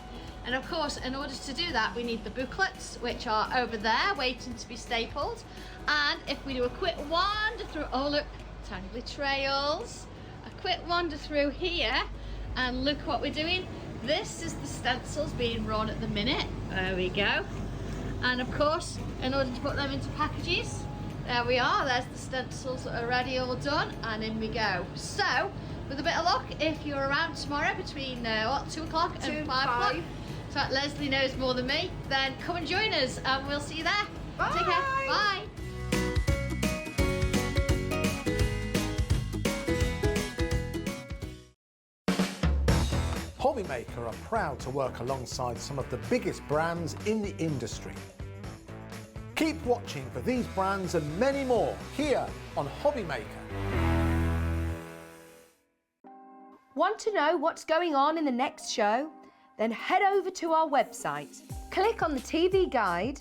And of course, in order to do that, we need the booklets, which are over there waiting to be stapled. And if we do a quick wander through, oh look, Tangly Trails, a quick wander through here, and look what we're doing. This is the stencils being run at the minute. There we go. And of course, in order to put them into packages, there we are, there's the stencils already all done, and in we go. So, with a bit of luck, if you're around tomorrow between 2 o'clock and 5 o'clock, so that Leslie knows more than me, then come and join us, and we'll see you there. Bye. Take care. Bye. Hobbymaker are proud to work alongside some of the biggest brands in the industry. Keep watching for these brands and many more here on Hobbymaker. Want to know what's going on in the next show? Then head over to our website. Click on the TV guide.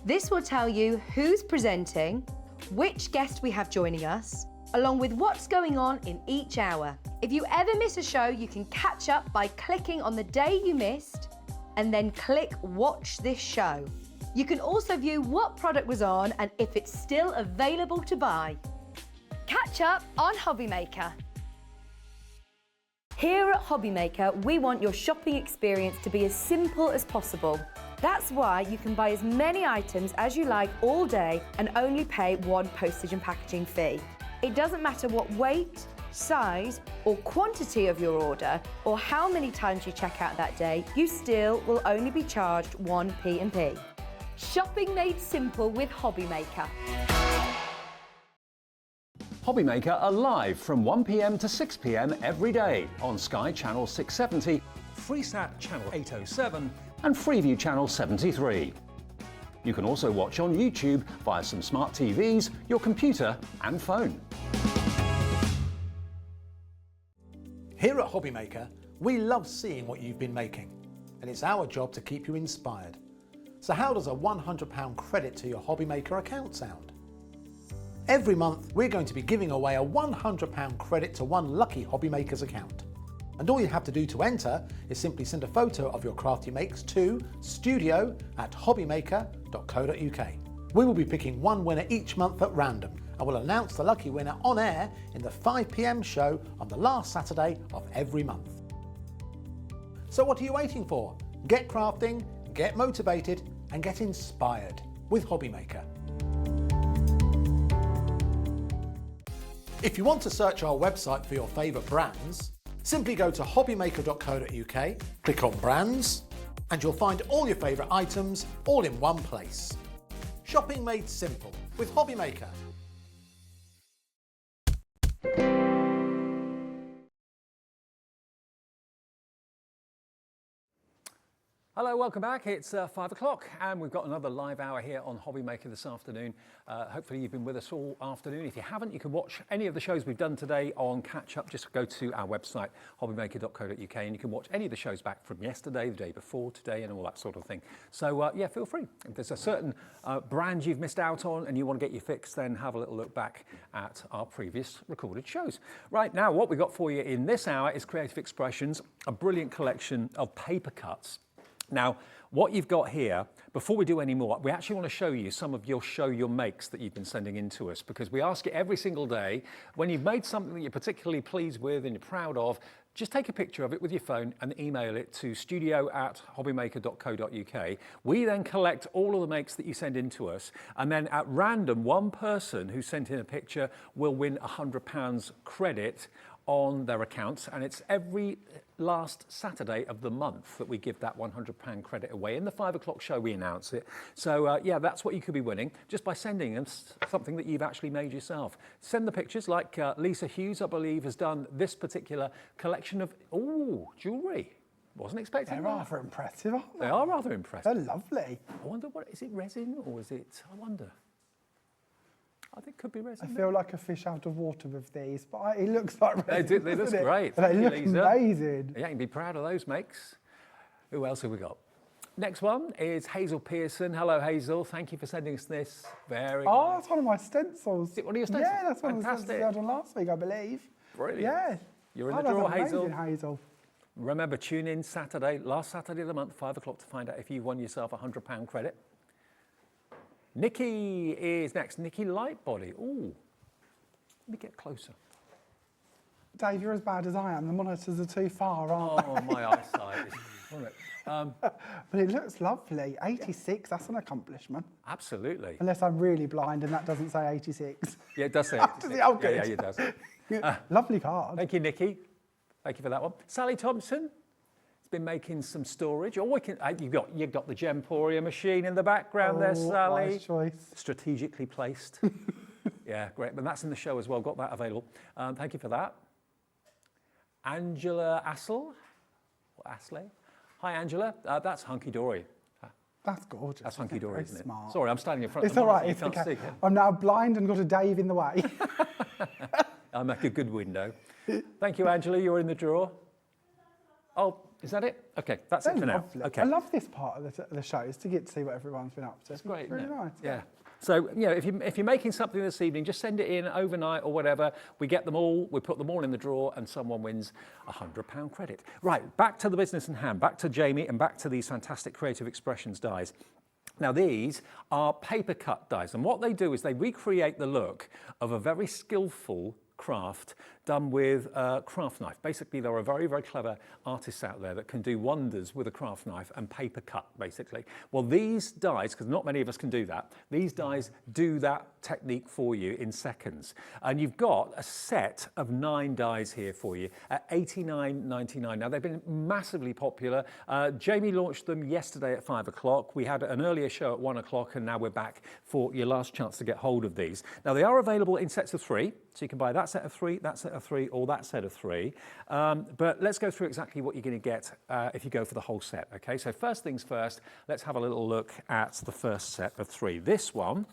This will tell you who's presenting, which guest we have joining us, along with what's going on in each hour. If you ever miss a show, you can catch up by clicking on the day you missed and then click Watch This Show. You can also view what product was on and if it's still available to buy. Catch up on Hobbymaker. Here at Hobbymaker, we want your shopping experience to be as simple as possible. That's why you can buy as many items as you like all day and only pay one postage and packaging fee. It doesn't matter what weight, size or quantity of your order or how many times you check out that day, you still will only be charged one P&P. Shopping made simple with Hobbymaker. Hobbymaker are live from 1 p.m. to 6 p.m. every day on Sky Channel 670, Freesat Channel 807 and Freeview Channel 73. You can also watch on YouTube via some smart TVs, your computer and phone. Here at Hobbymaker, we love seeing what you've been making, and it's our job to keep you inspired. So how does a £100 credit to your Hobbymaker account sound? Every month, we're going to be giving away a £100 credit to one lucky Hobbymaker's account. And all you have to do to enter is simply send a photo of your crafty makes to studio@hobbymaker.co.uk. We will be picking one winner each month at random and will announce the lucky winner on air in the 5 p.m. show on the last Saturday of every month. So what are you waiting for? Get crafting, get motivated and get inspired with Hobbymaker. If you want to search our website for your favourite brands, simply go to hobbymaker.co.uk, click on brands, and you'll find all your favourite items all in one place. Shopping made simple with Hobbymaker. Hello, welcome back. It's 5 o'clock and we've got another live hour here on Hobbymaker this afternoon. Hopefully you've been with us all afternoon. If you haven't, you can watch any of the shows we've done today on catch up. Just go to our website, hobbymaker.co.uk, and you can watch any of the shows back from yesterday, the day before, today, and all that sort of thing. So yeah, feel free. If there's a certain brand you've missed out on and you want to get your fix, then have a little look back at our previous recorded shows. Right now, what we've got for you in this hour is Creative Expressions, a brilliant collection of paper cuts. Now, what you've got here, before we do any more, we actually want to show you some of your show your makes that you've been sending in to us, because we ask it every single day, when you've made something that you're particularly pleased with and you're proud of, just take a picture of it with your phone and email it to studio@hobbymaker.co.uk. We then collect all of the makes that you send in to us, and then at random, one person who sent in a picture will win £100 credit on their accounts, and it's every last Saturday of the month that we give that £100 credit away. In the 5 o'clock show we announce it. So yeah, that's what you could be winning just by sending us something that you've actually made yourself. Send the pictures, like Lisa Hughes, I believe, has done this particular collection of jewellery. Wasn't expecting They're that. rather impressive, aren't they? They are rather impressive. They're lovely. I wonder, what is it, resin or is it, I wonder. I think it could be resin. I feel like a fish out of water with these, but it looks like resin. They look doesn't it? great. They Thank you, look Lisa. amazing. Yeah, you can be proud of those makes. Who else have we got? Next one is Hazel Pearson. Hello, Hazel. Thank you for sending us this. Very Oh, nice. that's one of my stencils. Is it one of your stencils? Yeah, that's one of the stencils Fantastic. I had on last week, I believe. Brilliant. Yeah. You're in Oh, the draw, that's amazing, Hazel. Hazel. Remember, tune in Saturday, last Saturday of the month, 5 o'clock, to find out if you won yourself a £100 credit. Nikki is next. Nikki Lightbody. Ooh. Let me get closer. Dave, you're as bad as I am. The monitors are too far, aren't Oh, my eyesight is, isn't it? they? But it looks lovely. 86, that's an accomplishment. Absolutely. Unless I'm really blind and that doesn't say 86. Yeah, it does say Does it? Oh, Yeah, good. it does. Lovely card. Thank you, Nikki. Thank you for that one. Sally Thompson has been making some storage. Oh, you've got the Gemporia machine in the background there, Sally. Wise choice. Strategically placed. Yeah, great. But that's in the show as well. Got that available. Thank you for that. Angela Assel. Ashley. Hi, Angela. That's hunky-dory. That's gorgeous. That's hunky-dory, Very isn't it? smart. Sorry, I'm standing in front of It's the all right, monitor, it's you can't okay. see it. I'm now blind and got a Dave in the way. I'll make a good window. Thank you, Angela. You're in the drawer. Oh, is that it? Okay, that's it for now. Lovely. Okay. I love this part of the show, is to get to see what everyone's been up to. It's great, really isn't it? nice. Yeah. So, you know, if you're making something this evening, just send it in overnight or whatever. We get them all, we put them all in the drawer, and someone wins £100 credit. Right, back to the business in hand, back to Jamie, and back to these fantastic Creative Expressions dies. Now, these are paper cut dies, and what they do is they recreate the look of a very skillful craft done with a craft knife. Basically, there are very, very clever artists out there that can do wonders with a craft knife and paper cut, basically. Well, these dies, because not many of us can do that, these dies do that technique for you in seconds. And you've got a set of 9 dies here for you at $89.99. Now, they've been massively popular. Jamie launched them yesterday at 5 o'clock. We had an earlier show at 1 o'clock, and now we're back for your last chance to get hold of these. Now, they are available in sets of 3, so you can buy that set of 3, that set of 3, or that set of 3. But let's go through exactly what you're going to get if you go for the whole set. Okay, so first things first, let's have a little look at the first set of 3. This one,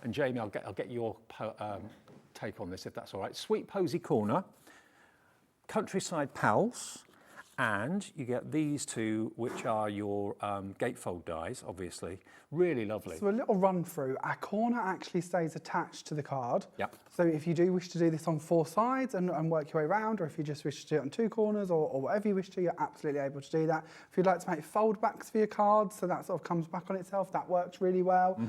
and Jamie, I'll get your take on this if that's all right. Sweet Posy Corner, Countryside Pals, and you get these 2, which are your gatefold dies, obviously. Really lovely. So a little run through. Our corner actually stays attached to the card. Yep. So if you do wish to do this on 4 sides and work your way around, or if you just wish to do it on 2 corners or whatever you wish to, you're absolutely able to do that. If you'd like to make fold backs for your cards, so that sort of comes back on itself, that works really well.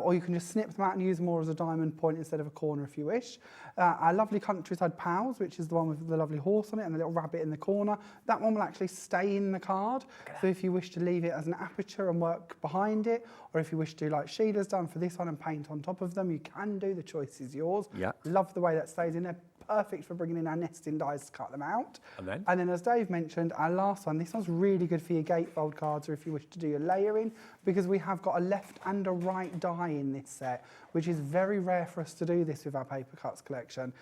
Or you can just snip them out and use them more as a diamond point instead of a corner if you wish. Our lovely Countryside Pals, which is the one with the lovely horse on it and the little rabbit in the corner, that one will actually stay in the card. So if you wish to leave it as an aperture and work behind it, or if you wish to do like Sheila's done for this one and paint on top of them, you can do. The choice is yours. Yeah. Love the way that stays in there. Perfect for bringing in our nesting dies to cut them out. And then as Dave mentioned, our last one, this one's really good for your gatefold cards or if you wish to do your layering, because we have got a left and a right die in this set, which is very rare for us to do this with our paper cuts collection.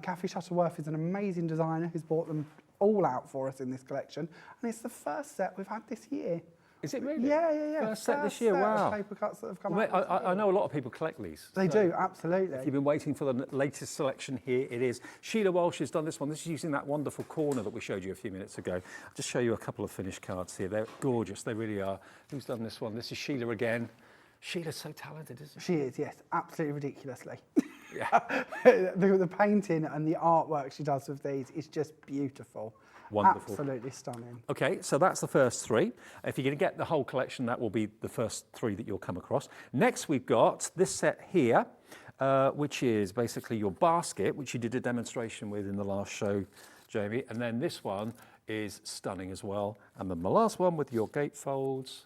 Kathy Shuttleworth is an amazing designer who's brought them all out for us in this collection, and it's the first set we've had this year. Is it really? Yeah. First set this year, wow. Paper cuts that have come Well, out. I know a lot of people collect these. They so do, absolutely. If you've been waiting for the latest selection, here it is. Sheila Walsh has done this one. This is using that wonderful corner that we showed you a few minutes ago. I'll just show you a couple of finished cards here. They're gorgeous, they really are. Who's done this one? This is Sheila again. Sheila's so talented, isn't she? She is, yes, absolutely ridiculously. Yeah. the painting and the artwork she does with these is just beautiful. Wonderful. Absolutely stunning. Okay, so that's the first 3. If you're going to get the whole collection, that will be the first 3 that you'll come across. Next, we've got this set here, which is basically your basket, which you did a demonstration with in the last show, Jamie. And then this one is stunning as well. And then the last one with your gatefolds.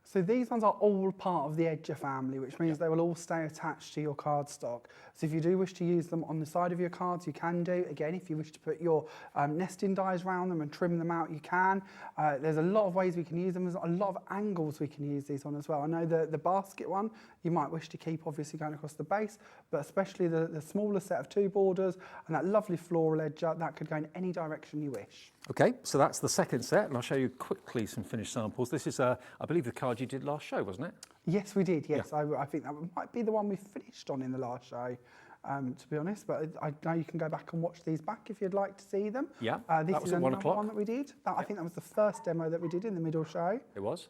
So these ones are all part of the Edger family, which means they will all stay attached to your cardstock. So if you do wish to use them on the side of your cards, you can do. Again, if you wish to put your nesting dies around them and trim them out, you can. There's a lot of ways we can use them. There's a lot of angles we can use these on as well. I know the basket one, you might wish to keep obviously going across the base, but especially the smaller set of 2 borders and that lovely floral edger, that could go in any direction you wish. Okay, so that's the second set, and I'll show you quickly some finished samples. This is, I believe, the card you did last show, wasn't it? Yes, we did, yes. Yeah. I think that might be the one we finished on in the last show, to be honest, but I know you can go back and watch these back if you'd like to see them. Yeah, this that was is at 1 another o'clock. one that we did. I think that was the first demo that we did in the middle show. It was.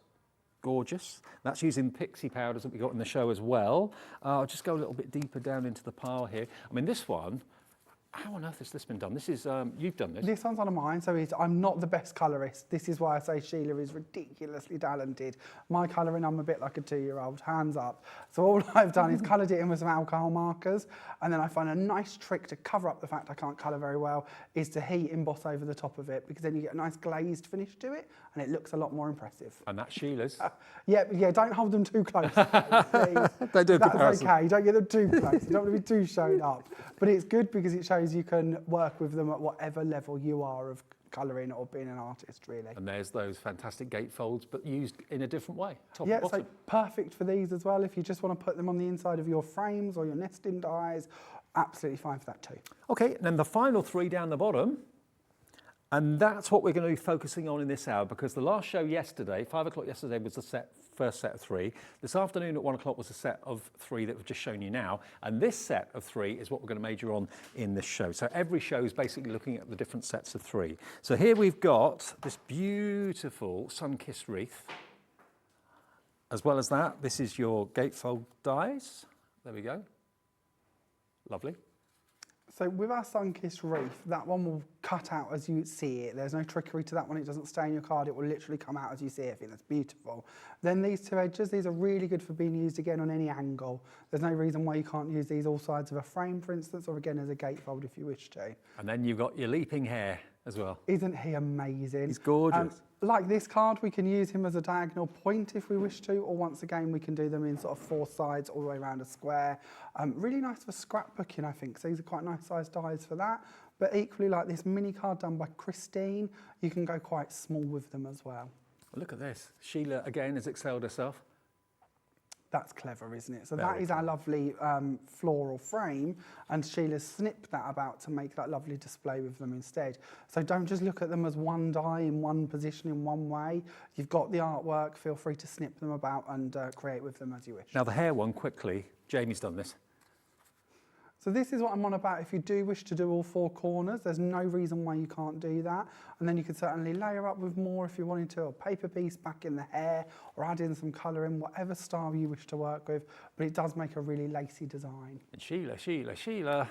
Gorgeous. That's using Pixie powders that we got in the show as well. I'll just go a little bit deeper down into the pile here. I mean, this one, how on earth has this been done? This is, you've done this. This one's one of mine, so I'm not the best colourist. This is why I say Sheila is ridiculously talented. My colouring, I'm a bit like a 2-year-old, hands up. So all I've done is coloured it in with some alcohol markers, and then I find a nice trick to cover up the fact I can't colour very well, is to heat emboss over the top of it, because then you get a nice glazed finish to it, and it looks a lot more impressive. And that's Sheila's. Yeah, don't hold them too close, please. Don't do a That's comparison. okay, don't get them too close. You don't want to be too shown up. But it's good because it shows you can work with them at whatever level you are of colouring or being an artist, really. And there's those fantastic gatefolds, but used in a different way, top Yeah, and bottom. so perfect for these as well. If you just want to put them on the inside of your frames or your nesting dies, absolutely fine for that too. Okay, and then the final 3 down the bottom And that's what we're going to be focusing on in this hour, because the last show yesterday, 5 o'clock yesterday, was the first set of 3. This afternoon at 1 o'clock was a set of 3 that we've just shown you now. And this set of 3 is what we're going to major on in this show. So every show is basically looking at the different sets of 3. So here we've got this beautiful sun-kissed wreath. As well as that, this is your gatefold dies. There we go. Lovely. So with our sun-kissed wreath, that one will cut out as you see it. There's no trickery to that one. It doesn't stay in your card. It will literally come out as you see it. I think that's beautiful. Then these 2 edges, these are really good for being used again on any angle. There's no reason why you can't use these all sides of a frame, for instance, or again as a gatefold if you wish to. And then you've got your leaping hare as well. Isn't he amazing? He's gorgeous. Like this card, we can use him as a diagonal point if we wish to, or once again, we can do them in sort of 4 sides all the way around a square. Really nice for scrapbooking, I think. So these are quite nice sized dies for that. But equally, like this mini card done by Christine, you can go quite small with them as well. Look at this. Sheila, again, has excelled herself. That's clever, isn't it? So Very that is our lovely floral frame, and Sheila's snipped that about to make that lovely display with them instead. So don't just look at them as one die in one position in one way. You've got the artwork, feel free to snip them about and create with them as you wish. Now the hair one, quickly, Jamie's done this. So this is what I'm on about. If you do wish to do all 4 corners, there's no reason why you can't do that. And then you could certainly layer up with more if you wanted to, or paper piece back in the hair, or add in some colour in whatever style you wish to work with. But it does make a really lacy design. And Sheila.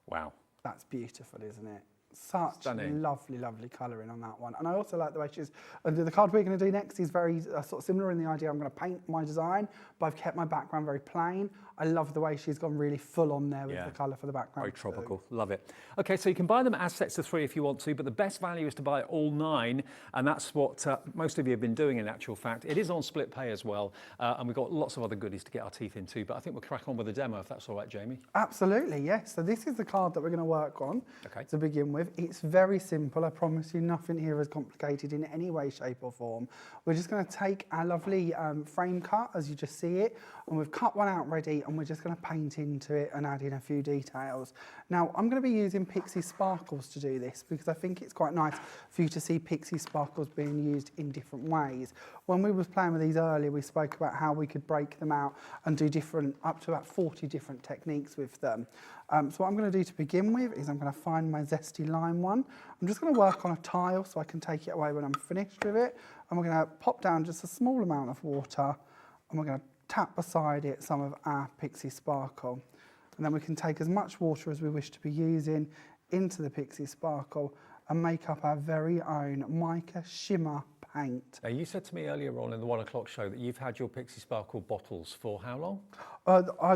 Wow. That's beautiful, isn't it? Such Stunning. lovely, lovely colouring on that one. And I also like the way she's, the card we're going to do next is very sort of similar in the idea I'm going to paint my design, but I've kept my background very plain. I love the way she's gone really full on there with the colour for the background. Very tropical, love it. Okay, so you can buy them as sets of 3 if you want to, but the best value is to buy all 9, and that's what most of you have been doing in actual fact. It is on split pay as well, and we've got lots of other goodies to get our teeth into, but I think we'll crack on with the demo if that's all right, Jamie. Absolutely, yes. So this is the card that we're going to work on to begin with. It's very simple, I promise you, nothing here is complicated in any way, shape or form. We're just going to take our lovely frame cut as you just see it, and we've cut one out ready, and we're just going to paint into it and add in a few details. Now, I'm going to be using Pixie Sparkles to do this because I think it's quite nice for you to see Pixie Sparkles being used in different ways. When we was playing with these earlier, we spoke about how we could break them out and do up to about 40 different techniques with them. So what I'm going to do to begin with is I'm going to find my Zesty Lime one. I'm just going to work on a tile so I can take it away when I'm finished with it. And we're going to pop down just a small amount of water, and we're going to tap beside it some of our Pixie Sparkle. And then we can take as much water as we wish to be using into the Pixie Sparkle and make up our very own mica shimmer paint. Now, you said to me earlier on in the 1 o'clock show that you've had your Pixie Sparkle bottles for how long?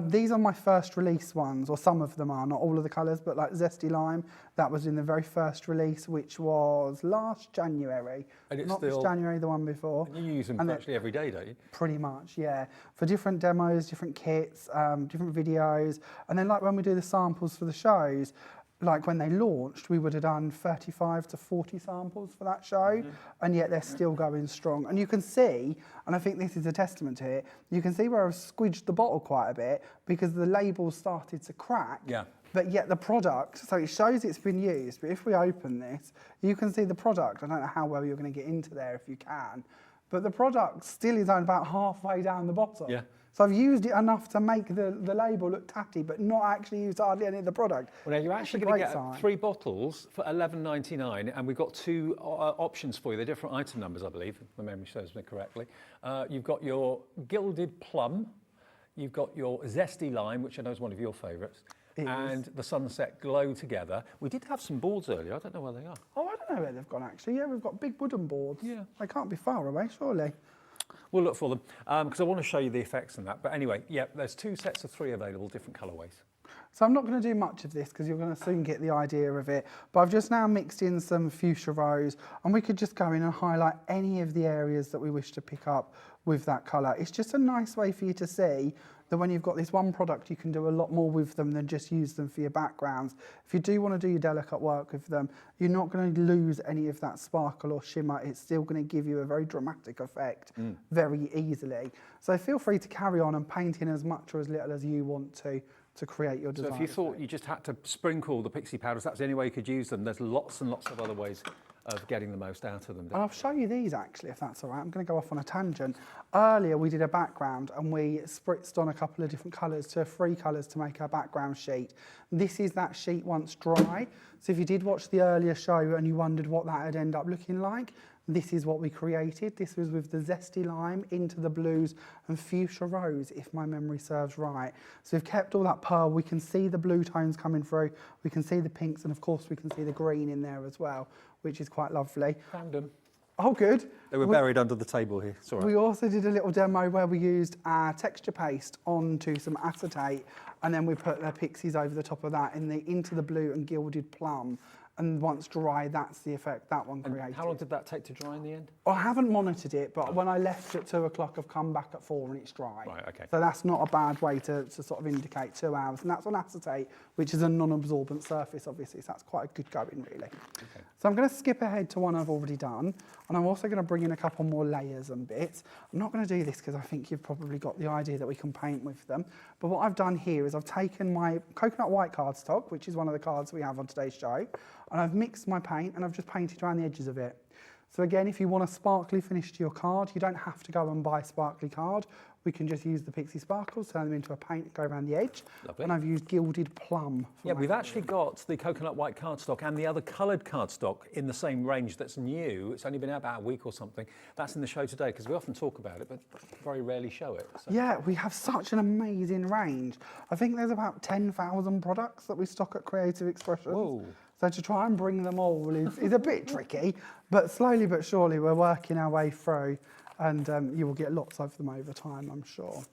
These are my first release ones, or some of them are, not all of the colours, but like Zesty Lime, that was in the very first release, which was last January. And it's not still, this January, the one before. And you use them virtually every day, don't you? Pretty much, yeah. For different demos, different kits, different videos. And then like when we do the samples for the shows, like when they launched, we would have done 35 to 40 samples for that show, and yet they're still going strong. And you can see, and I think this is a testament to it, you can see where I've squidged the bottle quite a bit because the label started to crack. Yeah. But yet the product, so it shows it's been used, but if we open this, you can see the product. I don't know how well you're going to get into there if you can, but the product still is about halfway down the bottle. Yeah. So I've used it enough to make the label look tatty, but not actually used hardly any of the product. Well, now you're actually going to get 3 bottles for $11.99, and we've got 2 options for you. They're different item numbers, I believe, if my memory serves me correctly. You've got your Gilded Plum, you've got your Zesty Lime, which I know is one of your favourites, and the Sunset Glow together. We did have some boards earlier. I don't know where they are. Oh, I don't know where they've gone, actually. Yeah, we've got big wooden boards. Yeah. They can't be far away, surely. We'll look for them because I want to show you the effects and that. But anyway, yeah, there's 2 sets of 3 available, different colourways. So I'm not going to do much of this because you're going to soon get the idea of it. But I've just now mixed in some fuchsia rose, and we could just go in and highlight any of the areas that we wish to pick up with that colour. It's just a nice way for you to see that when you've got this one product, you can do a lot more with them than just use them for your backgrounds. If you do want to do your delicate work with them, you're not going to lose any of that sparkle or shimmer. It's still going to give you a very dramatic effect very easily. So feel free to carry on and paint in as much or as little as you want to. to create your design. So if you thought you just had to sprinkle the pixie powders, that's the only way you could use them. There's lots and lots of other ways of getting the most out of them. And I'll show you these actually, if that's all right. I'm going to go off on a tangent. Earlier we did a background and we spritzed on a couple of different colours to 3 colours to make our background sheet. This is that sheet once dry. So if you did watch the earlier show and you wondered what that would end up looking like, this is what we created. This was with the zesty lime into the blues and fuchsia rose, if my memory serves right. So we've kept all that pearl. We can see the blue tones coming through. We can see the pinks, and of course we can see the green in there as well, which is quite lovely. Found them. Oh, good. They were buried under the table here. It's all right. We also did a little demo where we used our texture paste onto some acetate, and then we put the pixies over the top of that into the blue and gilded plum. And once dry, that's the effect that one created. How long did that take to dry in the end? Well, I haven't monitored it, but when I left at 2 o'clock, I've come back at 4 and it's dry. Right, okay. So that's not a bad way to sort of indicate 2 hours. And that's on acetate, which is a non-absorbent surface, obviously. So that's quite a good going, really. Okay. So I'm going to skip ahead to one I've already done. And I'm also going to bring in a couple more layers and bits. I'm not going to do this because I think you've probably got the idea that we can paint with them. But what I've done here is I've taken my coconut white cardstock, which is one of the cards we have on today's show, and I've mixed my paint and I've just painted around the edges of it. So again, if you want a sparkly finish to your card, you don't have to go and buy a sparkly card. We can just use the Pixie Sparkles, turn them into a paint, go around the edge. Lovely. And I've used gilded plum. Yeah, we've actually got the coconut white cardstock and the other coloured cardstock in the same range that's new. It's only been out about a week or something. That's in the show today because we often talk about it, but very rarely show it. So. Yeah, we have such an amazing range. I think there's about 10,000 products that we stock at Creative Expressions. Whoa. So to try and bring them all is a bit tricky, but slowly but surely we're working our way through, and you will get lots of them over time, I'm sure.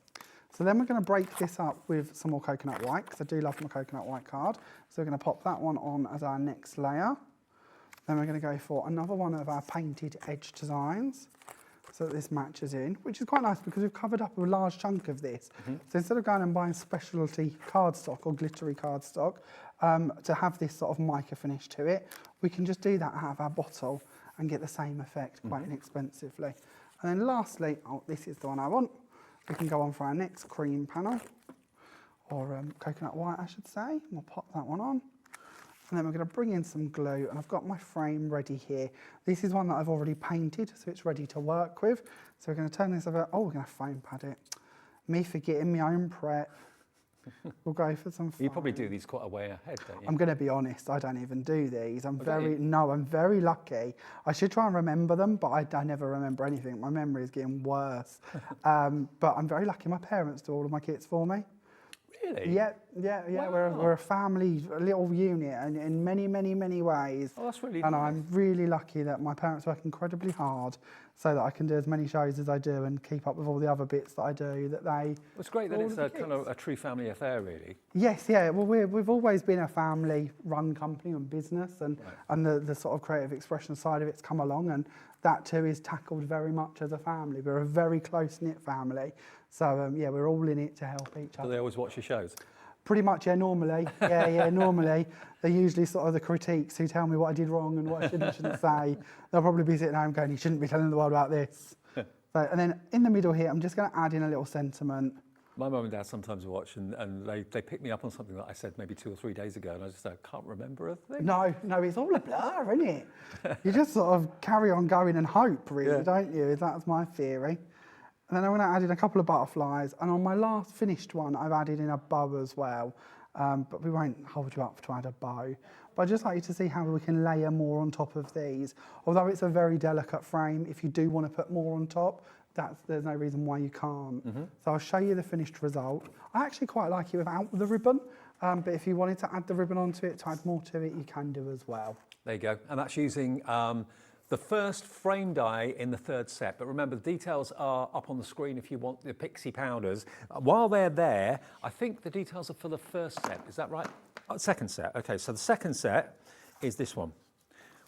So then we're going to break this up with some more coconut white, because I do love my coconut white card. So we're going to pop that one on as our next layer. Then we're going to go for another one of our painted edge designs, so that this matches in, which is quite nice because we've covered up a large chunk of this. So instead of going and buying specialty cardstock or glittery cardstock, to have this sort of mica finish to it, we can just do that out of our bottle and get the same effect quite inexpensively. And then lastly, oh, this is the one I want, we can go on for our next cream panel, or coconut white I should say. We'll pop that one on. And then we're going to bring in some glue, and I've got my frame ready here. This is one that I've already painted, so it's ready to work with. So we're going to turn this over. Oh, we're going to foam pad it. Me forgetting my own prep. We'll go for some foam. You probably do these quite a way ahead, don't you? I'm going to be honest, I don't even do these. I'm very lucky. I should try and remember them, but I never remember anything. My memory is getting worse. But I'm very lucky. My parents do all of my kits for me. Really? Yeah. Wow. We're a family, a little unit, and in many ways. Oh, that's really And nice. I'm really lucky that my parents work incredibly hard so that I can do as many shows as I do and keep up with all the other bits that I do. That they. It's great that it's a kind of a true family affair, really. Yes, yeah. Well, we've always been a family-run company and business, and the sort of creative expression side of it's come along, and that too is tackled very much as a family. We're a very close-knit family, so yeah, we're all in it to help each other. Do they always watch your shows? Pretty much, yeah, normally. Yeah, normally. They're usually sort of the critiques who tell me what I did wrong and what I shouldn't say. They'll probably be sitting home going, you shouldn't be telling the world about this. So, and then in the middle here, I'm just going to add in a little sentiment. My mum and dad sometimes watch, and they pick me up on something that I said maybe 2 or 3 days ago, and I just can't remember a thing. No, it's all a blur, isn't it? You just sort of carry on going and hope, really, don't you? That's my theory. And then I'm going to add in a couple of butterflies, and on my last finished one, I've added in a bow as well. But we won't hold you up to add a bow. But I'd just like you to see how we can layer more on top of these. Although it's a very delicate frame, if you do want to put more on top, there's no reason why you can't. So I'll show you the finished result. I actually quite like it without the ribbon, but if you wanted to add the ribbon onto it, to add more to it, you can do as well. There you go. And that's using the first frame die in the 3rd set. But remember, the details are up on the screen if you want the Pixie powders. While they're there, I think the details are for the 1st set. Is that right? Oh, 2nd set. Okay, so the 2nd set is this one,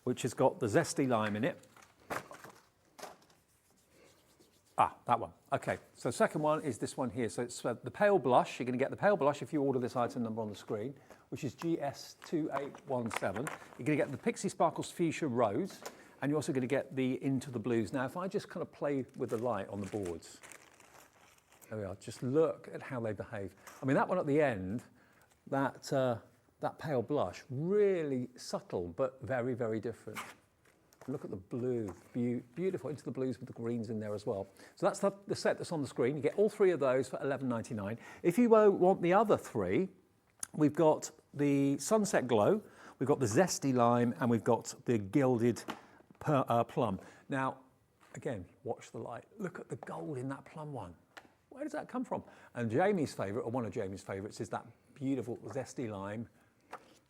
which has got the zesty lime in it. Ah, that one. Okay, so the second one is this one here. So it's the pale blush. You're going to get the pale blush if you order this item number on the screen, which is GS2817. You're going to get the Pixie Sparkles Fuchsia Rose, and you're also going to get the Into the Blues. Now, if I just kind of play with the light on the boards, there we are. Just look at how they behave. I mean, that one at the end that pale blush, really subtle but very, very different. Look at the blue, beautiful, into the blues with the greens in there as well. So that's the set that's on the screen. You get all three of those for $11.99. If you want the other three, we've got the Sunset Glow, we've got the Zesty Lime, and we've got the Gilded Plum. Now, again, watch the light. Look at the gold in that plum one. Where does that come from? And Jamie's favourite, or one of Jamie's favourites, is that beautiful Zesty Lime.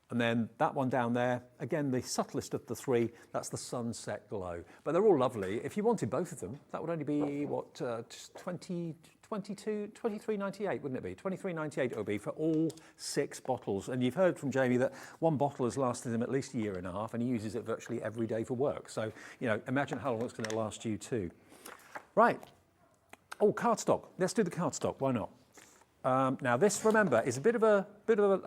And then that one down there, again, the subtlest of the three, that's the Sunset Glow. But they're all lovely. If you wanted both of them, that would only be, what, $23.98, wouldn't it be? $23.98 it would be for all 6 bottles. And you've heard from Jamie that one bottle has lasted him at least a year and a half, and he uses it virtually every day for work. So, you know, imagine how long it's going to last you too. Right. Oh, cardstock. Let's do the cardstock. Why not? Now this, remember, is a bit of a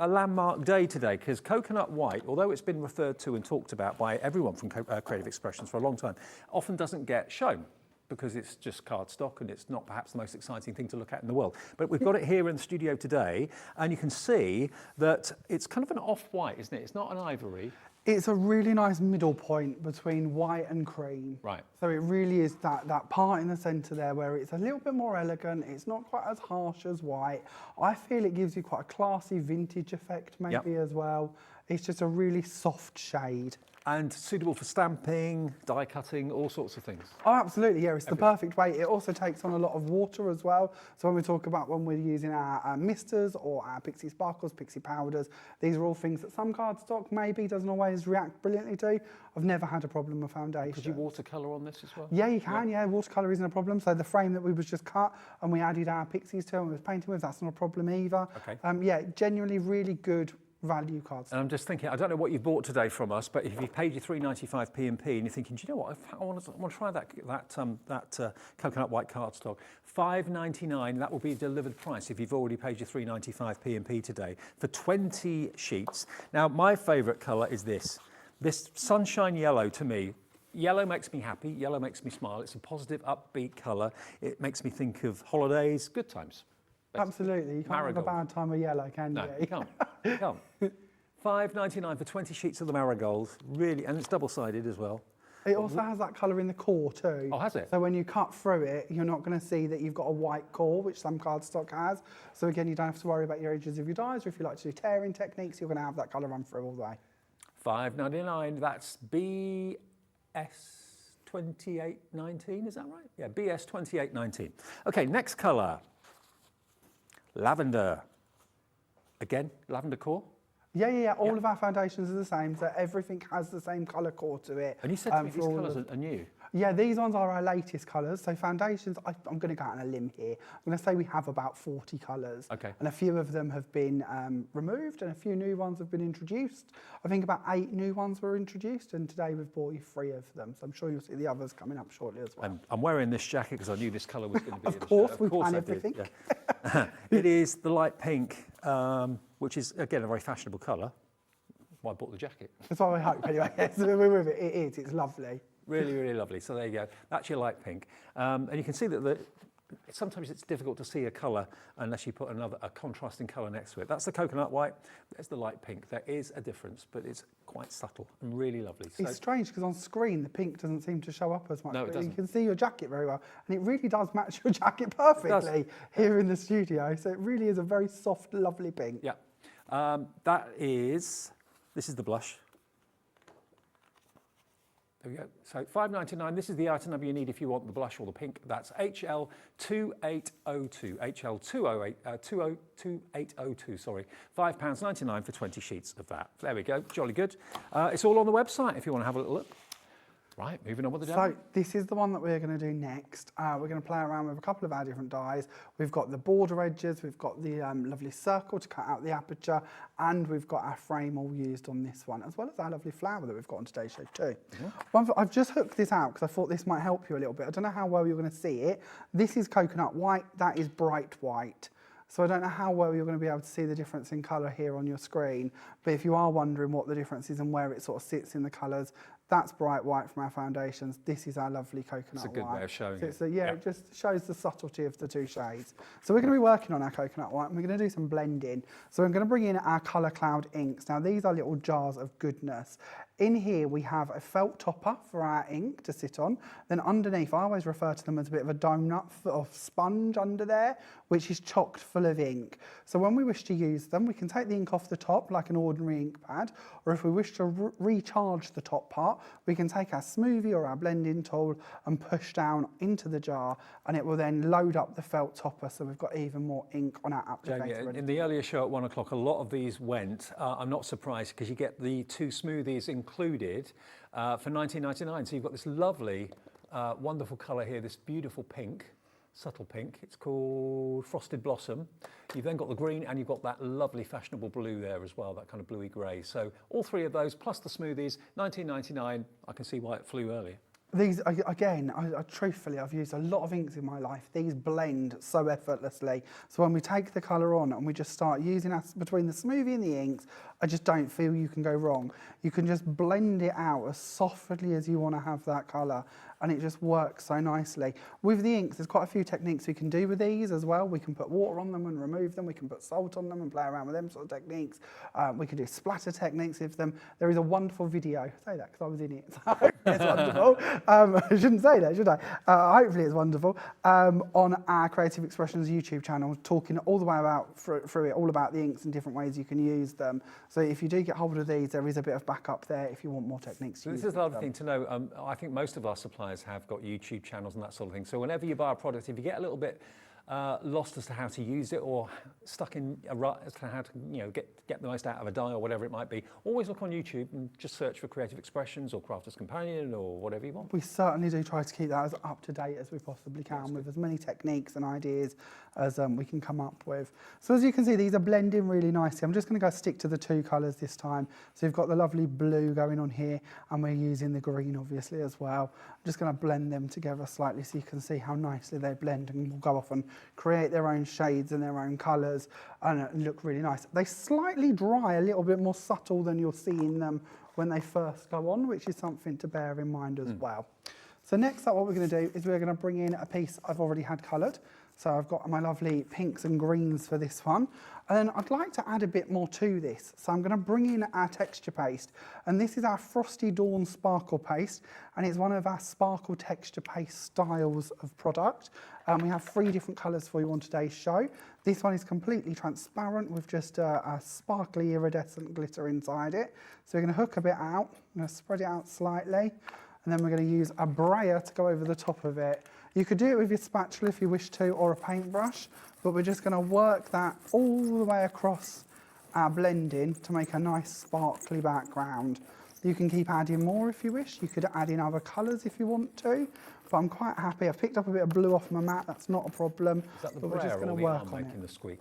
landmark day today, because coconut white, although it's been referred to and talked about by everyone from Creative Expressions for a long time, often doesn't get shown because it's just cardstock and it's not perhaps the most exciting thing to look at in the world. But we've got it here in the studio today, and you can see that it's kind of an off-white, isn't it? It's not an ivory. It's a really nice middle point between white and cream. Right. So it really is that part in the centre there where it's a little bit more elegant. It's not quite as harsh as white. I feel it gives you quite a classy vintage effect maybe as well. It's just a really soft shade. And suitable for stamping, die cutting, all sorts of things. Oh, absolutely, yeah, it's the perfect weight. It also takes on a lot of water as well. So when we talk about when we're using our misters or our Pixie Sparkles, Pixie Powders, these are all things that some cardstock maybe doesn't always react brilliantly to. I've never had a problem with foundation. Could you watercolour on this as well? Yeah, you can, yeah, watercolour isn't a problem. So the frame that we was just cut and we added our Pixies to and we was painting with, that's not a problem either. Okay. Yeah, genuinely really good value cards. And I'm just thinking, I don't know what you've bought today from us, but if you've paid your $3.95 P&P and you're thinking, do you know what, I want to try that coconut white cardstock, $5.99, that will be a delivered price if you've already paid your $3.95 P&P today for 20 sheets. Now, my favourite colour is this sunshine yellow. To me, yellow makes me happy, yellow makes me smile. It's a positive, upbeat colour. It makes me think of holidays, good times. Absolutely, you can't have a bad time with yellow, can you? No, you can't. You can't. $5.99 for 20 sheets of the marigold, really, and it's double-sided as well. It also has that colour in the core too. Oh, has it? So when you cut through it, you're not going to see that you've got a white core, which some cardstock has. So again, you don't have to worry about your edges of your dies, or if you like to do tearing techniques, you're going to have that colour run through all the way. $5.99, that's BS2819, is that right? Yeah, BS2819. Okay, next colour. Lavender. Again, lavender core? Yeah. All of our foundations are the same, so everything has the same colour core to it. And you said to me these colours are new. Yeah, these ones are our latest colours. So foundations, I'm going to go out on a limb here. I'm going to say we have about 40 colours. Okay. And a few of them have been removed and a few new ones have been introduced. I think about 8 new ones were introduced, and today we've bought you 3 of them. So I'm sure you'll see the others coming up shortly as well. And I'm wearing this jacket because I knew this colour was going to be Of course, we plan everything. Yeah. It is the light pink, which is, again, a very fashionable colour. Well, I bought the jacket. That's what I hope, anyway. Yes, we're with it. It is. It's lovely. Really, really lovely. So there you go. That's your light pink. And you can see that sometimes it's difficult to see a colour unless you put a contrasting colour next to it. That's the coconut white. There's the light pink. There is a difference, but it's quite subtle and really lovely. So, it's strange because on screen the pink doesn't seem to show up as much. No, it doesn't. You can see your jacket very well, and it really does match your jacket perfectly here in the studio. So it really is a very soft, lovely pink. Yeah. This is the blush. There we go. So $5.99. This is the item number you need if you want the blush or the pink. That's HL2802. HL2802. Sorry, £5.99 for 20 sheets of that. There we go. Jolly good. It's all on the website if you want to have a little look. Right, moving on with the demo. So this is the one that we're going to do next. We're going to play around with a couple of our different dies. We've got the border edges, we've got the lovely circle to cut out the aperture, and we've got our frame all used on this one, as well as our lovely flower that we've got on today's show too. I've just hooked this out because I thought this might help you a little bit. I don't know how well you're going to see it. This is coconut white, that is bright white. So I don't know how well you're going to be able to see the difference in colour here on your screen, but if you are wondering what the difference is and where it sort of sits in the colours, that's bright white from our foundations. This is our lovely coconut white. It's a good way of showing it. So it just shows the subtlety of the two shades. So we're going to be working on our coconut white and we're going to do some blending. So I'm going to bring in our Colour Cloud inks. Now these are little jars of goodness. In here we have a felt topper for our ink to sit on. Then underneath, I always refer to them as a bit of a donut of sponge under there, which is chocked full of ink. So when we wish to use them, we can take the ink off the top like an ordinary ink pad, or if we wish to recharge the top part, we can take our smoothie or our blending tool and push down into the jar, and it will then load up the felt topper so we've got even more ink on our applicator. Jamie, in the earlier show at 1 o'clock, a lot of these went. I'm not surprised because you get the 2 smoothies included for $19.99. So you've got this lovely, wonderful colour here, this beautiful pink, subtle pink. It's called Frosted Blossom. You've then got the green and you've got that lovely fashionable blue there as well, that kind of bluey grey. So all 3 of those plus the smoothies, $19.99. I can see why it flew earlier. These, again, truthfully, I've used a lot of inks in my life. These blend so effortlessly. So when we take the colour on and we just start using us between the smoothie and the inks, I just don't feel you can go wrong. You can just blend it out as softly as you want to have that colour, and it just works so nicely. With the inks, there's quite a few techniques we can do with these as well. We can put water on them and remove them. We can put salt on them and play around with them sort of techniques. We can do splatter techniques with them. There is a wonderful video. I say that because I was in it. So it's wonderful. I shouldn't say that, should I? Hopefully it's wonderful. On our Creative Expressions YouTube channel, talking all the way about through it, all about the inks and different ways you can use them. So if you do get hold of these, there is a bit of backup there if you want more techniques. So this is another thing to know. I think most of our suppliers have got YouTube channels and that sort of thing. So whenever you buy a product, if you get a little bit lost as to how to use it or stuck in a rut as to how to get the most out of a die or whatever it might be, always look on YouTube and just search for Creative Expressions or Crafter's Companion or whatever you want. We certainly do try to keep that as up to date as we possibly can with as many techniques and ideas as we can come up with. So as you can see, these are blending really nicely. I'm just going to go stick to the 2 colours this time. So you've got the lovely blue going on here and we're using the green obviously as well. I'm just going to blend them together slightly so you can see how nicely they blend, and we'll go off and create their own shades and their own colours and look really nice. They slightly dry a little bit more subtle than you're seeing them when they first go on, which is something to bear in mind as well. So next up, what we're going to do is we're going to bring in a piece I've already had coloured. So I've got my lovely pinks and greens for this one. And then I'd like to add a bit more to this. So I'm going to bring in our texture paste. And this is our Frosty Dawn Sparkle Paste. And it's one of our sparkle texture paste styles of product. We have 3 different colours for you on today's show. This one is completely transparent with just a sparkly iridescent glitter inside it. So we're going to hook a bit out. I'm going to spread it out slightly. And then we're going to use a brayer to go over the top of it. You could do it with your spatula if you wish to, or a paintbrush, but we're just going to work that all the way across our blending to make a nice sparkly background. You can keep adding more if you wish. You could add in other colours if you want to, but I'm quite happy. I've picked up a bit of blue off my mat, that's not a problem. Is that the but we're just going to work on making the squeak?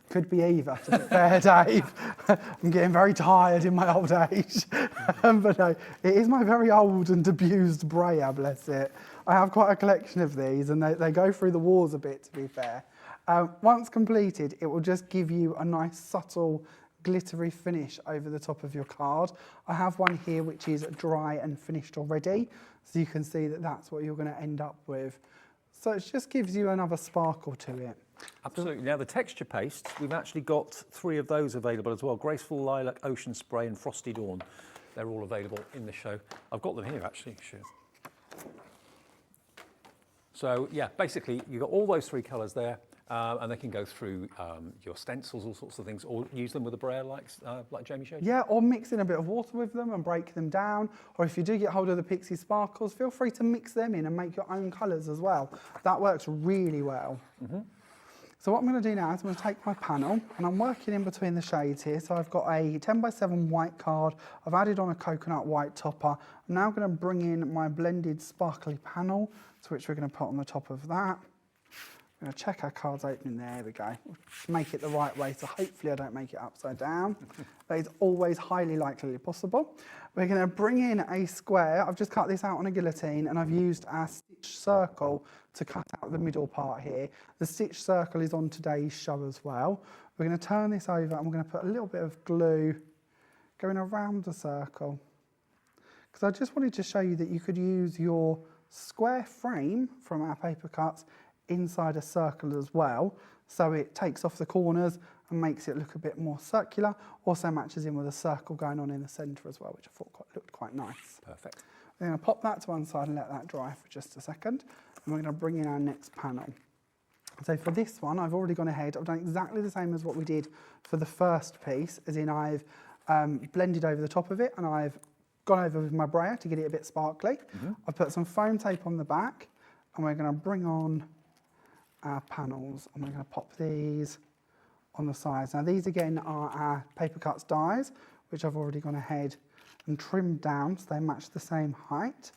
Could be either, to be fair, Dave. I'm getting very tired in my old age. But no, it is my very old and abused brayer, bless it. I have quite a collection of these and they go through the wars a bit, to be fair. Once completed, it will just give you a nice subtle glittery finish over the top of your card. I have one here which is dry and finished already, so you can see that that's what you're going to end up with. So it just gives you another sparkle to it. Absolutely. Now the texture pastes, we've actually got 3 of those available as well. Graceful Lilac, Ocean Spray and Frosty Dawn. They're all available in the show. I've got them here actually. Sure. So yeah, basically you've got all those 3 colours there. And they can go through your stencils, all sorts of things, or use them with a brayer like Jamie showed you. Yeah, or mix in a bit of water with them and break them down. Or if you do get hold of the Pixie Sparkles, feel free to mix them in and make your own colours as well. That works really well. So what I'm going to do now is I'm going to take my panel and I'm working in between the shades here. So I've got a 10x7 white card. I've added on a coconut white topper. I'm now going to bring in my blended sparkly panel, to which we're going to put on the top of that. I'm going to check our cards opening. There we go. Make it the right way, so hopefully I don't make it upside down. That is always highly likely possible. We're going to bring in a square. I've just cut this out on a guillotine, and I've used our stitch circle to cut out the middle part here. The stitch circle is on today's show as well. We're going to turn this over, and we're going to put a little bit of glue going around the circle. Because I just wanted to show you that you could use your square frame from our paper cuts inside a circle as well, so it takes off the corners and makes it look a bit more circular. Also matches in with a circle going on in the centre as well, which I thought looked quite nice. Perfect. We're going to pop that to one side and let that dry for just a second, and we're going to bring in our next panel. So for this one, I've already gone ahead, I've done exactly the same as what we did for the first piece, as in I've blended over the top of it, and I've gone over with my brayer to get it a bit sparkly. I've put some foam tape on the back, and we're going to bring on our panels, and we're going to pop these on the sides. Now these again are our paper cuts dies, which I've already gone ahead and trimmed down so they match the same height.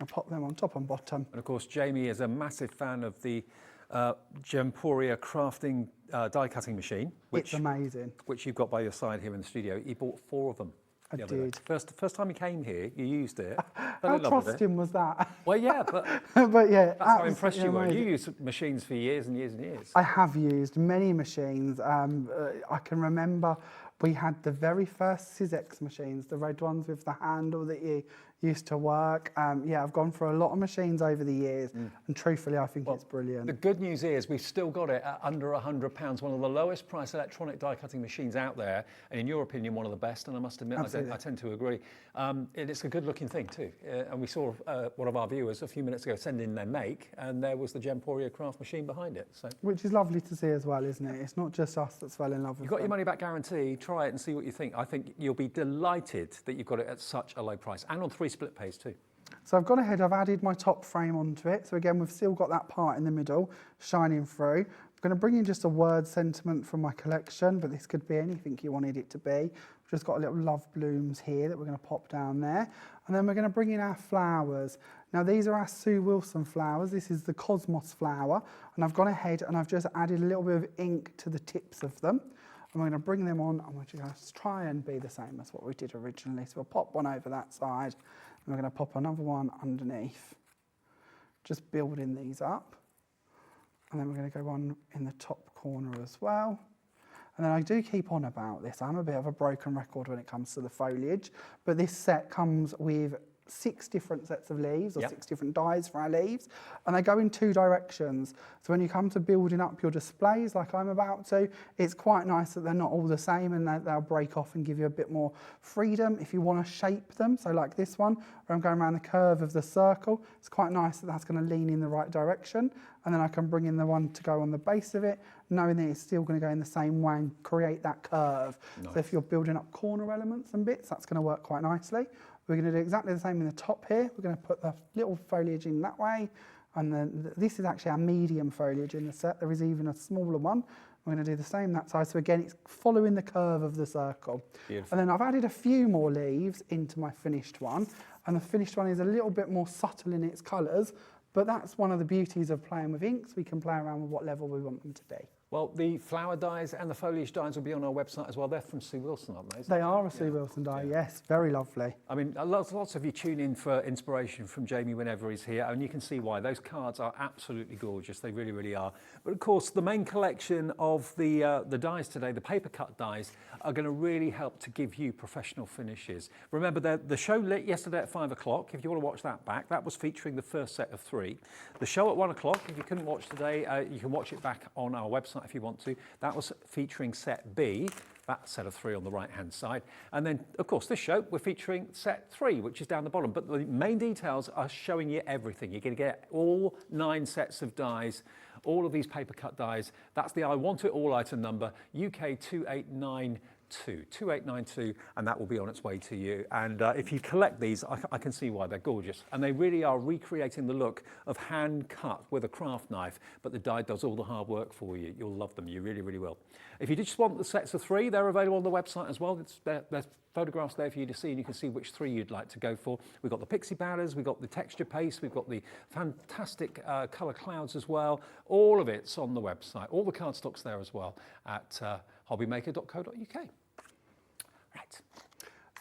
I'll pop them on top and bottom. And of course, Jamie is a massive fan of the Gemporia crafting die cutting machine, It's amazing. which you've got by your side here in the studio. You bought 4 of them. I did. First time you came here, you used it. How trusting was that? Well, yeah, but But yeah, that's how impressed you were. amazing. You used machines for years and years and years. I have used many machines. I can remember we had the very first Sizex machines, the red ones with the handle that you used to work. Yeah, I've gone for a lot of machines over the years, and truthfully, I think it's brilliant. The good news is we've still got it at under £100, one of the lowest price electronic die cutting machines out there, and in your opinion, one of the best, and I must admit, I tend to agree. It's a good looking thing too, and we saw one of our viewers a few minutes ago send in their make, and there was the Gemporia craft machine behind it. So, which is lovely to see as well, isn't it? It's not just us that's fell in love with you've got your them. money back guarantee, try it and see what you think. I think you'll be delighted that you've got it at such a low price, and on 3 split pays too. So I've gone ahead, I've added my top frame onto it. So again, we've still got that part in the middle shining through. I'm going to bring in just a word sentiment from my collection, but this could be anything you wanted it to be. We've just got a little love blooms here that we're going to pop down there. And then we're going to bring in our flowers. Now these are our Sue Wilson flowers. This is the Cosmos flower. And I've gone ahead and I've just added a little bit of ink to the tips of them. And we're going to bring them on, and we're just going to try and be the same as what we did originally. So we'll pop one over that side, and we're going to pop another one underneath. Just building these up. And then we're going to go on in the top corner as well. And then I do keep on about this. I'm a bit of a broken record when it comes to the foliage, but this set comes with 6 different sets of leaves, or 6 different dies for our leaves, and they go in 2 directions. So when you come to building up your displays like I'm about to, it's quite nice that they're not all the same, and they'll break off and give you a bit more freedom if you want to shape them. So like this one, where I'm going around the curve of the circle, it's quite nice that that's going to lean in the right direction, and then I can bring in the one to go on the base of it, knowing that it's still going to go in the same way and create that curve. Nice. So if you're building up corner elements and bits, that's going to work quite nicely. We're going to do exactly the same in the top here. We're going to put the little foliage in that way. And then this is actually our medium foliage in the set. There is even a smaller one. We're going to do the same that side. So again, it's following the curve of the circle. Beautiful. And then I've added a few more leaves into my finished one. And the finished one is a little bit more subtle in its colours. But that's one of the beauties of playing with inks. We can play around with what level we want them to be. Well, the flower dies and the foliage dies will be on our website as well. They're from Sue Wilson, aren't they? They are a Sue Wilson die, yes. Very lovely. I mean, lots of you tune in for inspiration from Jamie whenever he's here, and you can see why. Those cards are absolutely gorgeous. They really, really are. But of course, the main collection of the dies today, the paper cut dies, are going to really help to give you professional finishes. Remember, the show lit yesterday at 5 o'clock. If you want to watch that back, that was featuring the first set of 3. The show at 1 o'clock, if you couldn't watch today, you can watch it back on our website if you want to. That was featuring set B, that set of 3 on the right hand side. And then of course this show we're featuring set 3, which is down the bottom, but the main details are showing you everything. You're going to get all 9 sets of dies, all of these paper cut dies. That's the I Want It All item number, UK 2892, and that will be on its way to you. And if you collect these, I can see why they're gorgeous. And they really are recreating the look of hand cut with a craft knife, but the die does all the hard work for you. You'll love them, you really, really will. If you just want the sets of 3, they're available on the website as well. There's photographs there for you to see, and you can see which 3 you'd like to go for. We've got the pixie batters, we've got the texture paste, we've got the fantastic colour clouds as well. All of it's on the website. All the cardstock's there as well at hobbymaker.co.uk. Right.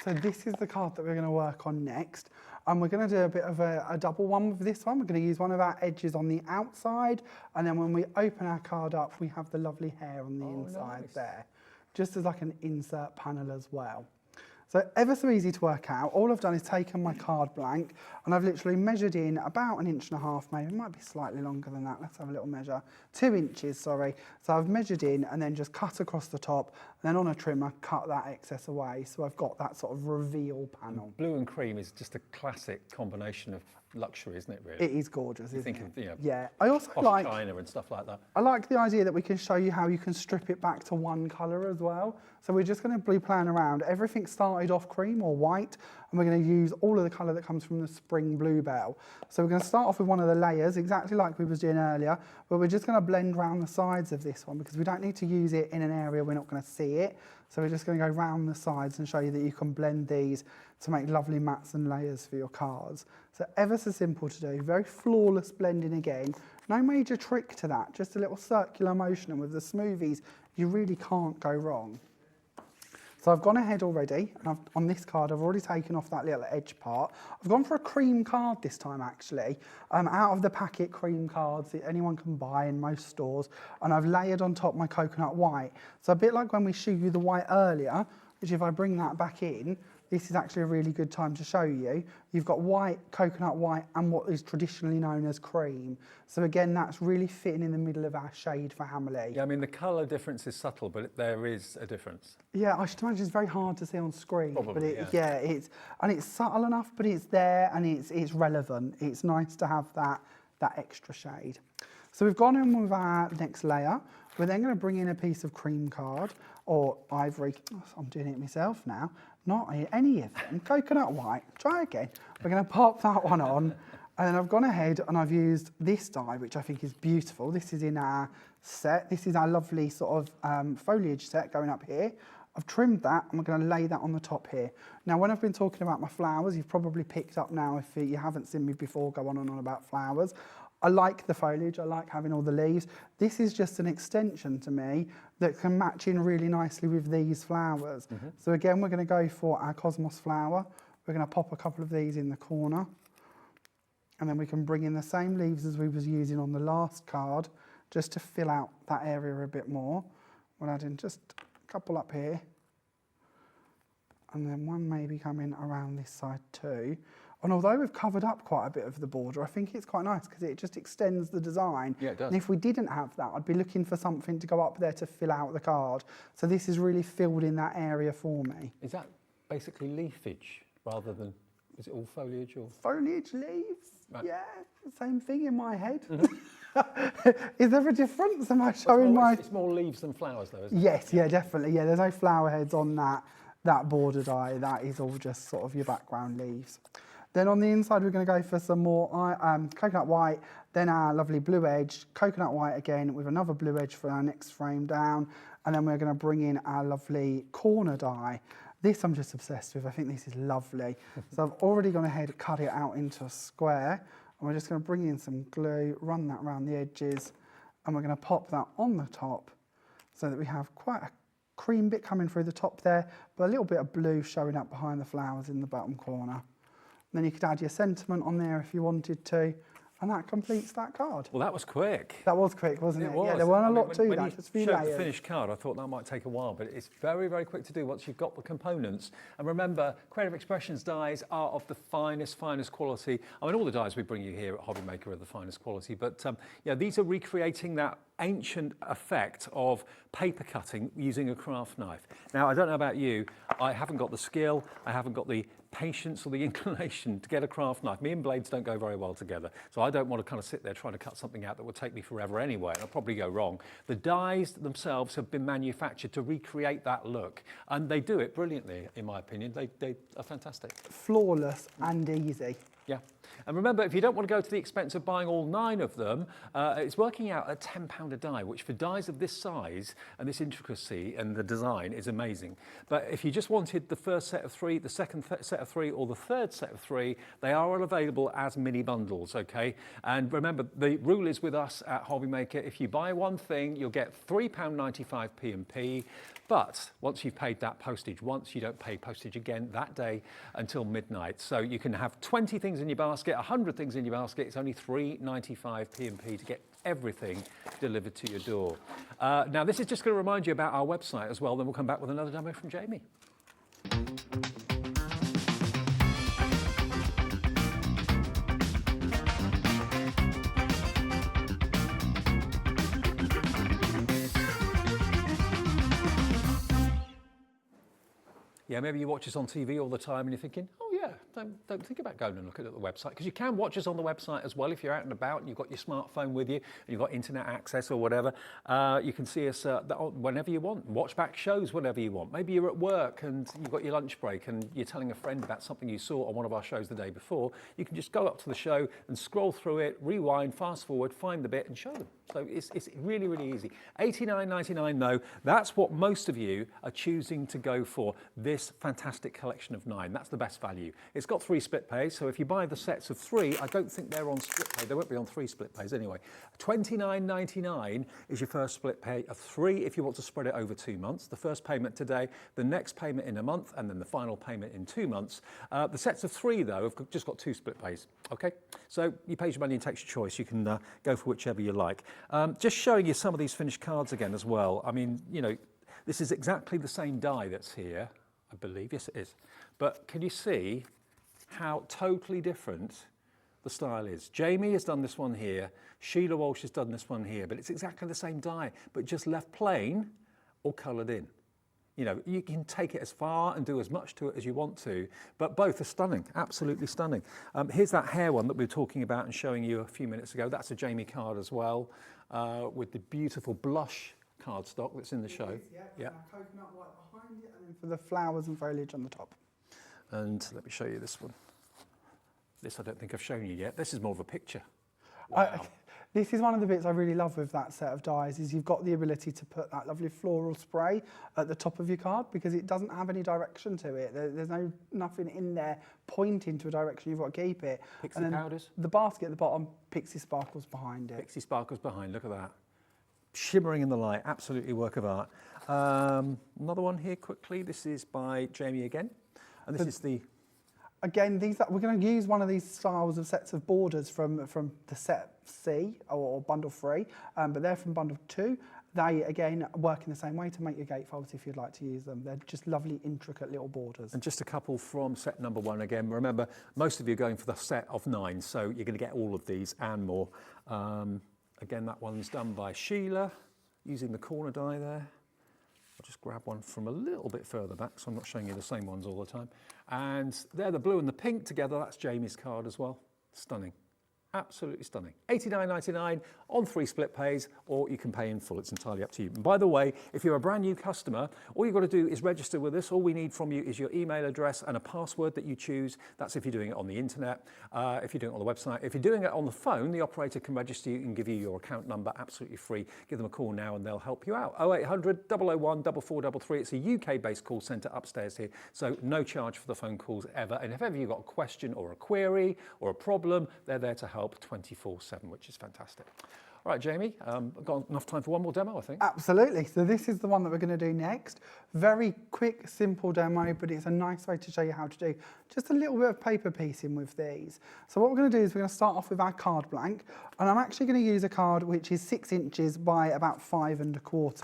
So this is the card that we're going to work on next. And we're going to do a bit of a double one with this one. We're going to use one of our edges on the outside, and then when we open our card up, we have the lovely hair on the inside there, just as like an insert panel as well. So ever so easy to work out. All I've done is taken my card blank and I've literally measured in about 1.5 inches, maybe, it might be slightly longer than that. Let's have a little measure. 2 inches, sorry. So I've measured in and then just cut across the top, and then on a trimmer, cut that excess away. So I've got that sort of reveal panel. Blue and cream is just a classic combination of luxury, isn't it, really? It is gorgeous, isn't it? Of, you know, yeah. I also like China and stuff like that. I like the idea that we can show you how you can strip it back to one colour as well. So we're just going to be playing around. Everything started off cream or white, and we're going to use all of the colour that comes from the spring bluebell. So we're going to start off with one of the layers, exactly like we was doing earlier, but we're just going to blend around the sides of this one because we don't need to use it in an area we're not going to see it. So we're just going to go round the sides and show you that you can blend these to make lovely mats and layers for your cards. So ever so simple to do, very flawless blending again. No major trick to that, just a little circular motion, and with the smoothies, you really can't go wrong. So I've gone ahead already, and on this card, I've already taken off that little edge part. I've gone for a cream card this time, actually, out of the packet cream cards that anyone can buy in most stores, and I've layered on top my coconut white. So a bit like when we showed you the white earlier, which if I bring that back in, this is actually a really good time to show you. You've got white, coconut white, and what is traditionally known as cream. So again, that's really fitting in the middle of our shade for Amelia. Yeah, I mean, the colour difference is subtle, but there is a difference. Yeah, I should imagine it's very hard to see on screen. Probably, but it's subtle enough, but it's there and it's relevant. It's nice to have that extra shade. So we've gone in with our next layer. We're then going to bring in a piece of cream card or ivory. Oh, I'm doing it myself now. Not any of them. Coconut white. Try again. We're going to pop that one on. And then I've gone ahead and I've used this die, which I think is beautiful. This is in our set. This is our lovely sort of foliage set going up here. I've trimmed that and we're going to lay that on the top here. Now, when I've been talking about my flowers, you've probably picked up now, if you haven't seen me before go on and on about flowers. I like the foliage, I like having all the leaves. This is just an extension to me that can match in really nicely with these flowers. So again, we're going to go for our cosmos flower. We're going to pop a couple of these in the corner. And then we can bring in the same leaves as we was using on the last card, just to fill out that area a bit more. We'll add in just a couple up here. And then one maybe coming around this side too. And although we've covered up quite a bit of the border, I think it's quite nice because it just extends the design. Yeah, it does. And if we didn't have that, I'd be looking for something to go up there to fill out the card. So this is really filled in that area for me. Is that basically leafage rather than, is it all foliage or? Foliage, leaves, right. Yeah, same thing in my head. Is there a difference? Am I showing It's more leaves than flowers though, isn't it? Yes, yeah, definitely. Yeah, there's no flower heads on that border die. That is all just sort of your background leaves. Then on the inside, we're going to go for some more coconut white, then our lovely blue edge, coconut white again with another blue edge for our next frame down, and then we're going to bring in our lovely corner die. This I'm just obsessed with. I think this is lovely. So I've already gone ahead and cut it out into a square, and we're just going to bring in some glue, run that around the edges, and we're going to pop that on the top so that we have quite a cream bit coming through the top there, but a little bit of blue showing up behind the flowers in the bottom corner. Then you could add your sentiment on there if you wanted to, and that completes that card. Well, that was quick. That was quick, wasn't it? Was. Yeah, there weren't a lot to when that, just a few showed layers. the finished card, I thought that might take a while, but it's very, very quick to do once you've got the components. And remember, Creative Expressions dies are of the finest quality. I mean, all the dies we bring you here at Hobby Maker are the finest quality, but yeah, these are recreating that ancient effect of paper cutting using a craft knife. Now, I don't know about you, I haven't got the skill, I haven't got the patience or the inclination to get a craft knife. Me and blades don't go very well together, so I don't want to kind of sit there trying to cut something out that will take me forever anyway, and I'll probably go wrong. The dies themselves have been manufactured to recreate that look, and they do it brilliantly, in my opinion. They are fantastic. Flawless and easy. Yeah. And remember, if you don't want to go to the expense of buying all 9 of them, it's working out at £10 a die, which for dies of this size and this intricacy and the design is amazing. But if you just wanted the first set of 3, the second set of 3, or the third set of 3, they are available as mini bundles, okay? And remember, the rule is with us at Hobby Maker, if you buy one thing, you'll get £3.95 P&P. But once you've paid that postage once, you don't pay postage again that day until midnight. So you can have 20 things in your basket, 100 things in your basket. It's only £3.95 P&P to get everything delivered to your door. Now, this is just going to remind you about our website as well. Then we'll come back with another demo from Jamie. Yeah, maybe you watch us on TV all the time and you're thinking, oh yeah, don't think about going and looking at the website, because you can watch us on the website as well if you're out and about and you've got your smartphone with you and you've got internet access or whatever. You can see us whenever you want, watch back shows whenever you want. Maybe you're at work and you've got your lunch break and you're telling a friend about something you saw on one of our shows the day before. You can just go up to the show and scroll through it, rewind, fast forward, find the bit and show them. So it's really, really easy. $89.99 though, that's what most of you are choosing to go for, this fantastic collection of 9. That's the best value. It's got 3 split pays, so if you buy the sets of 3, I don't think they're on split pay. They won't be on 3 split pays anyway. $29.99 is your first split pay of 3 if you want to spread it over 2 months. The first payment today, the next payment in a month, and then the final payment in 2 months. The sets of 3 though have just got 2 split pays, okay? So you pay your money and takes your choice. You can go for whichever you like. Just showing you some of these finished cards again as well. I mean, you know, this is exactly the same die that's here, I believe. Yes, it is. But can you see how totally different the style is? Jamie has done this one here. Sheila Walsh has done this one here. But it's exactly the same die, but just left plain or coloured in. You know, you can take it as far and do as much to it as you want to, but both are stunning, absolutely stunning. Here's that hair one that we were talking about and showing you a few minutes ago. That's a Jamie card as well, with the beautiful blush cardstock that's in the show. Yeah. Coconut white behind it, and then for the flowers and foliage on the top. And let me show you this one. This I don't think I've shown you yet. This is more of a picture. Wow. This is one of the bits I really love with that set of dies, is you've got the ability to put that lovely floral spray at the top of your card, because it doesn't have any direction to it. There's nothing in there pointing to a direction. You've got to keep it. Pixie powders. The basket at the bottom, Pixie Sparkles behind it. Pixie Sparkles behind, look at that. Shimmering in the light, absolutely work of art. Another one here quickly. This is by Jamie again. And this is the... Again, we're going to use one of these styles of sets of borders from the set C or bundle 3, but they're from bundle 2. They, again, work in the same way to make your gatefolds if you'd like to use them. They're just lovely, intricate little borders. And just a couple from set number 1 again. Remember, most of you are going for the set of 9, so you're going to get all of these and more. Again, that one's done by Sheila, using the corner die there. I'll just grab one from a little bit further back, so I'm not showing you the same ones all the time. And they're the blue and the pink together. That's Jamie's card as well. Stunning. Absolutely stunning. $89.99 on 3 split pays, or you can pay in full. It's entirely up to you. And by the way, if you're a brand new customer, all you've got to do is register with us. All we need from you is your email address and a password that you choose. That's if you're doing it on the internet, if you're doing it on the website. If you're doing it on the phone, the operator can register you and give you your account number absolutely free. Give them a call now and they'll help you out. 0800 001 4433. It's a UK-based call centre upstairs here, so no charge for the phone calls ever. And if ever you've got a question or a query or a problem, they're there to help 24/7, which is fantastic. All right, Jamie, I've got enough time for one more demo, I think. Absolutely. So this is the one that we're going to do next. Very quick, simple demo, but it's a nice way to show you how to do just a little bit of paper piecing with these. So what we're going to do is we're going to start off with our card blank, and I'm actually going to use a card which is 6 inches by about 5 1/4.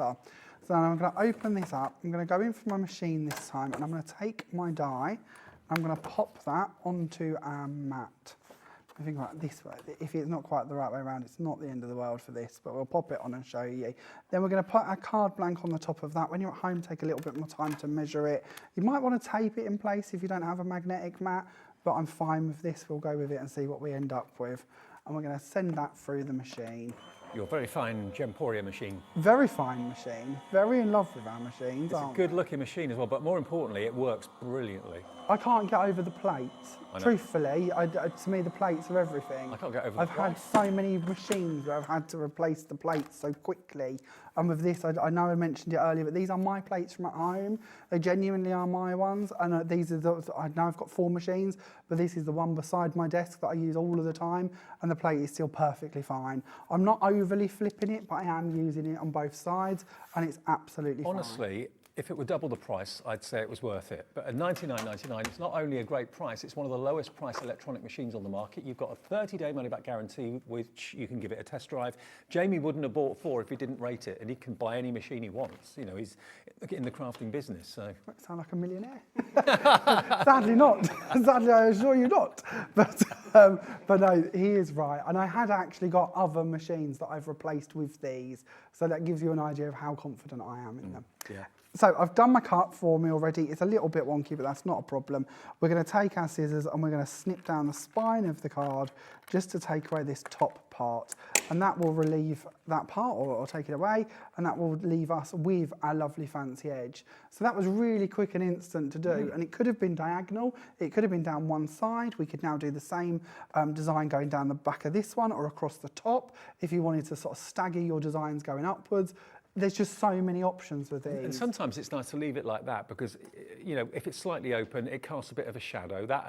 So I'm going to open this up. I'm going to go in for my machine this time, and I'm going to take my die. I'm going to pop that onto our mat. I think like this way, if it's not quite the right way around, it's not the end of the world for this, but we'll pop it on and show you. Then we're going to put our card blank on the top of that. When you're at home, take a little bit more time to measure it. You might want to tape it in place if you don't have a magnetic mat, but I'm fine with this. We'll go with it and see what we end up with. And we're going to send that through the machine. Your very fine Gemporia machine. Very fine machine. Very in love with our machines. It's a good looking machine as well, but more importantly, it works brilliantly. I can't get over the plates. Truthfully, to me, the plates are everything. I can't get over I've had so many machines where I've had to replace the plates so quickly. And with this, I know I mentioned it earlier, but these are my plates from at home. They genuinely are my ones. And these are I know I've got 4 machines, but this is the one beside my desk that I use all of the time. And the plate is still perfectly fine. I'm not overly flipping it, but I am using it on both sides. And it's absolutely fine. Honestly, if it were double the price, I'd say it was worth it. But at $99.99, it's not only a great price, it's one of the lowest priced electronic machines on the market. You've got a 30-day money-back guarantee, which you can give it a test drive. Jamie wouldn't have bought 4 if he didn't rate it, and he can buy any machine he wants. You know, he's in the crafting business, so. I sound like a millionaire. Sadly not. Sadly, I assure you not. But no, he is right. And I had actually got other machines that I've replaced with these, so that gives you an idea of how confident I am in them. Yeah. So I've done my cut for me already. It's a little bit wonky, but that's not a problem. We're going to take our scissors and we're going to snip down the spine of the card just to take away this top part. And that will relieve that part or take it away, and that will leave us with our lovely fancy edge. So that was really quick and instant to do. And it could have been diagonal. It could have been down one side. We could now do the same design going down the back of this one or across the top if you wanted to sort of stagger your designs going upwards. There's just so many options with these. And sometimes it's nice to leave it like that because, you know, if it's slightly open, it casts a bit of a shadow. That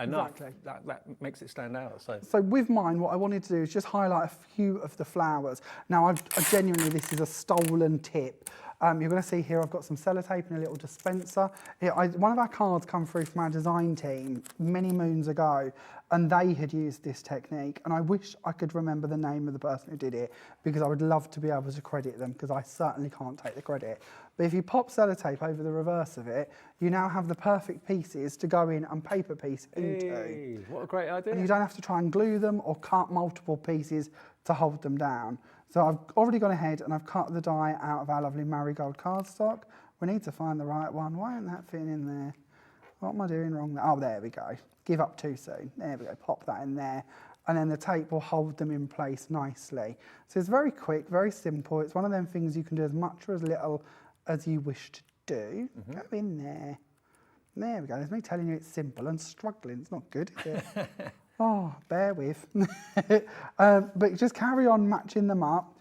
makes it stand out. So with mine, what I wanted to do is just highlight a few of the flowers. Now, I genuinely, this is a stolen tip. You're going to see here I've got some sellotape and a little dispenser. One of our cards come through from our design team many moons ago, and they had used this technique, and I wish I could remember the name of the person who did it because I would love to be able to credit them because I certainly can't take the credit. But if you pop sellotape over the reverse of it, you now have the perfect pieces to go in and paper piece into. Hey, what a great idea. And you don't have to try and glue them or cut multiple pieces to hold them down. So I've already gone ahead and I've cut the die out of our lovely marigold cardstock. We need to find the right one. Why isn't that fitting in there? What am I doing wrong there? Oh, there we go. Give up too soon. There we go, pop that in there. And then the tape will hold them in place nicely. So it's very quick, very simple. It's one of them things you can do as much or as little as you wish to do. Go in there. There we go. There's me telling you it's simple and struggling. It's not good, is it? Oh, bear with. But just carry on matching them up.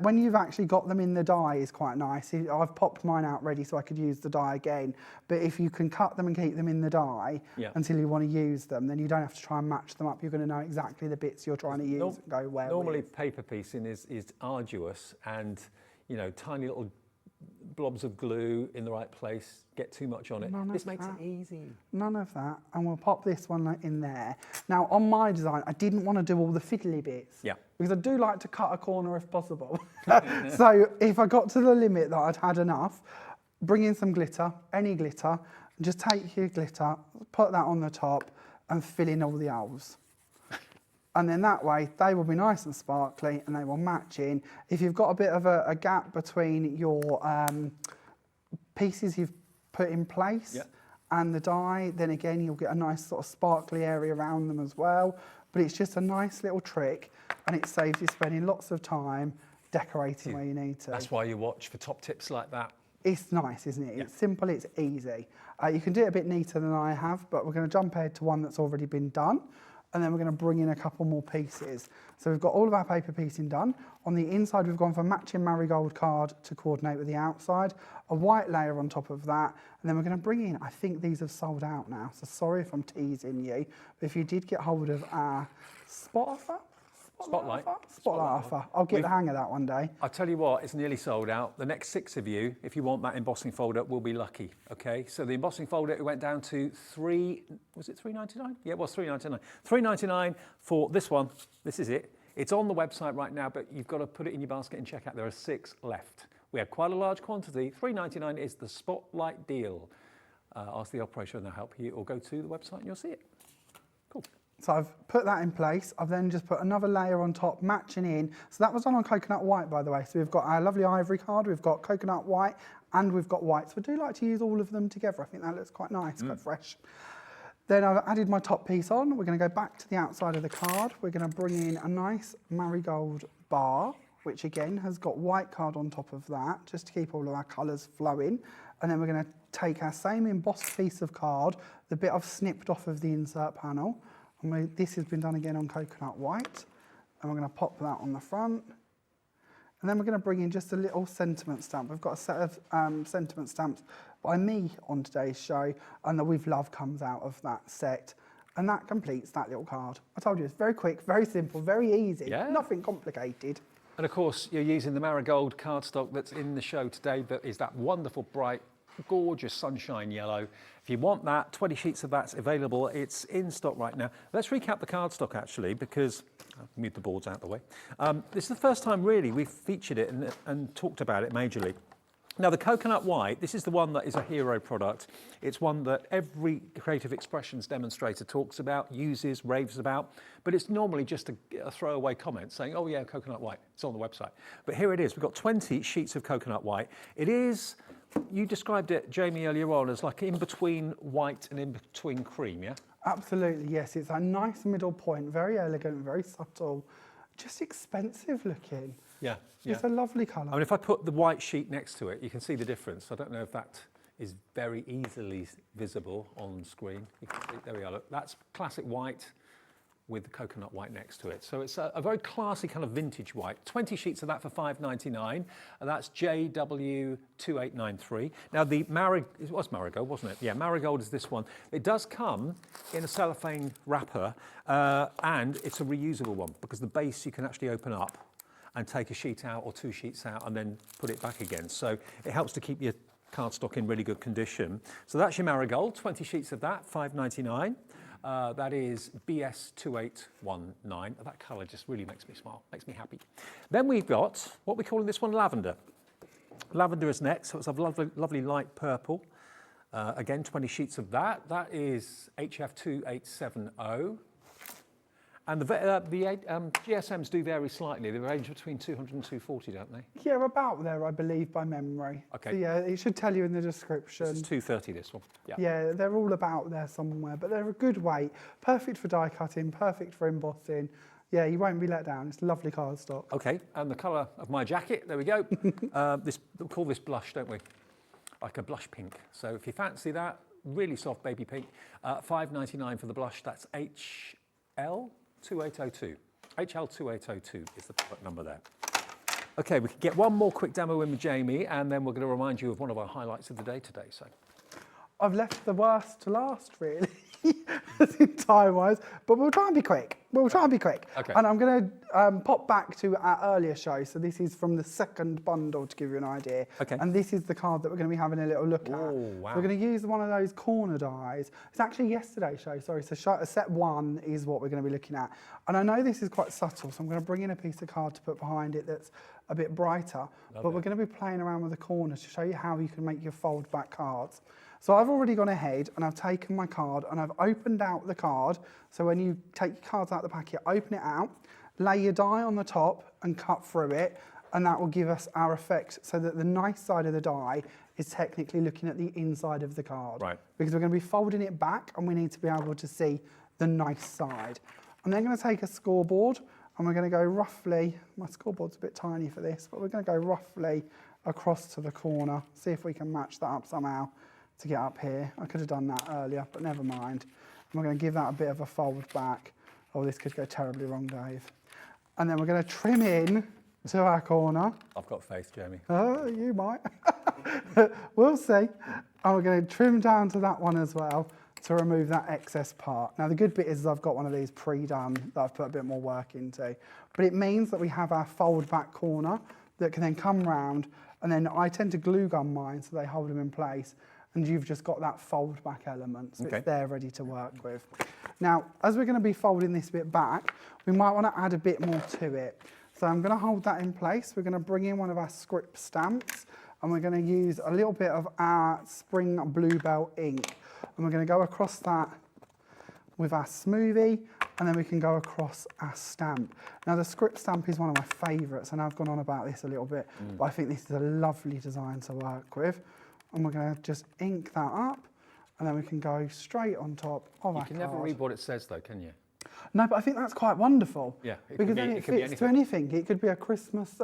When you've actually got them in the die is quite nice. I've popped mine out ready so I could use the die again. But if you can cut them and keep them in the die until you want to use them, then you don't have to try and match them up. You're going to know exactly the bits you're trying to use and go where. Normally paper piecing is arduous, and you know, tiny little blobs of glue in the right place, get too much on it. This makes it easy. None of that. And we'll pop this one in there. Now, on my design, I didn't want to do all the fiddly bits. Yeah. Because I do like to cut a corner if possible. So if I got to the limit that I'd had enough, bring in some glitter, any glitter, and just take your glitter, put that on the top, and fill in all the holes. And then that way, they will be nice and sparkly and they will match in. If you've got a bit of a gap between your pieces you've put in place and the die, then again, you'll get a nice sort of sparkly area around them as well. But it's just a nice little trick, and it saves you spending lots of time decorating where you need to. That's why you watch for top tips like that. It's nice, isn't it? It's simple, it's easy. You can do it a bit neater than I have, but we're going to jump ahead to one that's already been done. And then we're going to bring in a couple more pieces. So we've got all of our paper piecing done. On the inside, we've gone for matching marigold card to coordinate with the outside, a white layer on top of that, and then we're going to bring in, I think these have sold out now, so sorry if I'm teasing you, but if you did get hold of our Spotlight offer. I'll get the hang of that one day. I'll tell you what, it's nearly sold out. The next 6 of you, if you want that embossing folder, will be lucky, okay? So the embossing folder, it went down to was it $3.99? Yeah, it was $3.99. $3.99 for this one. This is it. It's on the website right now, but you've got to put it in your basket and check out. There are 6 left. We have quite a large quantity. $3.99 is the Spotlight deal. Ask the operator and they'll help you, or go to the website and you'll see it. Cool. So I've put that in place. I've then just put another layer on top, matching in. So that was done on coconut white, by the way. So we've got our lovely ivory card, we've got coconut white, and we've got white. So I do like to use all of them together. I think that looks quite nice, quite fresh. Then I've added my top piece on. We're going to go back to the outside of the card. We're going to bring in a nice marigold bar, which again has got white card on top of that, just to keep all of our colours flowing. And then we're going to take our same embossed piece of card, the bit I've snipped off of the insert panel, and this has been done again on coconut white, and we're going to pop that on the front. And then we're going to bring in just a little sentiment stamp. We've got a set of sentiment stamps by me on today's show, and the With Love comes out of that set. And that completes that little card. I told you, it's very quick, very simple, very easy, nothing complicated. And of course, you're using the marigold cardstock that's in the show today, that is that wonderful, bright, gorgeous sunshine yellow. If you want that, 20 sheets of that's available. It's in stock right now. Let's recap the cardstock actually, because I'll move the boards out of the way. This is the first time really we've featured it and talked about it majorly. Now the coconut white, this is the one that is a hero product. It's one that every creative expressions demonstrator talks about, uses, raves about, but it's normally just a throwaway comment saying, oh yeah, coconut white, it's on the website. But here it is, we've got 20 sheets of coconut white. It is, you described it, Jamie, earlier on as like in between white and in between cream, yeah? Absolutely, yes. It's a nice middle point, very elegant, very subtle, just expensive looking. Yeah. It's a lovely colour. I mean, if I put the white sheet next to it, you can see the difference. I don't know if that is very easily visible on screen. You can see, there we are, look, that's classic white with the coconut white next to it. So it's a very classy kind of vintage white. 20 sheets of that for $5.99, and that's JW2893. Now the it was marigold, wasn't it? Yeah, marigold is this one. It does come in a cellophane wrapper, and it's a reusable one because the base you can actually open up and take a sheet out or 2 sheets out and then put it back again. So it helps to keep your cardstock in really good condition. So that's your marigold, 20 sheets of that, $5.99. That is BS2819. That colour just really makes me smile, makes me happy. Then we've got, what we call in this one, lavender. Lavender is next, so it's a lovely, lovely light purple. Again, 20 sheets of that. That is HF2870. And the GSMs do vary slightly. They range between 200 and 240, don't they? Yeah, about there, I believe, by memory. Okay. So yeah, it should tell you in the description. This is 230, this one. Yeah. Yeah, they're all about there somewhere, but they're a good weight. Perfect for die cutting, perfect for embossing. Yeah, you won't be let down. It's lovely cardstock. Okay, and the colour of my jacket, there we go. We'll call this blush, don't we? Like a blush pink. So if you fancy that, really soft baby pink, $5.99 for the blush. That's HL2802. HL2802 is the product number there. Okay, we can get one more quick demo in with Jamie, and then we're going to remind you of one of our highlights of the day today. So, I've left the worst to last, really, time-wise, but we'll try and be quick. Okay. And I'm going to pop back to our earlier show. So this is from the second bundle to give you an idea. Okay. And this is the card that we're going to be having a little look at. Wow. We're going to use one of those corner dies. It's actually yesterday's show, sorry. So set 1 is what we're going to be looking at. And I know this is quite subtle, so I'm going to bring in a piece of card to put behind it that's a bit brighter. But we're going to be playing around with the corners to show you how you can make your fold back cards. So I've already gone ahead and I've taken my card and I've opened out the card. So when you take your cards out of the packet, open it out, lay your die on the top and cut through it, and that will give us our effect so that the nice side of the die is technically looking at the inside of the card. Right. Because we're going to be folding it back and we need to be able to see the nice side. I'm then going to take a scoreboard and we're going to go roughly, my scoreboard's a bit tiny for this, but we're going to go roughly across to the corner, see if we can match that up somehow to get up here. I could have done that earlier, but never mind. And we're going to give that a bit of a fold back. Oh, this could go terribly wrong, Dave. And then we're going to trim in to our corner. I've got faith, Jamie. Oh, you might. We'll see. And we're going to trim down to that one as well to remove that excess part. Now, the good bit is I've got one of these pre-done that I've put a bit more work into. But it means that we have our fold back corner that can then come round, and then I tend to glue gun mine so they hold them in place. And you've just got that fold back element, so it's there ready to work with. Now, as we're going to be folding this bit back, we might want to add a bit more to it. So I'm going to hold that in place. We're going to bring in one of our script stamps, and we're going to use a little bit of our Spring Bluebell ink. And we're going to go across that with our smoothie, and then we can go across our stamp. Now the script stamp is one of my favourites, and I've gone on about this a little bit, but I think this is a lovely design to work with. And we're going to just ink that up, and then we can go straight on top of our You can never read what it says though, can you? No, but I think that's quite wonderful. Yeah, because then it fits to anything. It could be a Christmas...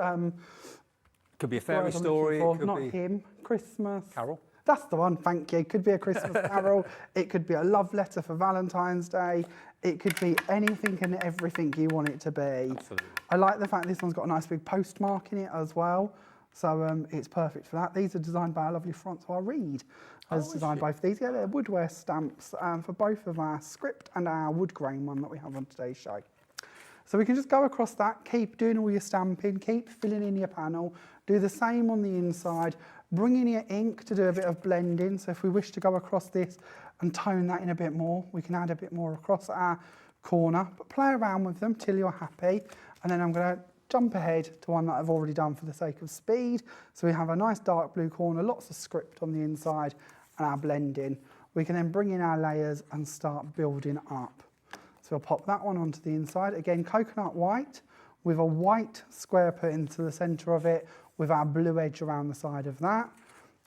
could be a fairy story. It could not be him. Christmas. Carol. That's the one, thank you. It could be a Christmas carol. It could be a love letter for Valentine's Day. It could be anything and everything you want it to be. Absolutely. I like the fact this one's got a nice big postmark in it as well. So it's perfect for that. These are designed by our lovely Francois Reed. Has designed both of these. Yeah, they're woodware stamps for both of our script and our wood grain one that we have on today's show. So we can just go across that, keep doing all your stamping, keep filling in your panel, do the same on the inside, bring in your ink to do a bit of blending. So if we wish to go across this and tone that in a bit more, we can add a bit more across our corner, but play around with them till you're happy. And then I'm going to jump ahead to one that I've already done for the sake of speed. So we have a nice dark blue corner, lots of script on the inside and our blending. We can then bring in our layers and start building up. So we'll pop that one onto the inside. Again, coconut white with a white square put into the centre of it with our blue edge around the side of that.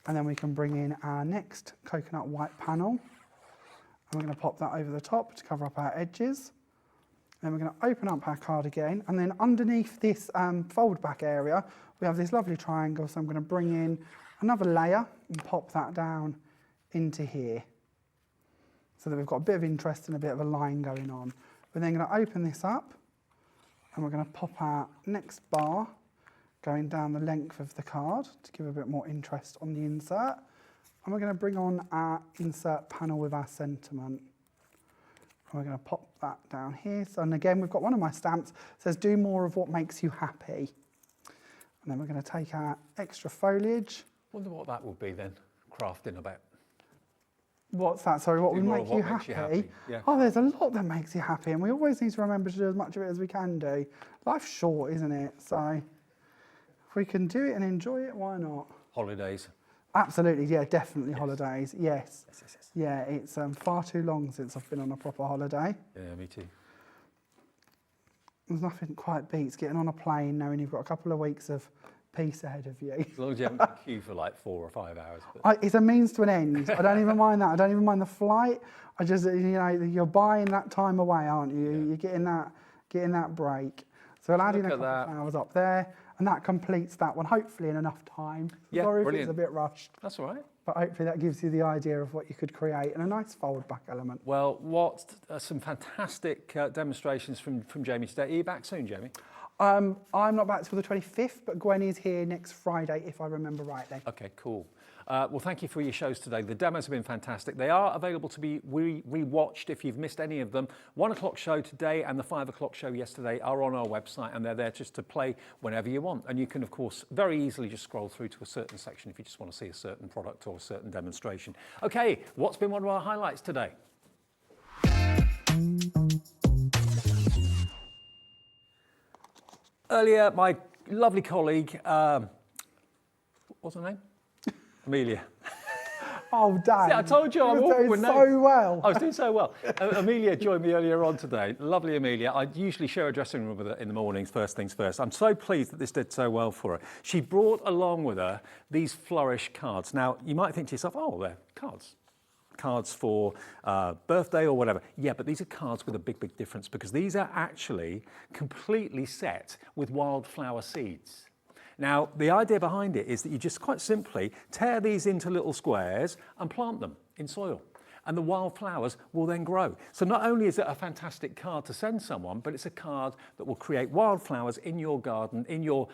And then we can bring in our next coconut white panel. And we're going to pop that over the top to cover up our edges. Then we're going to open up our card again. And then underneath this fold back area, we have this lovely triangle. So I'm going to bring in another layer and pop that down into here, so that we've got a bit of interest and a bit of a line going on. We're then going to open this up, and we're going to pop our next bar going down the length of the card to give a bit more interest on the insert. And we're going to bring on our insert panel with our sentiment. And we're going to pop that down here. So, and again, we've got one of my stamps that says, do more of what makes you happy. And then we're going to take our extra foliage. Wonder what that would be then, crafting about. What's that? Sorry, what Do would more make of what you makes you happy? happy, yeah. Oh, there's a lot that makes you happy, and we always need to remember to do as much of it as we can do. Life's short, isn't it? So if we can do it and enjoy it, why not? Holidays. Absolutely, yeah, definitely holidays, yes. Yes. Yeah, it's far too long since I've been on a proper holiday. Yeah, me too. There's nothing quite beats getting on a plane knowing you've got a couple of weeks of peace ahead of you. As long as you haven't been queued for like 4 or 5 hours. But... It's a means to an end. I don't even mind that. I don't even mind the flight. I just, you're buying that time away, aren't you? Yeah. You're getting that break. So I'll add in a couple of hours up there, and that completes that one, hopefully in enough time. Yeah, sorry brilliant. if it's a bit rushed. That's all right. But hopefully that gives you the idea of what you could create and a nice fold back element. Well, what some fantastic demonstrations from Jamie today. Are you back soon, Jamie? I'm not back till the 25th, but Gwen is here next Friday, if I remember rightly. Okay, cool. Well, thank you for your shows today. The demos have been fantastic. They are available to be re-watched if you've missed any of them. 1 o'clock show today and the 5 o'clock show yesterday are on our website, and they're there just to play whenever you want. And you can, of course, very easily just scroll through to a certain section if you just want to see a certain product or a certain demonstration. Okay, what's been one of our highlights today? Earlier, my lovely colleague, what's her name? Amelia. Oh, Dan. See, I told you I'm awful awful with so names. well. I was doing so well. Amelia joined me earlier on today. Lovely Amelia. I usually share a dressing room with her in the mornings, first things first. I'm so pleased that this did so well for her. She brought along with her these Flourish cards. Now, you might think to yourself, oh, they're cards. Cards for birthday or whatever. Yeah, but these are cards with a big, big difference, because these are actually completely set with wildflower seeds. Now, the idea behind it is that you just quite simply tear these into little squares and plant them in soil, and the wildflowers will then grow. So not only is it a fantastic card to send someone, but it's a card that will create wildflowers in your garden, in your,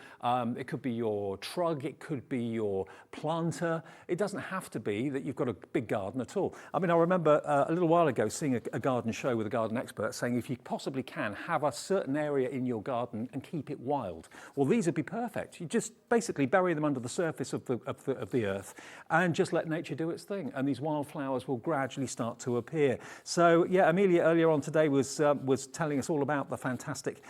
it could be your trug, it could be your planter. It doesn't have to be that you've got a big garden at all. I mean, I remember a little while ago seeing a garden show with a garden expert saying if you possibly can, have a certain area in your garden and keep it wild. Well, these would be perfect. You just basically bury them under the surface of the earth and just let nature do its thing. And these wildflowers will gradually really start to appear. So yeah, Amelia earlier on today was telling us all about the fantastic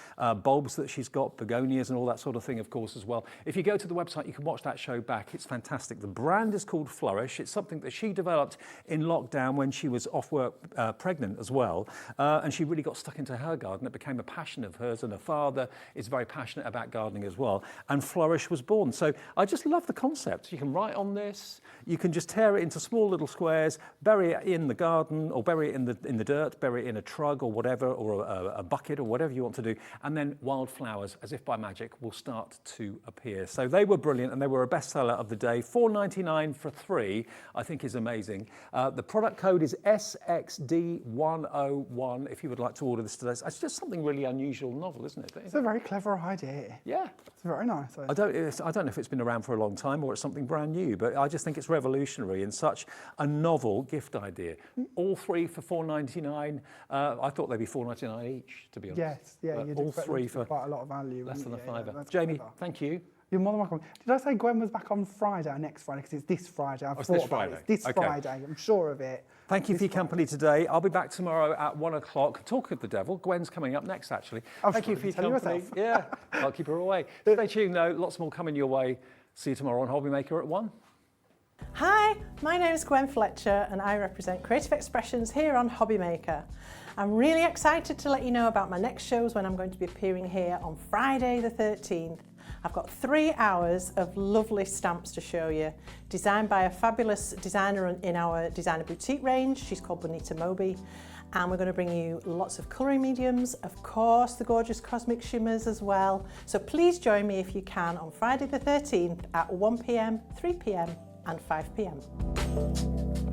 bulbs that she's got, begonias and all that sort of thing, of course, as well. If you go to the website, you can watch that show back. It's fantastic. The brand is called Flourish. It's something that she developed in lockdown when she was off work, pregnant as well, and she really got stuck into her garden. It became a passion of hers, and her father is very passionate about gardening as well, and Flourish was born. So I just love the concept. You can write on this, you can just tear it into small little squares, bury it in the garden, or bury it in the dirt, bury it in a trug or whatever, or a bucket or whatever you want to do, and then wildflowers, as if by magic, will start to appear. So they were brilliant, and they were a bestseller of the day. $4.99 for 3, I think, is amazing. The product code is SXD101 if you would like to order this today. It's just something really unusual and novel, isn't it? It's a very clever idea. Yeah. It's very nice. I don't know if it's been around for a long time or it's something brand new, but I just think it's revolutionary and such a novel gift idea. All 3 for $4.99. I thought they'd be $4.99 each, to be honest. Yes, yeah, you all 3 for quite a lot of value. less than a fiver. Yeah, Jamie, clever. thank you. You're more than welcome. Did I say Gwen was back on Friday or next Friday? Because it's this Friday. It's this Friday. It's this Okay. Friday. I'm sure of it. Thank you for your company today. I'll be back tomorrow at 1 o'clock. Talk of the devil. Gwen's coming up next, actually. Thank you for your company. Yeah, I'll keep her away. Stay tuned, though. Lots more coming your way. See you tomorrow on Hobby Maker at 1. Hi, my name is Gwen Fletcher and I represent Creative Expressions here on Hobby Maker. I'm really excited to let you know about my next shows when I'm going to be appearing here on Friday the 13th. I've got 3 hours of lovely stamps to show you, designed by a fabulous designer in our designer boutique range. She's called Bonita Moby. And we're going to bring you lots of colouring mediums, of course the gorgeous cosmic shimmers as well. So please join me if you can on Friday the 13th at 1 p.m, 3 p.m and 5 p.m.